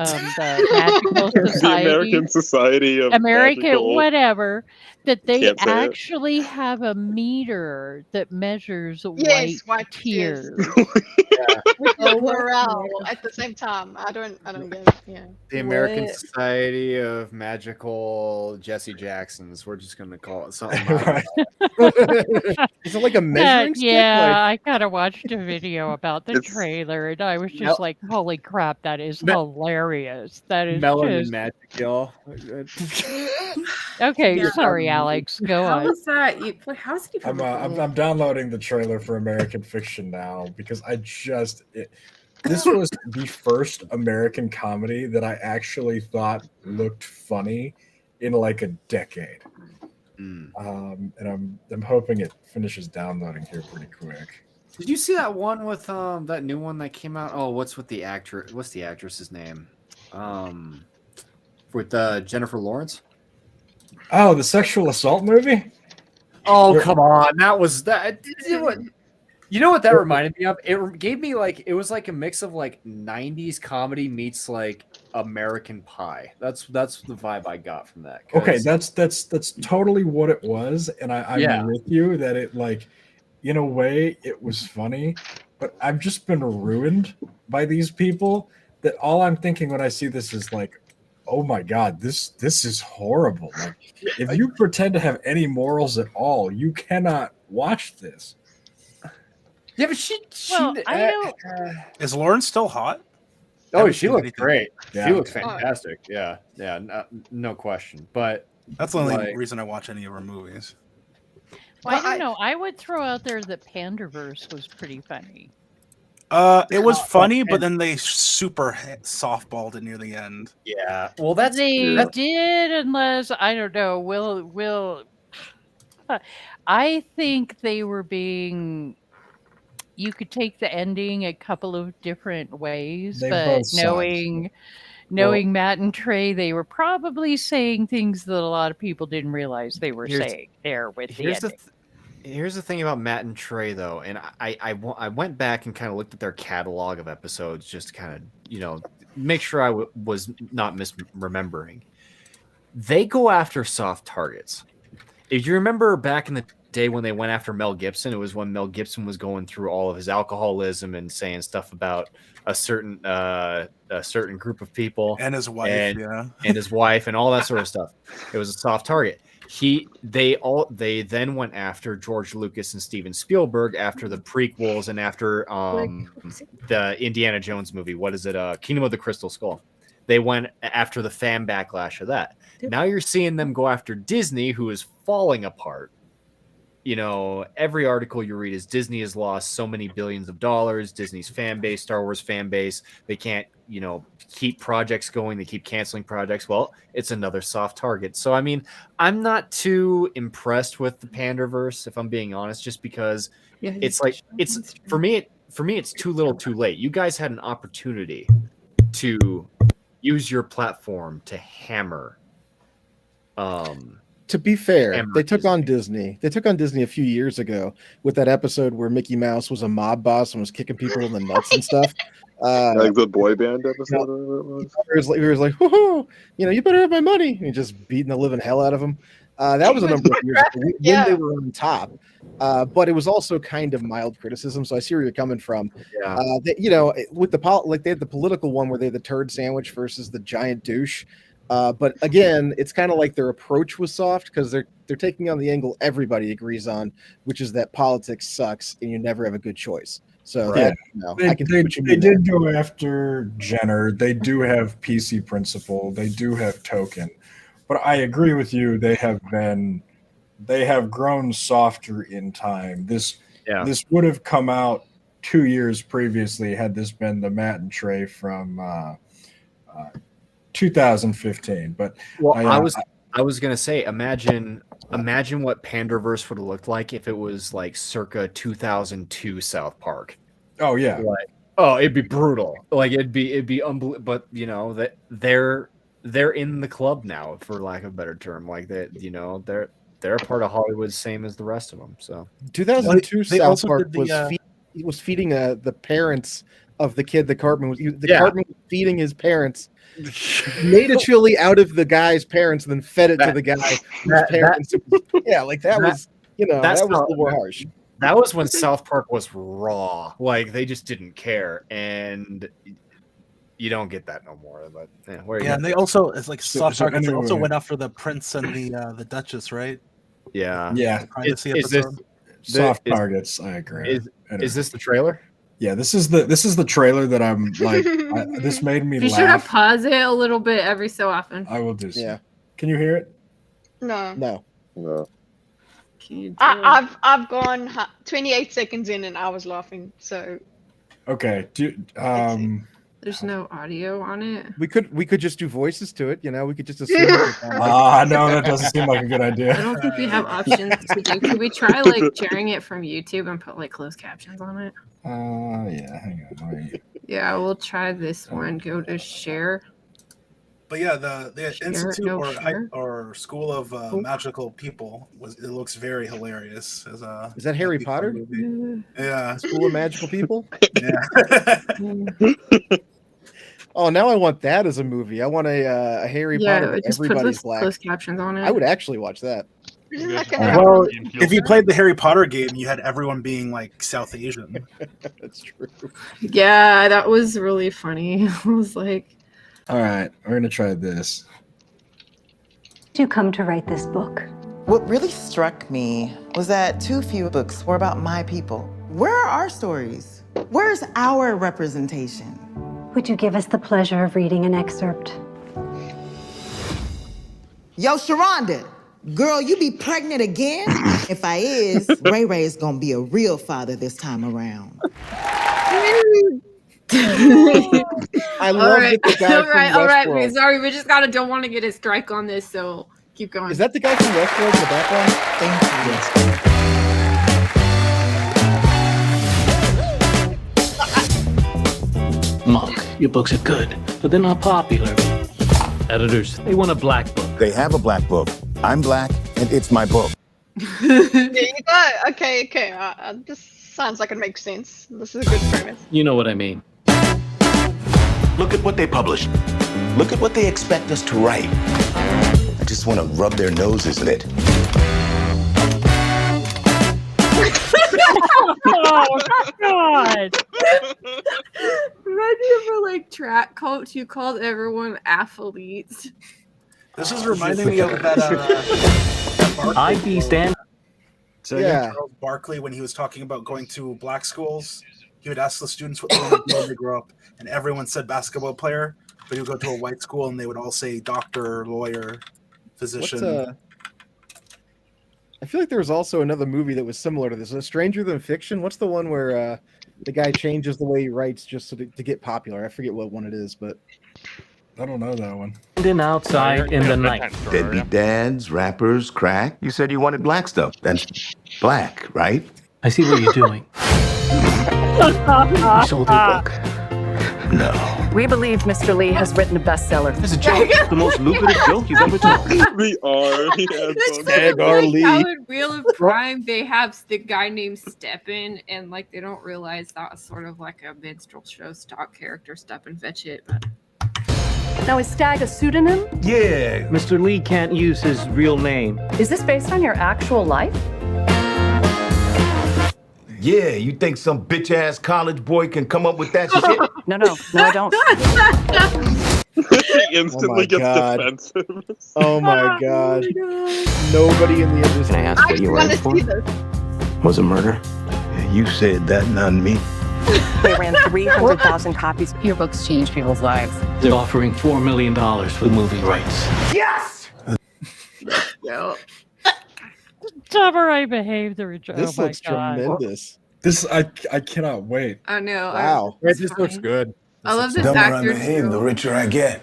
magical
The
society,
American Society of
American
Magical.
whatever, that they
Can't say it.
actually have a meter that measures
Yes,
white
white tears.
tears.
Oh, morale at the same time. I don't get it. Yeah.
The American
What?
Society of Magical Jesse Jacksons. We're just gonna call it something.
Right.
is it like a measuring stick?
Yeah,
Like,
I kind of watched a video about the
It's-
trailer, and I was just
Mel-
like, "Holy crap, that is
Me-
hilarious! That is
Melanin
just
magic, y'all.
okay."
Yeah.
Sorry, Alex. Go
How
on.
is that? How is he?
I'm downloading the trailer for American Fiction now because this was the first American comedy that I actually thought looked funny in like a decade. And I'm hoping it finishes downloading here pretty quick.
Did you see that one with that new one that came out? Oh, what's with the actress? What's the actress's name? With Jennifer Lawrence.
Oh, the sexual assault movie?
Oh,
Where-
come on. That was that. You know what that reminded me of? It gave me like it was like a mix of like 90s comedy meets like American Pie. That's the vibe I got from that. 'cause-
Okay, that's totally what it was, and I'm
Yeah.
with you that it like, in a way, it was funny, but I've just been ruined by these people. That all I'm thinking when I see this is like, oh my god, this is horrible. Like, if you pretend to have any morals at all, you cannot watch this.
Yeah, but she
Well, I don't.
Is Lauren still hot?
Oh,
Haven't
she
seen
looked
anything.
great.
Yeah.
She looked fantastic. Yeah, no question. But
That's the only
like-
reason I watch any of her movies.
I don't know. I would throw out there that Panderverse was pretty funny.
It was funny, but then they super softballed it near the end.
Yeah, well, that's
They did, unless I don't know. Will I think they were being you could take the ending a couple of different ways,
They
but
both sucked.
knowing Matt and Trey, they were probably saying things that a lot of people didn't realize they were
Here's-
saying there with the
Here's
ending.
here's the thing about Matt and Trey though, and I went back and kind of looked at their catalog of episodes just to kind of make sure I was not misremembering. They go after soft targets. If you remember back in the day when they went after Mel Gibson, it was when Mel Gibson was going through all of his alcoholism and saying stuff about a certain group of people
And his wife,
and his wife and all that sort of stuff. It was a soft target. They then went after George Lucas and Steven Spielberg after the prequels and after the Indiana Jones movie. What is it? Kingdom of the Crystal Skull. They went after the fan backlash of that. Now you're seeing them go after Disney, who is falling apart. Every article you read is Disney has lost so many billions of dollars. Disney's fan base, Star Wars fan base, they can't, keep projects going. They keep canceling projects. Well, it's another soft target. So, I mean, I'm not too impressed with the Panderverse, if I'm being honest, just because it's like, for me, it's too little too late. You guys had an opportunity to use your platform to hammer.
To be fair, they took on Disney. They took on Disney a few years ago with that episode where Mickey Mouse was a mob boss and was kicking people in the nuts and stuff.
Like the boy band episode.
He was like, "Woohoo! You better have my money." And he just beating the living hell out of him. That was a number of years ago when they were on top. But it was also kind of mild criticism, so I see where you're coming from.
Yeah.
With they had the political one where they had the turd sandwich versus the giant douche. But again, it's kind of like their approach was soft because they're taking on the angle everybody agrees on, which is that politics sucks and you never have a good choice. So
Right.
I can see what you
They
mean there.
did go after Jenner. They do have PC Principle. They do have Token. But I agree with you. They have grown softer in time. This would have come out 2 years previously had this been the Matt and Trey from 2015. But
I was gonna say, imagine what Panderverse would have looked like if it was like circa 2002 South Park.
Oh yeah,
it'd be brutal. Like it'd be unbelievable. But that they're in the club now, for lack of a better term. Like that, they're a part of Hollywood, same as the rest of them. So
2002
They
South
also
Park
did the,
was feeding the parents of the kid. Cartman was feeding his parents. Made a chili out of the guy's parents and then fed it to the guy whose parents. That was a little more harsh.
That was when South Park was raw. Like they just didn't care, and you don't get that no more. But
and they also South Park. They
anyway.
also went after the prince and the Duchess, right?
Yeah.
Yeah.
Privacy
Is this
episode.
Soft targets. I agree.
Is this the trailer?
Yeah, this is the trailer that I'm like. This made me
You
laugh.
should have paused it a little bit every so often.
I will do so.
Yeah.
Can you hear it?
No.
Can you do
I've gone 28 seconds in and I was laughing. So
Okay.
There's no audio on it.
We could just do voices to it. We could just assume.
No, that doesn't seem like a good idea.
I don't think we have options to do. Could we try sharing it from YouTube and put closed captions on it?
Yeah. Hang on. Wait.
Yeah, we'll try this one. Go to share.
But yeah, the Institute
share.
or School of Magical People it looks very hilarious.
Is that Harry Potter?
Movie. Yeah,
School of Magical People.
Yeah.
Oh, now I want that as a movie. I want a Harry Potter. Where
Just
everybody's
put
black.
closed captions on it.
I would actually watch that.
Well, if you played the Harry Potter game, you had everyone being South Asian.
That's true.
Yeah, that was really funny. I was like,
all right, we're gonna try this.
Did you come to write this book?
What really struck me was that too few books were about my people. Where are our stories? Where's our representation?
Would you give us the pleasure of reading an excerpt?
Yo, Sharonda, girl, you be pregnant again? If I is, Ray Ray is gonna be a real father this time around.
I love
right.
the guy from Westworld.
All right. Sorry, we just don't want to get a strike on this, so keep going.
Is that the guy from Westworld in the background?
Thank you.
Monk, your books are good, but they're not popular. Editors, they want a black book.
They have a black book. I'm black, and it's my book.
There you go. Okay. This sounds like it makes sense. This is a good premise.
You know what I mean.
Look at what they publish. Look at what they expect us to write. I just want to rub their noses in it.
Oh, God.
Imagine if for like track coach, you called everyone athletes.
This is reminding me of that.
IB stand.
So Charles Barkley, when he was talking about going to black schools, he would ask the students what they wanted to be when they grew up, and everyone said basketball player. But he would go to a white school, and they would all say doctor, lawyer, physician.
I feel like there was also another movie that was similar to this. Stranger Than Fiction. What's the one where the guy changes the way he writes just to get popular? I forget what one it is, but
I don't know that one.
Then outside in the night.
Deadbeat dads, rappers, crack. You said you wanted black stuff. That's black, right?
I see what you're doing. You sold your book.
No.
We believe Mr. Lee has written a bestseller.
It's a joke. The most lucrative joke you've ever told.
We are.
How in Wheel of Crime they have the guy named Steppen, and like they don't realize that's sort of like a minstrel show stock character. Steppen fetch it. But...
Now, is Stag a pseudonym?
Yeah. Mr. Lee can't use his real name.
Is this based on your actual life?
Yeah, you think some bitch-ass college boy can come up with that shit?
No, I don't.
He instantly gets defensive.
Oh my god. Nobody in the industry.
Can I ask what you were in for? Was a murder? Yeah, you said that, not me.
They ran 300,000 copies. Your books change people's lives.
They're offering $4 million for the movie rights.
Yes!
Yo.
Dumber I behaved.
This looks tremendous.
This I cannot wait.
I know.
Wow.
This looks good.
I love this
The dumber I
actor.
behave, the richer I get.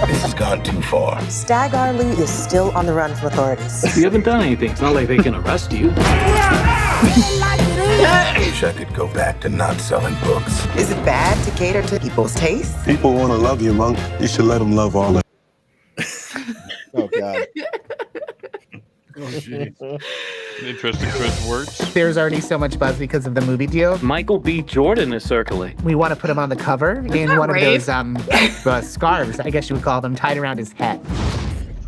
This has gone too far.
Stag Arley is still on the run from authorities.
You haven't done anything. It's not like they can arrest you.
I wish I could go back to not selling books.
Is it bad to cater to people's tastes?
People want to love you, Monk. You should let them love all of
Oh god.
Oh jeez. Interesting choice of words.
There's already so much buzz because of the movie deal.
Michael B. Jordan is circulating.
We want to put him on the cover in one
rape?
of those scarves, I guess you would call them, tied around his head.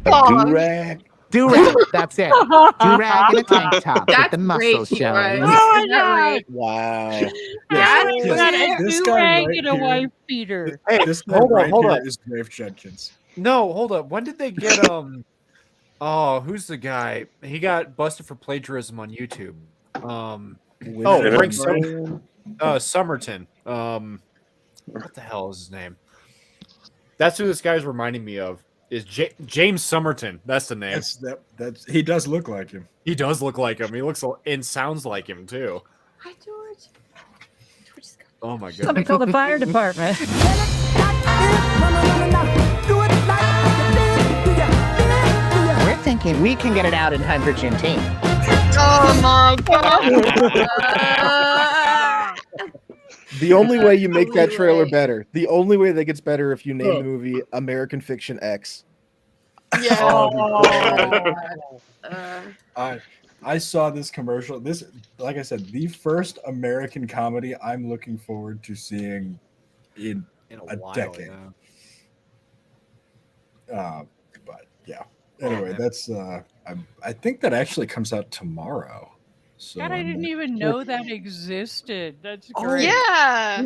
Do-rag?
Do-rag, that's it. Do-rag and a tank top with
That's
the muscles
great,
showing.
you
Oh,
guys.
Wow.
Yeah,
Yes,
got a
this
new
guy
rag
right
and a
here-
wife beater.
Hey,
This guy
hold
right
on.
here is Dave Judkins.
No, hold up. When did they get Oh, who's the guy? He got busted for plagiarism on YouTube. Frank Somerton. What the hell is his name? That's who this guy's reminding me of. Is James Somerton? That's the name.
That's he does look like him.
He does look like him. He looks and sounds like him too.
Hi, George.
Oh my god!
Somebody call the fire department.
We're thinking we can get it out in hydrogen team.
Oh my god.
The only way you make that trailer better, the only way that gets better if you name the movie American Fiction X.
Yeah.
I saw this commercial. This, like I said, the first American comedy I'm looking forward to seeing in a
while,
decade. But yeah. Anyway, that's I think that actually comes out tomorrow. So
God, I didn't even know that existed. That's
Oh,
great.
yeah.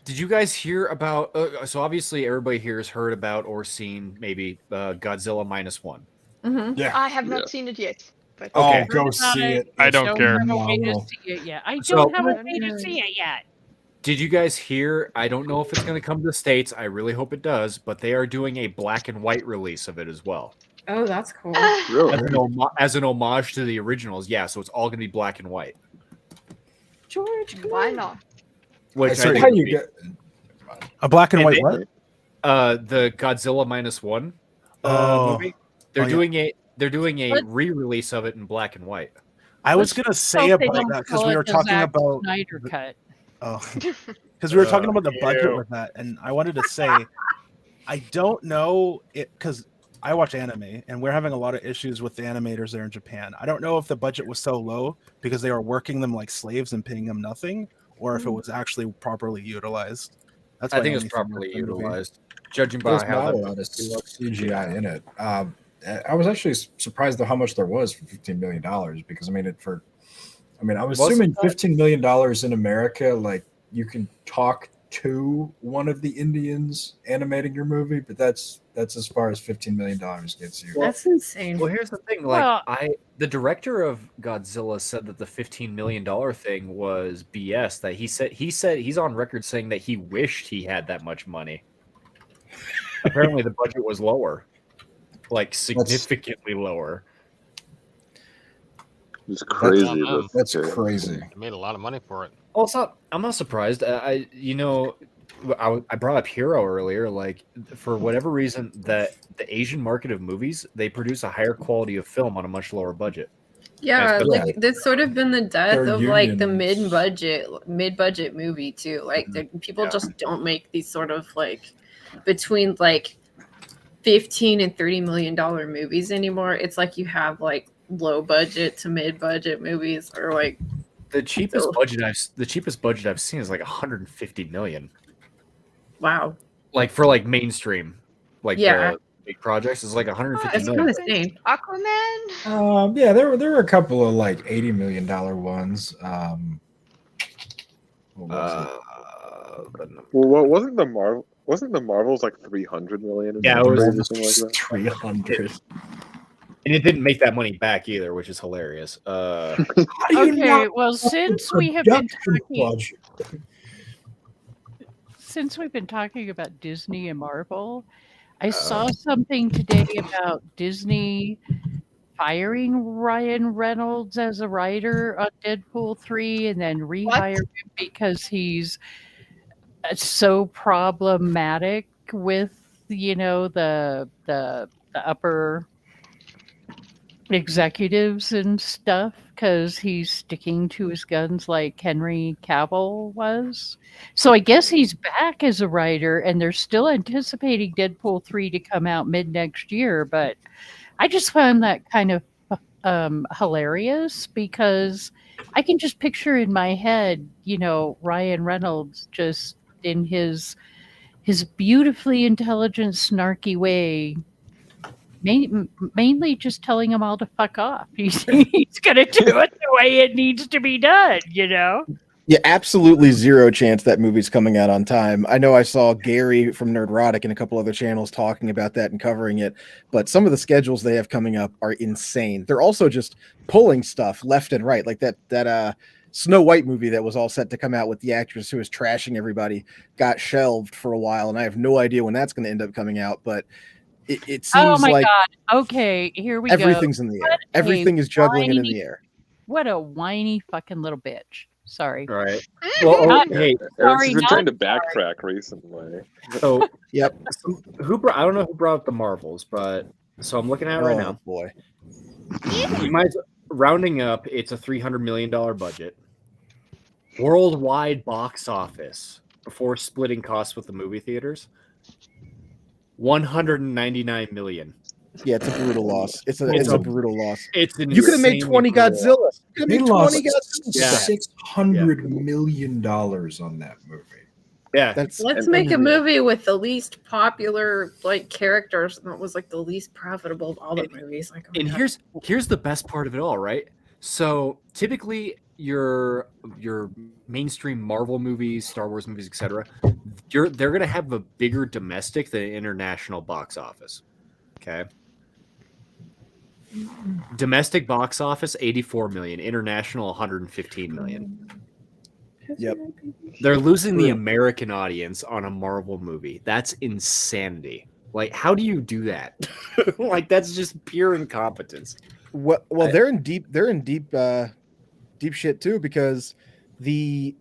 Did you guys hear about? So obviously, everybody here has heard about or seen maybe Godzilla -1.
Yeah.
I have not seen it yet. But
Okay.
Go see it.
I don't care.
Have a way to see it yet. I
So-
don't have a way to see it yet.
Did you guys hear? I don't know if it's going to come to the States. I really hope it does, but they are doing a black and white release of it as well.
Oh, that's cool.
As an homage to the originals, yeah. So it's all going to be black and white.
George,
why not?
Which
Sorry,
I think
how
would
you
be-
get
A black and white
they-
what?
The Godzilla -1
Oh.
movie. They're
Oh, yeah.
doing a re-release of it in black and white.
I was
Let's
gonna
just
say
hope they
about
don't
that because
call
we
it
were
the
talking
Zack
about
Snyder cut.
because we were talking about the budget
Ew.
with that, and I wanted to say I don't know it because I watch anime, and we're having a lot of issues with the animators there in Japan. I don't know if the budget was so low because they were working them like slaves and paying them nothing, or if it was actually properly utilized. That's
I
my
think it's
only thing with
properly
the movie.
utilized, judging by
There's
how
not a
that
lot of
movie looks.
CGI in it. I was actually surprised at how much there was for $15 million because I was
Wasn't
assuming
that-
$15 million in America, like you can talk to one of the Indians animating your movie, but that's as far as $15 million gets you.
That's insane.
Well, here's the thing. Like,
Well-
the director of Godzilla said that the $15 million thing was BS. That he said he's on record saying that he wished he had that much money. Apparently, the budget was lower, like significantly lower.
It's crazy.
That's crazy.
They made a lot of money for it.
Well, it's not. I'm not surprised. I brought up Hero earlier. Like, for whatever reason, that the Asian market of movies, they produce a higher quality of film on a much lower budget.
Yeah,
That's
like
because-
that's sort of been the death
Their
of like the
unions.
mid-budget movie too. Like people just don't make these sort of like between like 15 and 30 million dollar movies anymore. It's like you have like low budget to mid-budget movies or like
the cheapest budget I've seen is like 150 million.
Wow.
Like for like mainstream, like
Yeah.
the big projects is like 150
It's
million.
kind of insane.
Aquaman.
Yeah, there were a couple of like $80 million ones. What was it?
Well, wasn't the Marvels like 300 million? Or
Yeah, it
something
was
like that?
300.
And it didn't make that money back either, which is hilarious.
Okay, well, since we've been talking about Disney and Marvel, I saw something today about Disney firing Ryan Reynolds as a writer on Deadpool 3 and then rehire him because he's so problematic with, the upper executives and stuff because he's sticking to his guns like Henry Cavill was. So I guess he's back as a writer and they're still anticipating Deadpool 3 to come out mid next year. But I just found that kind of hilarious because I can just picture in my head, Ryan Reynolds just in his beautifully intelligent, snarky way, mainly just telling them all to fuck off. He's going to do it the way it needs to be done,
Yeah, absolutely zero chance that movie's coming out on time. I know I saw Gary from Nerdrotic and a couple other channels talking about that and covering it, but some of the schedules they have coming up are insane. They're also just pulling stuff left and right, like that Snow White movie that was all set to come out with the actress who was trashing everybody got shelved for a while, and I have no idea when that's going to end up coming out, but it seems
oh my
like
God. Okay, here we go.
everything's in the air. Everything is juggling and in the air.
What a whiny fucking little bitch. Sorry.
Right. Well,
Hey,
sorry,
she's been
not
trying to backtrack recently.
So
yep.
I don't know who brought up the Marvels, but so I'm looking at it right now.
Boy.
You might rounding up, it's a $300 million budget. Worldwide box office before splitting costs with the movie theaters, 199 million.
Yeah, it's a brutal loss. It's a brutal loss.
It's
you could have made 20 Godzilla. You could have made 20 Godzilla.
$600 million on that movie.
Yeah,
Let's make a movie with the least popular like characters that was like the least profitable of all the movies. Like, oh my
And
God.
here's the best part of it all, right? So typically your mainstream Marvel movies, Star Wars movies, etc., they're gonna have a bigger domestic than international box office. Okay. Domestic box office 84 million, international 115 million.
Yep.
They're losing the American audience on a Marvel movie. That's insanity. Like, how do you do that? Like, that's just pure incompetence.
Well, they're in deep shit too, because the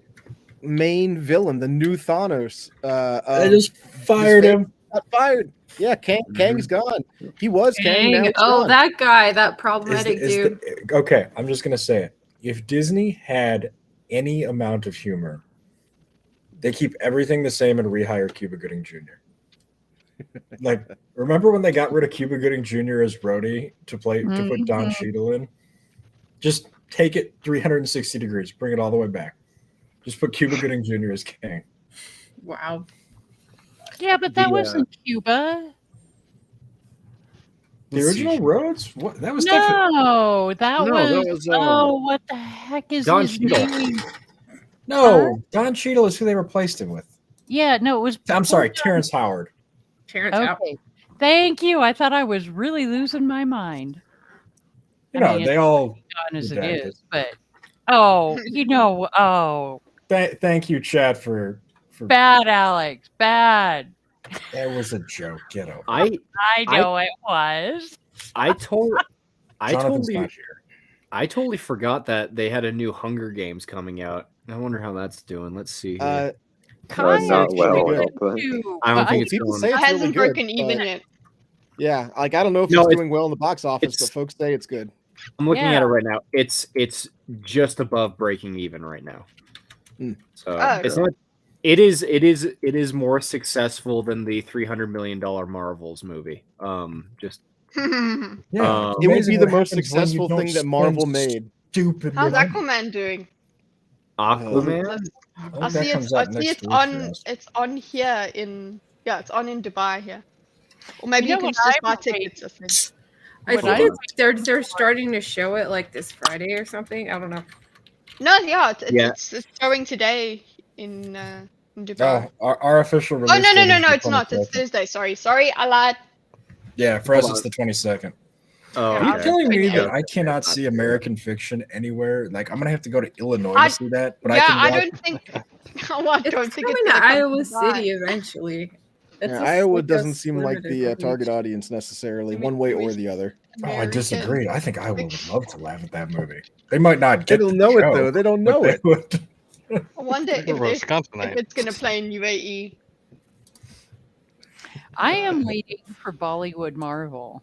main villain, the new Thanos,
they just fired him.
got fired. Yeah, Kang's gone. He was Kang. Now
Dang.
he's
Oh,
gone.
that guy, that problematic dude.
Okay, I'm just gonna say it. If Disney had any amount of humor, they keep everything the same and rehire Cuba Gooding Jr. Like, remember when they got rid of Cuba Gooding Jr. as Brody to put Don
Mhm.
Cheadle in? Just take it 360 degrees, bring it all the way back. Just put Cuba Gooding Jr. as Kang.
Wow.
Yeah, but that wasn't Cuba.
The original Rhodes? What? That was definitely
No, that
No,
was.
that was,
Oh, what the heck is
Don
his
Cheadle.
name?
no. Don Cheadle is who they replaced him with.
Yeah, no, it was.
I'm sorry,
before
Terrence Howard.
Terrence Howard.
Okay, thank you. I thought I was really losing my mind.
You know, they all
gone as it
redacted.
is, but oh,
Thank you, Chad, for
bad, Alex, bad.
That was a joke. Get over.
I
know it was.
I totally
not here.
I totally forgot that they had a new Hunger Games coming out. I wonder how that's doing. Let's see here.
Not well, I don't think.
I don't think it's
people
going.
say
It
it's really
hasn't
good,
broken even
but-
yet.
Yeah, like I don't know if
No,
it's
it's-
doing well in the box office,
it's-
but folks say it's good.
I'm looking at
Yeah.
it right now. It's just above breaking even right now. So
Oh.
it's not. It is more successful than the $300 million Marvels movie. Just
Yeah,
it would be the most
what happens when you
successful
don't
thing that Marvel
spend
made.
Stupid.
How's
money.
Aquaman doing?
Aquaman.
I see
that
it's,
comes
I
out
see
next
it's
week for
on.
us.
It's on here in. Yeah, it's on in Dubai here. Or maybe
You
you,
know
can
what
just buy
I'm
tickets. I think.
I
What
think
I-
they're starting to show it like this Friday or something. I don't know.
No, yeah,
Yeah.
it's showing today in Dubai.
Oh, our official release.
Oh no
date is the
it's not. It's
22nd.
Thursday. Sorry, I lied.
Yeah, for us
Hold
it's the 22nd.
Oh,
Are you
okay.
telling me
Okay.
that I cannot see American Fiction anywhere? Like, I'm gonna have to go to Illinois
I-
to see that, but
yeah,
I can.
I
watch-
don't think. Well, I don't think
Coming
it's
to
gonna come
Iowa
Dubai.
City eventually. It's
Yeah,
a-
Iowa
like a
doesn't seem like
limited
the
release.
target audience necessarily,
Let me-
one way
let me
or the other.
Oh, I
American
disagree. I think Iowa would love to laugh at that movie. They might not
They
get.
don't
the
know it
joke,
though. They don't
but
know
they
it.
would.
I wonder if
Wisconsinite.
it's gonna play in UAE.
I am waiting for Bollywood Marvel.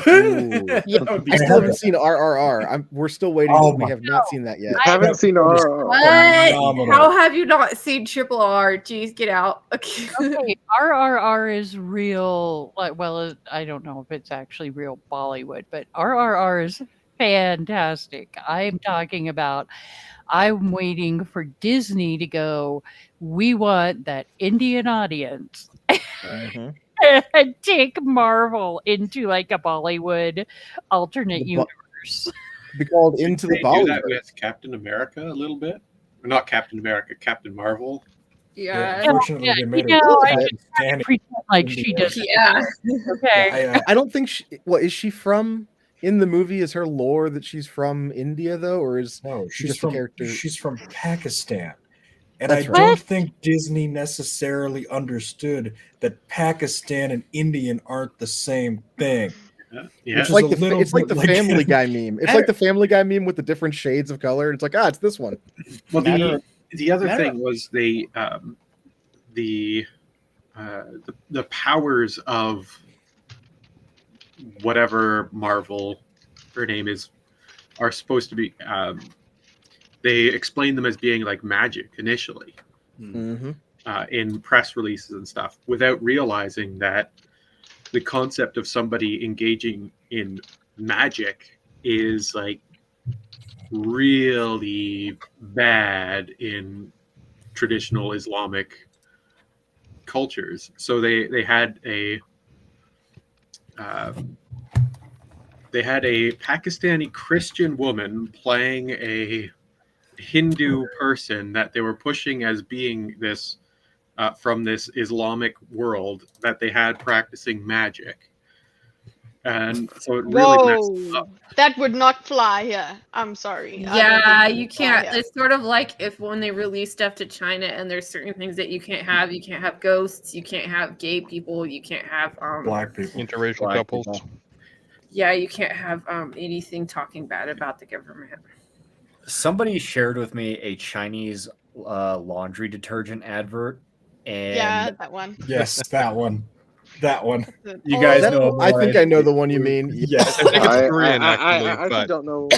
Ooh.
Yeah,
I still haven't seen RRR. We're still waiting.
Oh
but we
my-
have not seen that yet.
I haven't seen our.
What?
Phenomenal.
How have you not seen Triple R? Jeez, get out. Okay.
Okay, RRR is real. Well, I don't know if it's actually real Bollywood, but RRR is fantastic. I'm talking about. I'm waiting for Disney to go. We want that Indian audience.
Mhm.
And take Marvel into like a Bollywood alternate
The Bo-
universe.
Be called Into the
They do that
Bollywood.
with Captain America a little bit. Or not Captain America, Captain Marvel.
Yeah.
Unfortunately, they made
you
it.
know, I
Pakistani
just kind of pretend like she
Indian.
doesn't.
Yeah.
Okay.
I don't think she. What is she from? In the movie, is her lore that she's from India though, or is
No,
she
she's
just
from
a character?
she's from Pakistan. And
That's
I
right.
don't think Disney necessarily understood that Pakistan and Indian aren't the same thing.
Yeah.
Which
It's
is
like
a
the
little
it's like
bit
the Family Guy meme. It's like the Family Guy meme with the different shades of color. It's like it's this one.
Well,
Matter
the other
matter
thing was the powers of whatever Marvel her name is are supposed to be. They explain them as being like magic initially
Mm-hmm.
in press releases and stuff, without realizing that the concept of somebody engaging in magic is like really bad in traditional Islamic cultures. So they had a Pakistani Christian woman playing a Hindu person that they were pushing as being this from this Islamic world that they had practicing magic. And so it really messed
Whoa,
up.
that would not fly here. I'm sorry. I don't
Yeah,
think it
you
would fly
can't.
here.
It's sort of like if when they release stuff to China and there's certain things that you can't have. You can't have ghosts. You can't have gay people. You can't have
Black people.
Interracial couples.
Yeah, you can't have anything talking bad about the government.
Somebody shared with me a Chinese laundry detergent advert, And
Yeah, that one.
Yes, that one. That one.
You guys
That-
know.
I think I know the one you mean.
Yes.
I think it's
I
Korean, actually,
actually
but
don't know.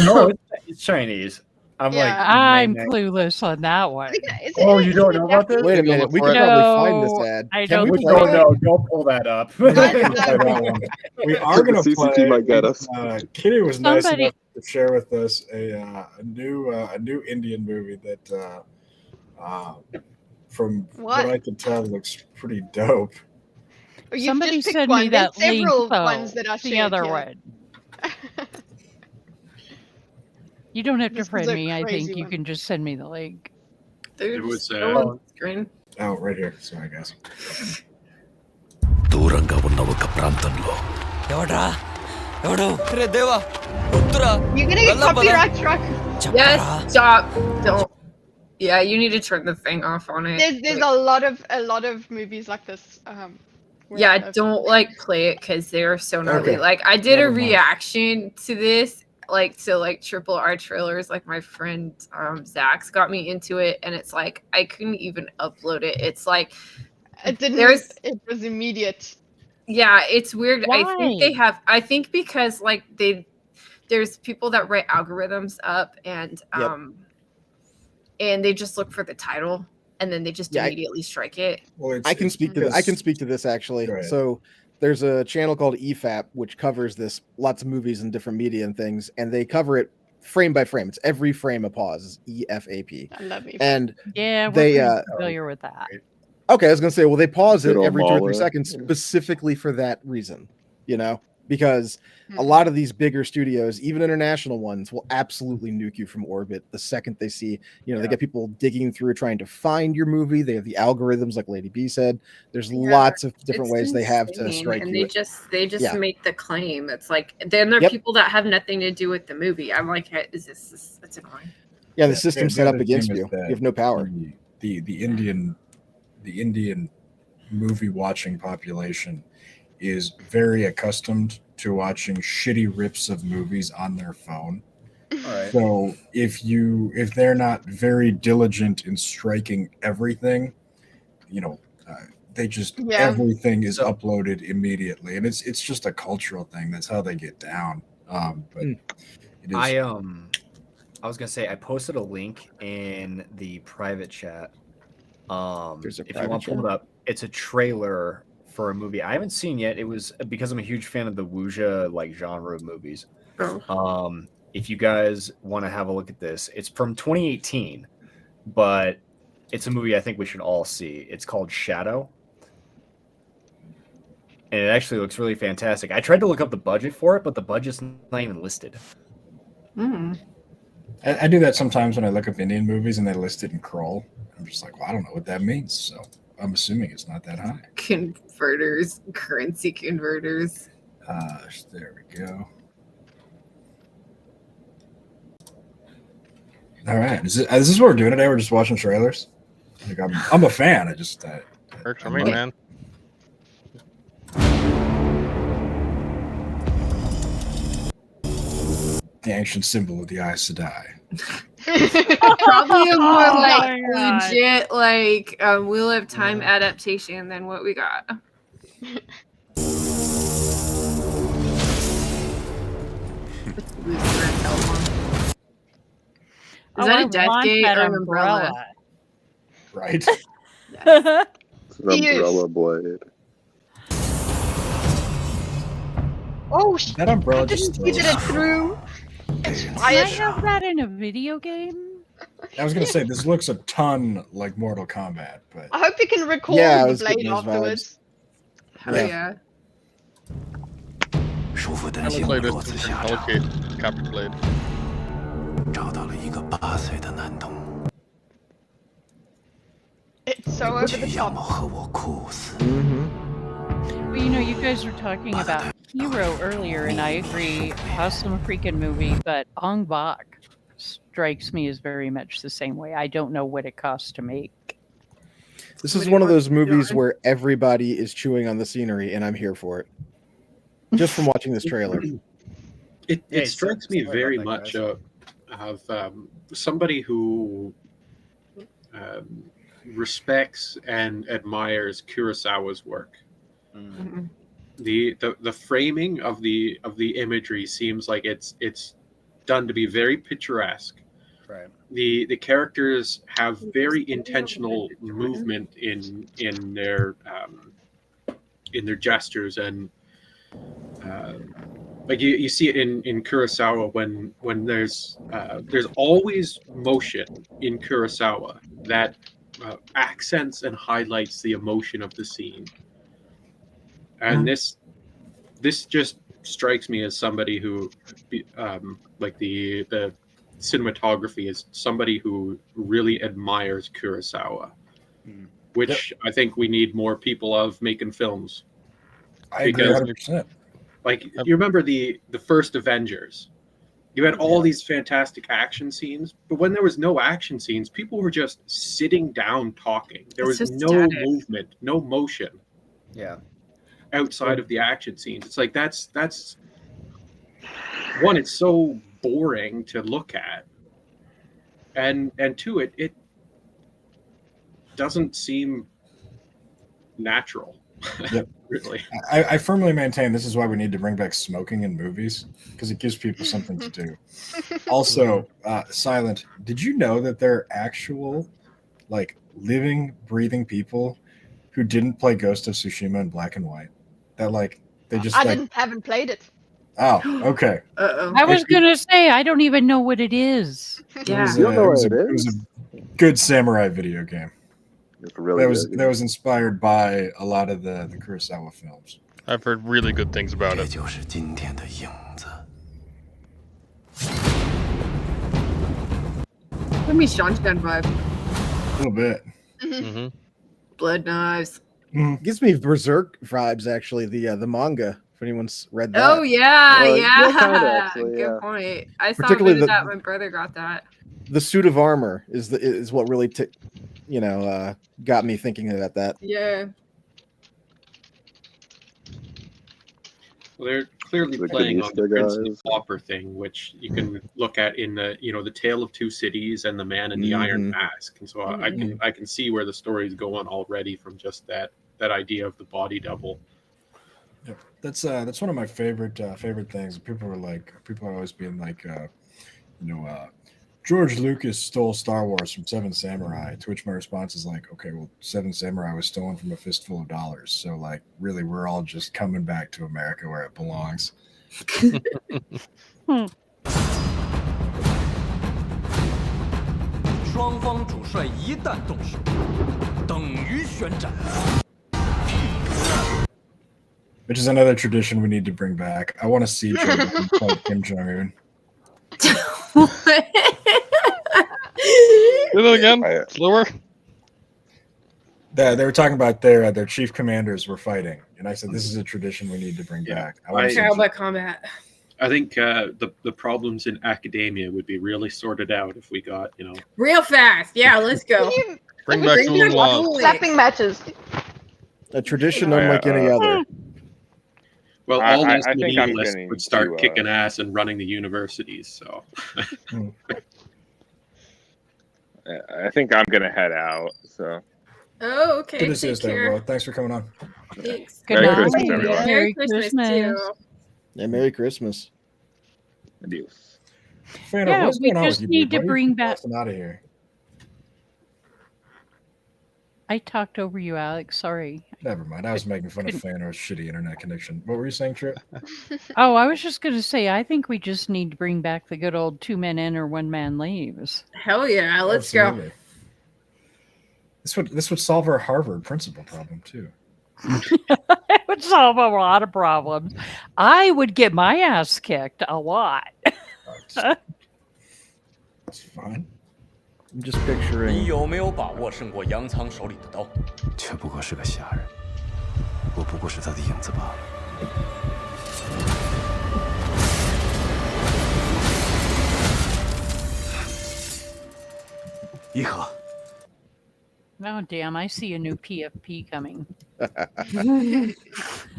No, it's Chinese. I'm like,
I'm
man,
clueless on that one.
oh, you don't know about this?
Wait a minute, we could probably find this ad.
I
Can
don't
we
think
play
Oh
it?
no, don't pull that up.
Play that one. We are going to
CCP
play.
might get us.
Kitty was nice
Somebody-
enough to share with us a new Indian movie that, from what I can tell, looks pretty dope.
Oh, you've
Somebody
just picked
send
one.
me
There's
that link,
several
though.
ones that are
The
shared
other
here.
one. You don't have to
This is
friend
a
me. I
crazy
think you
one.
can just send me the link.
It was
screen.
Oh, right here. Sorry, guys.
దూరంగా ఉన్న ఒక ప్రాంతంలో
ఎవడా ఎవడు రే దేవా వద్దురా
You're gonna get copyright struck.
Yes, stop. Don't. Yeah, you need to turn the thing off on it.
There's a lot of movies like this. Where
Yeah,
I've-
don't like play it because they're so gnarly.
Okay.
Like I did
Never
a
mind.
reaction to this, like to like triple R trailers. Like my friend Zach's got me into it, and it's like I couldn't even upload it. It's like
It didn't.
there's
It was immediate.
yeah, it's weird. I think they
Why?
have. I think because like there's people that write algorithms up, and
Yep.
and they just look for the title, and then they just
Yeah,
immediately strike it.
Well,
I can speak to this. I
because-
can speak to this actually.
Go ahead.
So there's a channel called EFAP which covers this, lots of movies and different media and things, and they cover it frame by frame. It's every frame a pause. It's EFAP.
I love you.
And
Yeah, we're
they
pretty familiar with that.
okay, I was gonna say, well, they pause it
Good old
every 2 or 3
Mahler.
seconds specifically for that reason, you know, because a lot of these bigger studios, even international ones, will absolutely nuke you from orbit the second they see, you know, they get people digging through trying to find your movie. They have the algorithms, like Lady B said. There's lots of different
It's
ways they have to
insane,
strike
and
you.
they just
Yeah.
make the claim. It's like then there are
Yep.
people that have nothing to do with the movie. I'm like, is this it's annoying.
Yeah, the system's
the
set up
other
against
thing
you.
is that
You have no power.
The Indian movie watching population is very accustomed to watching shitty rips of movies on their phone.
All right.
So if they're not very diligent in striking everything, you know, they just
Yeah.
everything is uploaded immediately, and it's just a cultural thing. That's how they get down. But it is.
I was gonna say I posted a link in the private chat.
There's a
If you
private
want to pull
chat?
it up, it's a trailer for a movie I haven't seen yet. It was because I'm a huge fan of the wuxia like genre of movies.
Oh.
If you guys want to have a look at this, it's from 2018, but it's a movie I think we should all see. It's called Shadow. And it actually looks really fantastic. I tried to look up the budget for it, but the budget's not even listed.
I do that sometimes when I look up Indian movies and they list it in Kroll. I'm just like, well, I don't know what that means, so I'm assuming it's not that high.
Converters, currency converters.
There we go. All right, is this what we're doing today? We're just watching trailers. Like I'm a fan. I just
works for me, man.
The ancient symbol of the Aes Sedai.
Probably a more
Oh
like
my God.
legit like Wheel of Time adaptation than what we got. It's Lucifer and Elmon. Is
Oh,
that
I
a death
want
gate
that
or an umbrella?
Right.
Umbrella blade.
Oh,
That umbrella
I
just
didn't see that it through.
Can I have that in a video game?
I was gonna say this looks a ton like Mortal Kombat, but
I hope you can record
Yeah, I
the
was getting
blade
those vibes.
afterwards.
Hell
Yeah.
yeah.
舒服的
I
心
would play
如
this
落
to
自下场，
allocate copy blade.
找到了一个8岁的男童，
It's so over
却
the
要么
top.
和我酷死。
Well, you know, you guys were talking about Hero earlier, and I agree. Awesome freaking movie, but Ong Bak strikes me as very much the same way. I don't know what it costs to make.
This is one of those movies where everybody is chewing on the scenery, and I'm here for it. Just from watching this trailer.
It
Yeah,
strikes
sorry
me
about
very
that,
much
guys.
of somebody who respects and admires Kurosawa's work.
Mhm.
The framing of the imagery seems like it's done to be very picturesque.
Right.
The characters have very intentional movement in their gestures, and like you see it in Kurosawa when there's always motion in Kurosawa that accents and highlights the emotion of the scene. And this just strikes me as somebody who like the cinematography is somebody who really admires Kurosawa, which I think we need more people of making films.
I agree 100%.
Like, you remember the first Avengers? You had all these fantastic action scenes, but when there was no action scenes, people were just sitting down talking. There was
just
no
static.
movement, no motion.
Yeah.
Outside of the action scenes, it's like that's one. It's so boring to look at, and two, it doesn't seem natural.
Yep.
Really.
I firmly maintain this is why we need to bring back smoking in movies, because it gives people something to do. Also, Silent, did you know that there are actual, like, living, breathing people who didn't play Ghost of Tsushima in black and white? That, like, they just
haven't played it.
Oh, okay.
I was gonna say I don't even know what it is.
It was a good samurai video game.
It's really
that was inspired by a lot of the Kurosawa films.
I've heard really good things about it.
Give me Shotgun vibe.
A little bit.
Mm-hmm.
Blood knives.
Gives me Berserk vibes, actually. The manga, if anyone's read that.
Oh yeah, yeah.
kinda, actually,
Good point. I saw a
Particularly
bit of
the-
that. My brother got that.
The suit of armor is what really got me thinking about that.
Yeah.
Well, they're clearly
Like the
playing on the
Easter
Prince of the
guys.
Pauper thing, which you can look at in the the Tale of Two Cities and the Man in the Iron Mask, and so I can see where the story is going already from just that idea of the body double.
Yep. That's one of my favorite things. People are always being like, George Lucas stole Star Wars from Seven Samurai. To which my response is like, okay, well, Seven Samurai was stolen from a fistful of dollars. So, like, really, we're all just coming back to America where it belongs.
双方主帅一旦动手，等于宣战。
Which is another tradition we need to bring back. I want to see Kim Jong Un.
Do that again. Slower.
They were talking about their chief commanders were fighting, and I said this is a tradition we need to bring back. I want to see
Combat combat.
I think the problems in academia would be really sorted out if we got
Real fast. Yeah, let's go.
Bring back the Long.
Slapping matches.
A tradition unlike any other.
Well,
I-
all these
I think I'm
medievalists
getting
would start
to,
kicking ass and running the universities. So
I think I'm gonna head out. So
Oh, okay.
Good to see
Take
us there,
care.
bro. Thanks for coming on.
Thanks.
Merry
Good
Christmas,
night.
everyone.
Merry Christmas too.
Yeah, Merry Christmas.
Adios.
Fano,
Yeah,
what's
we
going on
just
with you,
need to
buddy?
bring back.
Out of here.
I talked over you, Alex. Sorry.
Never mind. I was making fun of Fano's shitty internet connection. What were you saying, Trip?
Oh, I was just going to say, I think we just need to bring back the good old 2 men in or 1 man leaves.
Hell yeah, let's
Absolutely. This would solve our Harvard principal problem too.
It would solve a lot of problems. I would get my ass kicked a lot.
It's fine.
I'm just picturing.
你有没有把握胜过杨仓手里的刀？
却不过是个下人，我不过是他的影子罢了。伊和，
Oh, damn. I see a new PFP coming.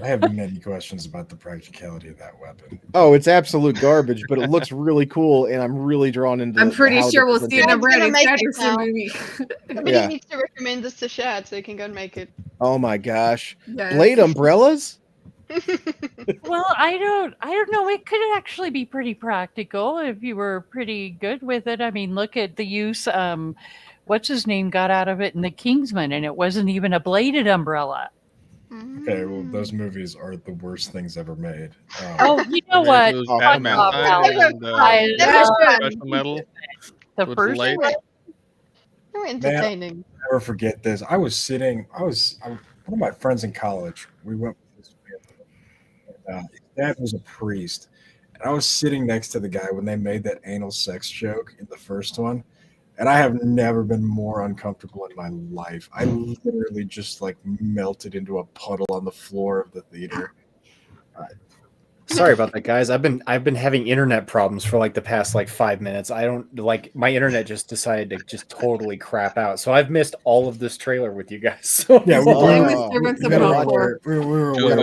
I have many questions about the practicality of that weapon.
Oh, it's absolute garbage, but it looks really cool, and I'm really drawn into.
I'm pretty
how
sure
the
we'll
different
see it in
things-
the Brandon
make it
Sanderson
now.
movie.
Somebody
Yeah.
needs to recommend this to Shad so he can go and make it.
Oh my gosh!
Yes.
Blade umbrellas?
Well, I don't know. It could actually be pretty practical if you were pretty good with it. I mean, look at the use. What's his name got out of it in the Kingsman, and it wasn't even a bladed umbrella.
Okay, well, those movies are the worst things ever made.
Oh, you know what?
Those
Fuck
Adam
off,
Ally
Alex.
and
I-
Special Metal.
The
with
first
light.
one.
You're
Man,
entertaining.
I'll never forget this. I was one of my friends in college. We went with this his dad was a priest, and I was sitting next to the guy when they made that anal sex joke in the first one, and I have never been more uncomfortable in my life. I literally just like melted into a puddle on the floor of the theater.
Sorry about that, guys. I've been having internet problems for like the past 5 minutes. I don't like my internet just decided to just totally crap out. So I've missed all of this trailer with you guys. So
Yeah,
we
we
were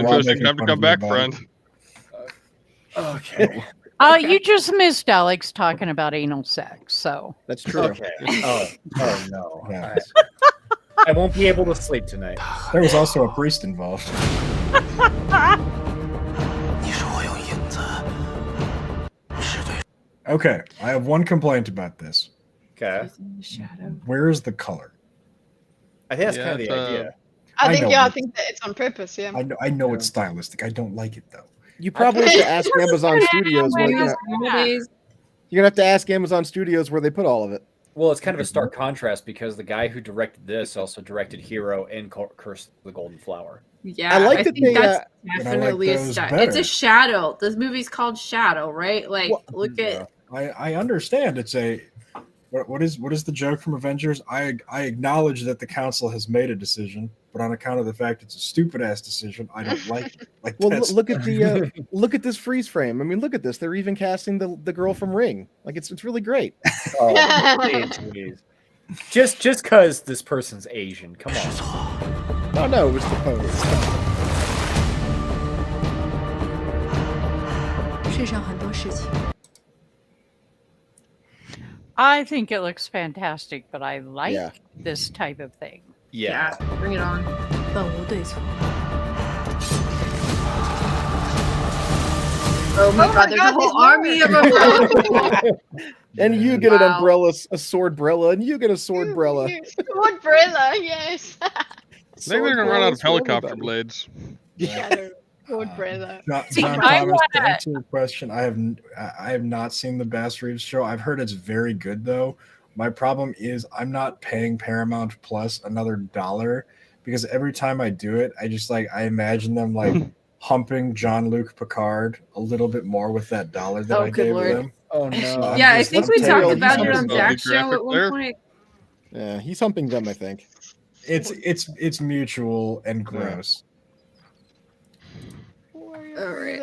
Justin, time to come back, friend.
Okay.
You just missed Alex talking about anal sex, so
that's true.
Okay. Oh no. I won't be able to sleep tonight.
There was also a priest involved. Okay, I have one complaint about this.
Okay.
Where is the color?
I think that's kind of the idea.
I think
know
I
it-
think that it's on purpose. Yeah.
I know it's stylistic. I don't like it though.
You probably have to ask Amazon Studios. Where you're gonna have to ask Amazon Studios where they put all of it.
Well, it's kind of a stark contrast because the guy who directed this also directed Hero and Curse of the Golden Flower.
Yeah,
I like
I
that
think
they,
that's
but I like
definitely a
those
shadow.
better.
It's a shadow. This movie's called Shadow, right? Like, look at.
I understand it's a what is the joke from Avengers? I acknowledge that the council has made a decision, but on account of the fact it's a stupid ass decision, I don't like it. Like,
Well,
that's-
look at the look at this freeze frame. I mean, look at this. They're even casting the girl from Ring. Like it's really great.
Oh, please. Just because this person's Asian. Come on.
Oh no, it was the pose.
世上很多事情。
I think it looks fantastic, but I like
Yeah.
this type of thing.
Yeah.
Bring it on.
本无对错。
Oh my god, there's a whole army of them.
And you get an umbrella, a sword umbrella, and you get a sword umbrella.
Swordbrella, yes.
Maybe we're gonna run out of helicopter blades.
Swordbrella.
John Thomas, to answer your question, I have not seen the Bass Reeves show. I've heard it's very good though. My problem is I'm not paying Paramount Plus another $1 because every time I do it, I imagine them like humping Jean-Luc Picard a little bit more with that $1 that
Oh,
I
good
gave
Lord.
them.
Oh no.
Yeah, I think we talked about it on
Jack
Jack's show at one point.
Yeah, he's humping them. I think
it's mutual and gross.
All right,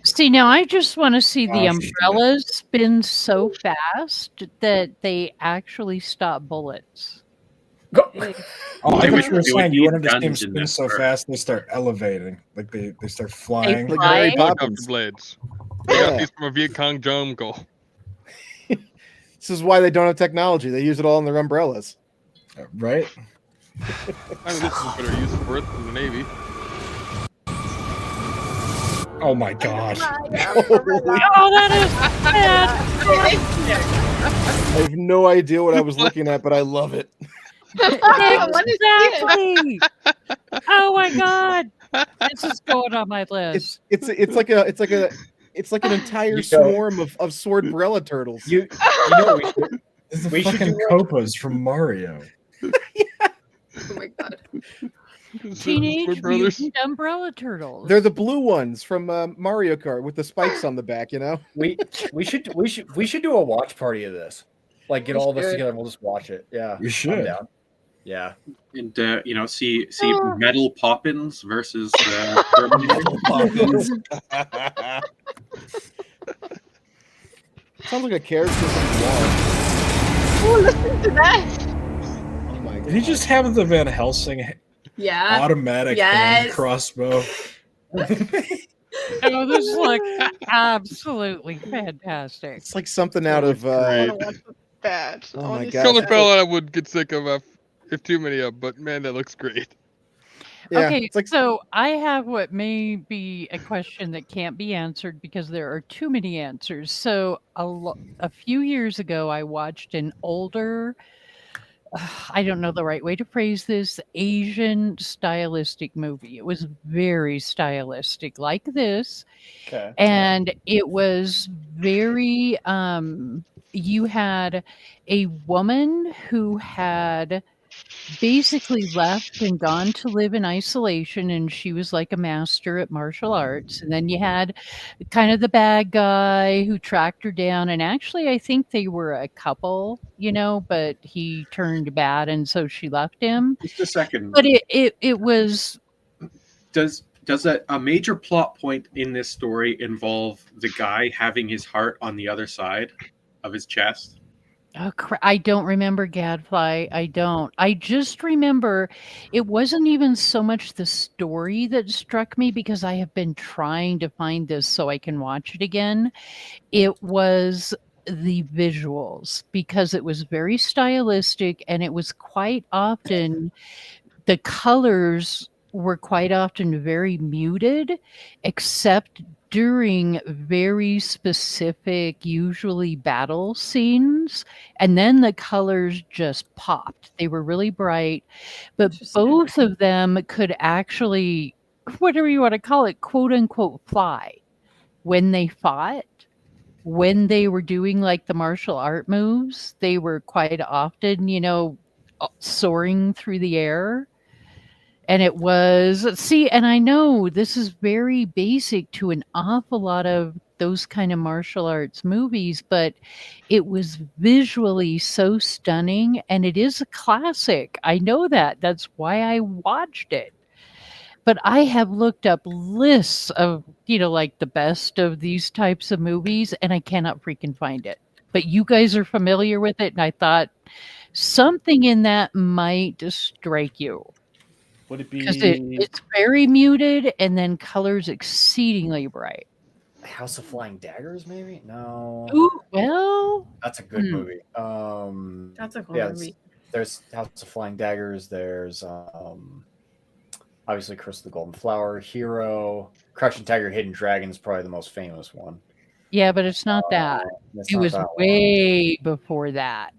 See, now I just want to see the
Oh,
umbrellas spin so fast that they actually stop bullets.
Oh, I
Maybe
thought you were
we would
saying you
need
wanted to see them
guns in
spin
this
so
part.
fast they start elevating, like they start flying.
Like Mary
Helicopter
Poppins.
blades.
Yeah.
Yeah. These from a Viet Cong jungle.
This is why they don't have technology. They use it all in their umbrellas.
Right?
I mean, this is a better use for it than the Navy.
Oh my gosh.
Oh, that is bad.
I have no idea what I was looking at, but I love it.
Exactly. Oh my god, this is going on my list.
It's like an entire swarm of sword umbrella turtles.
You know
This is
we should
fucking
do
Copas from Mario.
Oh my god.
Teenage Mutant Umbrella Turtles.
They're the blue ones from Mario Kart with the spikes on the back. You know.
we should do a watch party of this. Like get
We
all of us
should.
together and we'll just watch it. Yeah.
We
I'm
should.
down. Yeah.
And see Metal Poppins versus Terminator.
Sounds like a character from War.
Oh, listen to that.
Oh my
Did he just have the Van Helsing
Yeah.
automatic
Yes.
hand crossbow?
Oh, this looks absolutely fantastic.
It's like something out of.
Bad.
Oh my
Color
gosh!
palette I would get sick of if too many of, but man, that looks great.
Yeah,
Okay,
it's like
so I have what may be a question that can't be answered because there are too many answers. So a few years ago, I watched an older, I don't know the right way to phrase this, Asian stylistic movie. It was very stylistic, like this,
Okay.
and it was very. You had a woman who had basically left and gone to live in isolation, and she was like a master at martial arts. And then you had kind of the bad guy who tracked her down, and actually I think they were a couple, but he turned bad and so she left him.
Just a second.
But it was
Does a major plot point in this story involve the guy having his heart on the other side of his chest?
Oh, I don't remember Gadfly. I don't. I just remember it wasn't even so much the story that struck me because I have been trying to find this so I can watch it again. It was the visuals because it was very stylistic and it was quite often the colors were quite often very muted, except during very specific, usually battle scenes. And then the colors just popped. They were really bright, but both of them could actually, whatever you want to call it, quote unquote, fly when they fought. When they were doing like the martial art moves, they were quite often, soaring through the air. And it was, and I know this is very basic to an awful lot of those kind of martial arts movies, but it was visually so stunning and it is a classic. I know that. That's why I watched it. But I have looked up lists of, like the best of these types of movies and I cannot freaking find it. But you guys are familiar with it and I thought something in that might strike you.
Would it
Because
be
it's very muted and then colors exceedingly bright.
House of Flying Daggers? Maybe no.
Ooh, well,
That's a good
hmm.
movie.
That's a cool
yeah,
movie.
There's House of Flying Daggers. There's obviously Curse of the Golden Flower, Hero, Crouching Tiger, Hidden Dragon is probably the most famous one.
Yeah, but it's not that.
It's
It
not
was
that
way before that.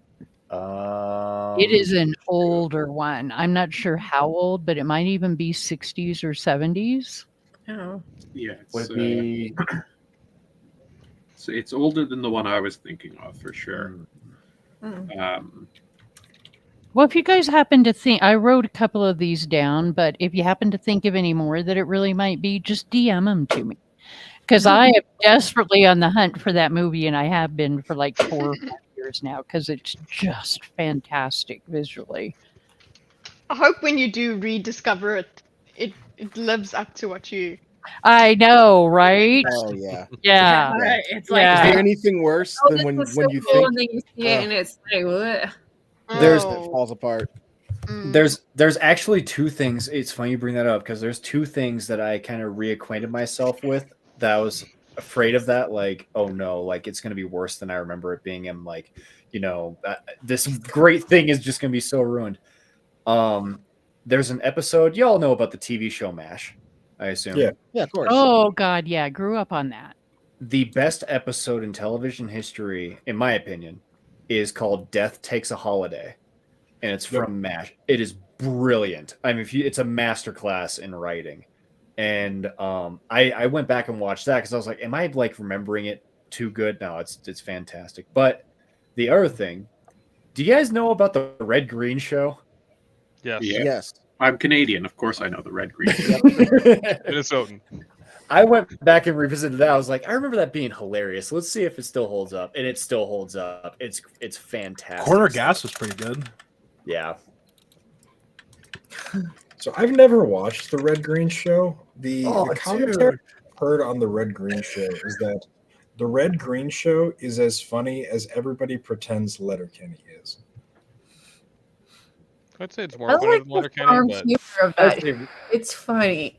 It is an
true.
older one. I'm not sure how old, but it might even be 60s or 70s.
Oh.
Yeah,
Would it be?
So it's older than the one I was thinking of for sure.
Well, if you guys happen to think, I wrote a couple of these down, but if you happen to think of any more that it really might be, just DM them to me. Because I am desperately on the hunt for that movie, and I have been for like 4 or 5 years now, because it's just fantastic visually.
I hope when you do rediscover it, it lives up to what you.
I know, right?
Oh yeah.
Yeah.
It's like,
Is there anything worse than
this
when
was
when
so
you
cool,
think
and then you see it, and it's like, what?
There's
it falls apart?
There's actually two things. It's funny you bring that up because there's two things that I kind of reacquainted myself with that I was afraid of that. Like, oh no, like it's gonna be worse than I remember it being. And like, this great thing is just gonna be so ruined. There's an episode. Y'all know about the TV show MASH, I assume.
Yeah, of course.
Oh God, yeah, grew up on that.
The best episode in television history, in my opinion, is called "Death Takes a Holiday," and it's from MASH. It is brilliant. I mean, it's a masterclass in writing, and I went back and watched that because I was like, "Am I like remembering it too good?" No, it's fantastic. But the other thing, do you guys know about the Red Green Show?
Yes.
Yeah.
Yes.
I'm Canadian, of course I know the Red Green.
Minnesotan.
I went back and revisited that. I was like, I remember that being hilarious. Let's see if it still holds up, and it still holds up. It's fantastic.
Corner Gas was pretty good.
Yeah.
So I've never watched the Red Green Show. The
Oh,
commentary
dude.
I've heard on the Red Green Show is that the Red Green Show is as funny as everybody pretends Letterkenny is.
I'd say it's
I
more funny
like
than
the
Letterkenny,
farm
but
humor of that. It's funny.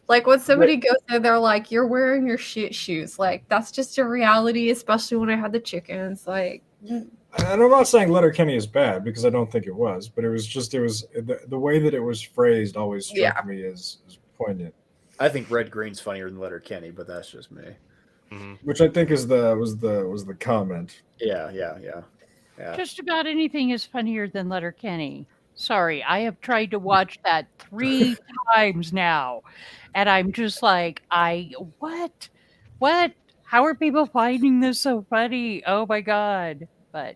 Like when somebody goes there, they're like, "You're wearing your shit shoes." Like that's just a reality, especially when I had the chickens. Like,
And I'm not saying Letterkenny is bad because I don't think it was, but it was the way that it was phrased always struck me as poignant,
I think Red Green's funnier than Letterkenny, but that's just me.
which I think was the comment.
Yeah.
Just about anything is funnier than Letterkenny. Sorry, I have tried to watch that 3 times now, and I'm just like, what? What? How are people finding this so funny? Oh my god. But,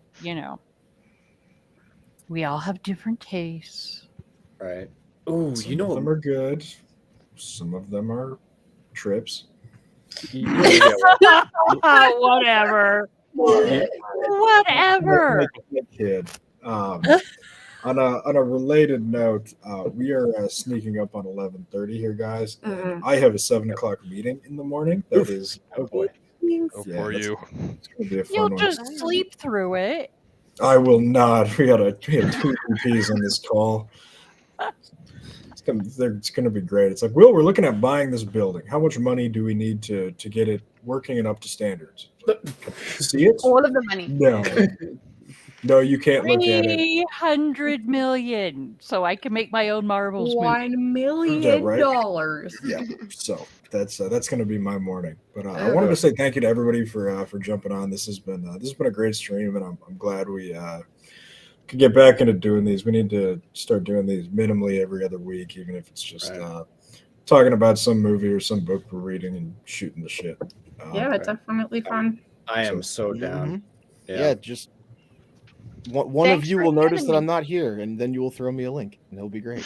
we all have different tastes.
Right. Oh,
Some of them are good. Some of them are trips.
Whatever. Whatever.
Kid. On a related note, we are sneaking up on 11:30 here, guys. And I have a 7 o'clock meeting in the morning. That is,
oh boy,
for you.
It's gonna be a fun
You'll
one.
just sleep through it.
I will not. We had 2 EPs on this call. It's gonna be great. It's like, Will, we're looking at buying this building. How much money do we need to get it working and up to standards? See it?
All of the money.
No, you can't look at it.
300 million, so I can make my own Marvels movie.
$1 million.
Yeah, right? Yeah. So that's going to be my morning. But I wanted to say thank you to everybody for jumping on. This has been a great stream, and I'm glad we could get back into doing these. We need to start doing these minimally every other week, even if it's just talking about some movie or some book we're reading and shooting the shit.
yeah, it's definitely fun.
I am so down.
Yeah, just one of you will notice that I'm not here, and then you will throw me a link, and it'll be great.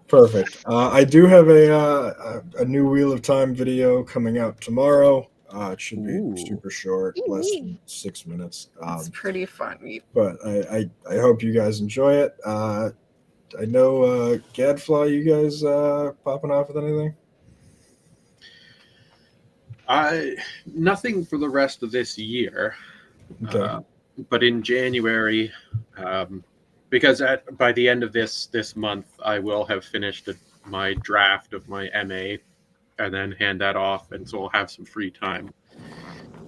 Perfect. I do have a new Wheel of Time video coming out tomorrow. It should be super short, less than 6 minutes.
It's pretty funny.
But I hope you guys enjoy it. I know Gadfly, you guys popping off with anything?
Nothing for the rest of this year.
Okay.
But in January, because by the end of this month, I will have finished my draft of my MA, and then hand that off, and so I'll have some free time.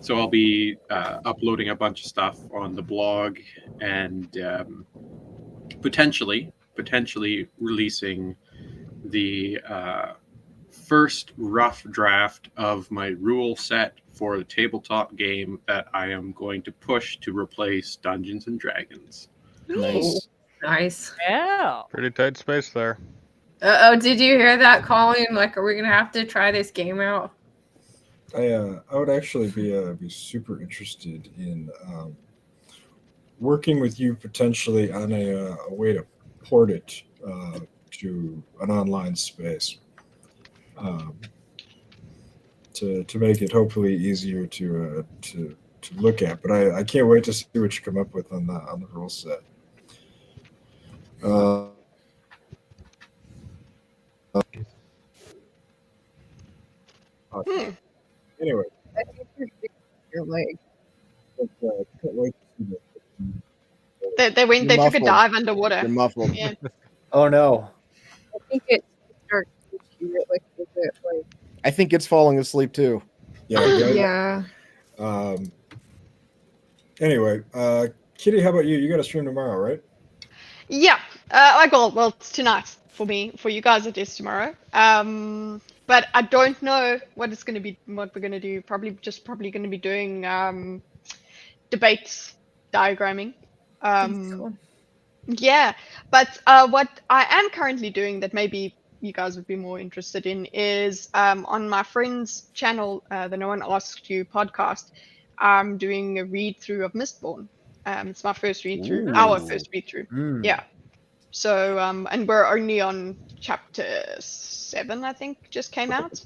So I'll be uploading a bunch of stuff on the blog, and potentially releasing the first rough draft of my rule set for the tabletop game that I am going to push to replace Dungeons and Dragons.
Nice.
Yeah.
Pretty tight space there.
Did you hear that, Colin? Like, are we gonna have to try this game out?
I would actually be super interested in working with you potentially on a way to port it to an online space. To make it hopefully easier to look at, but I can't wait to see what you come up with on the rule set. Anyway,
I think your leg.
Can't wait to see that.
They took a dive underwater.
You're muffled.
Yeah.
Oh no.
I think it starts to like a bit like.
I think it's falling asleep too.
Yeah.
Anyway, Kitty, how about you? You got a stream tomorrow, right?
Yeah. Well, it's tonight for me. For you guys, it is tomorrow. But I don't know what it's going to be. What we're going to do? Probably going to be doing debates, diagramming.
Cool.
Yeah. But what I am currently doing that maybe you guys would be more interested in is on my friend's channel, the No One Asked You podcast. I'm doing a read through of Mistborn. It's my first read through. Our first read through. Yeah. So and we're only on chapter 7, I think, just came out.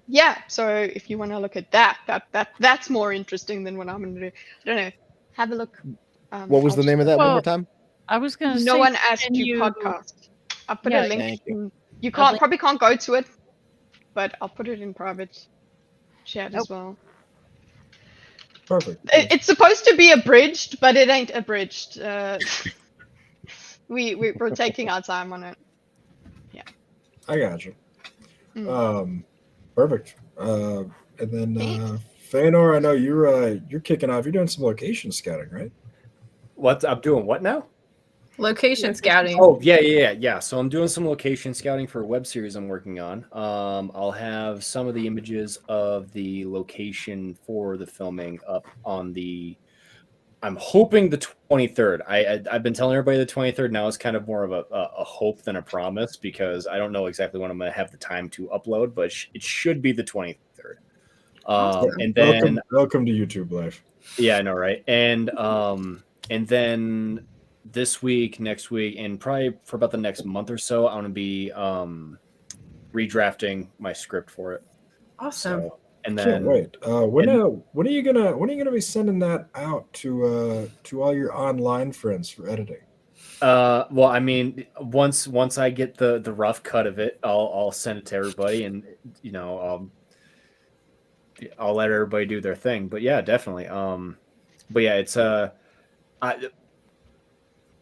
Yeah. So if you want to look at that's more interesting than what I'm going to do. I don't know. Have a look.
What was the name of that one more time?
I was going to say.
No One Asked You podcast. I'll put a link.
Thank you.
You probably can't go to it, but I'll put it in private chat as well.
Perfect.
It's supposed to be abridged, but it ain't abridged. We're taking our time on it. Yeah.
I got you.
Mm.
Perfect. And then Feanor, I know you're kicking off. You're doing some location scouting, right?
What I'm doing? What now?
Location scouting.
Oh yeah. So I'm doing some location scouting for a web series I'm working on. I'll have some of the images of the location for the filming up on the. I'm hoping the 23rd. I've been telling everybody the 23rd. Now it's kind of more of a hope than a promise because I don't know exactly when I'm going to have the time to upload, but it should be the 23rd. And then
welcome to YouTube Live.
Yeah, I know, right? And then this week, next week, and probably for about the next month or so, I'm gonna be redrafting my script for it.
Awesome.
So, and
Can't
then
wait. When are you gonna be sending that out to all your online friends for editing?
well, I mean, once I get the rough cut of it, I'll send it to everybody, and I'll let everybody do their thing. But yeah, definitely. But yeah, it's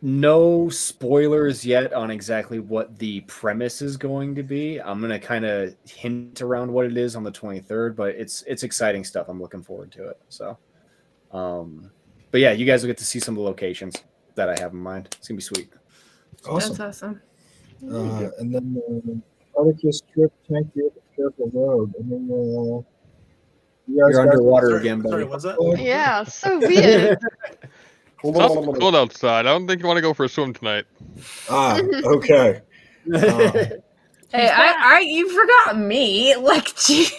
no spoilers yet on exactly what the premise is going to be. I'm gonna kind of hint around what it is on the 23rd, but it's exciting stuff. I'm looking forward to it. So, but yeah, you guys will get to see some of the locations that I have in mind. It's gonna be sweet.
Awesome.
That's awesome.
And then Articus trip, tank you at the careful road. And then you guys
You're underwater again, buddy.
Sorry, what's that?
Yeah, so weird.
It's also cold outside. I don't think you want to go for a swim tonight.
Okay.
Hey, you forgot me. Like, jeez.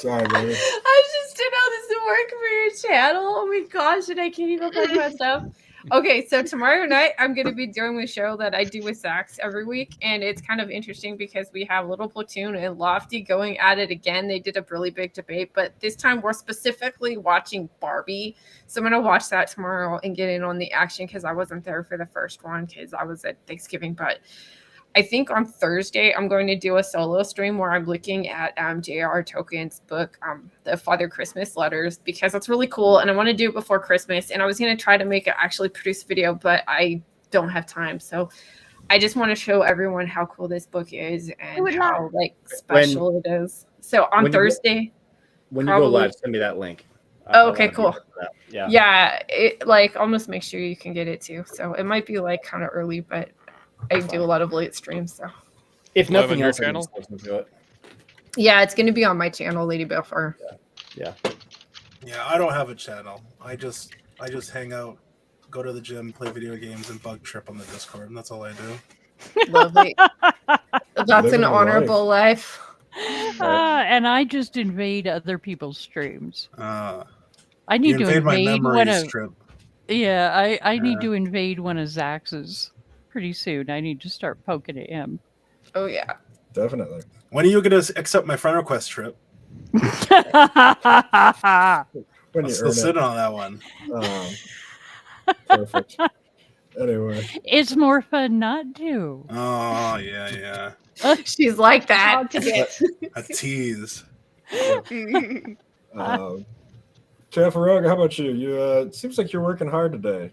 Sorry, baby.
I just didn't know this would work for your channel. Oh my gosh, and I can't even play my stuff. Okay, so tomorrow night I'm going to be doing a show that I do with Zach's every week, and it's kind of interesting because we have Little Platoon and Lofty going at it again. They did a really big debate, but this time we're specifically watching Barbie. So I'm going to watch that tomorrow and get in on the action because I wasn't there for the first one because I was at Thanksgiving, but I think on Thursday, I'm going to do a solo stream where I'm looking at J.R. Tolkien's book, The Father Christmas Letters, because it's really cool. And I want to do it before Christmas. And I was going to try to make it actually produce a video, but I don't have time. So I just want to show everyone how cool this book is and how special it is. So on Thursday.
When you go live, send me that link.
Okay, cool.
Yeah.
It almost make sure you can get it too. So it might be kind of early, but I do a lot of late streams, so
if nothing else,
channel?
Do it.
Yeah, it's going to be on my channel, Lady Belfar.
Yeah.
Yeah, I don't have a channel. I just hang out, go to the gym, play video games, and bug trip on the Discord, and that's all I do.
Lovely. That's an honorable life.
And I just invade other people's streams. I need to
invade my
invade one
memories
of.
trip.
Yeah, I need to invade one of Zax's pretty soon. I need to start poking at him.
Oh yeah,
definitely.
When are you going to accept my friend request trip?
When
I'm still sitting on that one.
Perfect. Anyway,
it's more fun not to.
Oh yeah.
She's like that.
Hard to get.
A tease.
Faroga, how about you? You it seems like you're working hard today.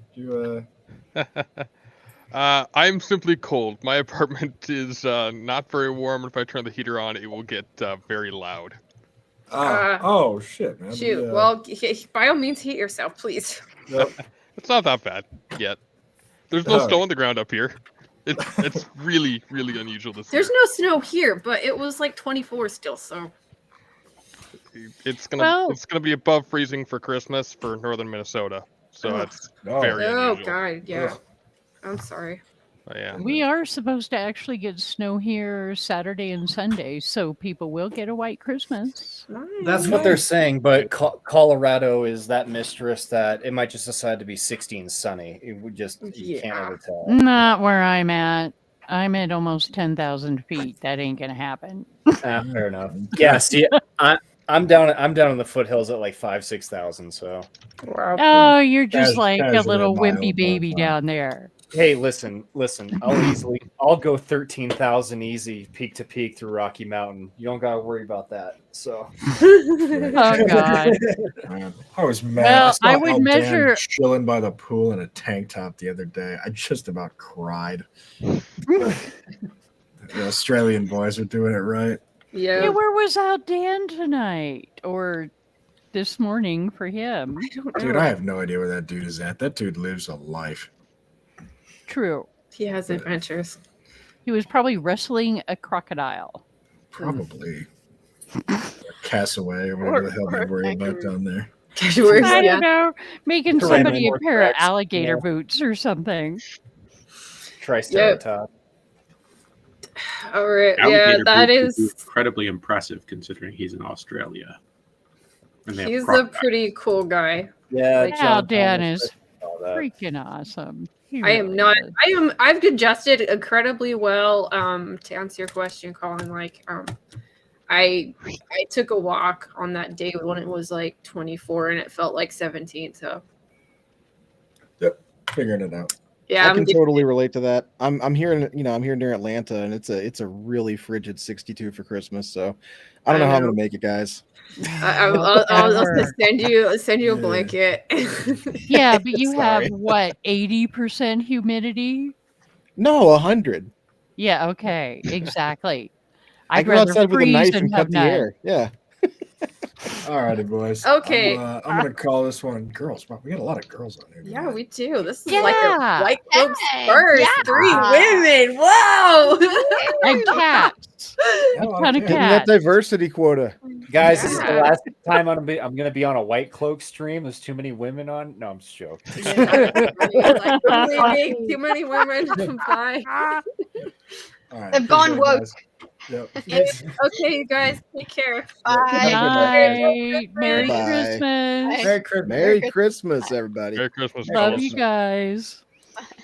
I'm simply cold. My apartment is not very warm. If I turn the heater on, it will get very loud.
Oh shit, man.
Shoot. Well, by all means, heat yourself, please.
Yep.
It's not that bad yet. There's no snow on the ground up here. It's really, really unusual this
There's
year.
no snow here, but it was 24 still, so.
It's gonna be above freezing for Christmas for northern Minnesota, so that's very unusual.
God, yeah. I'm sorry.
Yeah.
We are supposed to actually get snow here Saturday and Sunday, so people will get a white Christmas.
That's what they're saying, but Colorado is that mistress that it might just decide to be 16 sunny. It would just you can't ever tell.
Not where I'm at. I'm at almost 10,000 feet. That ain't gonna happen.
Fair enough. Yeah, see, I'm down in the foothills at 5,000-6,000. So.
Oh, you're just like a little wimpy baby down there.
Hey, listen. I'll go 13,000 easy peak to peak through Rocky Mountain. You don't gotta worry about that. So.
Oh God.
Man, I was mad.
Well,
I
I
saw
would
Al Dan
measure-
chilling by the pool in a tank top the other day. I just about cried. The Australian boys are doing it right.
Yeah, where was Al Dan tonight or this morning for him?
Dude, I have no idea where that dude is at. That dude lives a life.
True.
He has adventures.
He was probably wrestling a crocodile.
Probably. Castaway or whatever the hell they worry about down there.
I don't know. Making
Terrain
somebody a
more
pair of
correct,
alligator
yeah.
boots or something.
Triceratops.
All right.
Alligator
that
boots would
is.
be incredibly impressive considering he's in Australia. And they have
He's a
crocodiles.
pretty cool guy.
Yeah,
Like,
Al
John
Dan
Thomas,
is
all that.
freaking awesome. He
I am
really
not.
is.
I've digested incredibly well. To answer your question, Colin, I took a walk on that day when it was like 24 and it felt like 17. So
Yep, figuring it out.
yeah,
I can totally relate to that. I'm here near Atlanta, and it's a really frigid 62 for Christmas. So I don't know how I'm gonna make it, guys.
I'll send you a blanket.
Yeah, but you have
Sorry.
what, 80% humidity?
No, 100.
Yeah, okay, exactly.
I
I'd
go
rather
outside with a
freeze
knife
than
and
have
cut the
none.
air. Yeah.
All righty, boys.
Okay.
I'm gonna call this one girls. Wow, we got a lot of girls on here.
Yeah, we do. This is
Yeah.
like a Whitecloaks first.
yeah.
3 women. Whoa.
And cats. A ton of
Getting
cats.
that diversity quota.
Guys, this is the
Yeah.
last time I'm gonna be on a White Cloak stream. There's too many women on. No, I'm just joking.
Too many women. Bye.
All right,
They've gone
appreciate it,
woke.
guys. Yep.
Okay, you guys, take care.
Bye.
Good night. Merry
Bye.
Christmas.
Merry Christmas.
Merry Christmas, everybody.
Merry Christmas.
Love
fellas.
you guys.